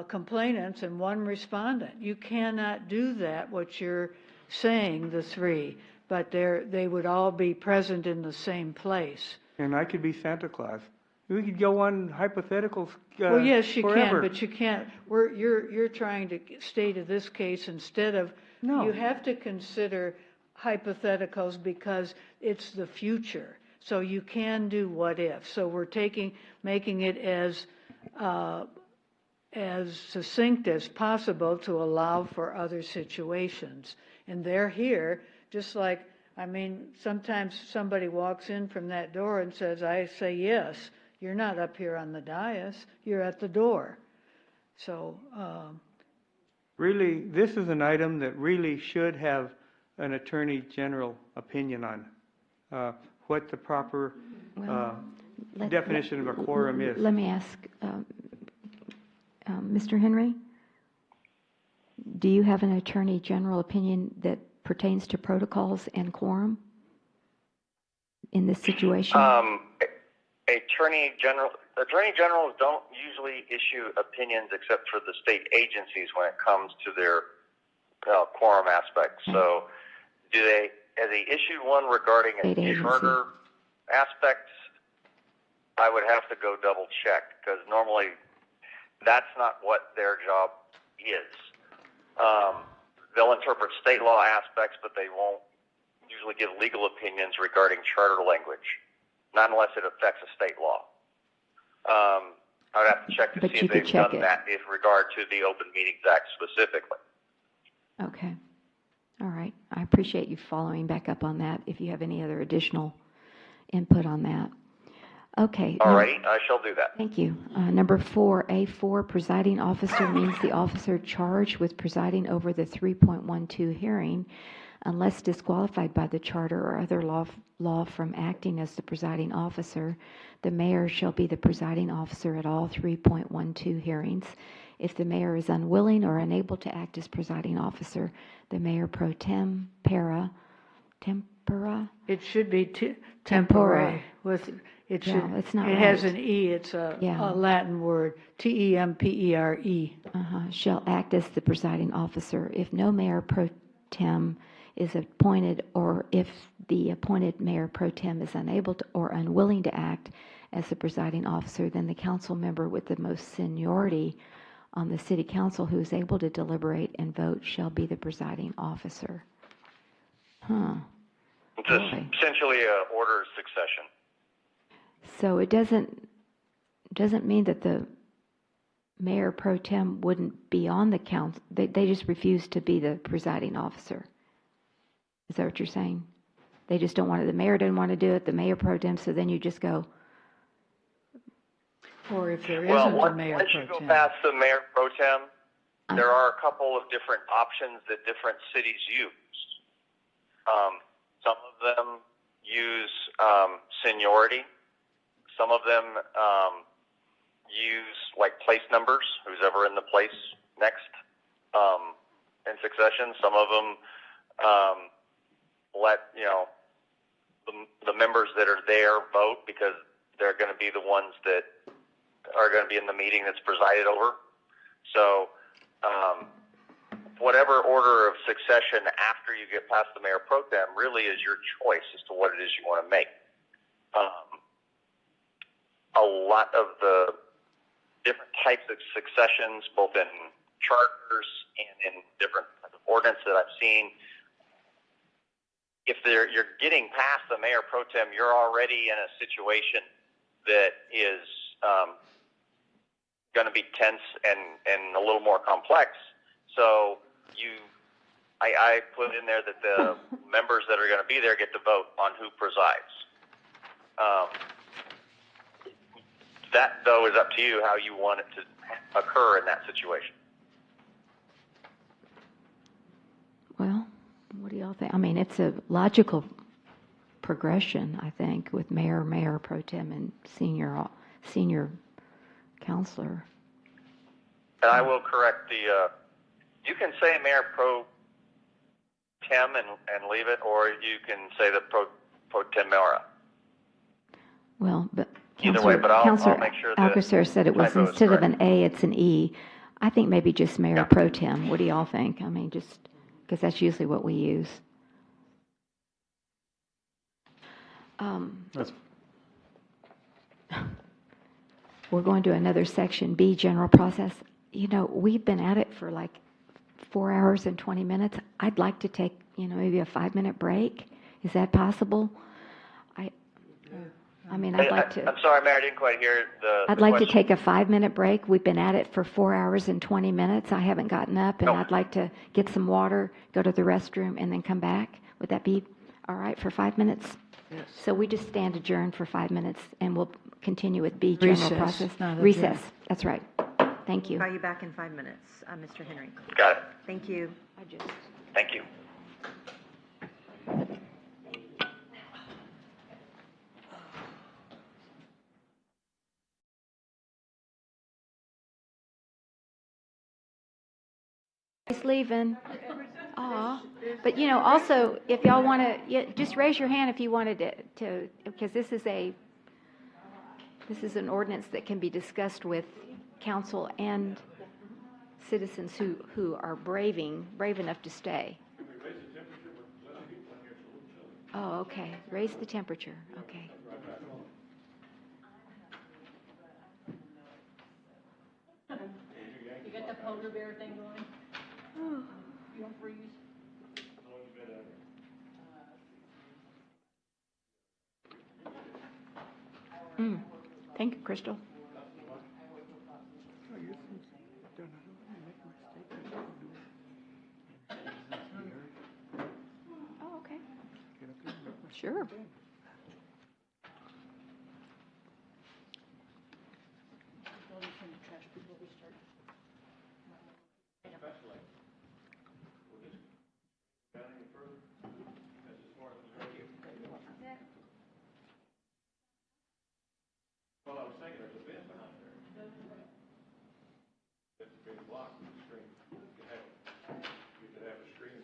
complainants and 1 respondent. You cannot do that, what you're saying, the 3, but they would all be present in the same place. And I could be Santa Claus. We could go on hypotheticals Well, yes, you forever. can, but you can't, you're trying to stay to this case instead of, No. you have to consider hypotheticals because it's the future. So you can do what if. So we're making it as succinct as possible to allow for other situations. And they're here, just like, I mean, sometimes somebody walks in from that door and says, I say yes. You're not up here on the dais, you're at the door. So, Really, this is an item that really should have an Attorney General opinion on, what the proper definition of a quorum is. Let me ask, Mr. Henry, do you have an Attorney General opinion that pertains to protocols and quorum in this situation? Attorney Generals don't usually issue opinions except for the state agencies when it comes to their quorum aspects. So has he issued one regarding a charter aspect? I would have to go double check because normally that's not what their job is. They'll interpret state law aspects, but they won't usually give legal opinions regarding charter language, not unless it affects a state law. I would have to check to see if they've done that in regard to the Open Meetings Act specifically. Okay. All right. I appreciate you following back up on that if you have any other additional input on that. Okay. All righty. I shall do that. Thank you. Number 4A4, presiding officer means the officer charged with presiding over the 3.12 hearing, unless disqualified by the charter or other law from acting as the presiding officer. The mayor shall be the presiding officer at all 3.12 hearings. If the mayor is unwilling or unable to act as presiding officer, the mayor pro tempora. it should be Tempora. tempore. It should. Yeah, it's not It has right. an E. It's a Latin word. Tempere. Shall act as the presiding officer. If no mayor pro tem is appointed, or if the appointed mayor pro tem is unable to or unwilling to act as the presiding officer, then the council member with the most seniority on the city council who is able to deliberate and vote shall be the presiding officer. It's essentially an order of succession. So it doesn't mean that the mayor pro tem wouldn't be on the council. They just refuse to be the presiding officer. Is that what you're saying? They just don't want it. The mayor didn't want to do it, the mayor pro tem, so then you just go. Or if there isn't a mayor pro tem. Once you go past the mayor pro tem, there are a couple of different options that different cities use. Some of them use seniority. Some of them use like place numbers, who's ever in the place next in succession. Some of them let the members that are there vote because they're going to be the ones that are going to be in the meeting that's presided over. So whatever order of succession after you get past the mayor pro tem really is your choice as to what it is you want to make. A lot of the different types of successions, both in charters and in different ordinances that I've seen, if you're getting past the mayor pro tem, you're already in a situation that is going to be tense and a little more complex. So I put in there that the members that are going to be there get to vote on who presides. That, though, is up to you how you want it to occur in that situation. Well, what do y'all think? I mean, it's a logical progression, I think, with mayor pro tem, and senior counselor. And I will correct you can say mayor pro tem and leave it, or you can say the pro tempora. Well, but Either way, but I'll make sure that Alcacer said it was typo is instead of correct. an A, it's an E. I think maybe just mayor pro tem. What do y'all think? I mean, just because that's usually what we use. we're going to another section, B, general process. You know, we've been at it for like 4 hours and 20 minutes. I'd like to take, you know, maybe a 5-minute break. Is that possible? I mean, I'd like to. I'm sorry, Mayor, I didn't quite hear I'd the like to question. take a 5-minute break. We've been at it for 4 hours and 20 minutes. I haven't gotten up, and I'd like to get some water, go to the restroom, and then come back. Would that be all right for 5 minutes? Yes. So we just stand adjourned for 5 minutes, and we'll continue with B, general Recess, process. not adjourn. Recess, that's right. Thank you. Call you back in 5 minutes, Mr. Henry. Got it. Thank you. Thank you. He's leaving. Aw. But, you know, also, if y'all want to, just raise your hand if you wanted to, because this is an ordinance that can be discussed with council and citizens who are brave enough to stay. Oh, okay. Raise the temperature. Okay. You got the polar bear thing going? You don't freeze? Thank you, Crystal. Oh, okay. Sure. Well, I was thinking there's a fence behind there. It's a big block with a screen. You could have a screen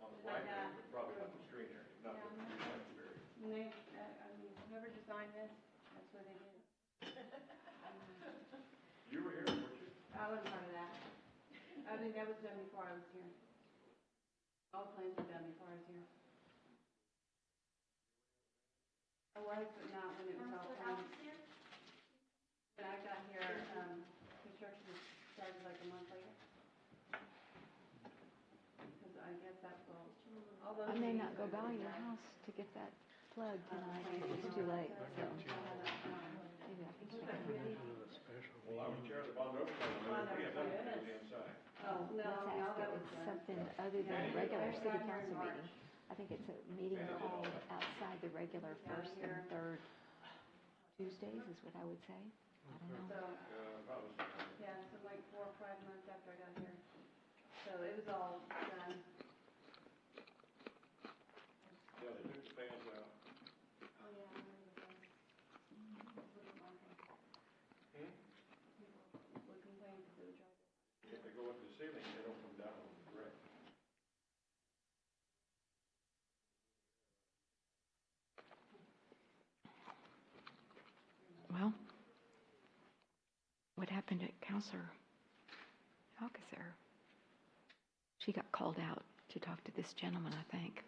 on the right there, but probably not the screen area, not the sanctuary. Whoever designed this, that's what they did. You were here, weren't you? I wasn't part of that. I think that was done before I was here. All plans were done before I was here. I was, but not when it was all planned. When I got here, construction started like a month later. Because I guess that's all those. I may not go by your house to get that plug tonight if it's too late, so. Maybe I can check it. Well, I would chair the bond overtime, we have nothing to do with the inside. Oh, no, Let's ask if it's something other than a regular city council meeting. I think it's a meeting called outside the regular first and third Tuesdays is what I would say. I don't know. Yeah, so like 4 or 5 months after I got here. So it was all done. Yeah, they took the fans out. Oh, yeah, I remember that. Wouldn't like them. People would complain because it would drive it. If they go up to the ceiling, they don't come down on the brick. Well, what happened to Counselor Alcacer? She got called out to talk to this gentleman, I think.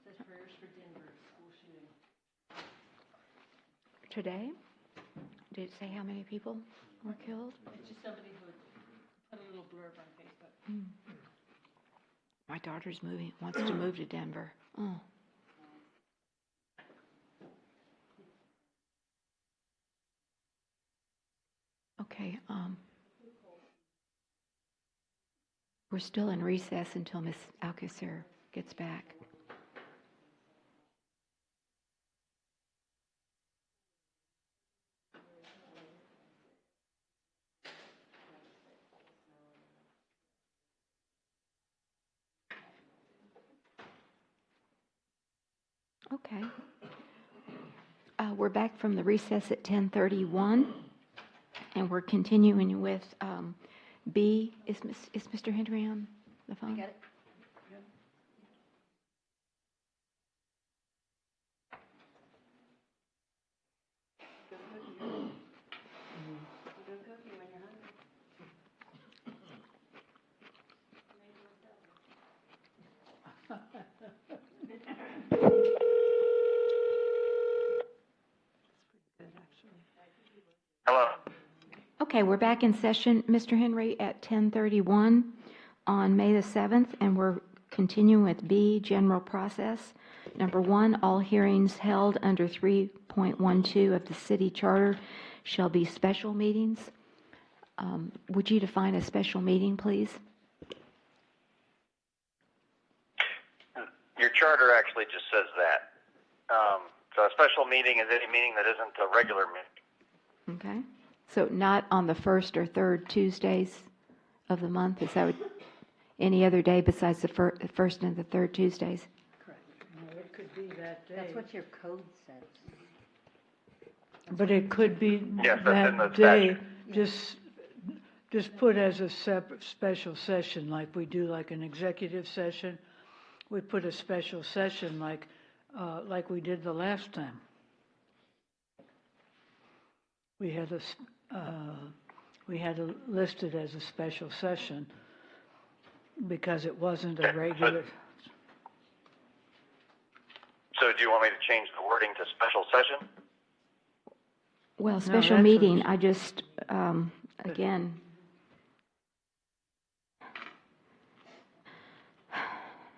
Says prayers for Denver school shooting. Today? Did it say how many people were killed? It's just somebody who put a little blurb on Facebook. My daughter's wants to move to Denver. Oh. Okay, we're still in recess until Miss Alcacer gets back. Okay. We're back from the recess at 10:31, and we're continuing with B. Is Mr. Henry on the phone? I got it. Okay, we're back in session, Mr. Henry, at 10:31 on May the 7th, and we're continuing with B, general process. Number 1, all hearings held under 3.12 of the city charter shall be special meetings. Would you define a special meeting, please? Your charter actually just says that. So a special meeting is any meeting that isn't a regular meeting. Okay. So not on the first or third Tuesdays of the month? Is that what, any other day besides the first and the third Tuesdays? Correct. No, it could be that day. That's what your code says. But it could be Yes, that's in the that day, statute. just put as a separate special session, like we do like an executive session. We put a special session like we did the last time. We had it listed as a special session because it wasn't a regular. So do you want me to change the wording to special session? Well, special that's meeting, what- I just, again,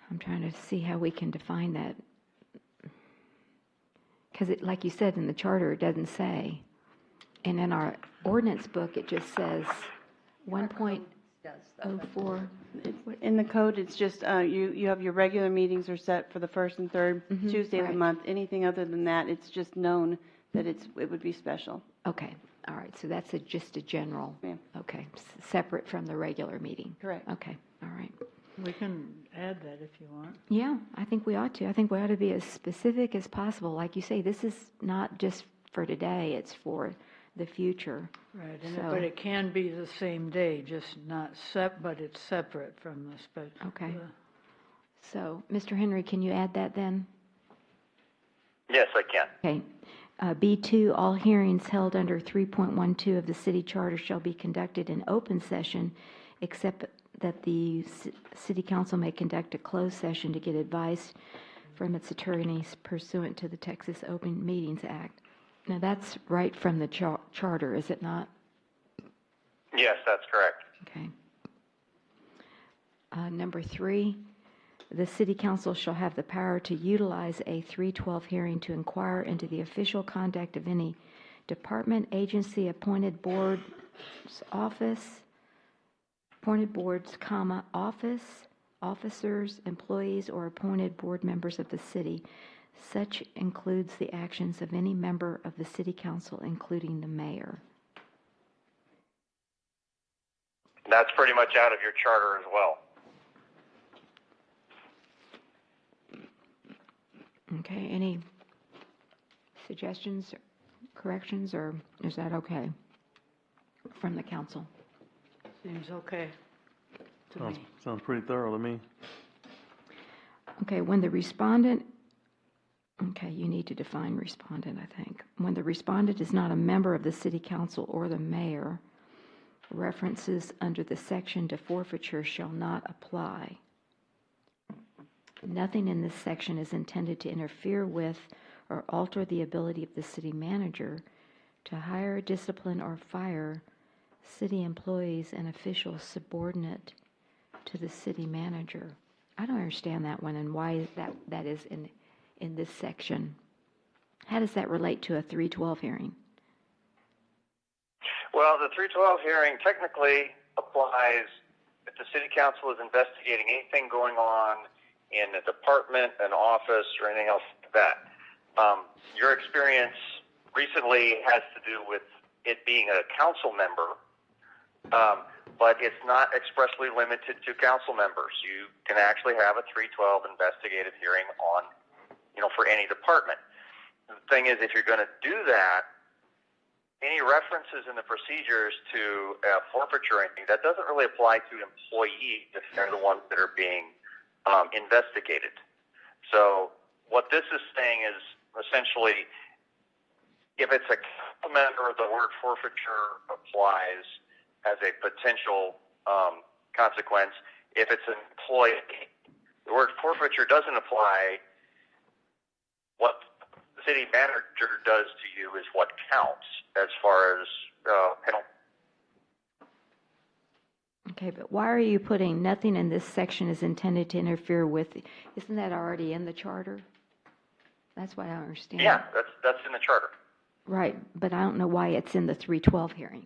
I'm trying to see how we can define that. Because like you said, in the charter, it doesn't say. And in our ordinance book, it just says 1.04. In the code, it's just, you have your regular meetings are set for the first and third Tuesday of the right. month. Anything other than that, it's just known that it would be special. Okay, all right, so that's just a general, Yeah. okay, separate from the regular meeting. Correct. Okay, all right. We can add that if you want. Yeah, I think we ought to. I think we ought to be as specific as possible. Like you say, this is not just for today, it's for the future. Right, So- but it can be the same day, just not but it's separate from the special. Okay. So, Mr. Henry, can you add that then? Yes, I can. Okay. B2, all hearings held under 3.12 of the city charter shall be conducted in open session, except that the city council may conduct a closed session to get advice from its attorneys pursuant to the Texas Open Meetings Act. Now, that's right from the charter, is it not? Yes, that's correct. Okay. Number 3, the city council shall have the power to utilize a 312 hearing to inquire into the official conduct of any department, agency, appointed boards, office, appointed boards, office, officers, employees, or appointed board members of the city. Such includes the actions of any member of the city council, including the mayor. That's pretty much out of your charter as well. Okay, any suggestions, corrections, or is that okay from the council? Seems okay to me. Sounds pretty thorough to me. Okay, when the respondent, okay, you need to define respondent, I think. When the respondent is not a member of the city council or the mayor, references under the section to forfeiture shall not apply. Nothing in this section is intended to interfere with or alter the ability of the city manager to hire, discipline, or fire city employees and officials subordinate to the city manager. I don't understand that one and why that is in this section. How does that relate to a 312 hearing? Well, the 312 hearing technically applies if the city council is investigating anything going on in a department, an office, or anything else like that. Your experience recently has to do with it being a council member, but it's not expressly limited to council members. You can actually have a 312 investigative hearing on, for any department. The thing is, if you're going to do that, any references in the procedures to forfeiture or anything, that doesn't really apply to employees if they're the ones that are being investigated. So what this is saying is essentially, if it's a council member, the word forfeiture applies as a potential consequence. If it's an employee, the word forfeiture doesn't apply. What the city manager does to you is what counts as far as Okay, but why are you putting nothing in this section is intended to interfere with, isn't that already in the charter? That's what I don't understand. Yeah, that's in the charter. Right, but I don't know why it's in the 312 hearing.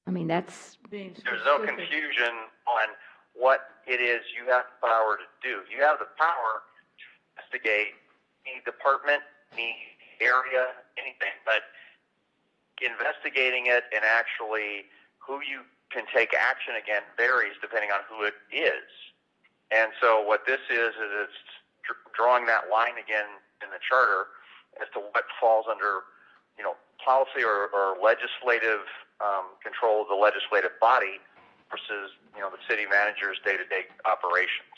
I mean, that's, There's no confusion on what it is you have the power to do. You have the power to investigate any department, any area, anything, but investigating it and actually who you can take action against varies depending on who it is. And so what this is it's drawing that line again in the charter as to what falls under, policy or legislative control of the legislative body versus, the city manager's day-to-day operations.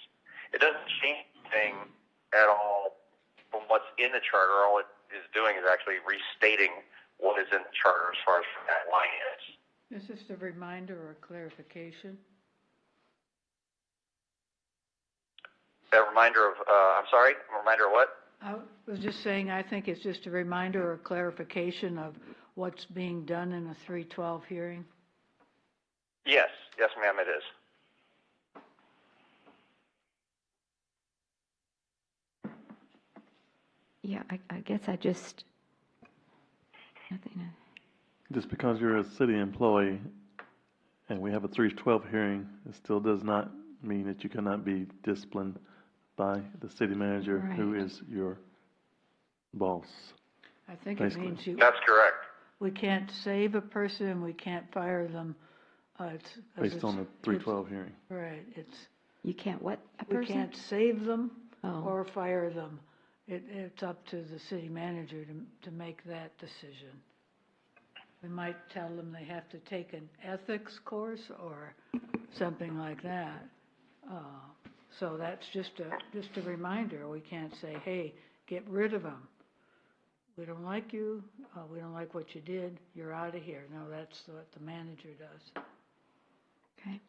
It doesn't change anything at all from what's in the charter. All it is doing is actually restating what is in the charter as far as what that line is. Is this a reminder or clarification? A reminder of, I'm sorry, a reminder of what? I was just saying, I think it's just a reminder or clarification of what's being done in a 312 hearing. Yes, ma'am, it is. yeah, I guess I just, nothing. Just because you're a city employee and we have a 312 hearing, it still does not mean that you cannot be disciplined by the city manager, who Right. is your boss. I think Basically. it means That's correct. we can't save a person, we can't fire them. Based on the 312 hearing. Right, You can't what, a we person? can't save them Oh. or fire them. It's up to the city manager to make that decision. We might tell them they have to take an ethics course or something like that. So that's just a reminder. We can't say, hey, get rid of them. We don't like you. We don't like what you did. You're out of here. No, that's what the manager does. Okay.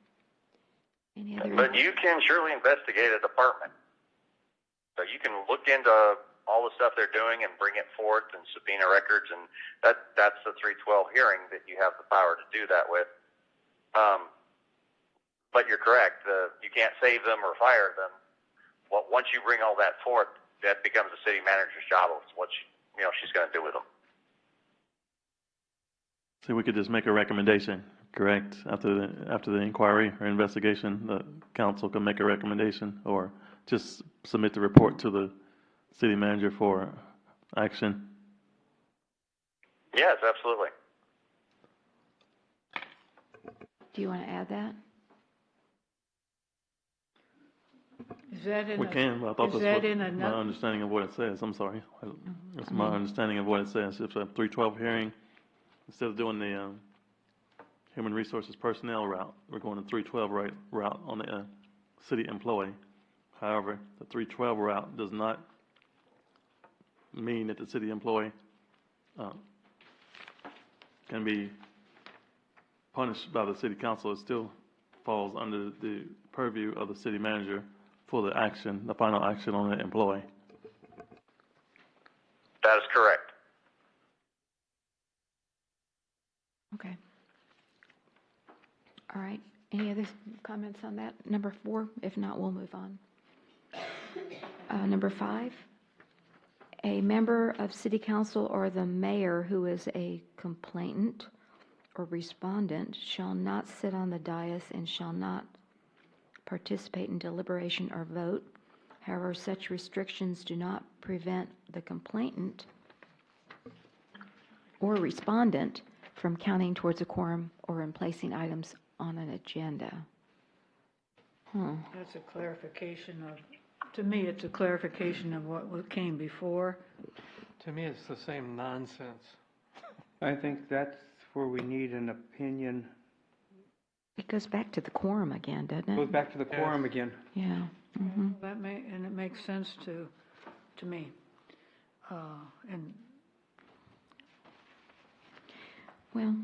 Any other? But you can surely investigate a department. So you can look into all the stuff they're doing and bring it forth and subpoena records, and that's the 312 hearing that you have the power to do that with. But you're correct. You can't save them or fire them. Well, once you bring all that forth, that becomes the city manager's job of what she's going to do with them. So we could just make a recommendation, correct? After the inquiry or investigation, the council can make a recommendation or just submit the report to the city manager for action. Yes, absolutely. Do you want to add that? Is that in We can, but I thought is that's that in what my another? understanding of what it says. I'm sorry. That's I my mean- understanding of what it says. If a 312 hearing, instead of doing the human resources personnel route, we're going the 312 route on the city employee. However, the 312 route does not mean that the city employee can be punished by the city council. It still falls under the purview of the city manager for the action, the final action on the employee. That is correct. Okay. All right. Any other comments on that? Number 4? If not, we'll move on. Number 5, a member of city council or the mayor who is a complainant or respondent shall not sit on the dais and shall not participate in deliberation or vote. However, such restrictions do not prevent the complainant or respondent from counting towards a quorum or in placing items on an agenda. That's a clarification of, to me, it's a clarification of what came before. To me, it's the same nonsense. I think that's where we need an opinion. It goes back to the quorum again, doesn't it? Goes back to the quorum again. Yeah. Mm-hmm. And it makes sense to me. And Well,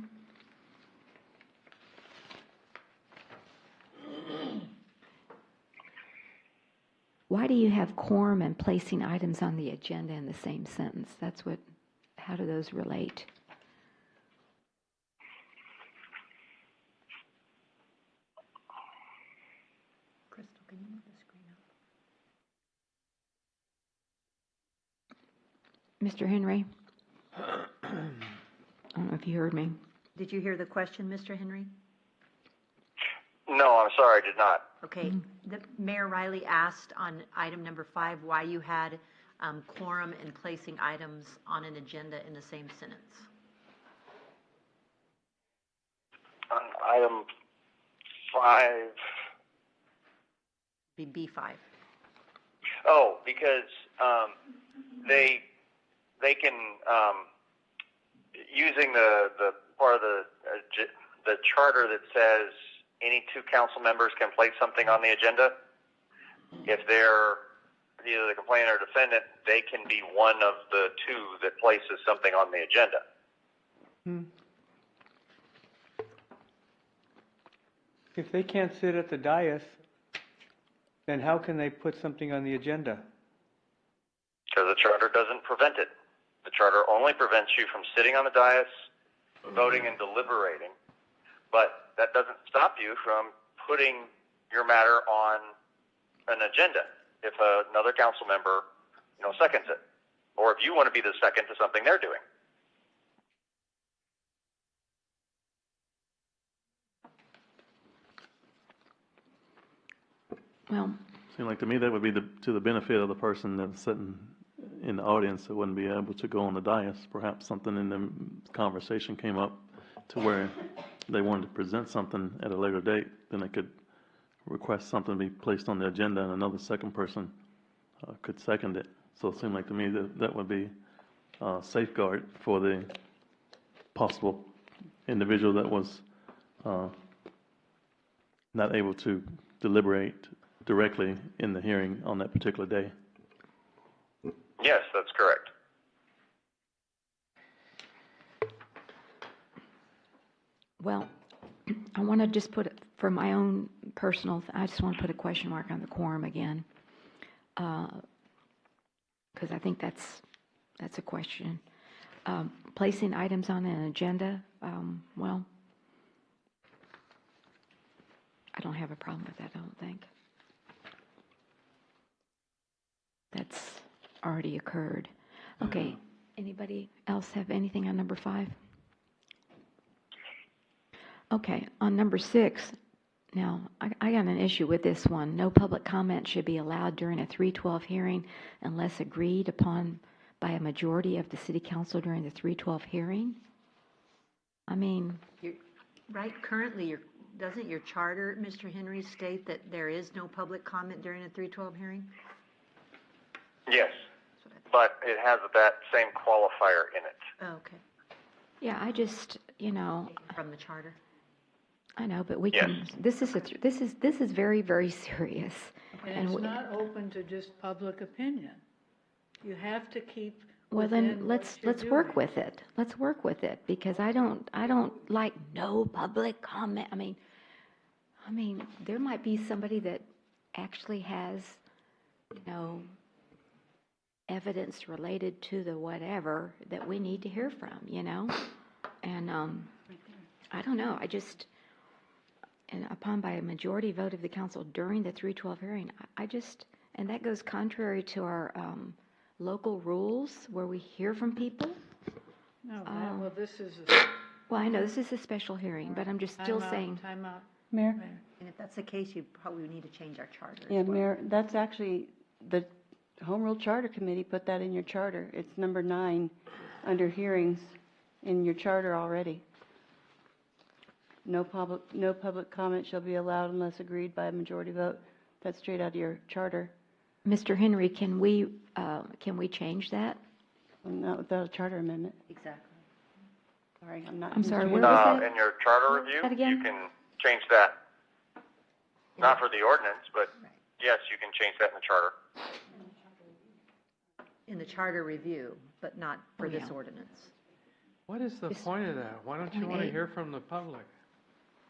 why do you have quorum and placing items on the agenda in the same sentence? How do those relate? Mr. Henry? I don't know if you heard me. Did you hear the question, Mr. Henry? No, I'm sorry, I did not. Okay. Mayor Riley asked on item number 5 why you had quorum in placing items on an agenda in the same sentence. On item 5. Be B5. Oh, because they can using the part of the charter that says any 2 council members can place something on the agenda. If they're either the complainant or defendant, they can be one of the 2 that places something on the agenda. If they can't sit at the dais, then how can they put something on the agenda? Because the charter doesn't prevent it. The charter only prevents you from sitting on the dais, voting and deliberating. But that doesn't stop you from putting your matter on an agenda if another council member, seconds it, or if you want to be the second to something they're doing. Well, Seems like to me that would be to the benefit of the person that's sitting in the audience that wouldn't be able to go on the dais. Perhaps something in the conversation came up to where they wanted to present something at a later date, then they could request something to be placed on the agenda and another second person could second it. So it seemed like to me that would be a safeguard for the possible individual that was not able to deliberate directly in the hearing on that particular day. Yes, that's correct. Well, I want to just put, for my own personal, I just want to put a question mark on the quorum again, because I think that's a question. Placing items on an agenda, well, I don't have a problem with that, I don't think. That's already occurred. Okay, anybody else have anything on number 5? Okay, on number 6, now, I got an issue with this one. No public comment should be allowed during a 312 hearing unless agreed upon by a majority of the city council during the 312 hearing. I mean... Right, currently, doesn't your charter, Mr. Henry, state that there is no public comment during a 312 hearing? Yes, but it has that same qualifier in it. Oh, okay. Yeah, I just, From the charter? I know, but we can, this is very, very serious. And it's not open to just public opinion. You have to keep Well, then let's work with it. Let's work with it, because I don't like no public comment. I mean, there might be somebody that actually has, evidence related to the whatever that we need to hear from, And I don't know. And upon by a majority vote of the council during the 312 hearing, and that goes contrary to our local rules where we hear from people. No, well, this is Well, I know this is a special hearing, but I'm just still saying. Time out. Mayor? And if that's the case, you probably need to change our charter as Yeah, well. Mayor, that's actually, the Home Rule Charter Committee put that in your charter. It's number 9 under hearings in your charter already. No public comment shall be allowed unless agreed by a majority vote. That's straight out of your charter. Mr. Henry, can we change that? Not without a charter amendment. Exactly. Sorry, I'm not. I'm sorry, where was that? In your charter review, That again? you can change that. Not for the ordinance, but yes, you can change that in the charter. In the charter review, but not for this yeah. ordinance. What is the point of that? Why don't you want to hear from the public?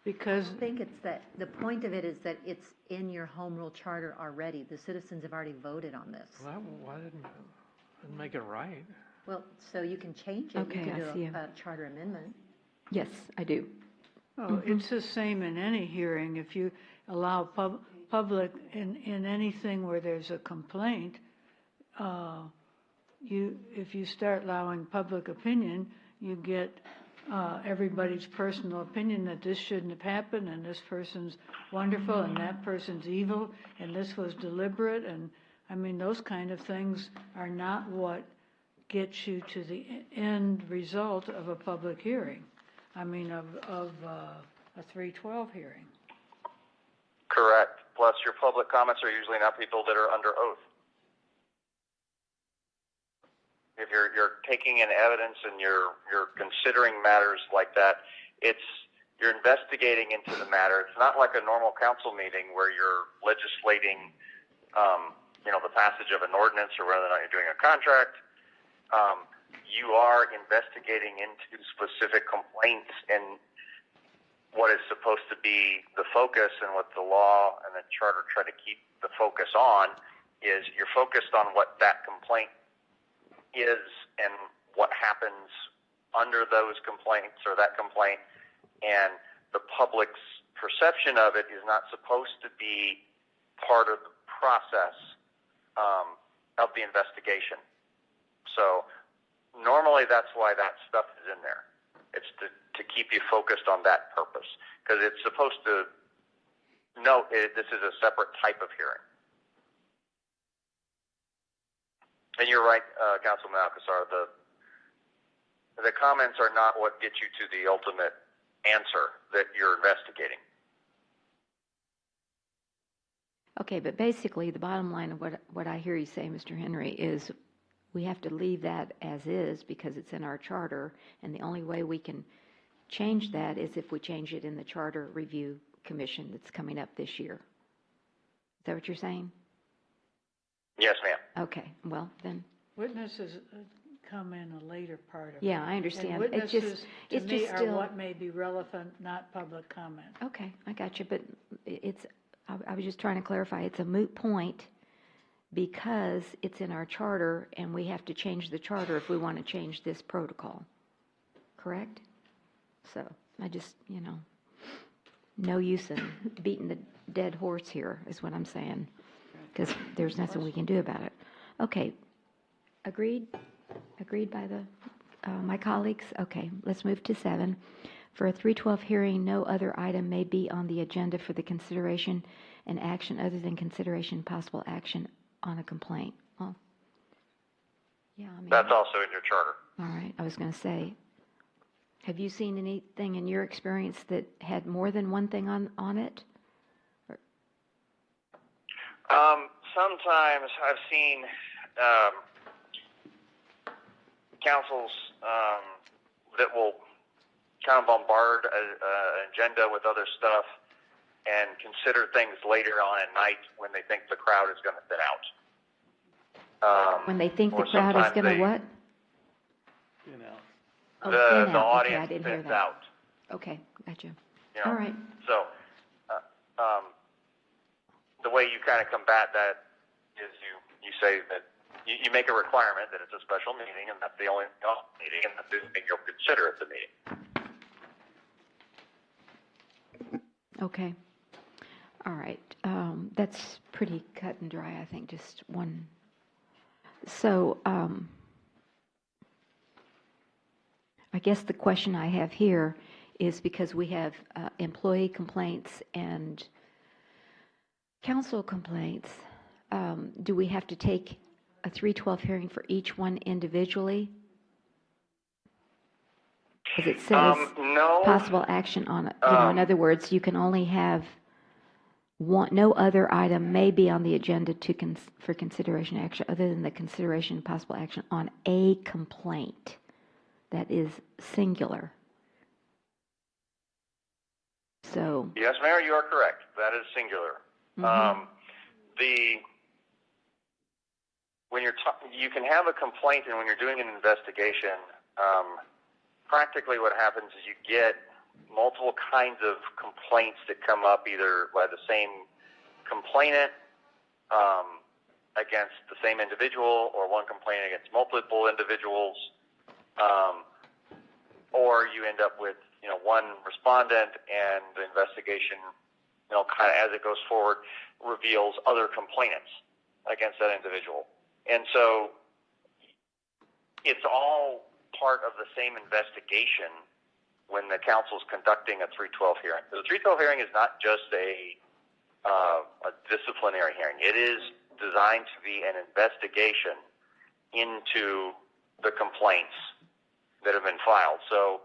Because I think it's that, the point of it is that it's in your home rule charter already. The citizens have already voted on this. Well, why didn't make it right? Well, so you can change it. Okay, You can I see do you. a charter amendment. Yes, I do. Oh, it's the same in any hearing. If you allow public in anything where there's a complaint, if you start allowing public opinion, you get everybody's personal opinion that this shouldn't have happened, and this person's wonderful, and that person's evil, and this was deliberate, and I mean, those kind of things are not what gets you to the end result of a public hearing. I mean, of a 312 hearing. Correct. Plus, your public comments are usually not people that are under oath. If you're taking in evidence and you're considering matters like that, you're investigating into the matter. It's not like a normal council meeting where you're legislating, the passage of an ordinance or whether or not you're doing a contract. You are investigating into specific complaints, and what is supposed to be the focus and what the law and the charter try to keep the focus on is you're focused on what that complaint is and what happens under those complaints or that complaint, and the public's perception of it is not supposed to be part of the process of the investigation. So normally that's why that stuff is in there. It's to keep you focused on that purpose, because it's supposed to note this is a separate type of hearing. And you're right, Councilman Alcazar, the comments are not what get you to the ultimate answer that you're investigating. Okay, but basically the bottom line of what I hear you say, Mr. Henry, is we have to leave that as is because it's in our charter, and the only way we can change that is if we change it in the Charter Review Commission that's coming up this year. Is that what you're saying? Yes, ma'am. Okay, well then. Witnesses come in a later part of it. Yeah, I understand. And witnesses, it's to me, just are still what may be relevant, not public comment. Okay, I got you, but I was just trying to clarify, it's a moot point because it's in our charter and we have to change the charter if we want to change this protocol, correct? So I just, no use in beating the dead horse here is what I'm saying, because there's nothing we can do about it. Okay, agreed? Agreed by my colleagues? Okay, let's move to 7. For a 312 hearing, no other item may be on the agenda for the consideration and action other than consideration and possible action on a complaint. Well, yeah, that's also in your charter. All right, I was going to say, have you seen anything in your experience that had more than one thing on it? Sometimes I've seen councils that will kind of bombard an agenda with other stuff and consider things later on at night when they think the crowd is going to thin out. When they think the crowd is going to what? Thin out. Oh, the thin out. audience Okay, I didn't hear thins that. out. Okay, gotcha. All right. So the way you kind of combat that is you say that you make a requirement that it's a special meeting and that's the only meeting and that's the thing you'll consider at the meeting. Okay. All right. That's pretty cut and dry, I think, just one. So I guess the question I have here is because we have employee complaints and council complaints, do we have to take a 312 hearing for each one individually? As it says, no. Possible action on it. In other words, you can only have one. No other item may be on the agenda for consideration action other than the consideration and possible action on a complaint. That is singular. So. Yes, Mayor, you are correct. That is singular. Mm-hmm. When you can have a complaint, and when you're doing an investigation, practically what happens is you get multiple kinds of complaints that come up either by the same complainant against the same individual, or one complaint against multiple individuals, or you end up with one respondent, and the investigation, kind of as it goes forward, reveals other complainants against that individual. And so it's all part of the same investigation when the council's conducting a 312 hearing. The 312 hearing is not just a disciplinary hearing. It is designed to be an investigation into the complaints that have been filed. So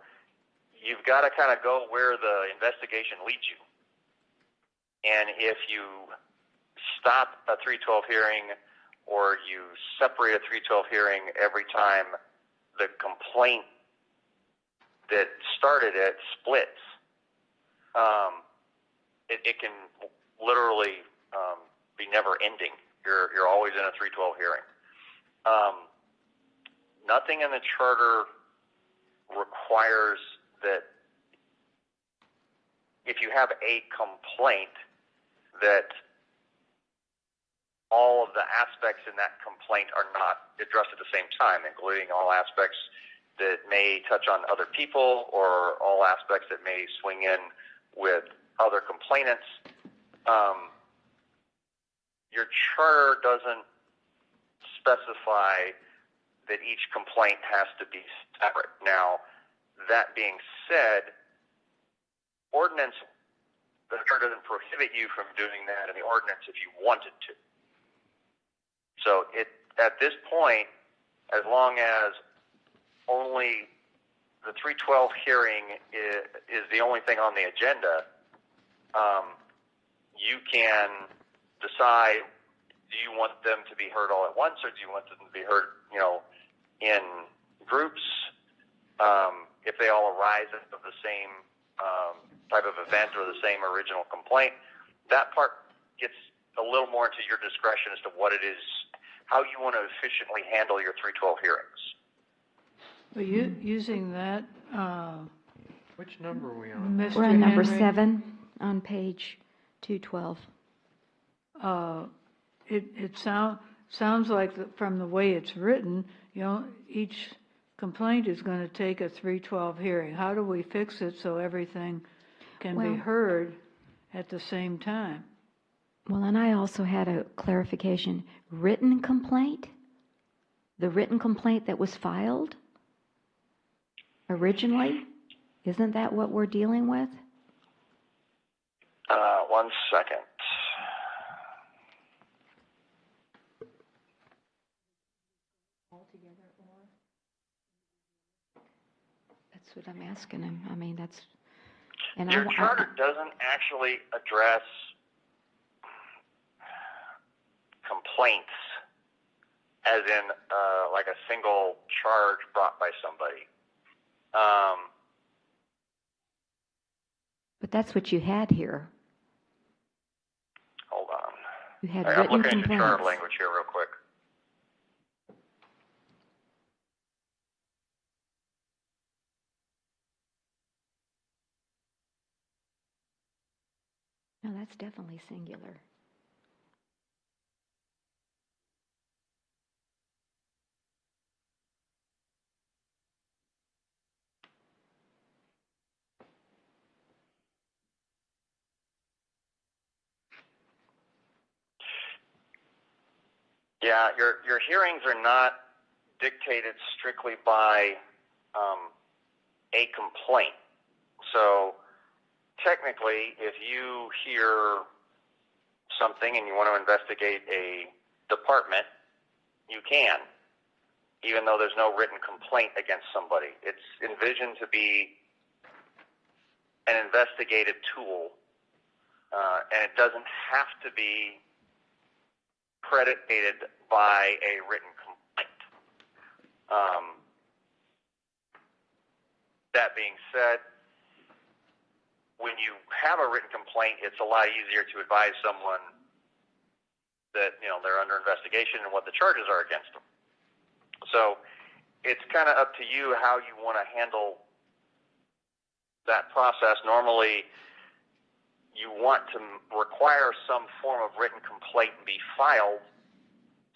you've got to kind of go where the investigation leads you. And if you stop a 312 hearing or you separate a 312 hearing every time the complaint that started it splits, it can literally be never ending. You're always in a 312 hearing. Nothing in the charter requires that if you have a complaint that all of the aspects in that complaint are not addressed at the same time, including all aspects that may touch on other people or all aspects that may swing in with other complainants. Your charter doesn't specify that each complaint has to be separate. Now, that being said, ordinance, the charter doesn't prohibit you from doing that in the ordinance if you wanted to. So at this point, as long as only the 312 hearing is the only thing on the agenda, you can decide, do you want them to be heard all at once, or do you want them to be heard, in groups, if they all arise out of the same type of event or the same original complaint. That part gets a little more into your discretion as to what it is, how you want to efficiently handle your 312 hearings. Well, using that, Which number are we on? Mr. We're on number Henry, 7 on page 212. It sounds like from the way it's written, each complaint is going to take a 312 hearing. How do we fix it so everything can be heard at the same time? Well, and I also had a clarification. Written complaint? The written complaint that was filed originally? Isn't that what we're dealing with? 1 second. That's what I'm asking him. I mean, that's... And Your charter doesn't actually address complaints as in like a single charge brought by somebody. But that's what you had here. Hold on. You had I'm written looking at your charter complaints. language here real quick. No, that's definitely singular. Yeah, your hearings are not dictated strictly by a complaint. So technically, if you hear something and you want to investigate a department, you can, even though there's no written complaint against somebody. It's envisioned to be an investigative tool, and it doesn't have to be predicated by a written complaint. That being said, when you have a written complaint, it's a lot easier to advise someone that they're under investigation and what the charges are against them. So it's kind of up to you how you want to handle that process. Normally, you want to require some form of written complaint be filed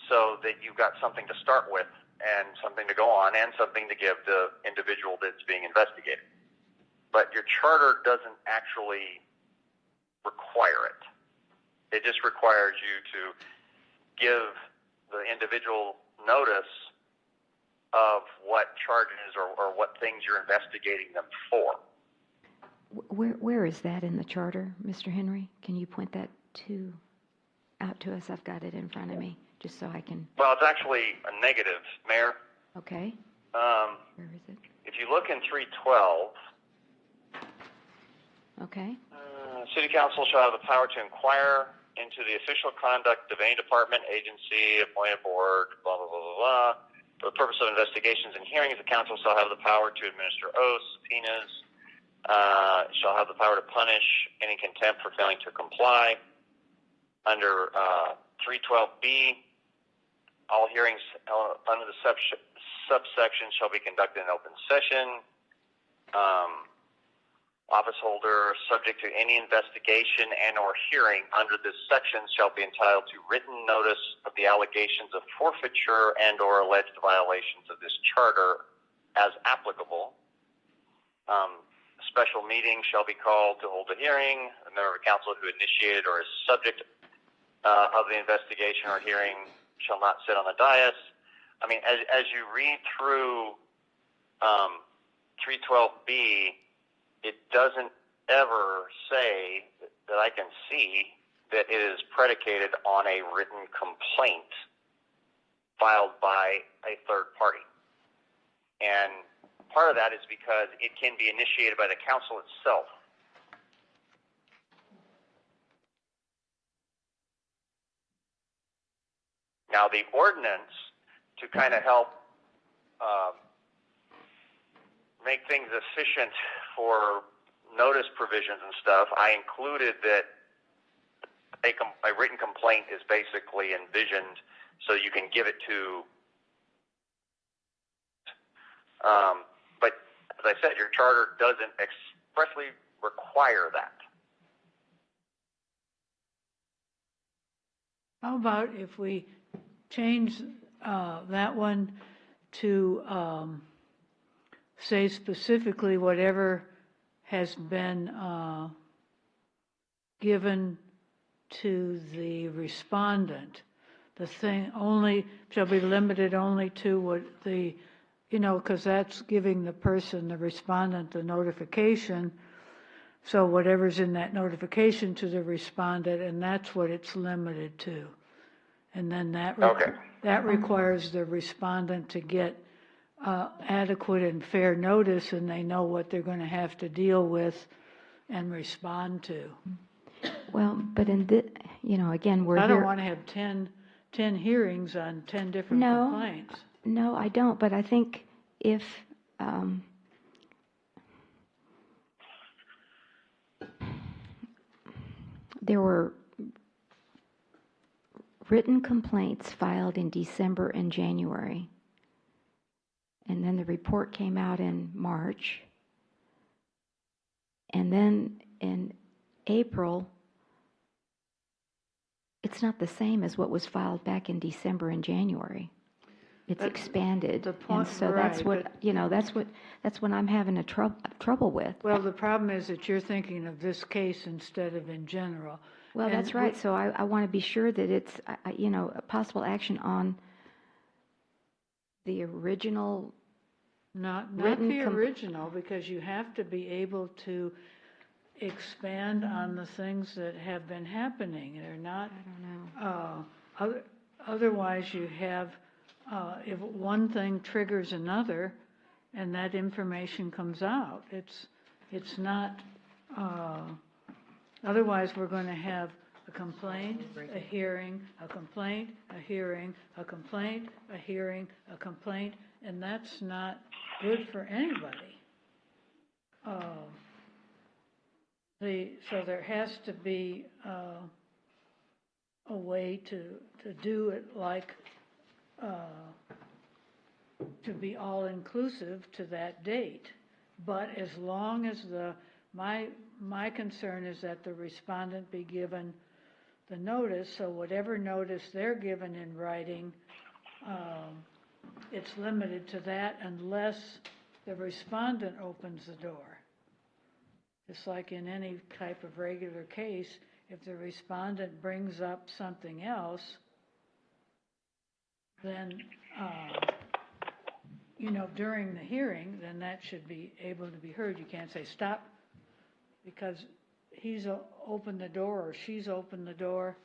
so that you've got something to start with and something to go on and something to give the individual that's being investigated. But your charter doesn't actually require it. It just requires you to give the individual notice of what charges or what things you're investigating them for. Where is that in the charter, Mr. Henry? Can you point that out to us? I've got it in front of me, just so I can. Well, it's actually a negative, Mayor. Okay. Where is it? If you look in 312, Okay. City Council shall have the power to inquire into the official conduct of any department, agency, appointed board, blah, blah, blah, blah, blah. For the purpose of investigations and hearings, the council shall have the power to administer oaths, subpoenas, shall have the power to punish any contempt for failing to comply. Under 312B, all hearings under the subsection shall be conducted in open session. Office holder subject to any investigation and or hearing under this section shall be entitled to written notice of the allegations of forfeiture and or alleged violations of this charter as applicable. Special meeting shall be called to hold a hearing. A member of council who initiated or is subject of the investigation or hearing shall not sit on the dais. I mean, as you read through 312B, it doesn't ever say that I can see that it is predicated on a written complaint filed by a third party. And part of that is because it can be initiated by the council itself. Now, the ordinance, to kind of help make things efficient for notice provisions and stuff, I included that a written complaint is basically envisioned so you can give it to, but as I said, your charter doesn't expressly require that. How about if we change that one to say specifically whatever has been given to the respondent. The thing only shall be limited only to what the, because that's giving the person, the respondent, the notification. So whatever's in that notification to the respondent, and that's what it's limited to. And then that requires the respondent to get adequate and fair notice, and they know what they're going to have to deal with and respond to. Well, but in the, again, we're I here. don't want to have 10 hearings on 10 different complaints. No, I don't. But I think if there were written complaints filed in December and January, and then the report came out in March, and then in April, it's not the same as what was filed back in December and January. It's expanded, and so that's what that's what I'm having a trouble with. Well, the problem is that you're thinking of this case instead of in general. Well, that's right. So I want to be sure that it's a possible action on the original. Not the original, because you have to be able to expand on the things that have been happening. They're not. I don't know. Otherwise, you have if one thing triggers another, and that information comes out. It's not. Otherwise, we're going to have a complaint, a hearing, a complaint, a hearing, a complaint, a hearing, a complaint, and that's not good for anybody. So there has to be a way to do it like to be all inclusive to that date. But as long as my concern is that the respondent be given the notice, so whatever notice they're given in writing, it's limited to that unless the respondent opens the door. Just like in any type of regular case, if the respondent brings up something else, then during the hearing, then that should be able to be heard. You can't say stop because he's opened the door or she's opened the door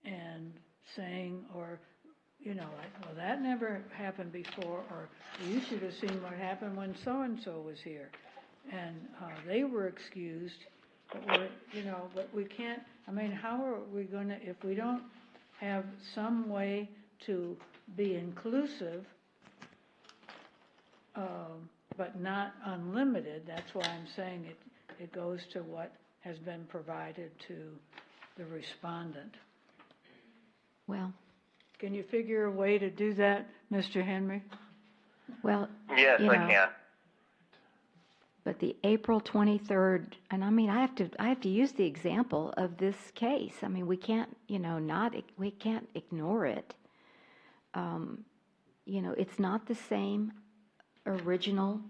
and saying, or, like, well, that never happened before, or you should have seen what happened when so-and-so was here. And they were excused, but but we can't, how are we gonna, if we don't have some way to be inclusive, but not unlimited, that's why I'm saying it goes to what has been provided to the respondent. Well, can you figure a way to do that, Mr. Henry? Well, yes, I can. But the April 23rd, and I have to use the example of this case. We can't, we can't ignore it. It's not the same original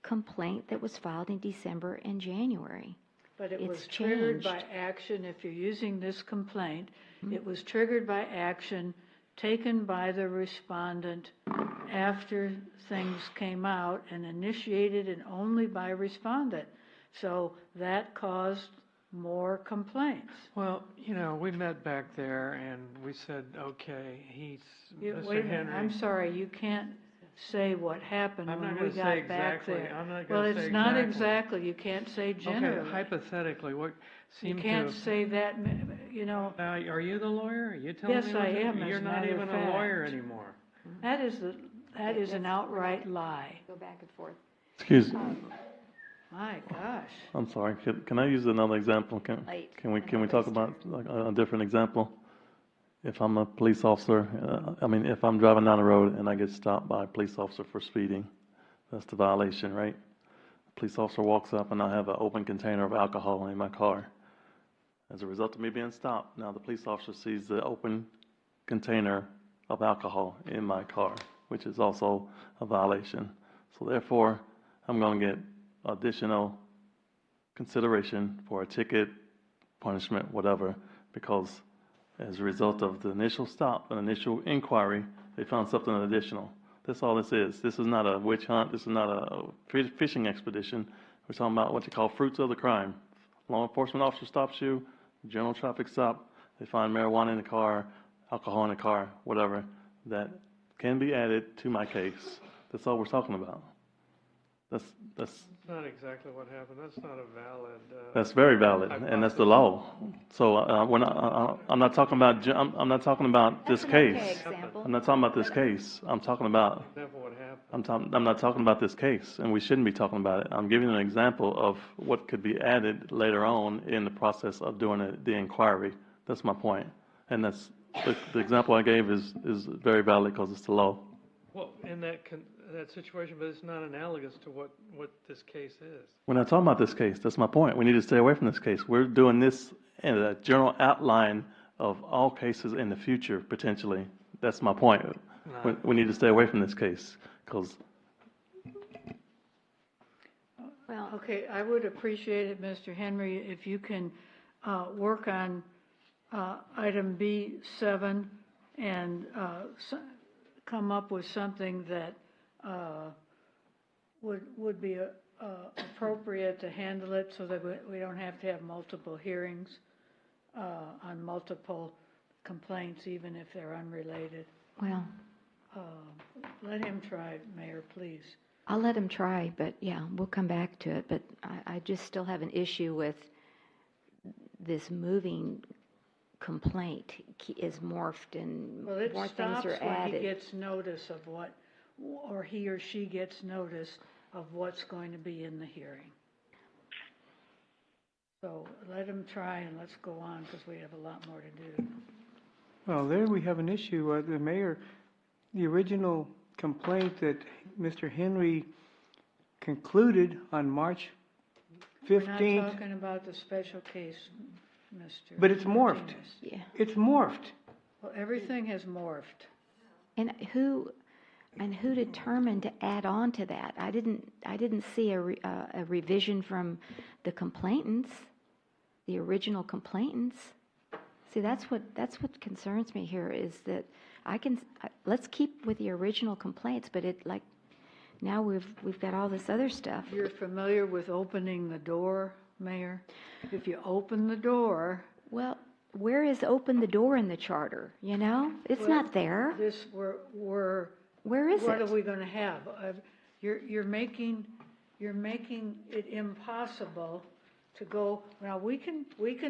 complaint that was filed in December and January. But it It's was triggered changed. by action, if you're using this complaint, it was triggered by action taken by the respondent after things came out and initiated and only by respondent. So that caused more complaints. Well, we met back there and we said, okay, Wait a Mr. minute, Henry. I'm sorry, you can't say what happened I'm when not we gonna got say back exactly. there. I'm not Well, gonna say it's not exactly. exactly, you can't say generally. Okay, hypothetically, what You seemed can't to... say that, Now, are you the lawyer? Are you telling Yes, me? I am, as You're a not matter of even a lawyer fact. anymore. That is an outright lie. Go back and forth. Excuse me. My gosh. I'm sorry. Can I use another example? Can we talk about like a different example? If I'm a police officer, if I'm driving down the road and I get stopped by a police officer for speeding, that's the violation, right? The police officer walks up and I have an open container of alcohol in my car. As a result of me being stopped, now the police officer sees the open container of alcohol in my car, which is also a violation. So therefore, I'm going to get additional consideration for a ticket, punishment, whatever, because as a result of the initial stop, an initial inquiry, they found something additional. That's all this is. This is not a witch hunt. This is not a fishing expedition. We're talking about what you call fruits of the crime. Law enforcement officer stops you, general traffic stop, they find marijuana in the car, alcohol in the car, whatever, that can be added to my case. That's all we're talking about. That's That's not exactly what happened. That's not a valid... that's very valid, and that's the law. So I'm not talking about I'm not talking about this case. I'm not talking about this case. I'm talking about Example what happened. I'm not talking about this case, and we shouldn't be talking about it. I'm giving you an example of what could be added later on in the process of doing the inquiry. That's my point, and that's the example I gave is very valid because it's the law. Well, in that situation, but it's not analogous to what this case is. We're not talking about this case. That's my point. We need to stay away from this case. We're doing this in a general outline of all cases in the future, potentially. That's my point. We need to stay away from this case because... Well, okay, I would appreciate it, Mr. Henry, if you can work on item B7 and come up with something that would be appropriate to handle it so that we don't have to have multiple hearings on multiple complaints, even if they're unrelated. Well, let him try, Mayor, please. I'll let him try, but yeah, we'll come back to it. But I just still have an issue with this moving complaint is morphed and Well, it more things stops are when added. he gets notice of what, or he or she gets notice of what's going to be in the hearing. So let him try and let's go on because we have a lot more to do. Well, there we have an issue. The mayor, the original complaint that Mr. Henry concluded on March 15th. We're not talking about the special case, Mr. But it's morphed. Martinez. Yeah. It's morphed. Well, everything has morphed. And who determined to add on to that? I didn't see a revision from the complainants, the original complainants. See, that's what concerns me here is that let's keep with the original complaints, but now we've got all this other stuff. You're familiar with opening the door, Mayor? If you open the door. Well, where is open the door in the charter? It's not there. Where is it? What are we going to have? You're making it impossible to go. Now we can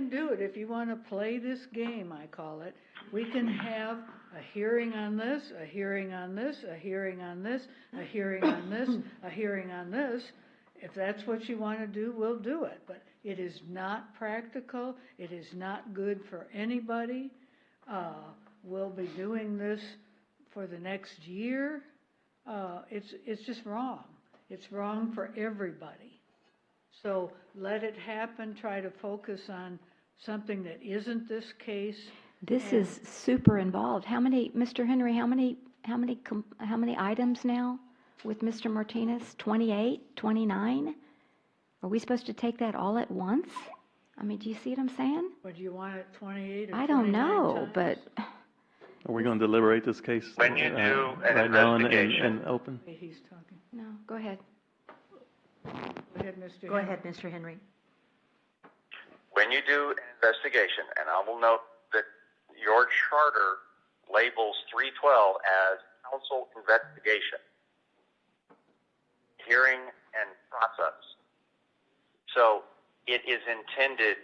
do it if you want to play this game. I call it. We can have a hearing on this, a hearing on this, a hearing on this, a hearing on this, a hearing on this. If that's what you want to do, we'll do it. But it is not practical. It is not good for anybody. We'll be doing this for the next year. It's just wrong. It's wrong for everybody. So let it happen. Try to focus on something that isn't this case. This is super involved. Mr. Henry, how many items now with Mr. Martinez? 28, 29? Are we supposed to take that all at once? I mean, do you see what I'm saying? Or do you want it 28 or 29 I don't know, times? but Are we going to deliberate this case When you do an right now investigation. and open? He's talking. No, go ahead. Go ahead, Mr. Go ahead, Mr. Henry. When you do an investigation, and I will note that your charter labels 312 as council investigation, hearing and process. So it is intended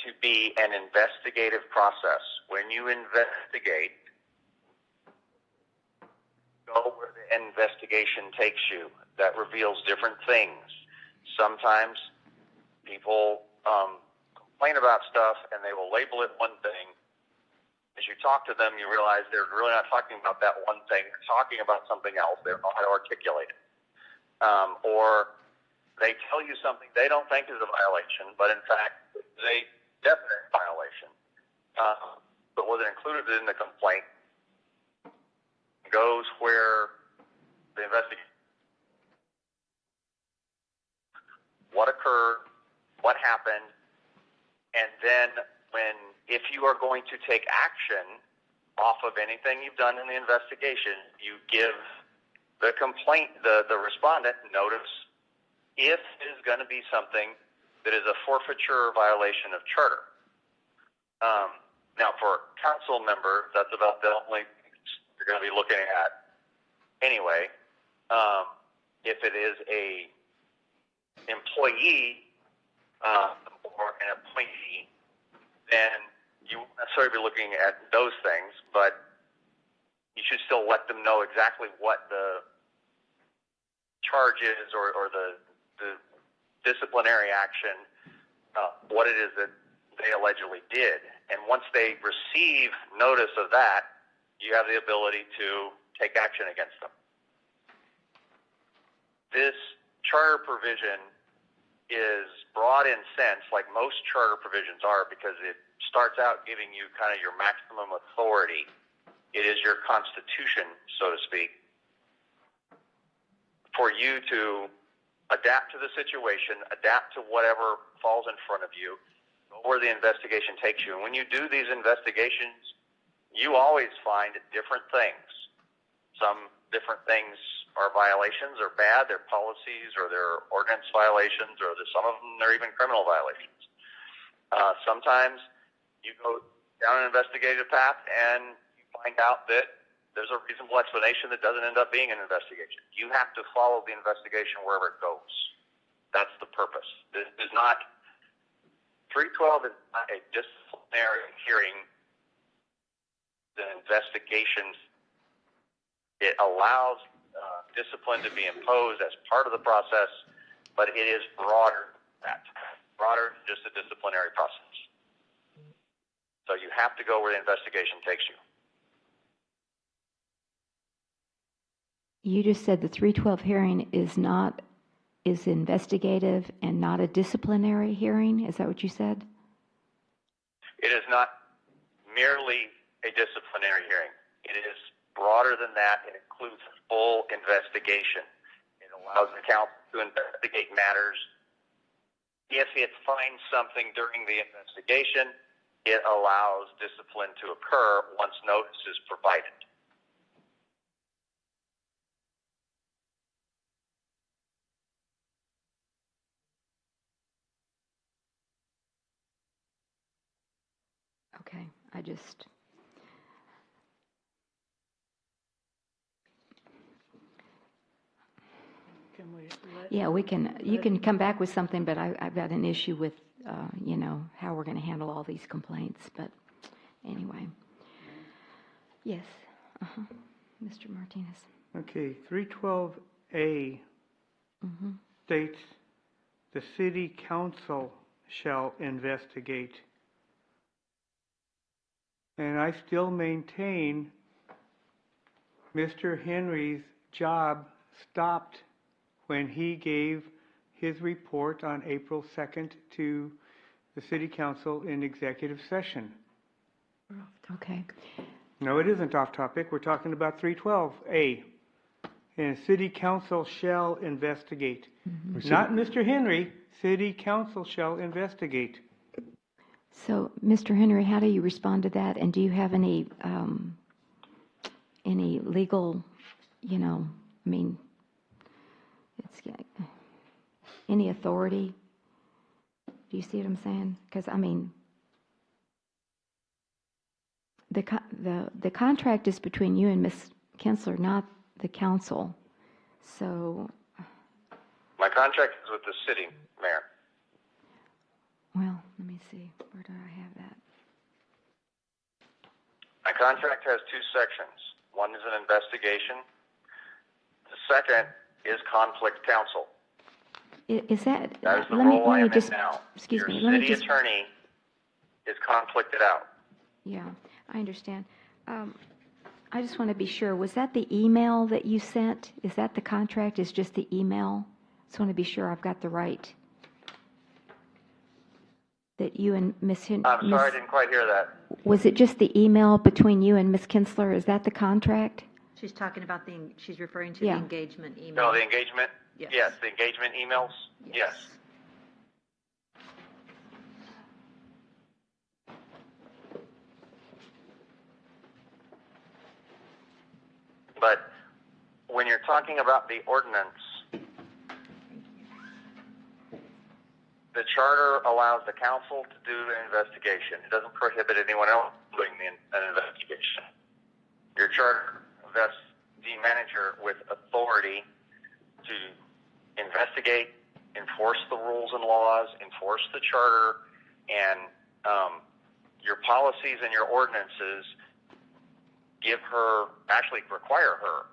to be an investigative process. When you investigate, go where the investigation takes you. That reveals different things. Sometimes people complain about stuff and they will label it one thing. As you talk to them, you realize they're really not talking about that one thing. They're talking about something else. They don't know how to articulate it. Or they tell you something they don't think is a violation, but in fact, it's a definite violation. But was it included in the complaint? Goes where the investigation. What occurred, what happened, and then if you are going to take action off of anything you've done in the investigation, you give the respondent notice if it is going to be something that is a forfeiture or violation of charter. Now, for council members, that's about the only thing you're going to be looking at anyway. If it is a employee or an appointee, then you won't necessarily be looking at those things, but you should still let them know exactly what the charge is or the disciplinary action, what it is that they allegedly did. And once they receive notice of that, you have the ability to take action against them. This charter provision is broad in sense, like most charter provisions are, because it starts out giving you kind of your maximum authority. It is your constitution, so to speak, for you to adapt to the situation, adapt to whatever falls in front of you, go where the investigation takes you. And when you do these investigations, you always find different things. Some different things are violations or bad, they're policies or they're ordinance violations, or some of them they're even criminal violations. Sometimes you go down an investigative path and you find out that there's a reasonable explanation that doesn't end up being an investigation. You have to follow the investigation wherever it goes. That's the purpose. This is not 312 is not a disciplinary hearing. The investigations, it allows discipline to be imposed as part of the process, but it is broader than that, broader than just a disciplinary process. So you have to go where the investigation takes you. You just said the 312 hearing is investigative and not a disciplinary hearing. Is that what you said? It is not merely a disciplinary hearing. It is broader than that. It includes full investigation. It allows the council to investigate matters. If it finds something during the investigation it allows discipline to occur once notice is provided. Okay, I just... Can we let? Yeah, we can, you can come back with something, but I've got an issue with, you know, how we're going to handle all these complaints, but anyway. Yes, Mr. Martinez. Okay, 312A states the city council shall investigate. And I still maintain Mr. Henry's job stopped when he gave his report on April 2nd to the city council in executive session. Okay. No, it isn't off topic. We're talking about 312A. And city council shall investigate. Not Mr. Henry, city council shall investigate. So, Mr. Henry, how do you respond to that? And do you have any legal, you know, I mean, any authority? Do you see what I'm saying? Because, I mean, the contract is between you and Ms. Kinsler, not the council. So... My contract is with the city, Mayor. Well, let me see. Where do I have that? My contract has two sections. One is an investigation. The second is conflict counsel. Is that... That is the let me role I am in just... now. Excuse me. Your Let me city just... attorney is conflicted out. Yeah, I understand. I just want to be sure. Was that the email that you sent? Is that the contract? Is just the email? Just want to be sure I've got the right... That you and Ms. I'm sorry, I didn't quite hear that. Was it just the email between you and Ms. Kinsler? Is that the contract? She's talking about she's referring to Yeah. the engagement email. No, the engagement? Yes. Yes, the engagement emails? Yes. But when you're talking about the ordinance, the charter allows the council to do an investigation. It doesn't prohibit anyone else doing an investigation. Your charter vests the manager with authority to investigate, enforce the rules and laws, enforce the charter, and your policies and your ordinances actually require her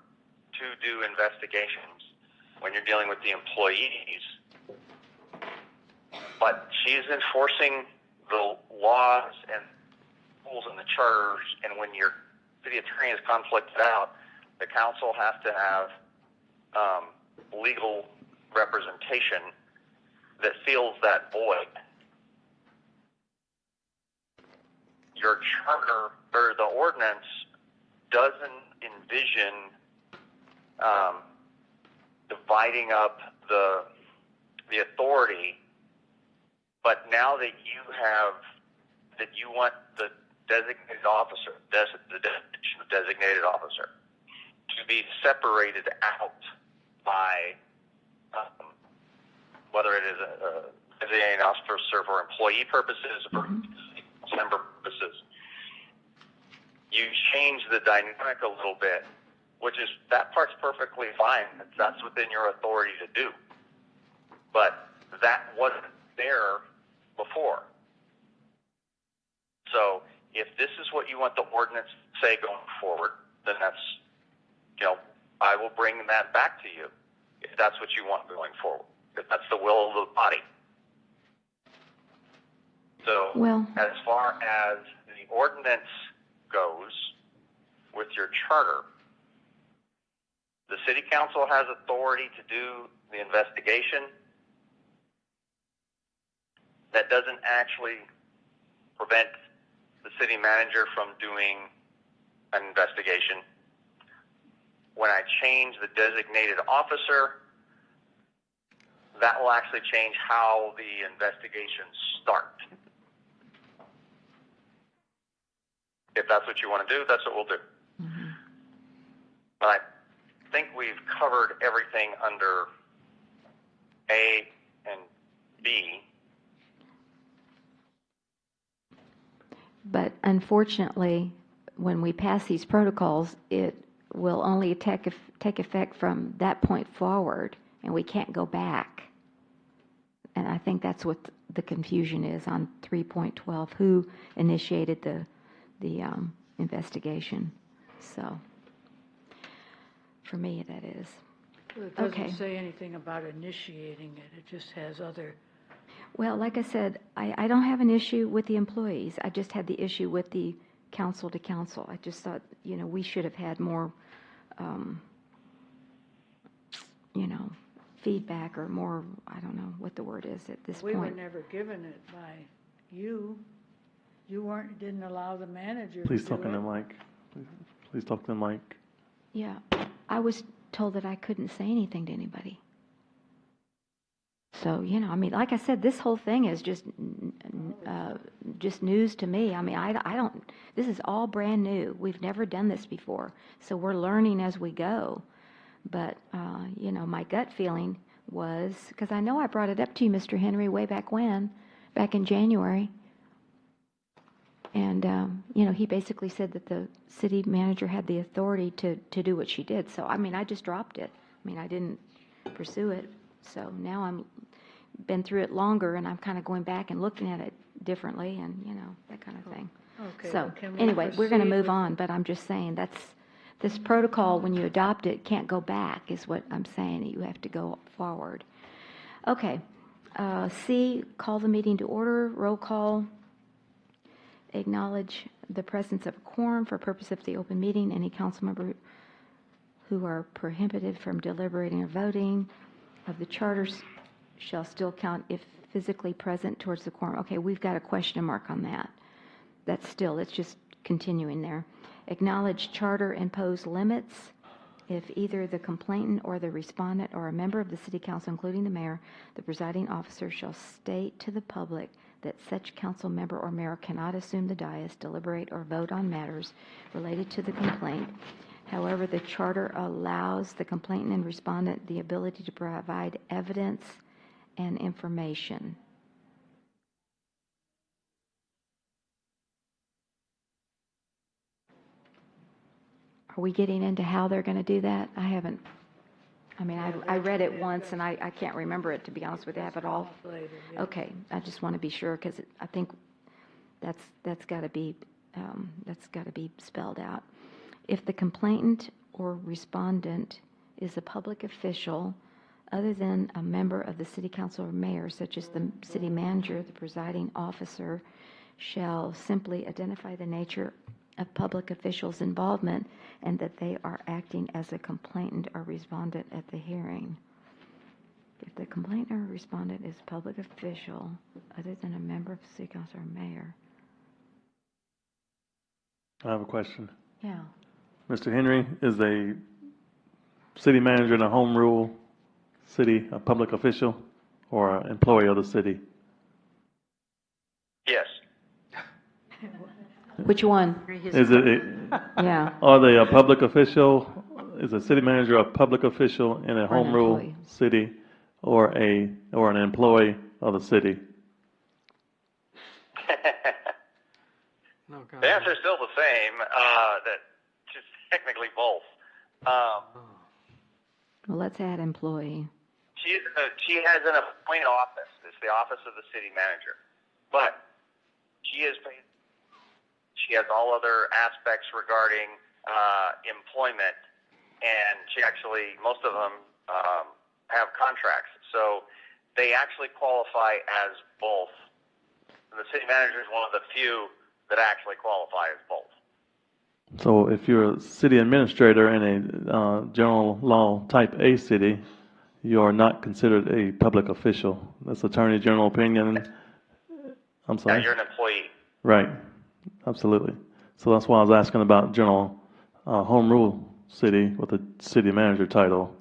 to do investigations when you're dealing with the employees. But she's enforcing the laws and rules and the charters, and when your city attorney is conflicted out, the council has to have legal representation that fills that void. Your charter, or the ordinance, doesn't envision dividing up the authority. But now that you want the designated officer, the definition of designated officer, to be separated out by whether it is a designated officer for employee purposes or member purposes, you change the dynamic a little bit, that part's perfectly fine. That's within your authority to do. But that wasn't there before. So if this is what you want the ordinance to say going forward, then that's, I will bring that back to you if that's what you want going forward, if that's the will of the body. So as far as the ordinance goes with your charter, the city council has authority to do the investigation. That doesn't actually prevent the city manager from doing an investigation. When I change the designated officer, that will actually change how the investigations start. if that's what you want to do, that's what we'll do. But I think we've covered everything under A and B. But unfortunately, when we pass these protocols, it will only take effect from that point forward, and we can't go back. And I think that's what the confusion is on 3.12, who initiated the investigation. So, for me, that is. Well, it doesn't Okay. say anything about initiating it. It just has other. Well, like I said, I don't have an issue with the employees. I just had the issue with the council to council. I just thought, we should have had more, feedback or more, I don't know what the word is at this We were point. never given it by you. You didn't allow the manager Please to talk do in the it. mic. Please talk to the mic. Yeah, I was told that I couldn't say anything to anybody. So, like I said, this whole thing is just news to me. I don't, this is all brand new. We've never done this before. So we're learning as we go. But, my gut feeling was, because I know I brought it up to you, Mr. Henry, way back when, back in January. And, he basically said that the city manager had the authority to do what she did. So, I just dropped it. I didn't pursue it. So now I'm been through it longer, and I'm kind of going back and looking at it differently and, that kind of thing. Okay, So well, can we anyway, we're going to proceed move with- on, but I'm just saying this protocol, when you adopt it, can't go back is what I'm saying. You have to go forward. Okay. C, call the meeting to order. Roll call. Acknowledge the presence of a quorum for purpose of the open meeting. Any council member who are prohibited from deliberating or voting of the charters shall still count if physically present towards the quorum. Okay, we've got a question mark on that. It's just continuing there. Acknowledge charter imposed limits if either the complainant or the respondent or a member of the city council, including the mayor, the presiding officer, shall state to the public that such council member or mayor cannot assume the dais, deliberate, or vote on matters related to the complaint. However, the charter allows the complainant and respondent the ability to provide evidence and information. Are we getting into how they're going to do that? I haven't. I read it once, and I can't remember it, to be honest with you. I have it all. Later, yeah. Okay, I just want to be sure, because I think that's got to be spelled out. If the complainant or respondent is a public official other than a member of the city council or mayor, such as the city manager, the presiding officer, shall simply identify the nature of public officials' involvement and that they are acting as a complainant or respondent at the hearing. If the complainant or respondent is a public official other than a member of the city council or mayor. I have a question. Yeah. Mr. Henry, is a city manager in a home rule city a public official or an employee of the city? Yes. Which one? Is it? Yeah. Are they a public official? Is a city manager a public official in a home rule employee. city, or an employee of the city? No, God. The answer is still the same. That just technically both. Well, let's add employee. She has an appointed office. It's the office of the city manager, but she is paid. She has all other aspects regarding employment, and she actually, most of them have contracts, so they actually qualify as both. And the city manager is one of the few that actually qualify as both. So if you're a city administrator in a general law type A city, you are not considered a public official. That's attorney general opinion. I'm sorry. Yeah, you're an employee. Right. Absolutely. So that's why I was asking about general home rule city with a city manager title.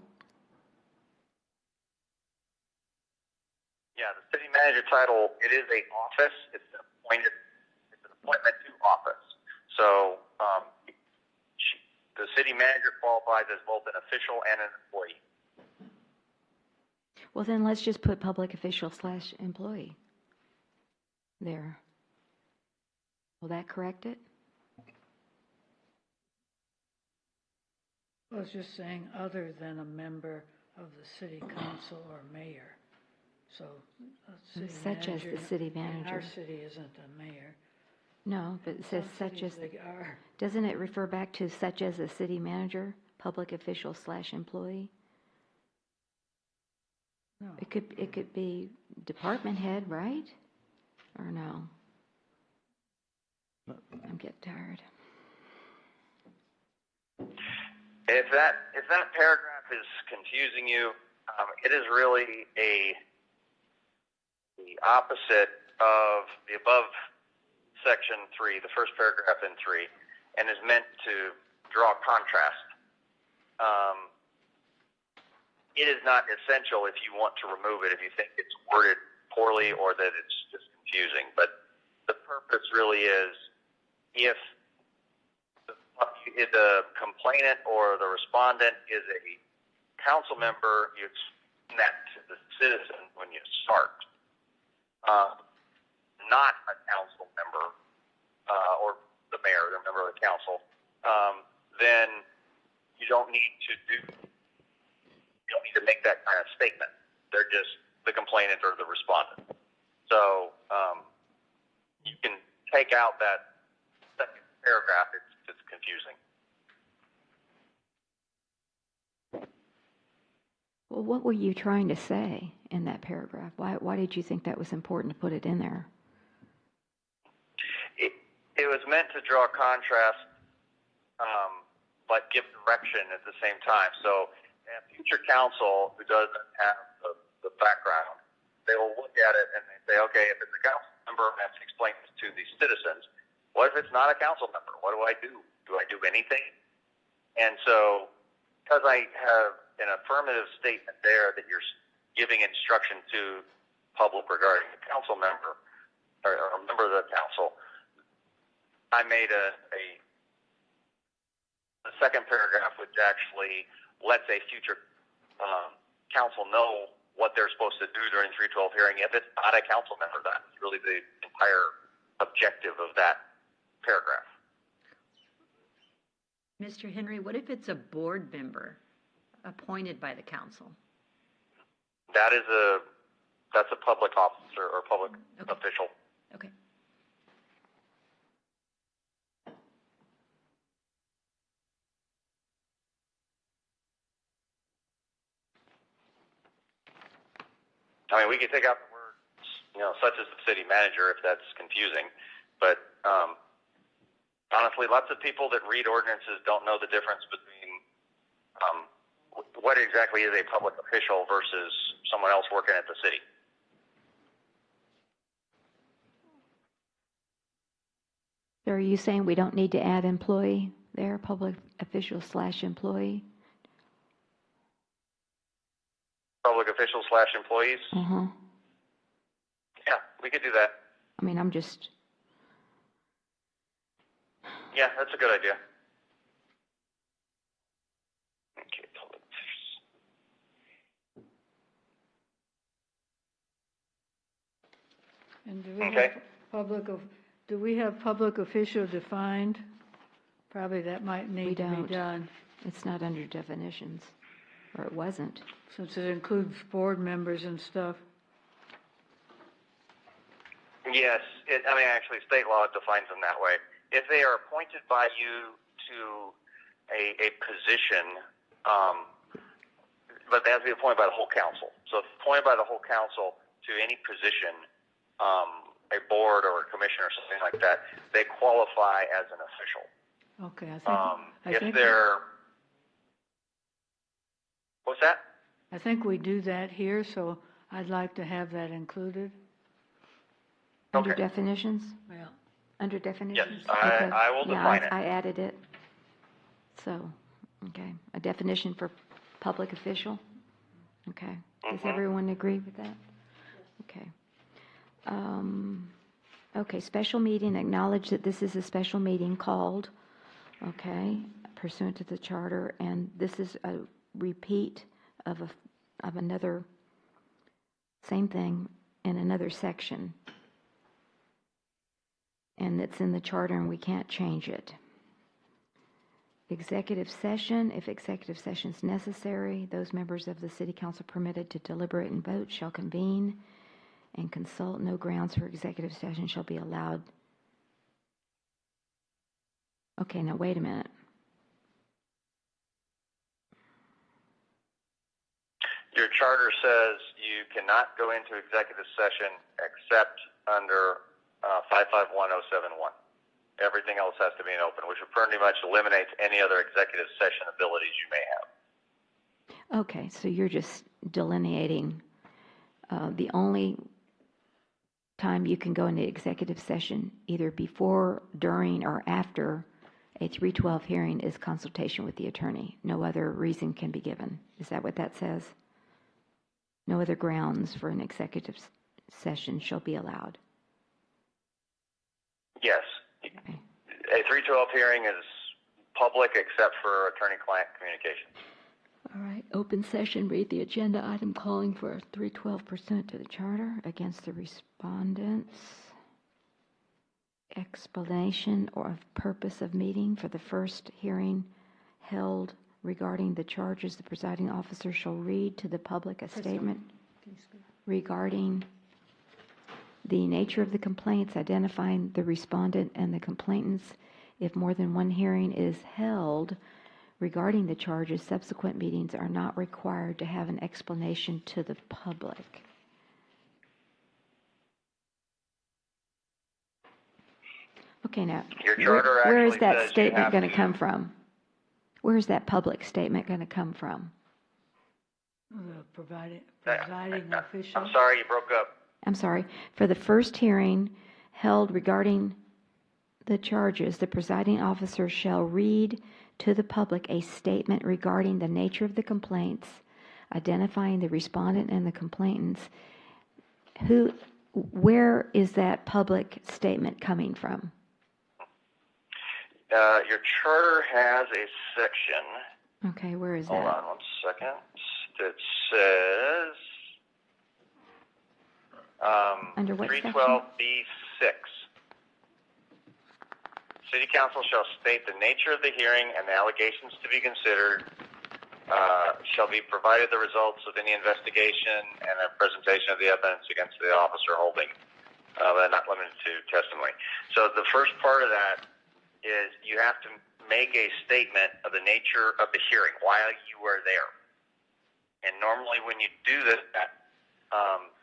Yeah, the city manager title, it is an office. It's an appointment to office. So the city manager qualifies as both an official and an employee. Well, then let's just put public official / employee there. Will that correct it? I was just saying, other than a member of the city council or mayor. So, city Such as manager. the city And our manager. city isn't a mayor. No, but it says Some such as, cities they are. doesn't it refer back to such as a city manager, public official / employee? No. It could be department head, right? Or no? I'm getting tired. If that paragraph is confusing you, it is really the opposite of the above section 3, the first paragraph in 3, and is meant to draw contrast. It is not essential if you want to remove it, if you think it's worded poorly or that it's just confusing. But the purpose really is if the complainant or the respondent is a council member, you explain that to the citizen when you start. Not a council member or the mayor, the member of the council, then you don't need to make that kind of statement. They're just the complainant or the respondent. So you can take out that second paragraph. It's confusing. Well, what were you trying to say in that paragraph? Why did you think that was important to put it in there? It was meant to draw contrast, but give direction at the same time. So a future council who doesn't have the background, they will look at it and they say, okay, if it's a council member, I have to explain this to the citizens. What if it's not a council member? What do I do? Do I do anything? And so, because I have an affirmative statement there that you're giving instruction to public regarding a council member or a member of the council, I made a second paragraph which actually lets a future council know what they're supposed to do during 312 hearing if it's not a council member. That's really the entire objective of that paragraph. Mr. Henry, what if it's a board member appointed by the council? That's a public officer or public official. Okay. I mean, we could take out the words, such as the city manager if that's confusing. But honestly, lots of people that read ordinances don't know the difference between what exactly is a public official versus someone else working at the city. So are you saying we don't need to add employee there, public official / employee? Public officials / employees? Yeah, we could do that. I mean, I'm just... Yeah, that's a good idea. Okay, public officials. And do we have public official defined? Probably that might need to be done. It's not under definitions, or it wasn't. Since it includes board members and stuff. Yes, actually, state law defines them that way. If they are appointed by you to a position, but they have to be appointed by the whole council. So if appointed by the whole council to any position, a board or a commission or something like that, they qualify as an official. Okay, What's that? I think we do that here, so I'd like to have that included. Under definitions? Well. Under definitions? Yes, I will define it. I added it. So, okay, a definition for public official? Okay. Does everyone agree with that? Okay. Okay, special meeting, acknowledge that this is a special meeting called, okay, pursuant to the charter, and this is a repeat of another, same thing in another section. And it's in the charter and we can't change it. Executive session, if executive session is necessary, those members of the city council permitted to deliberate and vote shall convene and consult. No grounds for executive session shall be allowed. Okay, now wait a minute. Your charter says you cannot go into executive session except under 551071. Everything else has to be in open, which pretty much eliminates any other executive session abilities you may have. Okay, so you're just delineating the only time you can go into executive session, either before, during, or after a 312 hearing, is consultation with the attorney. No other reason can be given. Is that what that says? No other grounds for an executive session shall be allowed. Yes. Okay. A 312 hearing is public except for attorney-client communications. All right, open session, read the agenda item calling for a 312 pursuant to the charter against the respondents. Explanation or of purpose of meeting for the first hearing held regarding the charges. The presiding officer shall read to the public a statement regarding the nature of the complaints, identifying the respondent and the complainants. If more than one hearing is held regarding the charges, subsequent meetings are not required to have an explanation to the public. Okay, now, Your charter where is actually that says you statement have going to to- come from? Where is that public statement going to come from? The presiding official. I'm sorry, you broke up. I'm sorry, for the first hearing held regarding the charges, the presiding officer shall read to the public a statement regarding the nature of the complaints, identifying the respondent and the complainants. Where is that public statement coming from? Your charter has a section. Okay, where is Hold that? on 1 second. It says Under what 312B6. City Council shall state the nature of the hearing and the allegations to be considered. Shall be provided the results of any investigation and a presentation of the evidence against the officer holding, but not limited to testimony. So the first part of that is you have to make a statement of the nature of the hearing while you are there. And normally when you do this,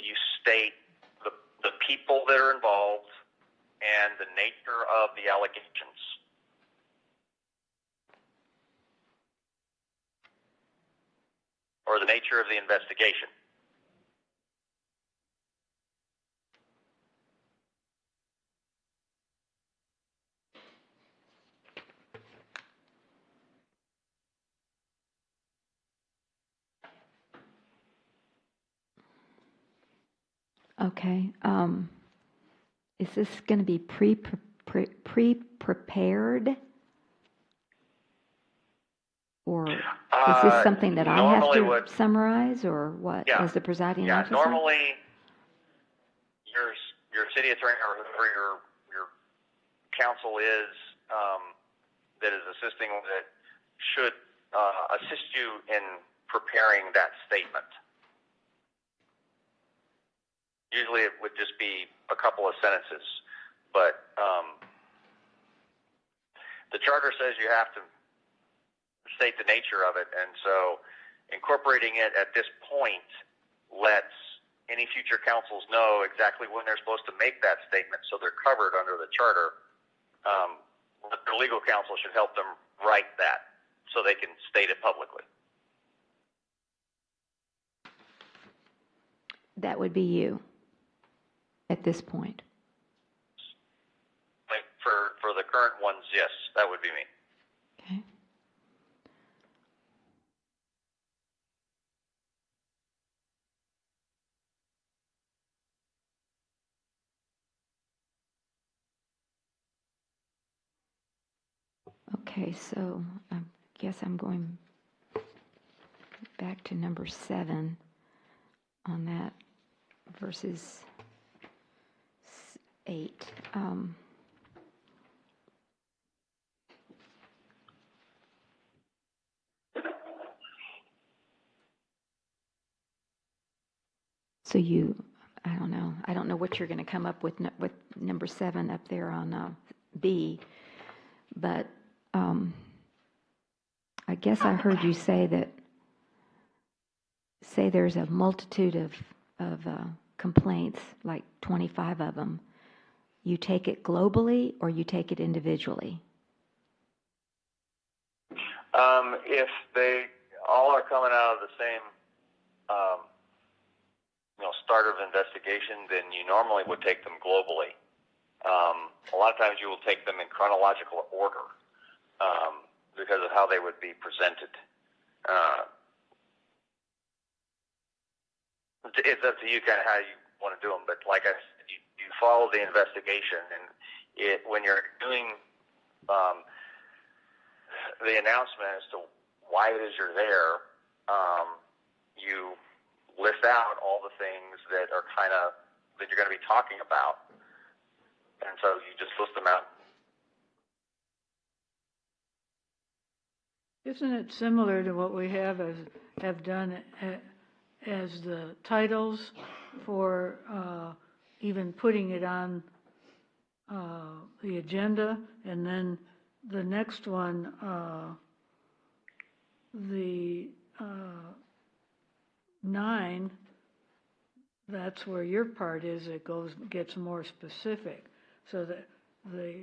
you state the people that are involved and the nature of the allegations. Or the nature of the investigation. Okay. Is this going to be pre-prepared? Or is this something that I have to summarize, or what, as the presiding officer? Normally, your city attorney or whoever your counsel is that is assisting with it should assist you in preparing that statement. Usually it would just be a couple of sentences, but the charter says you have to state the nature of it, and so incorporating it at this point lets any future councils know exactly when they're supposed to make that statement, so they're covered under the charter. But their legal counsel should help them write that so they can state it publicly. That would be you at this point. Like for the current ones, yes, that would be me. Okay. Okay, so I guess I'm going back to number 7 on that versus 8. So I don't know what you're going to come up with with number 7 up there on B, but I guess I heard you say there's a multitude of complaints, like 25 of them. You take it globally or you take it individually? If they all are coming out of the same, start of investigation, then you normally would take them globally. A lot of times you will take them in chronological order because of how they would be presented. It's up to you kind of how you want to do them, but like I said, you follow the investigation, and when you're doing the announcement as to why it is you're there, you list out all the things that are that you're going to be talking about, and so you just list them out. Isn't it similar to what we have done as the titles for even putting it on the agenda, and then the next one, the 9, that's where your part is. It gets more specific. So the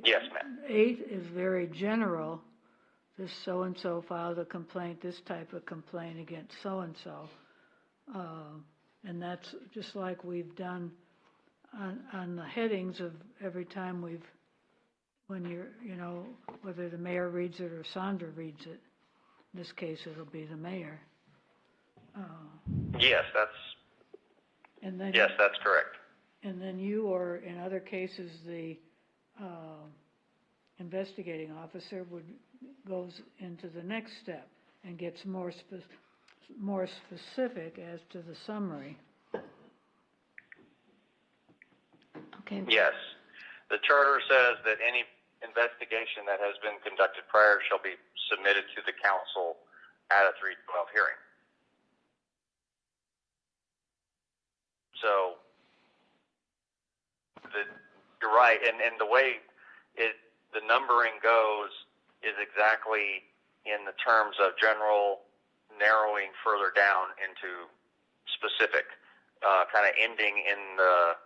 Yes, ma'am. 8 is very general. This so-and-so filed a complaint, this type of complaint against so-and-so. And that's just like we've done on the headings of every time when whether the mayor reads it or Sandra reads it. In this case, it'll be the mayor. Yes, that's correct. And then you, or in other cases, the investigating officer goes into the next step and gets more specific as to the summary. Okay. Yes. The charter says that any investigation that has been conducted prior shall be submitted to the council at a 312 hearing. So you're right, and the way the numbering goes is exactly in the terms of general, narrowing further down into specific, kind of ending in the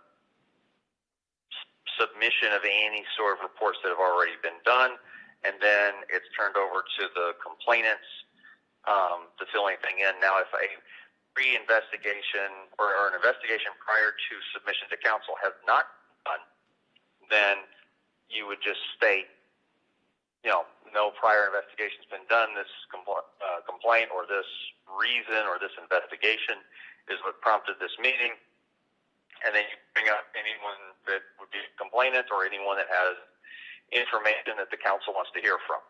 submission of any sort of reports that have already been done, and then it's turned over to the complainants to fill anything in. Now, if a pre-investigation or an investigation prior to submission to council has not done, then you would just state, no prior investigation's been done. This complaint or this reason or this investigation is what prompted this meeting. And then you bring up anyone that would be a complainant or anyone that has information that the council wants to hear from.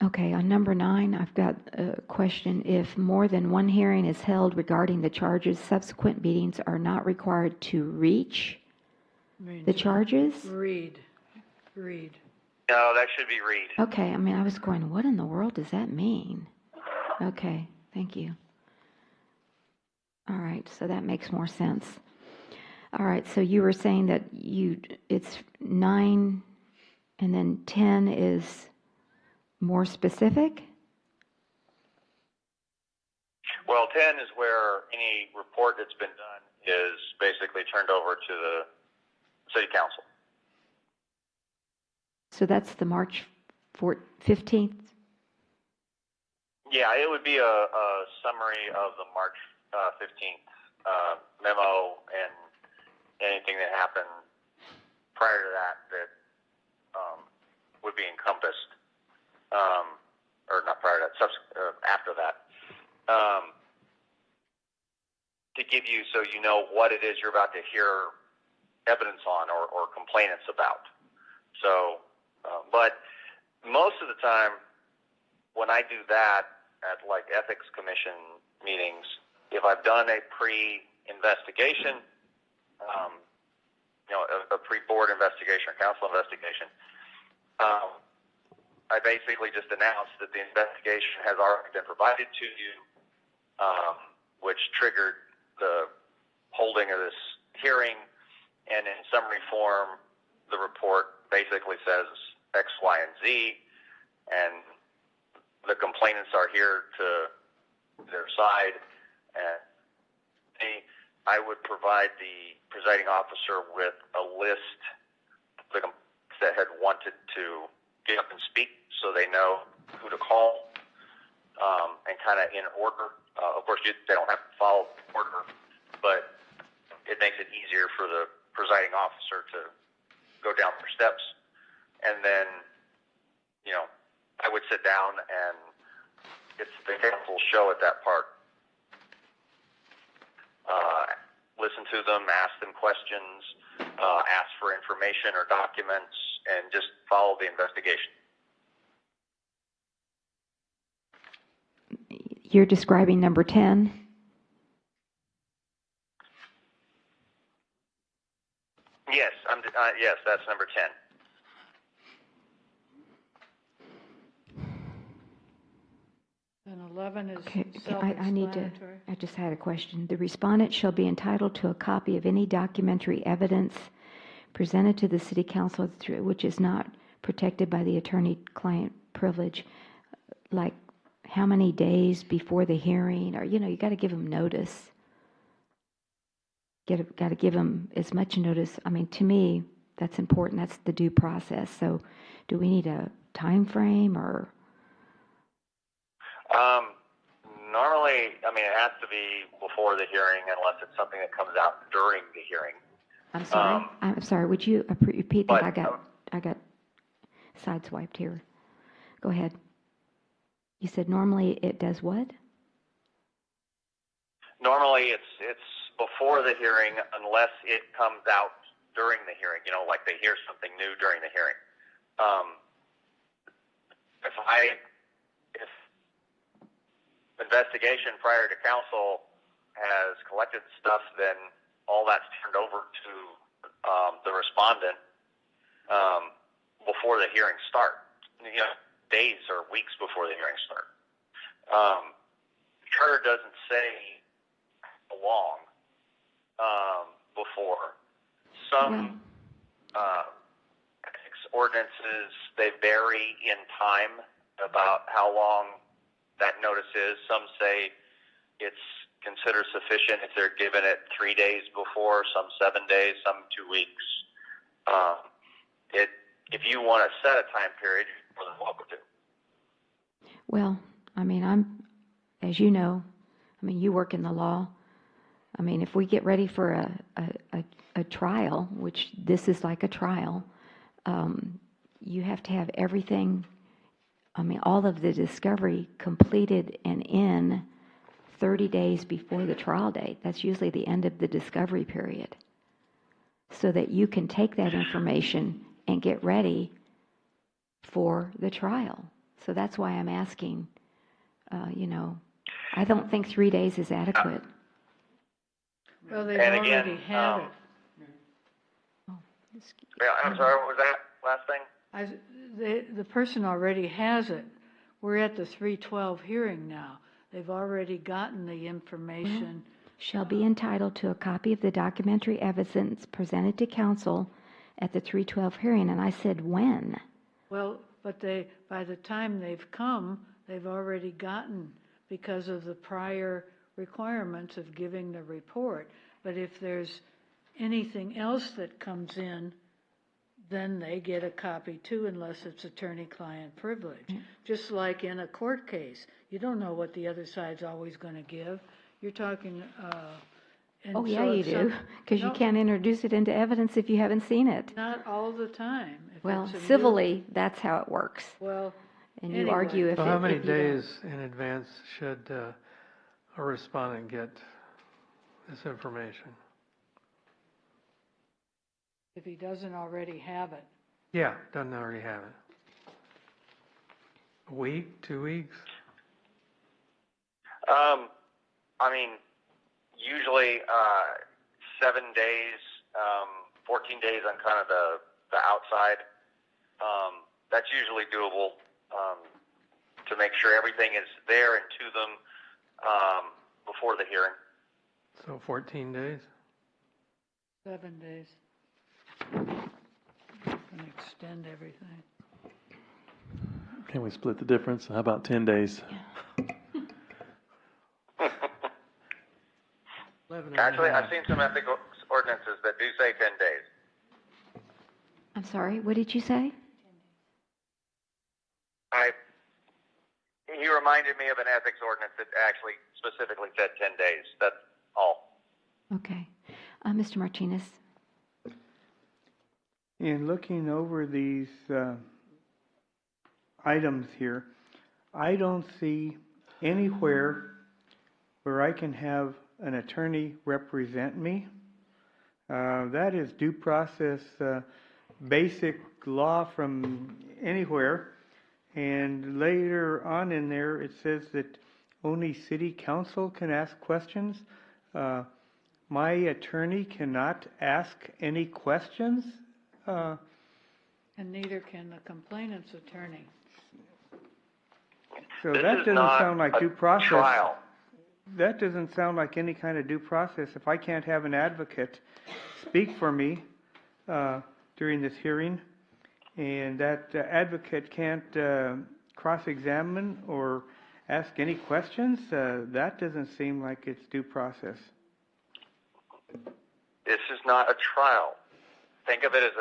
Okay, on number 9, I've got a question. If more than one hearing is held regarding the charges, subsequent meetings are not required to reach the charges? Read. No, that should be read. Okay, I was going, what in the world does that mean? Okay, thank you. All right, so that makes more sense. All right, so you were saying that it's 9 and then 10 is more specific? Well, 10 is where any report that's been done is basically turned over to the city council. So that's the March 15th? Yeah, it would be a summary of the March 15th memo and anything that happened prior to that would be encompassed. Or not prior to that, after that. To give you, so you know what it is you're about to hear evidence on or complainants about. So, but most of the time when I do that at like ethics commission meetings, if I've done a pre-investigation, a pre-board investigation or council investigation, I basically just announced that the investigation has already been provided to you, which triggered the holding of this hearing, and in summary form, the report basically says X, Y, and Z, and the complainants are here to their side, and I would provide the presiding officer with a list of the complainants that had wanted to get up and speak so they know who to call, and kind of in order. Of course, they don't have to follow order, but it makes it easier for the presiding officer to go down their steps. And then, I would sit down and it's the council's show at that part. Listen to them, ask them questions, ask for information or documents, and just follow the investigation. You're describing number 10? Yes, yes, that's number 10. And 11 is Okay, self-explanatory. I just had a question. The respondent shall be entitled to a copy of any documentary evidence presented to the city council which is not protected by the attorney-client privilege, like how many days before the hearing, or, you got to give them notice. Got to give them as much notice. I mean, to me, that's important. That's the due process. So do we need a time frame or? Normally, it has to be before the hearing unless it's something that comes out during the hearing. I'm sorry. I'm sorry. Would you repeat that? I got sideswiped here. Go ahead. You said normally it does what? Normally, it's before the hearing unless it comes out during the hearing. Like they hear something new during the hearing. If investigation prior to council has collected stuff, then all that's turned over to the respondent before the hearing starts. Days or weeks before the hearing start. Charter doesn't say how long before. Some ethics ordinances, they vary in time about how long that notice is. Some say it's considered sufficient if they're given it 3 days before, some 7 days, some 2 weeks. If you want to set a time period, you're more than welcome to. Well, as you know, you work in the law. If we get ready for a trial, which this is like a trial, you have to have everything, all of the discovery completed and in 30 days before the trial date. That's usually the end of the discovery period. So that you can take that information and get ready for the trial. So that's why I'm asking, I don't think 3 days is adequate. Well, they've already had it. I'm sorry, what was that last thing? The person already has it. We're at the 312 hearing now. They've already gotten the information. Shall be entitled to a copy of the documentary evidence presented to council at the 312 hearing. And I said, when? Well, but by the time they've come, they've already gotten, because of the prior requirements of giving the report. But if there's anything else that comes in, then they get a copy too, unless it's attorney-client privilege. Just like in a court case, you don't know what the other side's always going to give. You're talking. Oh, yeah, you do, because you can't introduce it into evidence if you haven't seen it. Not all the time. Well, civilly, that's how it works. Well, and you argue if so how many days in advance should a respondent get this information? if he doesn't already have it? Yeah, doesn't already have it. A week, 2 weeks? I mean, usually 7 days, 14 days on kind of the outside. That's usually doable to make sure everything is there and to them before the hearing. So 14 days? 7 days. And extend everything. Can we split the difference? How about 10 days? Actually, I've seen some ethics ordinances that do say 10 days. I'm sorry, what did you say? He reminded me of an ethics ordinance that actually specifically said 10 days. That's all. Okay. Mr. Martinez? In looking over these items here, I don't see anywhere where I can have an attorney represent me. That is due process, basic law from anywhere. And later on in there, it says that only city council can ask questions. My attorney cannot ask any questions. And neither can the complainant's attorney. So This that is doesn't not sound like a due process. trial. That doesn't sound like any kind of due process. If I can't have an advocate speak for me during this hearing, and that advocate can't cross-examine or ask any questions, that doesn't seem like it's due process. This is not a trial. Think of it as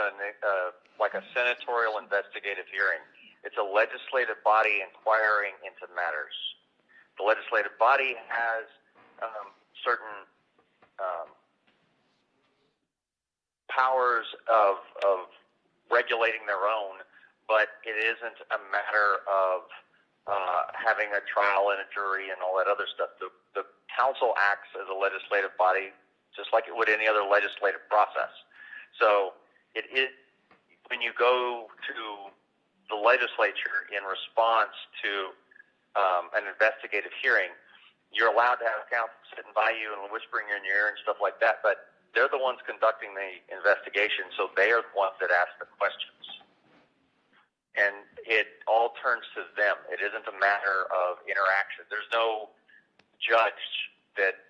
like a senatorial investigative hearing. It's a legislative body inquiring into matters. The legislative body has certain powers of regulating their own, but it isn't a matter of having a trial and a jury and all that other stuff. The council acts as a legislative body just like it would any other legislative process. So it is, when you go to the legislature in response to an investigative hearing, you're allowed to have counsel sitting by you and whispering in your ear and stuff like that, but they're the ones conducting the investigation, so they are the ones that ask the questions. And it all turns to them. It isn't a matter of interaction. There's no judge that,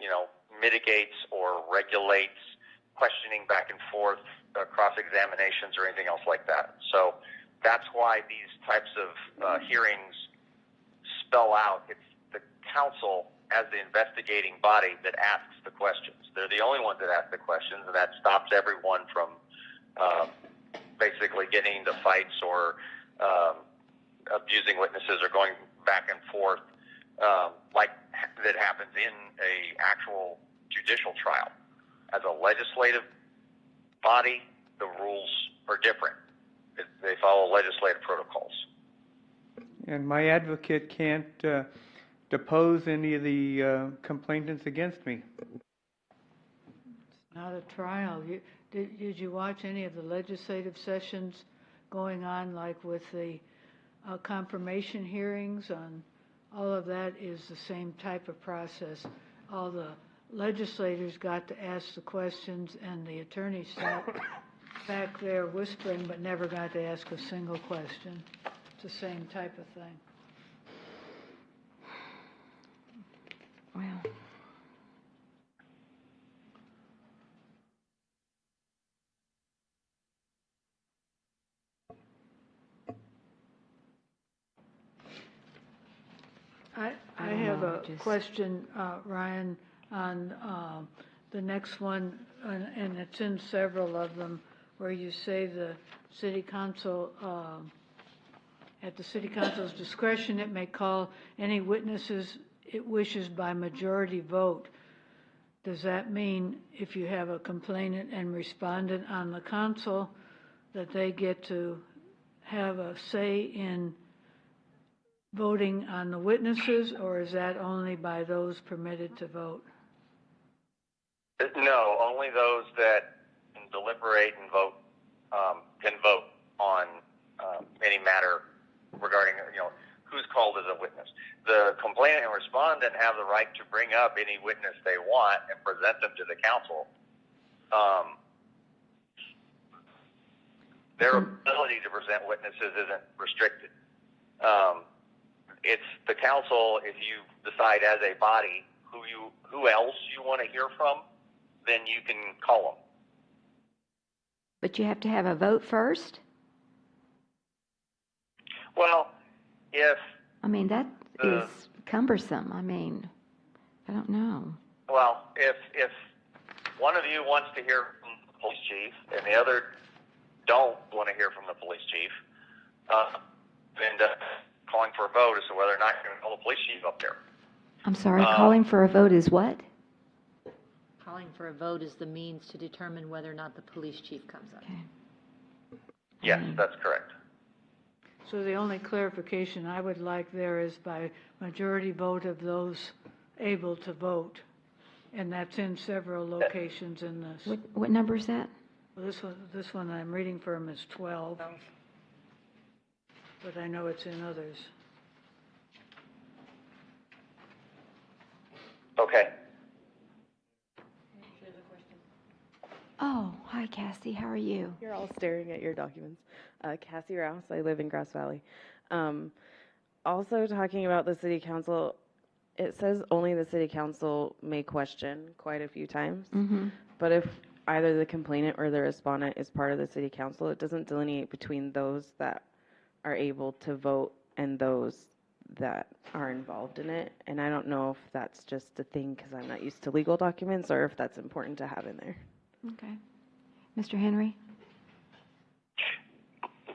mitigates or regulates questioning back and forth, cross-examinations or anything else like that. So that's why these types of hearings spell out it's the council as the investigating body that asks the questions. They're the only ones that ask the questions, and that stops everyone from basically getting into fights or abusing witnesses or going back and forth like that happens in a actual judicial trial. As a legislative body, the rules are different. They follow legislative protocols. And my advocate can't depose any of the complainants against me. It's not a trial. Did you watch any of the legislative sessions going on, like with the confirmation hearings on all of that is the same type of process. All the legislators got to ask the questions, and the attorney sat back there whispering, but never got to ask a single question. It's the same type of thing. Well, I have a question, Ryan, on the next one, and it's in several of them, where you say the city council, at the city council's discretion, it may call any witnesses it wishes by majority vote. Does that mean if you have a complainant and respondent on the council, that they get to have a say in voting on the witnesses, or is that only by those permitted to vote? No, only those that can deliberate and vote can vote on any matter regarding, who's called as a witness. The complainant and respondent have the right to bring up any witness they want and present them to the council. Their ability to present witnesses isn't restricted. It's the council, if you decide as a body who else you want to hear from, then you can call them. But you have to have a vote first? Well, if... I mean, that is cumbersome. I mean, I don't know. Well, if one of you wants to hear from the police chief and the other don't want to hear from the police chief, then calling for a vote as to whether or not you're going to call the police chief up there. I'm sorry, calling for a vote is what? Calling for a vote is the means to determine whether or not the police chief comes up. Okay. Yes, that's correct. So the only clarification I would like there is by majority vote of those able to vote. And that's in several locations in this. What number is that? Well, this one I'm reading from is 12. But I know it's in others. Okay. Oh, hi, Cassie. How are you? You're all staring at your documents. Cassie Rouse. I live in Grass Valley. Also talking about the city council, it says only the city council may question quite a few times. Mm-hmm. But if either the complainant or the respondent is part of the city council, it doesn't delineate between those that are able to vote and those that are involved in it. And I don't know if that's just a thing because I'm not used to legal documents or if that's important to have in there. Okay. Mr. Henry?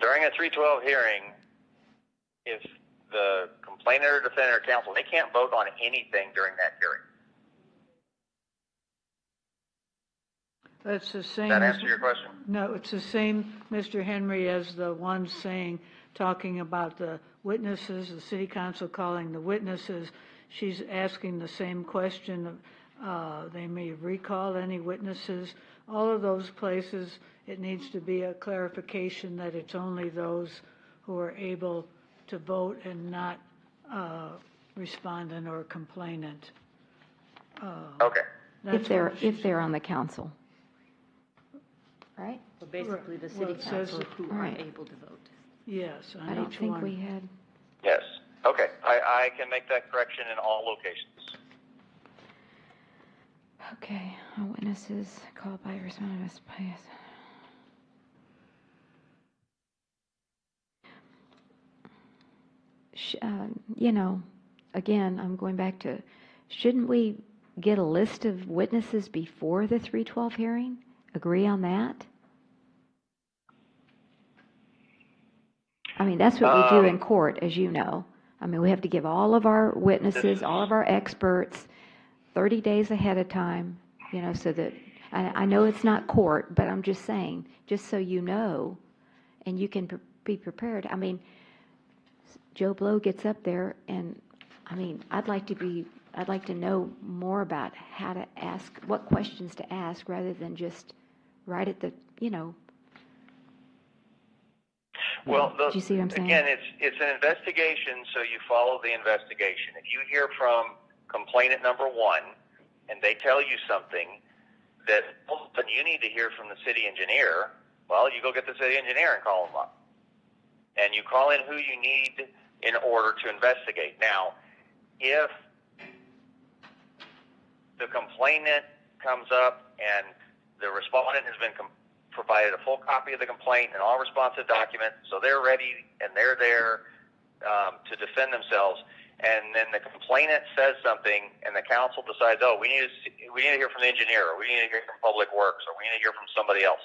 During a 312 hearing, if the complainant or defendant or counsel, they can't vote on anything during that hearing. That's the same. Does that answer your question? No, it's the same, Mr. Henry, as the one talking about the witnesses, the city council calling the witnesses. She's asking the same question. They may recall any witnesses. All of those places, it needs to be a clarification that it's only those who are able to vote and not respondent or complainant. Okay. If they're on the council. Right? So basically the city council who are able to vote. Yes, on I don't each think one. we had. Yes. Okay. I can make that correction in all locations. Okay. All witnesses called by respondent. Again, I'm going back to, shouldn't we get a list of witnesses before the 312 hearing? Agree on that? I mean, that's what we do in court, as you know. I mean, we have to give all of our witnesses, all of our experts, 30 days ahead of time, so that, I know it's not court, but I'm just saying, just so you know, and you can be prepared. I mean, Joe Blow gets up there, and, I mean, I'd like to know more about how to ask, what questions to ask, rather than just right at the, Well, do you see what I'm saying? Again, it's an investigation, so you follow the investigation. If you hear from complainant number one, and they tell you something that you need to hear from the city engineer, well, you go get the city engineer and call them up. And you call in who you need in order to investigate. Now, if the complainant comes up and the respondent has been provided a full copy of the complaint and all responsive documents, so they're ready and they're there to defend themselves, and then the complainant says something and the council decides, oh, we need to hear from the engineer, or we need to hear from Public Works, or we need to hear from somebody else,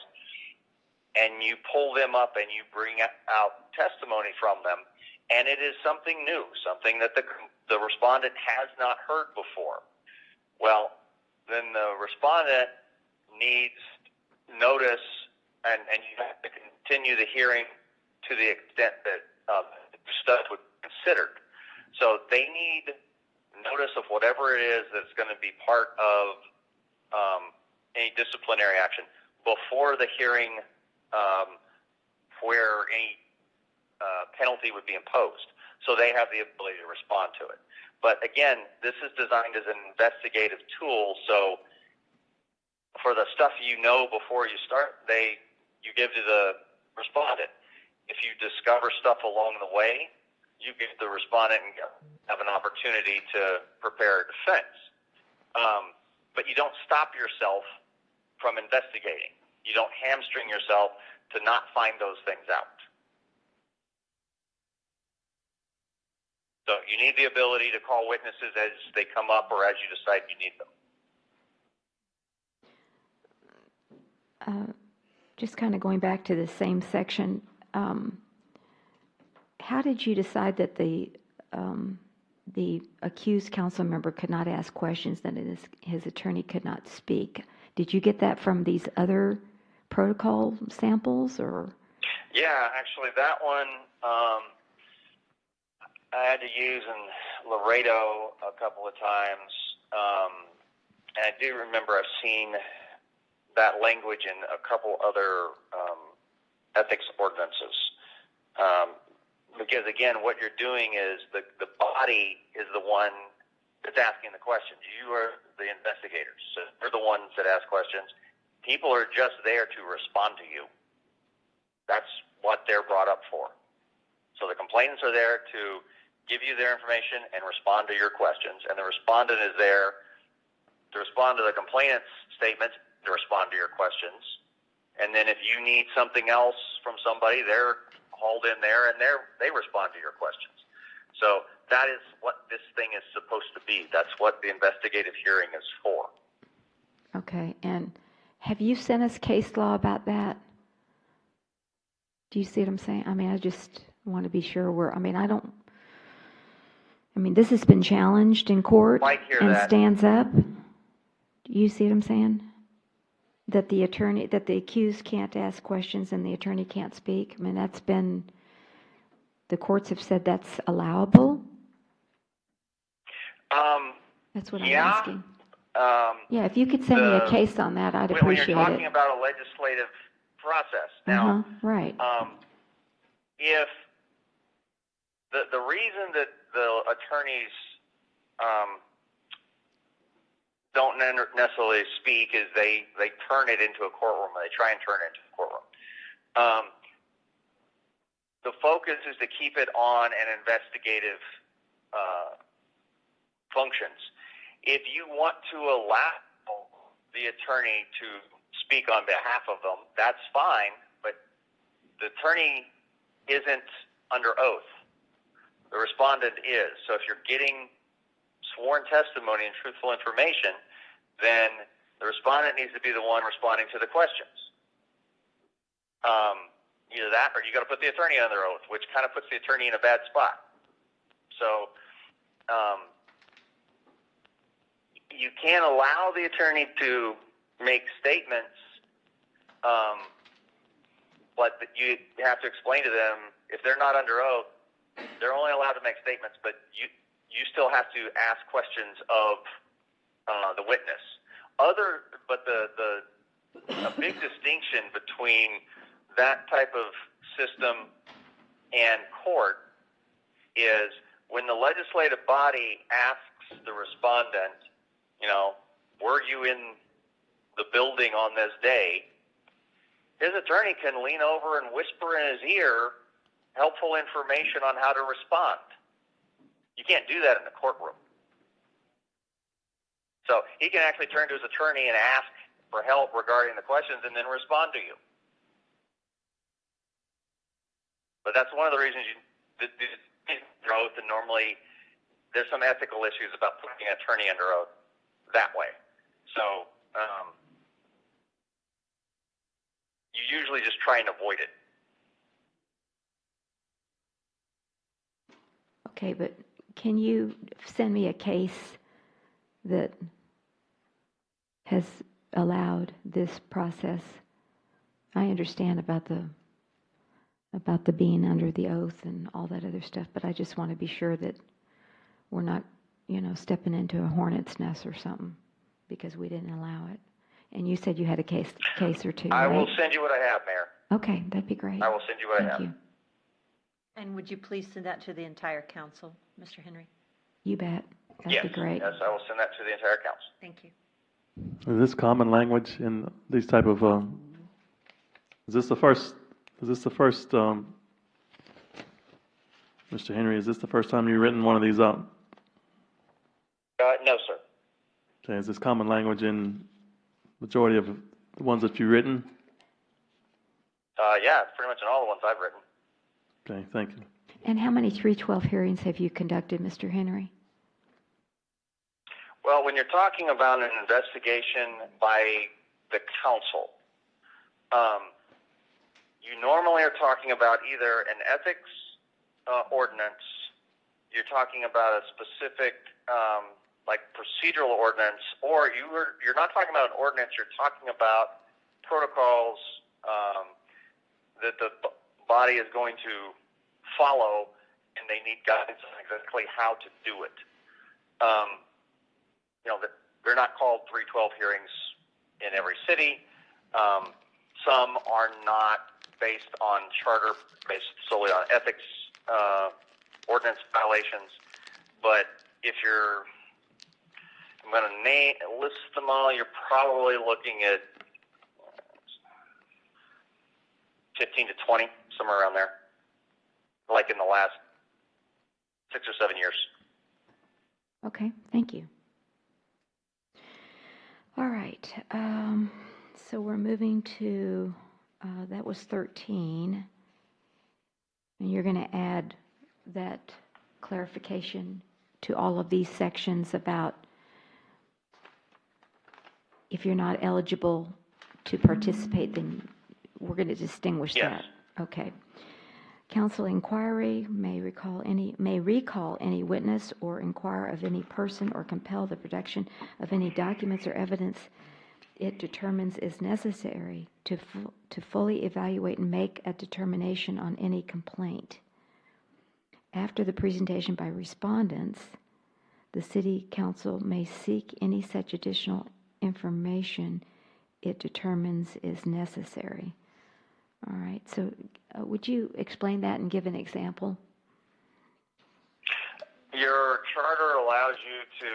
and you pull them up and you bring out testimony from them, and it is something new, something that the respondent has not heard before, well, then the respondent needs notice, and you have to continue the hearing to the extent that stuff would be considered. So they need notice of whatever it is that's going to be part of any disciplinary action before the hearing where any penalty would be imposed. So they have the ability to respond to it. But again, this is designed as an investigative tool, so for the stuff you know before you start, you give to the respondent. If you discover stuff along the way, you give the respondent and have an opportunity to prepare a defense. But you don't stop yourself from investigating. You don't hamstring yourself to not find those things out. So you need the ability to call witnesses as they come up or as you decide you need them. Just kind of going back to the same section, how did you decide that the accused council member could not ask questions, that his attorney could not speak? Did you get that from these other protocol samples, or? Yeah, actually, that one I had to use in Laredo a couple of times, and I do remember I've seen that language in a couple other ethics ordinances. Because again, what you're doing is the body is the one that's asking the questions. You are the investigators. So they're the ones that ask questions. People are just there to respond to you. That's what they're brought up for. So the complainants are there to give you their information and respond to your questions. And the respondent is there to respond to the complainant's statements, to respond to your questions. And then if you need something else from somebody, they're hauled in there and they respond to your questions. So that is what this thing is supposed to be. That's what the investigative hearing is for. Okay, and have you sent us case law about that? Do you see what I'm saying? I mean, I just want to be sure this has been challenged in court and stands up. Do you see what I'm saying? That the accused can't ask questions and the attorney can't speak. I mean, the courts have said that's allowable. That's what I'm asking. Yeah, if you could send me a case on that, I'd appreciate it. When you're talking about a legislative process. Now, right. If the reason that the attorneys don't necessarily speak is they turn it into a courtroom, or they try and turn it into a courtroom. The focus is to keep it on an investigative functions. If you want to allow the attorney to speak on behalf of them, that's fine, but the attorney isn't under oath. The respondent is. So if you're getting sworn testimony and truthful information, then the respondent needs to be the one responding to the questions. Either that, or you got to put the attorney under oath, which kind of puts the attorney in a bad spot. So you can't allow the attorney to make statements, but you have to explain to them, if they're not under oath, they're only allowed to make statements, but you still have to ask questions of the witness. But a big distinction between that type of system and court is when the legislative body asks the respondent, were you in the building on this day? His attorney can lean over and whisper in his ear helpful information on how to respond. You can't do that in the courtroom. So he can actually turn to his attorney and ask for help regarding the questions and then respond to you. But that's one of the reasons under oath, and normally there's some ethical issues about putting an attorney under oath that way. So you usually just try and avoid it. Okay, but can you send me a case that has allowed this process? I understand about the being under the oath and all that other stuff, but I just want to be sure that we're not, stepping into a hornet's nest or something because we didn't allow it. And you said you had a case or two, I right? will send you what I have, Mayor. Okay, that'd be great. I will send you what I have. Thank you. And would you please send that to the entire council, Mr. Henry? You bet. That'd Yes, be great. yes, I will send that to the entire council. Thank you. Is this common language in these type of, is this the first, Mr. Henry, is this the first time you've written one of these up? No, sir. Okay, is this common language in majority of the ones that you've written? Yeah, pretty much in all the ones I've written. Okay, thank you. And how many 312 hearings have you conducted, Mr. Henry? Well, when you're talking about an investigation by the council, you normally are talking about either an ethics ordinance, you're talking about a specific like procedural ordinance, or you're not talking about an ordinance, you're talking about protocols that the body is going to follow, and they need guidance on exactly how to do it. They're not called 312 hearings in every city. Some are not based on charter, based solely on ethics ordinance violations. But if I'm going to list them all, you're probably looking at 15 to 20, somewhere around there, like in the last 6 or 7 years. Okay, thank you. All right, so we're moving to, that was 13, and you're going to add that clarification to all of these sections about if you're not eligible to participate, then we're going to distinguish that. Okay. Council inquiry may recall any witness or inquire of any person or compel the production of any documents or evidence it determines is necessary to fully evaluate and make a determination on any complaint. After the presentation by respondents, the City Council may seek any such additional information it determines is necessary. All right, so would you explain that and give an example? Your charter allows you to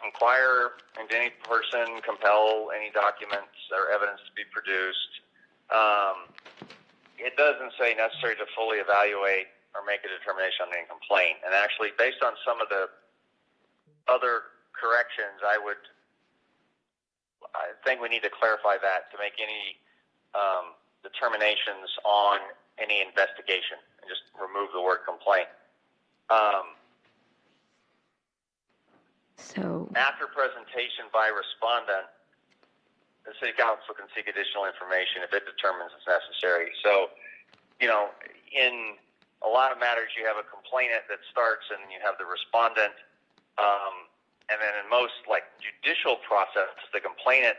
inquire into any person, compel any documents or evidence to be produced. It doesn't say necessary to fully evaluate or make a determination on any complaint. And actually, based on some of the other corrections, I think we need to clarify that to make any determinations on any investigation and just remove the word complaint. So after presentation by respondent, the City Council can seek additional information if it determines it's necessary. So, in a lot of matters, you have a complainant that starts and you have the respondent. And then in most, judicial process, the complainant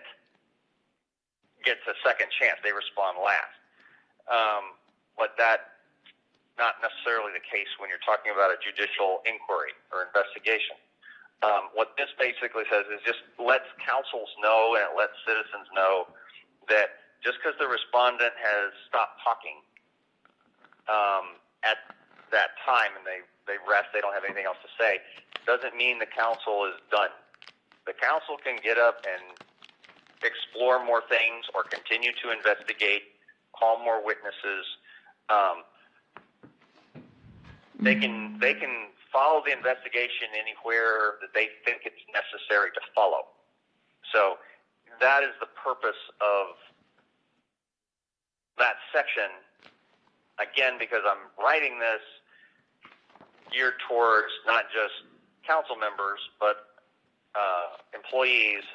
gets a second chance. They respond last. But that's not necessarily the case when you're talking about a judicial inquiry or investigation. What this basically says is just lets councils know and it lets citizens know that just because the respondent has stopped talking at that time and they rest, they don't have anything else to say, doesn't mean the council is done. The council can get up and explore more things or continue to investigate, call more witnesses. They can follow the investigation anywhere that they think it's necessary to follow. So that is the purpose of that section. Again, because I'm writing this geared towards not just council members, but employees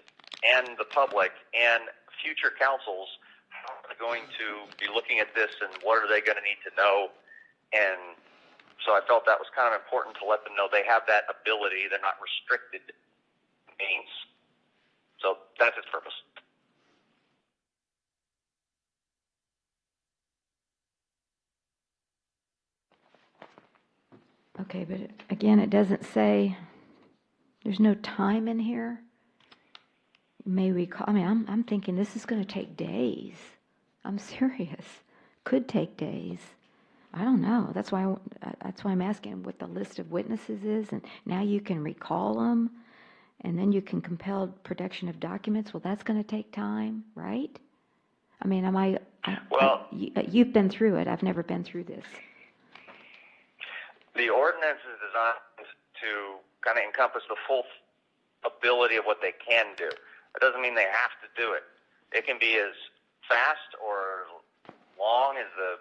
and the public and future councils are going to be looking at this and what are they going to need to know. And so I felt that was kind of important to let them know they have that ability. They're not restricted means. So that's its purpose. Okay, but again, it doesn't say, there's no time in here. May recall, I'm thinking this is going to take days. I'm serious. Could take days. I don't know. That's why I'm asking what the list of witnesses is, and now you can recall them, and then you can compel production of documents. Well, that's going to take time, right? I mean, you've been through it. I've never been through this. The ordinance is designed to kind of encompass the full ability of what they can do. It doesn't mean they have to do it. It can be as fast or long as the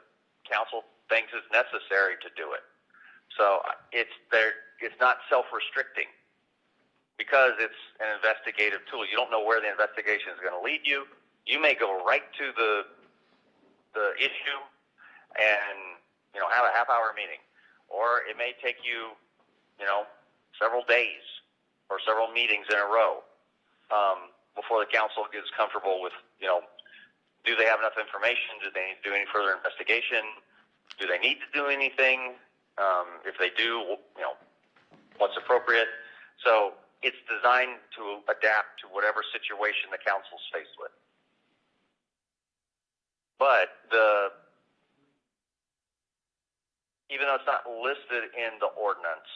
council thinks is necessary to do it. So it's not self-restricting because it's an investigative tool. You don't know where the investigation is going to lead you. You may go right to the issue and have a half-hour meeting, or it may take you several days or several meetings in a row before the council gets comfortable with do they have enough information? Do they need to do any further investigation? Do they need to do anything? If they do, what's appropriate? So it's designed to adapt to whatever situation the council's faced with. But even though it's not listed in the ordinance,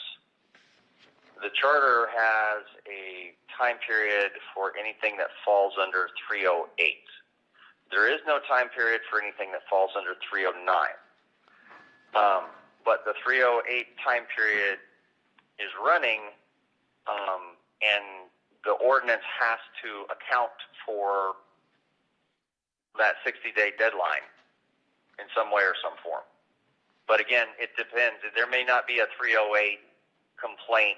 the charter has a time period for anything that falls under 308. There is no time period for anything that falls under 309. But the 308 time period is running, and the ordinance has to account for that 60-day deadline in some way or some form. But again, it depends. There may not be a 308 complaint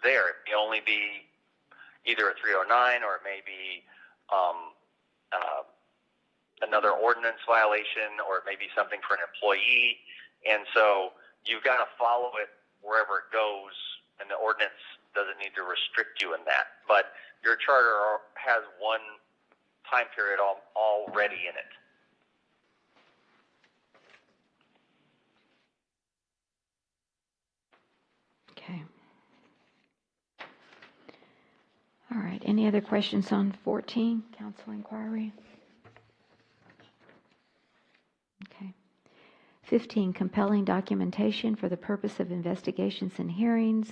there. It may only be either a 309 or it may be another ordinance violation, or it may be something for an employee. And so you've got to follow it wherever it goes, and the ordinance doesn't need to restrict you in that. But your charter has one time period already in it. Okay. All right. Any other questions on 14, council inquiry? Okay. 15, compelling documentation for the purpose of investigations and hearings.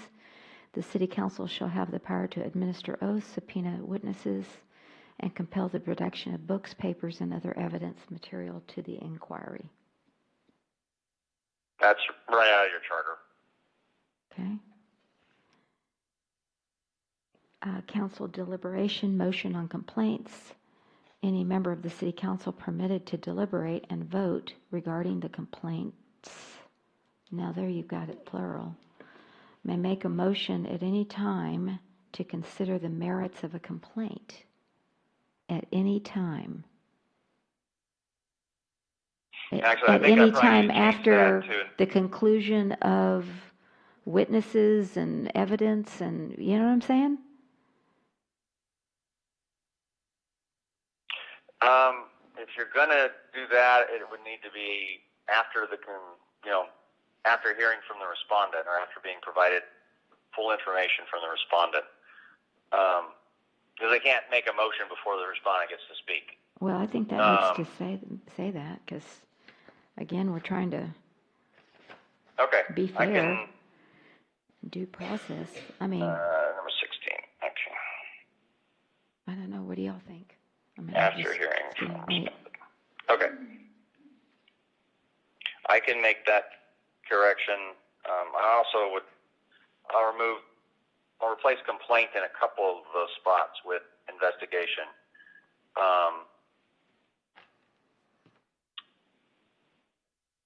The city council shall have the power to administer oaths, subpoena witnesses, and compel the production of books, papers, and other evidence material to the inquiry. That's right out of your charter. Okay. Council deliberation, motion on complaints. Any member of the city council permitted to deliberate and vote regarding the complaints. Now there you've got it plural. May make a motion at any time to consider the merits of a complaint. At any time. Actually, I at think any I probably time need to change after that to the conclusion of witnesses and evidence, and you know what I'm saying? If you're gonna do that, it would need to be after after hearing from the respondent, or after being provided full information from the respondent. Because they can't make a motion before the respondent gets to speak. Well, I think that needs to say that, because again, we're trying to be fair. Due process. I mean, number 16. Okay. I don't know. What do y'all think? I mean, After hearing from the respondent. Okay. I can make that correction. I'll replace complaint in a couple of those spots with investigation. All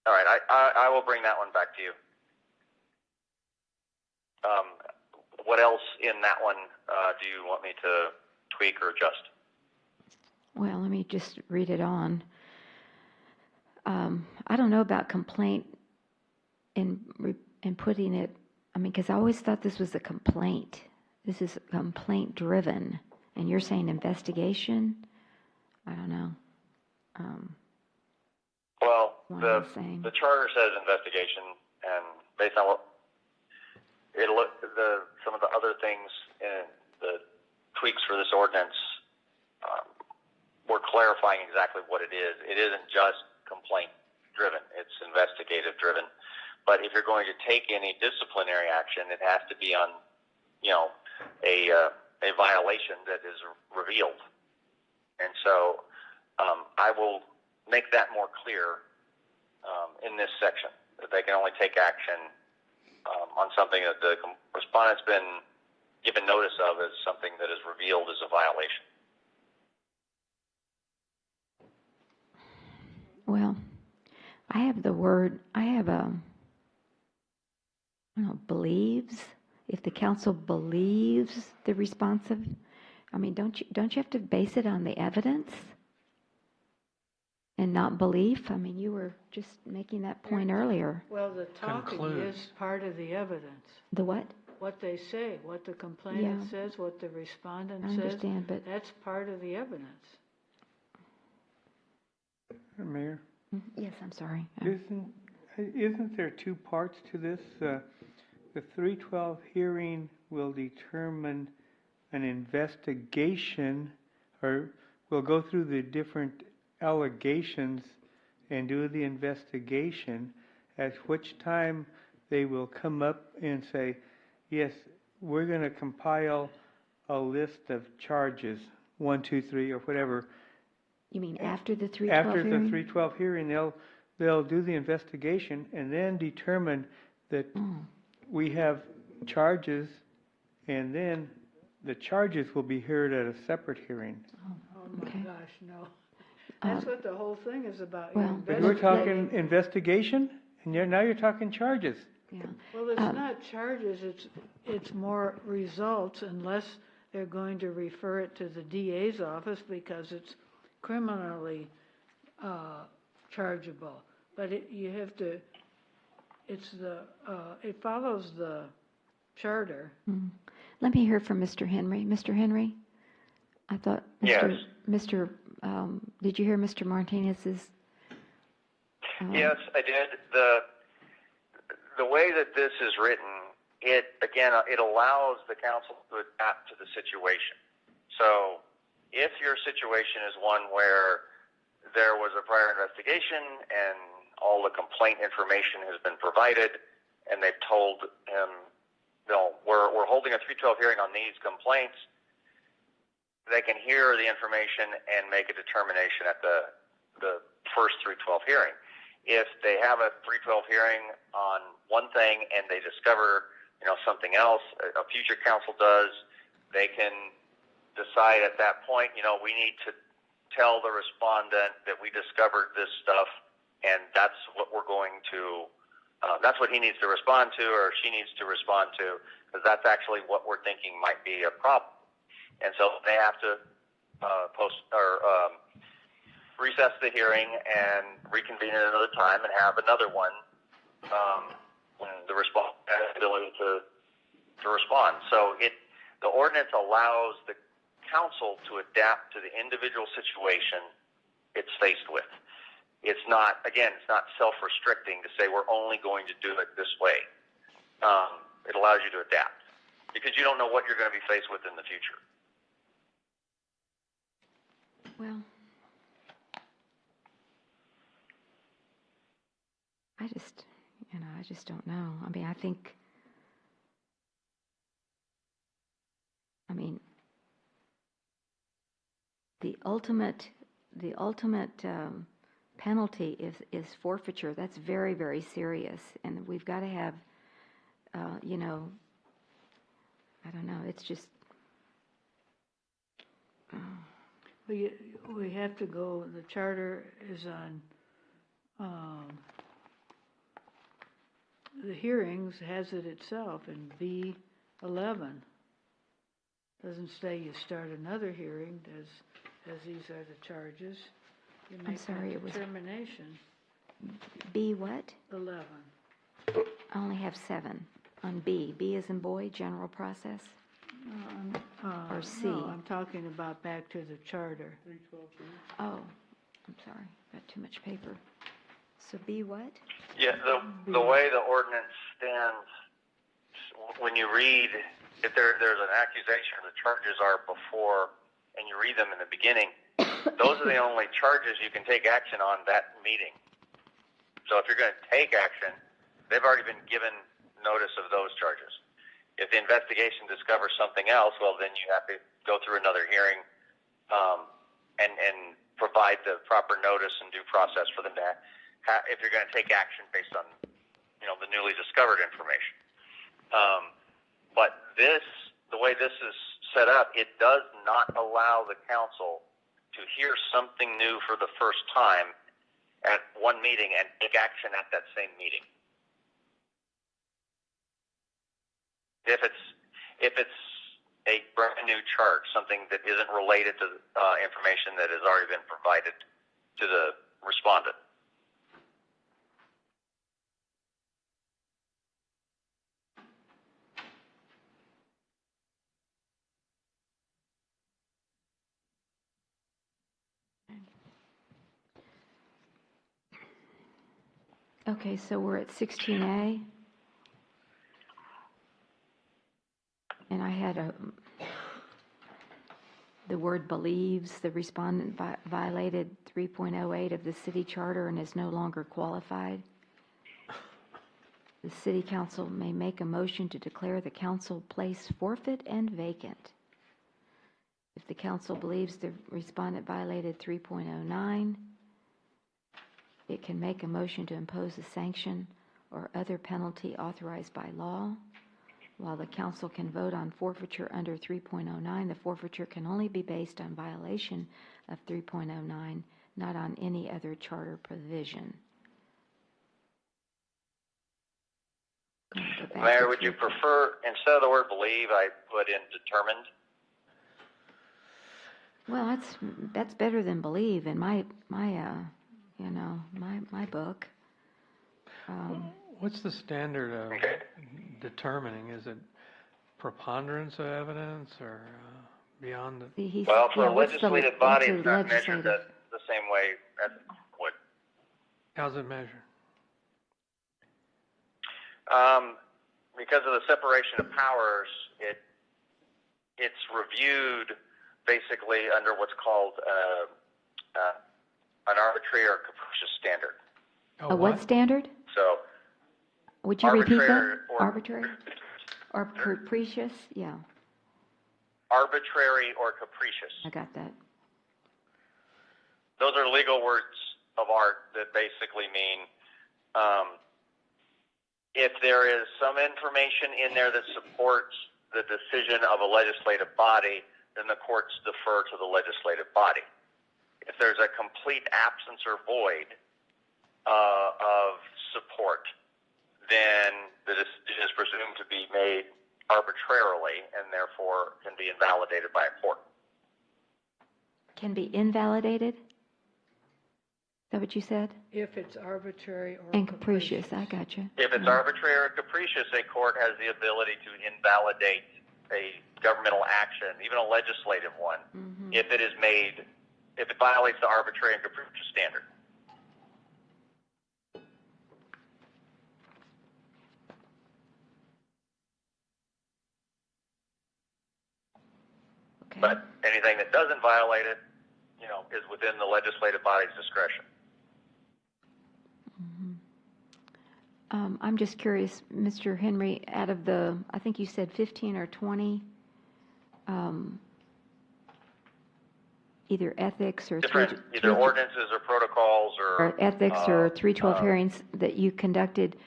right, I will bring that one back to you. What else in that one do you want me to tweak or adjust? Well, let me just read it on. I don't know about complaint and putting it, I mean, because I always thought this was a complaint. This is complaint driven. And you're saying investigation? I don't know. Well, the charter says investigation, and based on some of the other things in the tweaks for this ordinance, we're clarifying exactly what it is. It isn't just complaint driven, it's investigative driven. But if you're going to take any disciplinary action, it has to be on, a violation that is revealed. And so I will make that more clear in this section, that they can only take action on something that the respondent's been given notice of as something that is revealed as a violation. Well, I have believes. If the council believes the responsive, don't you have to base it on the evidence and not belief? You were just making that point earlier. Well, the talking Concludes. is part of the evidence. The what? What they say, what the complainant says, what the respondent I says. understand, but That's part of the evidence. Mayor? Yes, I'm sorry. Isn't there two parts to this? The 312 hearing will determine an investigation, or will go through the different allegations and do the investigation, at which time they will come up and say, yes, we're going to compile a list of charges, 1, 2, 3, or whatever. You mean after the 312 After hearing? the 312 hearing, they'll do the investigation and then determine that we have charges, and then the charges will be heard at a separate hearing. Oh my gosh, no. That's what the whole thing is about. But we're talking investigation, and now you're talking charges. Yeah. Well, it's not charges, it's more results, unless they're going to refer it to the DA's office because it's criminally chargeable. But it follows the charter. Let me hear from Mr. Henry. Mr. Henry, I thought did you hear Mr. Martinez's? Yes, I did. The way that this is written, it allows the council to adapt to the situation. So if your situation is one where there was a prior investigation and all the complaint information has been provided, and they've told him, we're holding a 312 hearing on these complaints, they can hear the information and make a determination at the first 312 hearing. If they have a 312 hearing on one thing and they discover, something else, a future council does, they can decide at that point, we need to tell the respondent that we discovered this stuff, and that's what we're going to, that's what he needs to respond to, or she needs to respond to, because that's actually what we're thinking might be a problem. And so they have to recess the hearing and reconvene at another time and have another one when the respondent has the ability to respond. So the ordinance allows the council to adapt to the individual situation it's faced with. It's not self-restricting to say we're only going to do it this way. It allows you to adapt because you don't know what you're going to be faced with in the future. Well, I just don't know. I think, the ultimate penalty is forfeiture. That's very, very serious, and we've got to have, I don't know. It's just. We have to go, the charter is on, the hearings has it itself in B11. Doesn't say you start another hearing, as these are the charges. You make a determination. B what? 11. I only have 7 on B. B as in boy, general process. Or C. No, I'm talking about back to the charter. Oh, I'm sorry, got too much paper. So B what? Yeah, the way the ordinance stands, when you read, if there's an accusation, the charges are before, and you read them in the beginning, those are the only charges you can take action on that meeting. So if you're going to take action, they've already been given notice of those charges. If the investigation discovers something else, well, then you have to go through another hearing and provide the proper notice and due process for them to if you're going to take action based on, the newly discovered information. But the way this is set up, it does not allow the council to hear something new for the first time at one meeting and take action at that same meeting. If it's a brand new charge, something that isn't related to information that has already been provided to the respondent. Okay, so we're at 16A. And I had the word believes the respondent violated 3.08 of the city charter and is no longer qualified. The city council may make a motion to declare the council place forfeit and vacant. If the council believes the respondent violated 3.09, it can make a motion to impose a sanction or other penalty authorized by law. While the council can vote on forfeiture under 3.09, the forfeiture can only be based on violation of 3.09, not on any other charter provision. Mayor, would you prefer, instead of the word believe, I put in determined? Well, that's better than believe in my book. What's the standard of determining? Is it preponderance of evidence or beyond the... Well, for a legislative body, it's not measured the same way as it would. How's it measured? Because of the separation of powers, it's reviewed basically under what's called an arbitrary or capricious standard. A what standard? So, would you repeat that? Arbitrary or capricious? Yeah. Arbitrary or capricious. I got that. Those are legal words of art that basically mean if there is some information in there that supports the decision of a legislative body, then the courts defer to the legislative body. If there's a complete absence or void of support, then the decision is presumed to be made arbitrarily and therefore can be invalidated by a court. Can be invalidated? Is that what you said? If it's arbitrary or and capricious. I got you. If it's arbitrary or capricious, a court has the ability to invalidate a governmental action, even a legislative one, if it violates the arbitrary and capricious standard. Okay. But anything that doesn't violate it, is within the legislative body's discretion. I'm just curious, Mr. Henry, out of the, I think you said 15 or 20, either ethics or different either ordinances or protocols or ethics or 312 hearings that you conducted,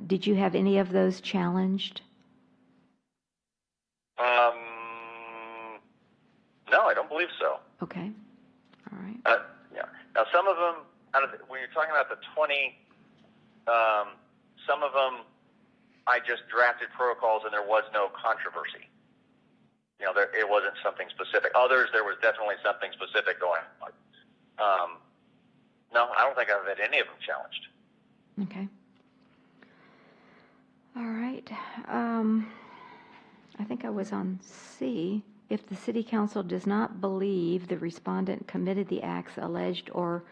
did you have any of those challenged? No, I don't believe so. Okay. All right. Yeah. Now, some of them, when you're talking about the 20, some of them, I just drafted protocols and there was no controversy. It wasn't something specific. Others, there was definitely something specific going on. No, I don't think I've had any of them challenged. Okay. All right. I think I was on C. If the city council does not believe the respondent committed the acts alleged or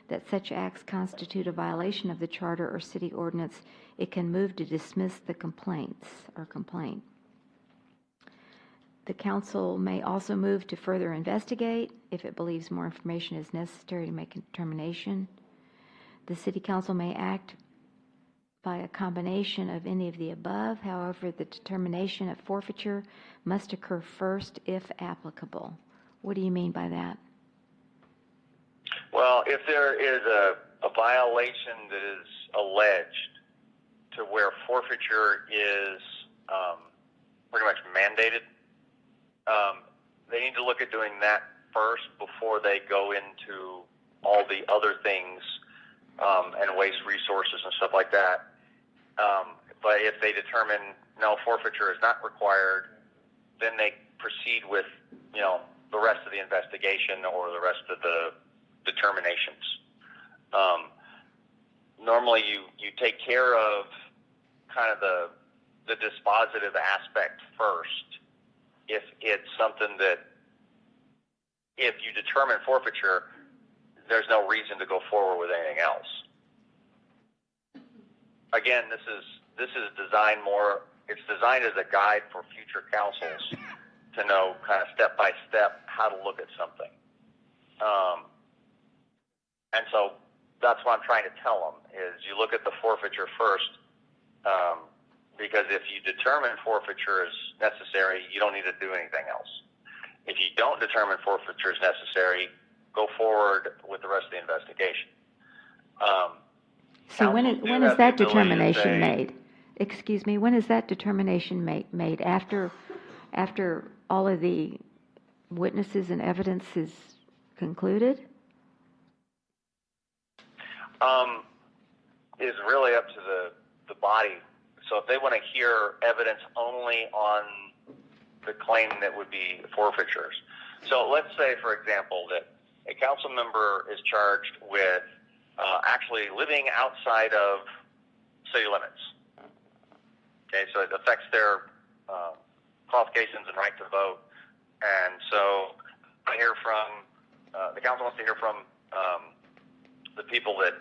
that such acts constitute a violation of the charter or city ordinance, it can move to dismiss the complaint. The council may also move to further investigate if it believes more information is necessary to make a determination. The city council may act by a combination of any of the above. However, the determination of forfeiture must occur first if applicable. What do you mean by that? Well, if there is a violation that is alleged to where forfeiture is pretty much mandated, they need to look at doing that first before they go into all the other things and waste resources and stuff like that. But if they determine no, forfeiture is not required, then they proceed with, the rest of the investigation or the rest of the determinations. Normally you take care of kind of the dispositive aspect first. If it's something that, if you determine forfeiture, there's no reason to go forward with anything else. Again, this is designed it's designed as a guide for future councils to know kind of step by step how to look at something. And so that's what I'm trying to tell them, is you look at the forfeiture first, because if you determine forfeiture is necessary, you don't need to do anything else. If you don't determine forfeiture is necessary, go forward with the rest of the investigation. So when is that determination made? Excuse me, when is that determination made? After all of the witnesses and evidence is concluded? Is really up to the body. So if they want to hear evidence only on the claim that would be forfeitures. So let's say, for example, that a council member is charged with actually living outside of city limits. Okay, so it affects their qualifications and right to vote. And so I hear from, the council wants to hear from the people that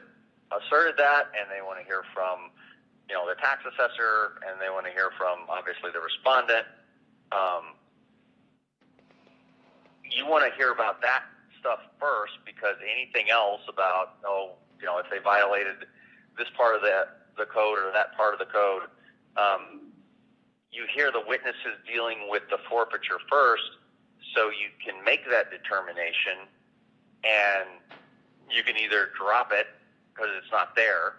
asserted that, and they want to hear from, their tax assessor, and they want to hear from, obviously, the respondent. You want to hear about that stuff first, because anything else about, if they violated this part of the code or that part of the code, you hear the witnesses dealing with the forfeiture first, so you can make that determination, and you can either drop it because it's not there.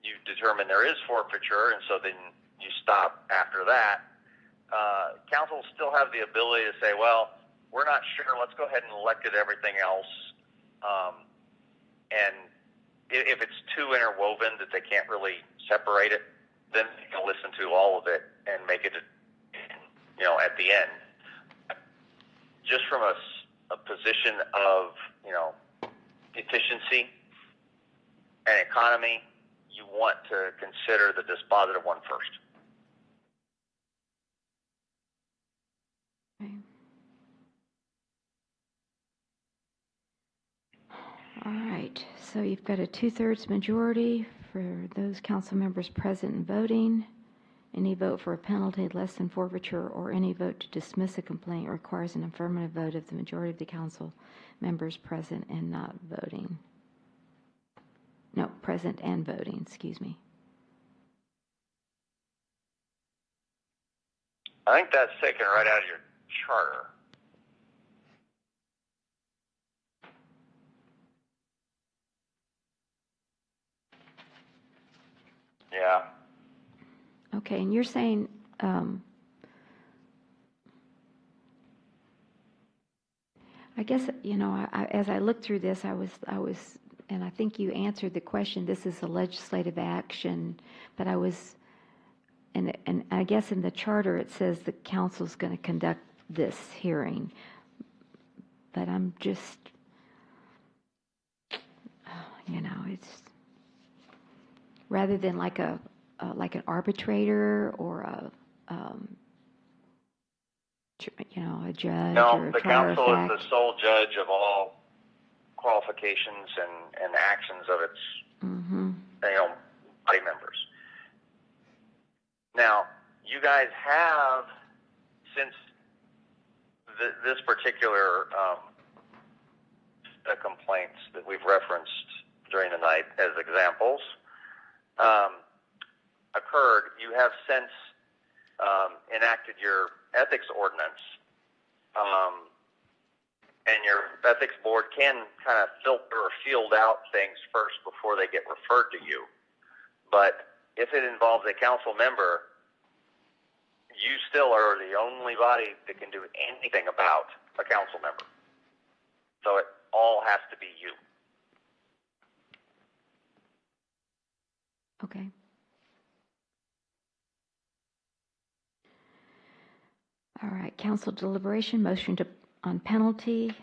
You determine there is forfeiture, and so then you stop after that. Council still have the ability to say, well, we're not sure, let's go ahead and elect it everything else. And if it's too interwoven that they can't really separate it, then you can listen to all of it and make it, at the end. Just from a position of, efficiency and economy, you want to consider the dispositive one first. Okay. All right, so you've got a 2/3 majority for those council members present and voting. Any vote for a penalty less than forfeiture or any vote to dismiss a complaint requires an affirmative vote of the majority of the council members present and not voting. No, present and voting, excuse me. I think that's taken right out of your charter. Yeah. Okay, and you're saying, I guess, as I looked through this, I was, and I think you answered the question, this is a legislative action, but I was, and I guess in the charter it says the council's going to conduct this hearing, but I'm just, it's, rather than like an arbitrator or a judge No, or a the trier of council is fact. the sole judge of all qualifications and actions of its body members. Now, you guys have since this particular complaints that we've referenced during the night as examples occurred, you have since enacted your ethics ordinance, and your ethics board can kind of filter or field out things first before they get referred to you. But if it involves a council member, you still are the only body that can do anything about a council member. So it all has to be you. Okay. All right, council deliberation, motion on penalty.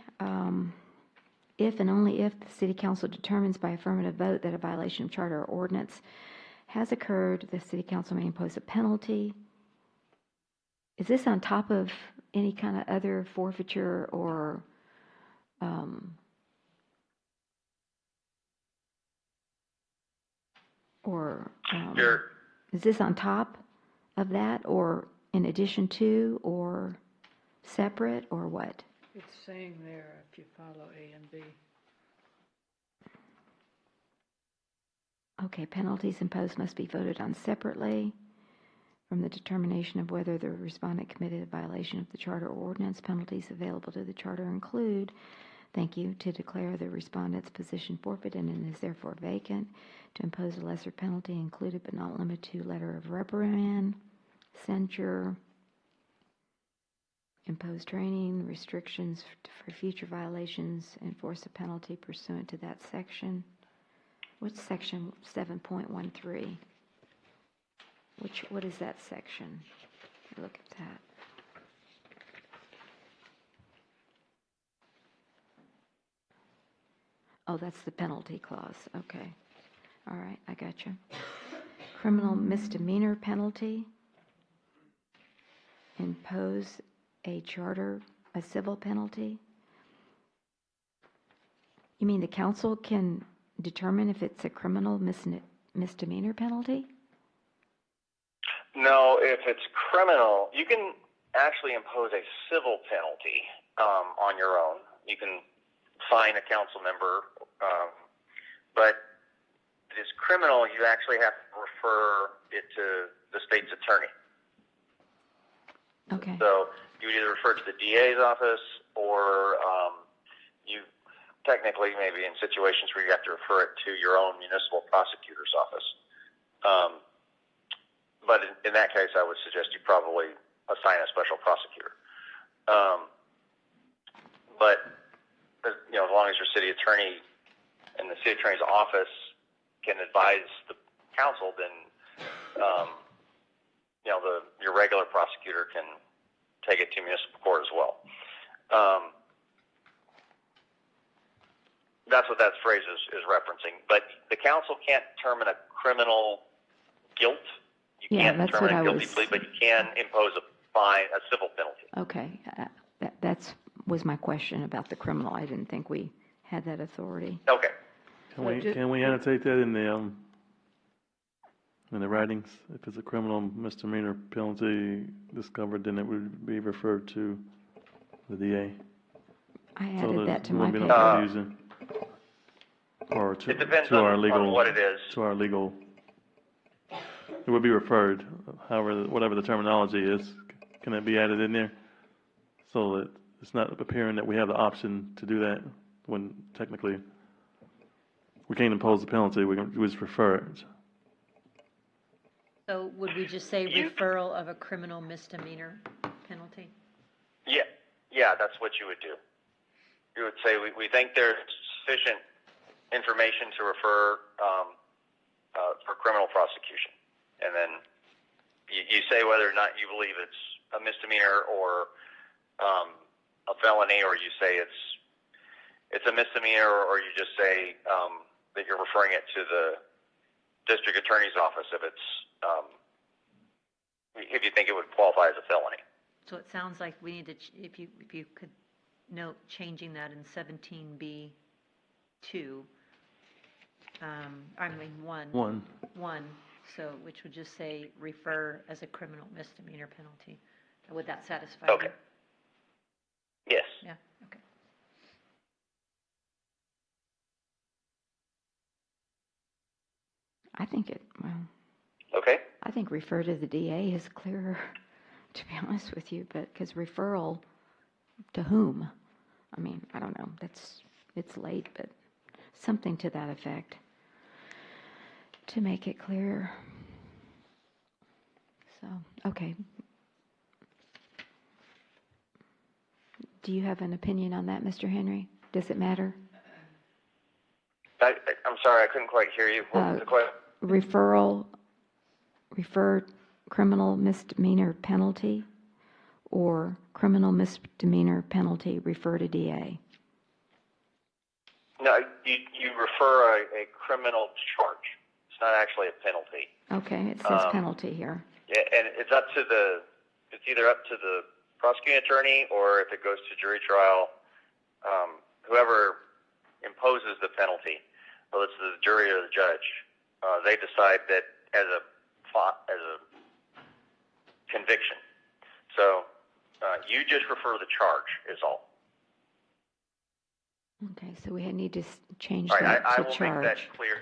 If and only if the city council determines by affirmative vote that a violation of charter or ordinance has occurred, the city council may impose a penalty. Is this on top of any kind of other forfeiture or is this on top of that, or in addition to, or separate, or what? It's saying there, if you follow A and B. Okay, penalties imposed must be voted on separately from the determination of whether the respondent committed a violation of the charter or ordinance. Penalties available to the charter include, thank you, to declare the respondent's position forfeited and is therefore vacant, to impose a lesser penalty included but not limited to letter of reprimand, censure, impose training, restrictions for future violations, enforce a penalty pursuant to that section. What's section 7.13? What is that section? Look at that. Oh, that's the penalty clause. Okay. All right, I got you. Criminal misdemeanor penalty. Impose a civil penalty. You mean the council can determine if it's a criminal misdemeanor penalty? No, if it's criminal, you can actually impose a civil penalty on your own. You can fine a council member, but if it's criminal, you actually have to refer it to the state's attorney. Okay. So you would either refer to the DA's office, or you technically maybe in situations where you have to refer it to your own municipal prosecutor's office. But in that case, I would suggest you probably assign a special prosecutor. But as long as your city attorney and the city attorney's office can advise the council, then your regular prosecutor can take it to municipal court as well. That's what that phrase is referencing. But the council can't determine a criminal guilt. You can't determine a guilty plea, but you can impose a fine, a civil penalty. Okay, that was my question about the criminal. I didn't think we had that authority. Okay. Can we annotate that in the writings? If it's a criminal misdemeanor penalty discovered, then it would be referred to the DA. I added that to my paper. No confusion. Or to, it depends to on, our legal, on what it is. To our legal, it would be referred, however, whatever the terminology is. Can it be added in there? So that it's not appearing that we have the option to do that when technically we can't impose the penalty, we just refer it. So would we just say referral of a criminal misdemeanor penalty? Yeah, that's what you would do. You would say, we think there's sufficient information to refer for criminal prosecution. And then you say whether or not you believe it's a misdemeanor or a felony, or you say it's a misdemeanor, or you just say that you're referring it to the district attorney's office if you think it would qualify as a felony. So it sounds like we need to, if you could note changing that in 17B2, one, so which would just say refer as a criminal misdemeanor penalty Would that satisfy Okay. you? Yes. Yeah, okay. I think Okay. I think refer to the DA is clearer, to be honest with you, but because referral to whom? I mean, I don't know. It's late, but something to that effect to make it clearer. So, okay. Do you have an opinion on that, Mr. Henry? Does it matter? I'm sorry, I couldn't quite hear you. What was the question? Refer criminal misdemeanor penalty, or criminal misdemeanor penalty, refer to DA? No, you refer a criminal charge. It's not actually a penalty. Okay, it says penalty here. Yeah, and it's either up to the prosecuting attorney, or if it goes to jury trial, whoever imposes the penalty, whether it's the jury or the judge, they decide that as a conviction. So you just refer the charge is all. Okay, so we need to change All right, that I to will charge. make that clear.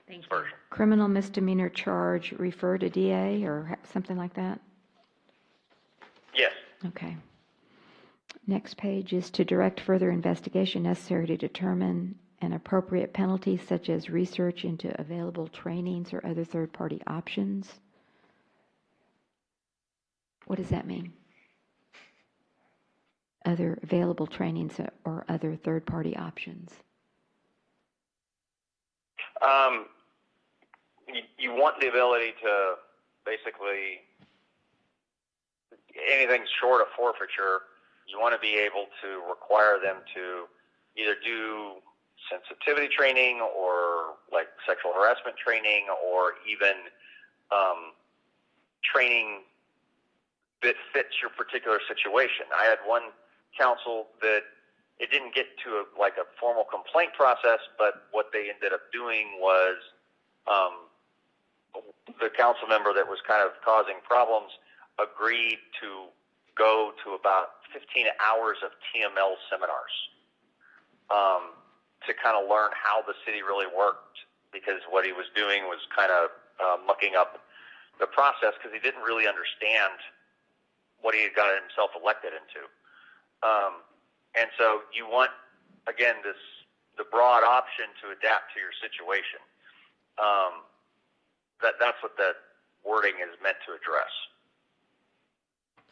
Thank you. Version. Criminal misdemeanor charge, refer to DA, or something like that? Yes. Okay. Next page is to direct further investigation necessary to determine an appropriate penalty, such as research into available trainings or other third-party options. What does that mean? Other available trainings or other third-party options. You want the ability to basically, anything short of forfeiture, you want to be able to require them to either do sensitivity training or like sexual harassment training, or even training that fits your particular situation. I had one counsel that it didn't get to a formal complaint process, but what they ended up doing was the council member that was kind of causing problems agreed to go to about 15 hours of TML seminars to kind of learn how the city really worked, because what he was doing was kind of mucking up the process because he didn't really understand what he had got himself elected into. And so you want, again, the broad option to adapt to your situation. That's what that wording is meant to address.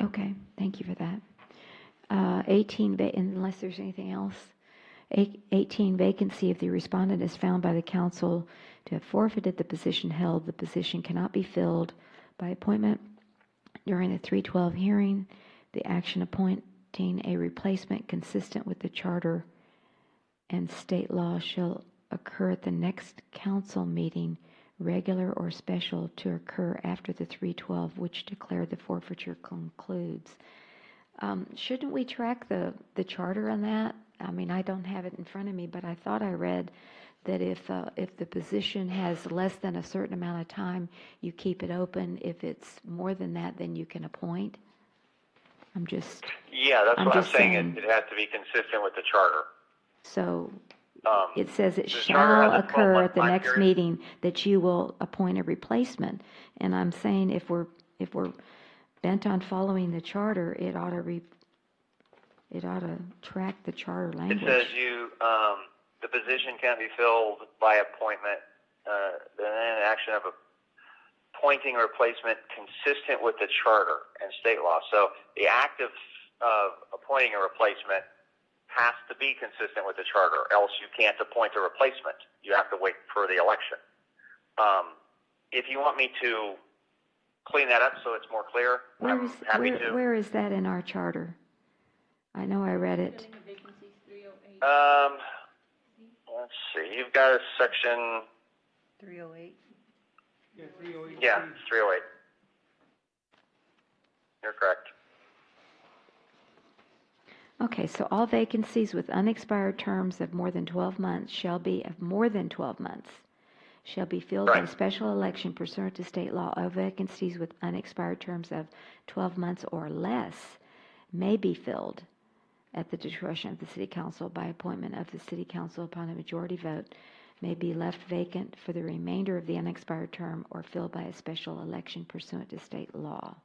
Okay, thank you for that. 18, unless there's anything else. 18, vacancy. If the respondent is found by the council to have forfeited the position held, the position cannot be filled by appointment during the 312 hearing. The action appointing a replacement consistent with the charter and state law shall occur at the next council meeting, regular or special, to occur after the 312, which declared the forfeiture concludes. Shouldn't we track the charter on that? I mean, I don't have it in front of me, but I thought I read that if the position has less than a certain amount of time, you keep it open. If it's more than that, then you can appoint. Yeah, that's what I'm saying. It has to be consistent with the charter. So it says it the charter shall has a occur 12-month at the time next period. meeting that you will appoint a replacement. And I'm saying if we're bent on following the charter, it ought to track the charter language. It says the position can't be filled by appointment, then action of appointing a replacement consistent with the charter and state law. So the act of appointing a replacement has to be consistent with the charter, else you can't appoint a replacement. You have to wait for the election. If you want me to clean that up so it's more clear, I'm happy to. Where is that in our charter? I know I read it. Let's see. You've got a section 308. Yeah, 308. Yeah, 308. You're correct. Okay, so all vacancies with unexpired terms of more than 12 months shall be of more than 12 months shall be filled by special election pursuant to state law. All vacancies with unexpired terms of 12 months or less may be filled at the discretion of the city council by appointment of the city council upon a majority vote, may be left vacant for the remainder of the unexpired term or filled by a special election pursuant to state law.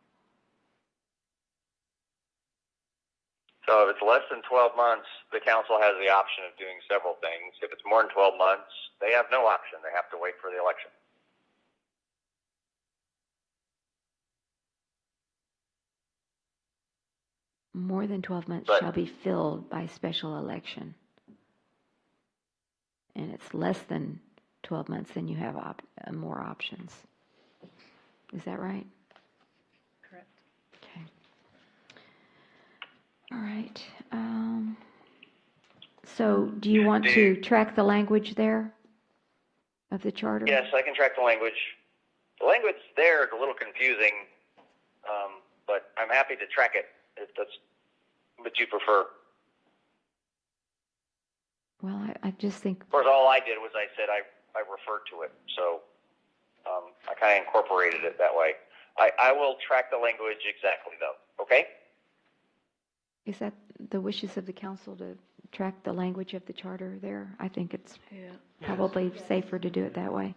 So if it's less than 12 months, the council has the option of doing several things. If it's more than 12 months, they have no option. They have to wait for the election. More than 12 months shall be filled by special election. And it's less than 12 months, then you have more options. Is that right? Correct. Okay. All right. So do you want to track the language there of the charter? Yes, I can track the language. The language there is a little confusing, but I'm happy to track it if that's what you prefer. Well, I just think... Of course, all I did was I said I referred to it, so I kind of incorporated it that way. I will track the language exactly, though, okay? Is that the wishes of the council to track the language of the charter there? I think it's probably safer to do it that way.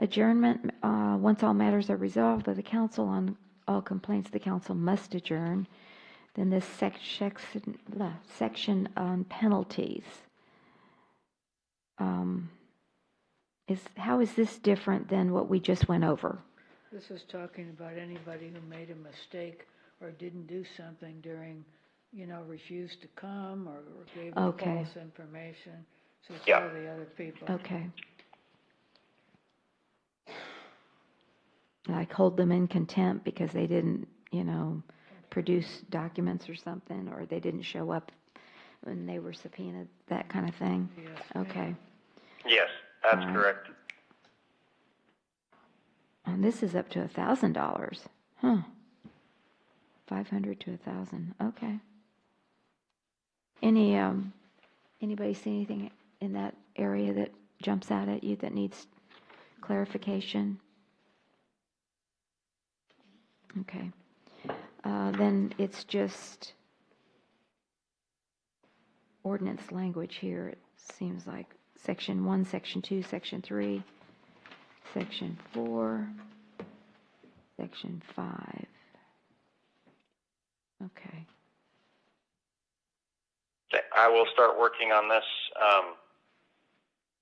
Adjournment, once all matters are resolved by the council on all complaints, the council must adjourn. Then this section on penalties. How is this different than what we just went over? This is talking about anybody who made a mistake or didn't do something during, refused to come or gave false information. So it's all the other people. Okay. Like hold them in contempt because they didn't, produce documents or something, or they didn't show up when they were subpoenaed, that kind of thing? Yes. Okay. Yes, that's correct. And this is up to $1,000. Huh. 500 to 1,000. Okay. Anybody see anything in that area that jumps out at you that needs clarification? Okay. Then it's just ordinance language here. It seems like Section 1, Section 2, Section 3, Section 4, Section 5. Okay. I will start working on this.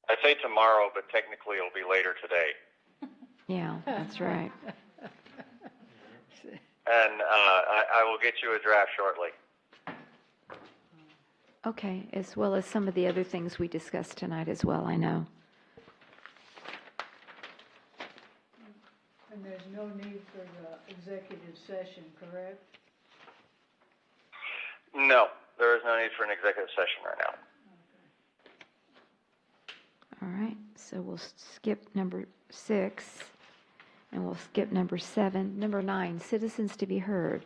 I say tomorrow, but technically it'll be later today. Yeah, that's right. And I will get you a draft shortly. Okay, as well as some of the other things we discussed tonight as well, I know. And there's no need for the executive session, correct? No, there is no need for an executive session right now. All right, so we'll skip number 6, and we'll skip number 7. Number 9, citizens to be heard.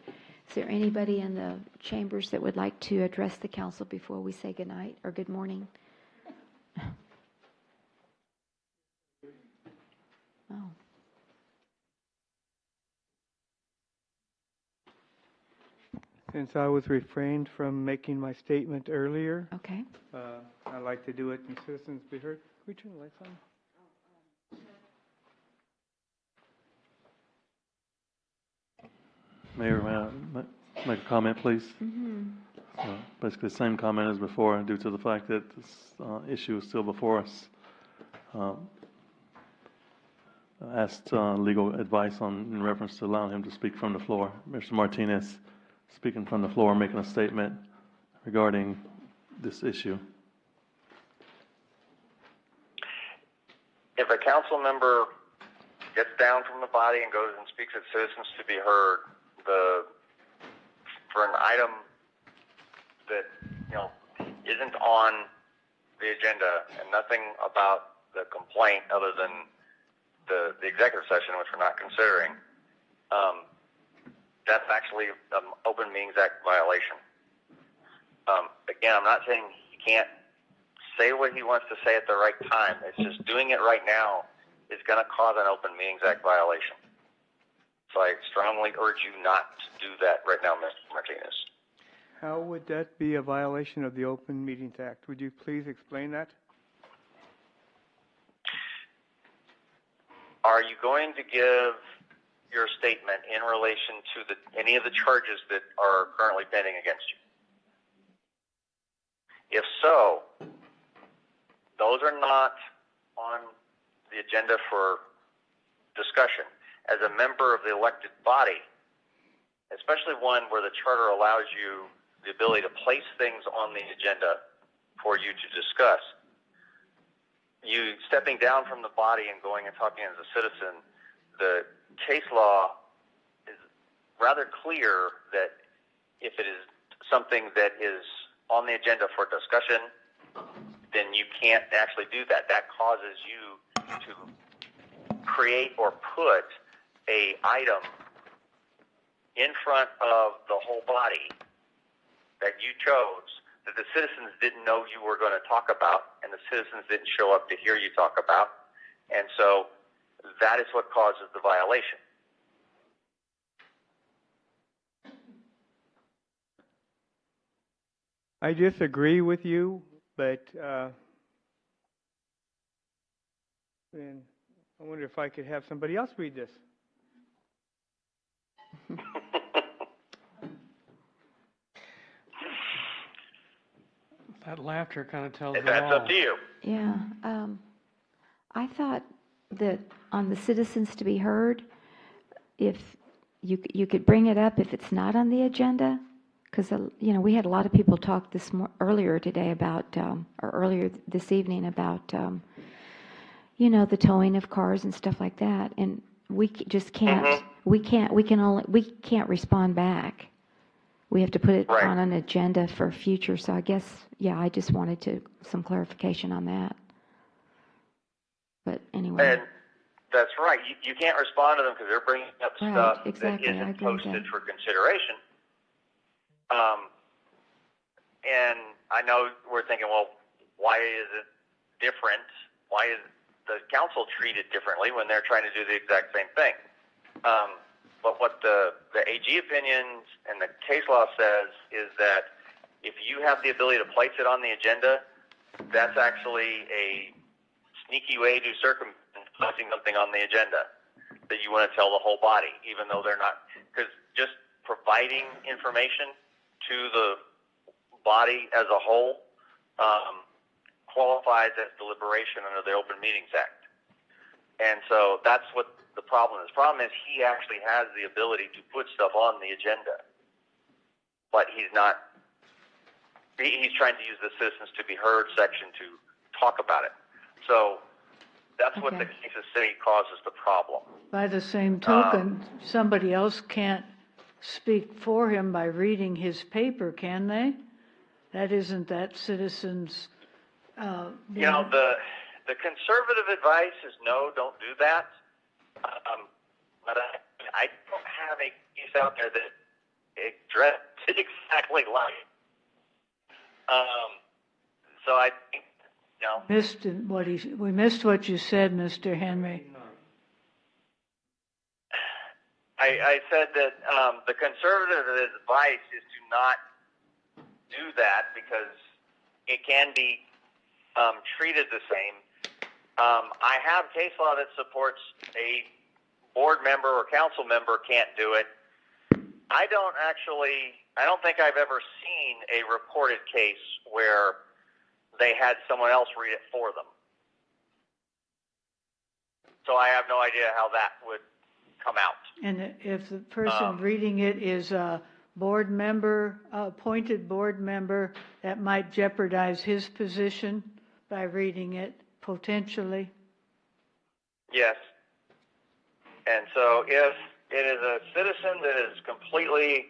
Is there anybody in the chambers that would like to address the council before we say good night or good morning? Oh. Since I was refrained from making my statement earlier, okay, I'd like to do it in citizens be heard. Can we turn the lights on? Mayor, may I make a comment, please? Basically, the same comment as before, due to the fact that this issue is still before us. I asked legal advice in reference to allowing him to speak from the floor. Mr. Martinez speaking from the floor, making a statement regarding this issue. If a council member gets down from the body and goes and speaks at citizens to be heard, for an item that isn't on the agenda and nothing about the complaint other than the executive session, which we're not considering, that's actually an Open Meetings Act violation. Again, I'm not saying you can't say what he wants to say at the right time. It's just doing it right now is going to cause an Open Meetings Act violation. So I strongly urge you not to do that right now, Mr. Martinez. How would that be a violation of the Open Meetings Act? Would you please explain that? Are you going to give your statement in relation to any of the charges that are currently pending against you? If so, those are not on the agenda for discussion. As a member of the elected body, especially one where the charter allows you the ability to place things on the agenda for you to discuss, you stepping down from the body and going and talking as a citizen, the case law is rather clear that if it is something that is on the agenda for discussion, then you can't actually do that. That causes you to create or put a item in front of the whole body that you chose that the citizens didn't know you were going to talk about, and the citizens didn't show up to hear you talk about. And so that is what causes the violation. I disagree with you, but and I wonder if I could have somebody else read this. That laughter kind of tells it That's all. up to you. Yeah, I thought that on the citizens to be heard, if you could bring it up if it's not on the agenda, because we had a lot of people talk earlier today about, or earlier this evening about, the towing of cars and stuff like that, and we just can't. We can't respond back. We have to put it on an agenda for future. So I guess, yeah, I just wanted some clarification on that. But anyway. And that's right. You can't respond to them because they're bringing up stuff exactly. that isn't posted for consideration. And I know we're thinking, well, why is it different? Why is the council treated differently when they're trying to do the exact same thing? But what the AG opinions and the case law says is that if you have the ability to place it on the agenda, that's actually a sneaky way to circumvent placing something on the agenda that you want to tell the whole body, even though they're not. Because just providing information to the body as a whole qualifies as deliberation under the Open Meetings Act. And so that's what the problem is. The problem is he actually has the ability to put stuff on the agenda, but he's not. He's trying to use the citizens to be heard section to talk about it. So that's what the cases say causes the problem. By the same token, somebody else can't speak for him by reading his paper, can they? That isn't that citizen's. The conservative advice is no, don't do that. But I don't have a case out there that addressed it exactly like. So I think, We missed what you said, Mr. Henry. I said that the conservative advice is to not do that because it can be treated the same. I have case law that supports a board member or council member can't do it. I don't think I've ever seen a reported case where they had someone else read it for them. So I have no idea how that would come out. And if the person reading it is a board member, appointed board member, that might jeopardize his position by reading it, potentially. Yes. And so if it is a citizen that is completely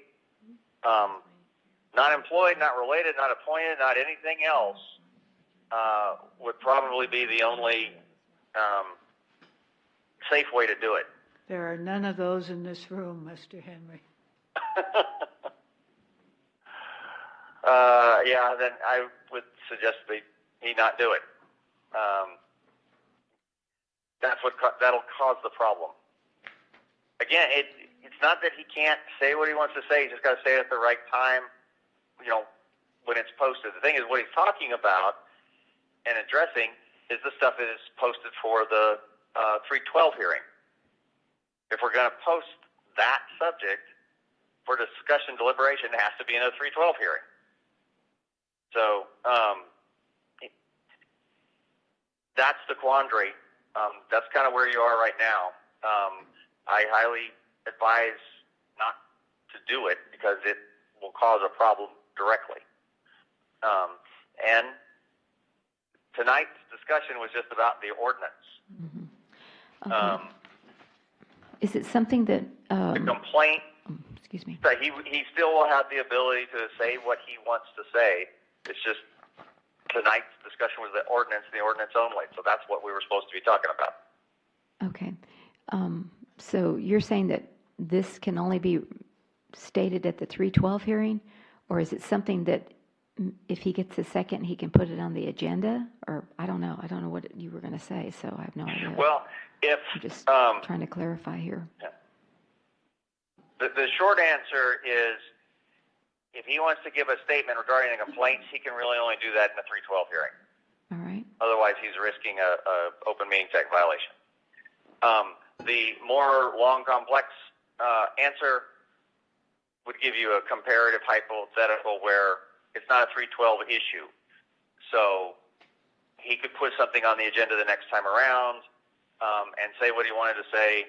not employed, not related, not appointed, not anything else, would probably be the only safe way to do it. There are none of those in this room, Mr. Henry. Yeah, then I would suggest they he not do it. That'll cause the problem. Again, it's not that he can't say what he wants to say. He's just got to say it at the right time, when it's posted. The thing is, what he's talking about and addressing is the stuff that is posted for the 312 hearing. If we're going to post that subject for discussion deliberation, it has to be in a 312 hearing. So that's the quandary. That's kind of where you are right now. I highly advise not to do it because it will cause a problem directly. And tonight's discussion was just about the ordinance. Mm-hmm. Okay. Is it something that the complaint? Excuse me. That he still will have the ability to say what he wants to say. It's just tonight's discussion was the ordinance and the ordinance only. So that's what we were supposed to be talking about. Okay. So you're saying that this can only be stated at the 312 hearing, or is it something that if he gets a second, he can put it on the agenda? Or I don't know. I don't know what you were going to say, so I have no idea. Well, I'm just trying to clarify here. The short answer is, if he wants to give a statement regarding the complaints, he can really only do that in the 312 hearing. All right. Otherwise, he's risking a open meeting act violation. The more long, complex answer would give you a comparative hypothetical where it's not a 312 issue. So he could put something on the agenda the next time around and say what he wanted to say.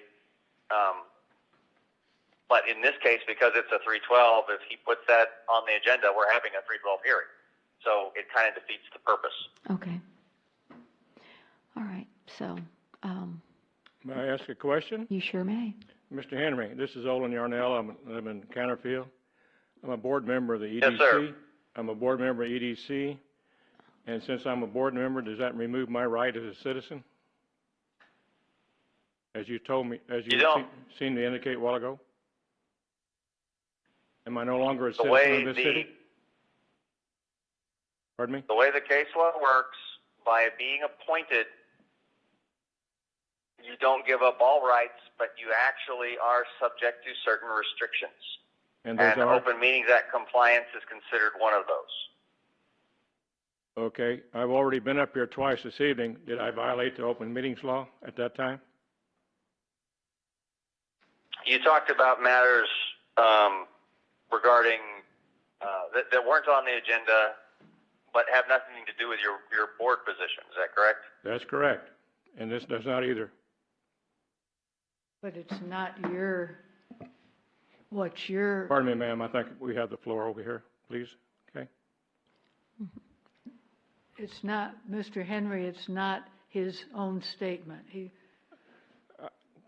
But in this case, because it's a 312, if he puts that on the agenda, we're having a 312 hearing. So it kind of defeats the purpose. Okay. All right. So. May I ask a question? You sure may. Mr. Henry, this is Olin Yarnell. I live in Canterfield. I'm a board member of the EDC. Yes, sir. I'm a board member of EDC. And since I'm a board member, does that remove my right as a citizen? As you told me, as you seemed to indicate a while ago? Am I no longer a citizen of this city? Pardon me? The way the case law works, by being appointed, you don't give up all rights, but you actually are subject to certain restrictions. And Open Meetings Act compliance is considered one of those. Okay. I've already been up here twice this evening. Did I violate the open meetings law at that time? You talked about matters regarding that weren't on the agenda, but have nothing to do with your board position. Is that correct? That's correct. And this does not either. But it's not what's your... Pardon me, ma'am. I think we have the floor over here, please. Okay. It's not, Mr. Henry, it's not his own statement.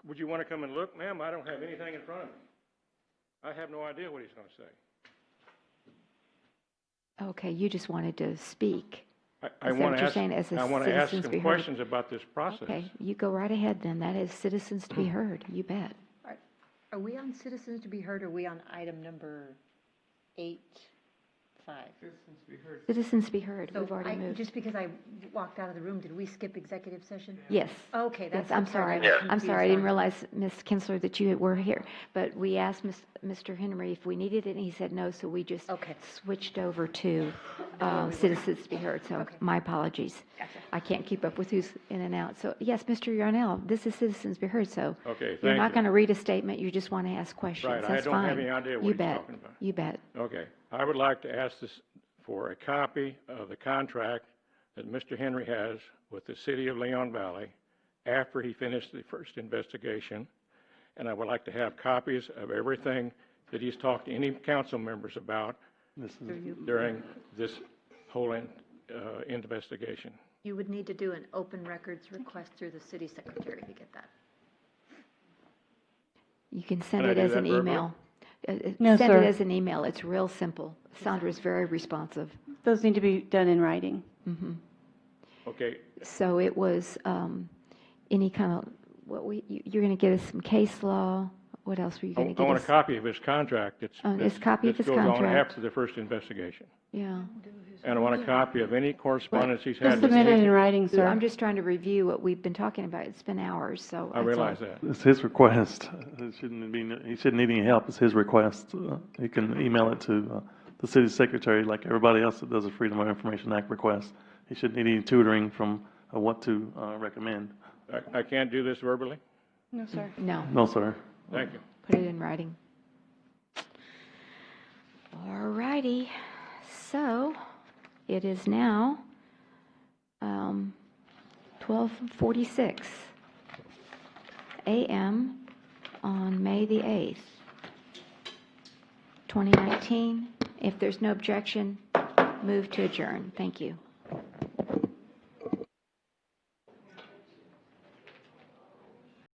Would you want to come and look, ma'am? I don't have anything in front of me. I have no idea what he's going to say. Okay, you just wanted to speak. I want to ask some questions about this process. Okay, you go right ahead then. That is citizens to be heard. You bet. Are we on citizens to be heard, or are we on item number 8.5? Citizens to be heard. Citizens to be heard. So We've already moved. Just because I walked out of the room, did we skip executive session? Yes. Okay, that's yes, I'm sorry. I'm sorry. I didn't realize, Ms. Kinsler, that you were here. But we asked Mr. Henry if we needed it, and he said no, so we just switched over to citizens to be heard. So my apologies. Gotcha. I can't keep up with who's in and out. So yes, Mr. Yarnell, this is citizens to be heard. So you're not going to read a statement. You just want to ask questions. Right. That's I don't fine. have any idea what you he's bet. talking about. You bet. Okay. I would like to ask this for a copy of the contract that Mr. Henry has with the City of Leon Valley after he finished the first investigation. And I would like to have copies of everything that he's talked to any council members about during this whole investigation. You would need to do an open records request through the city secretary to get that. You can send it as an email. No, Send sir. it as an email. It's real simple. Sandra is very responsive. Those need to be done in writing. Mm-hmm. Okay. So it was any kind of you're going to get us some case law. What else were you I going to I get want a us? copy of his contract Oh, his copy of his that goes on contract. after the first investigation. Yeah. And I want a copy of any correspondence he's had with Submit it any. in writing, sir. I'm just trying to review what we've been talking about. It's been hours, so. I that's realize all. that. It's his request. It shouldn't be, he shouldn't need any help. It's his request. He can email it to the city secretary like everybody else that does a Freedom of Information Act request. He shouldn't need any tutoring from what to recommend. I can't do this verbally? No, sir. No. No, sir. Thank you. Put it in writing. All righty. So it is now 12:46 a.m. on May the 8th, 2019. If there's no objection, move to adjourn. Thank you.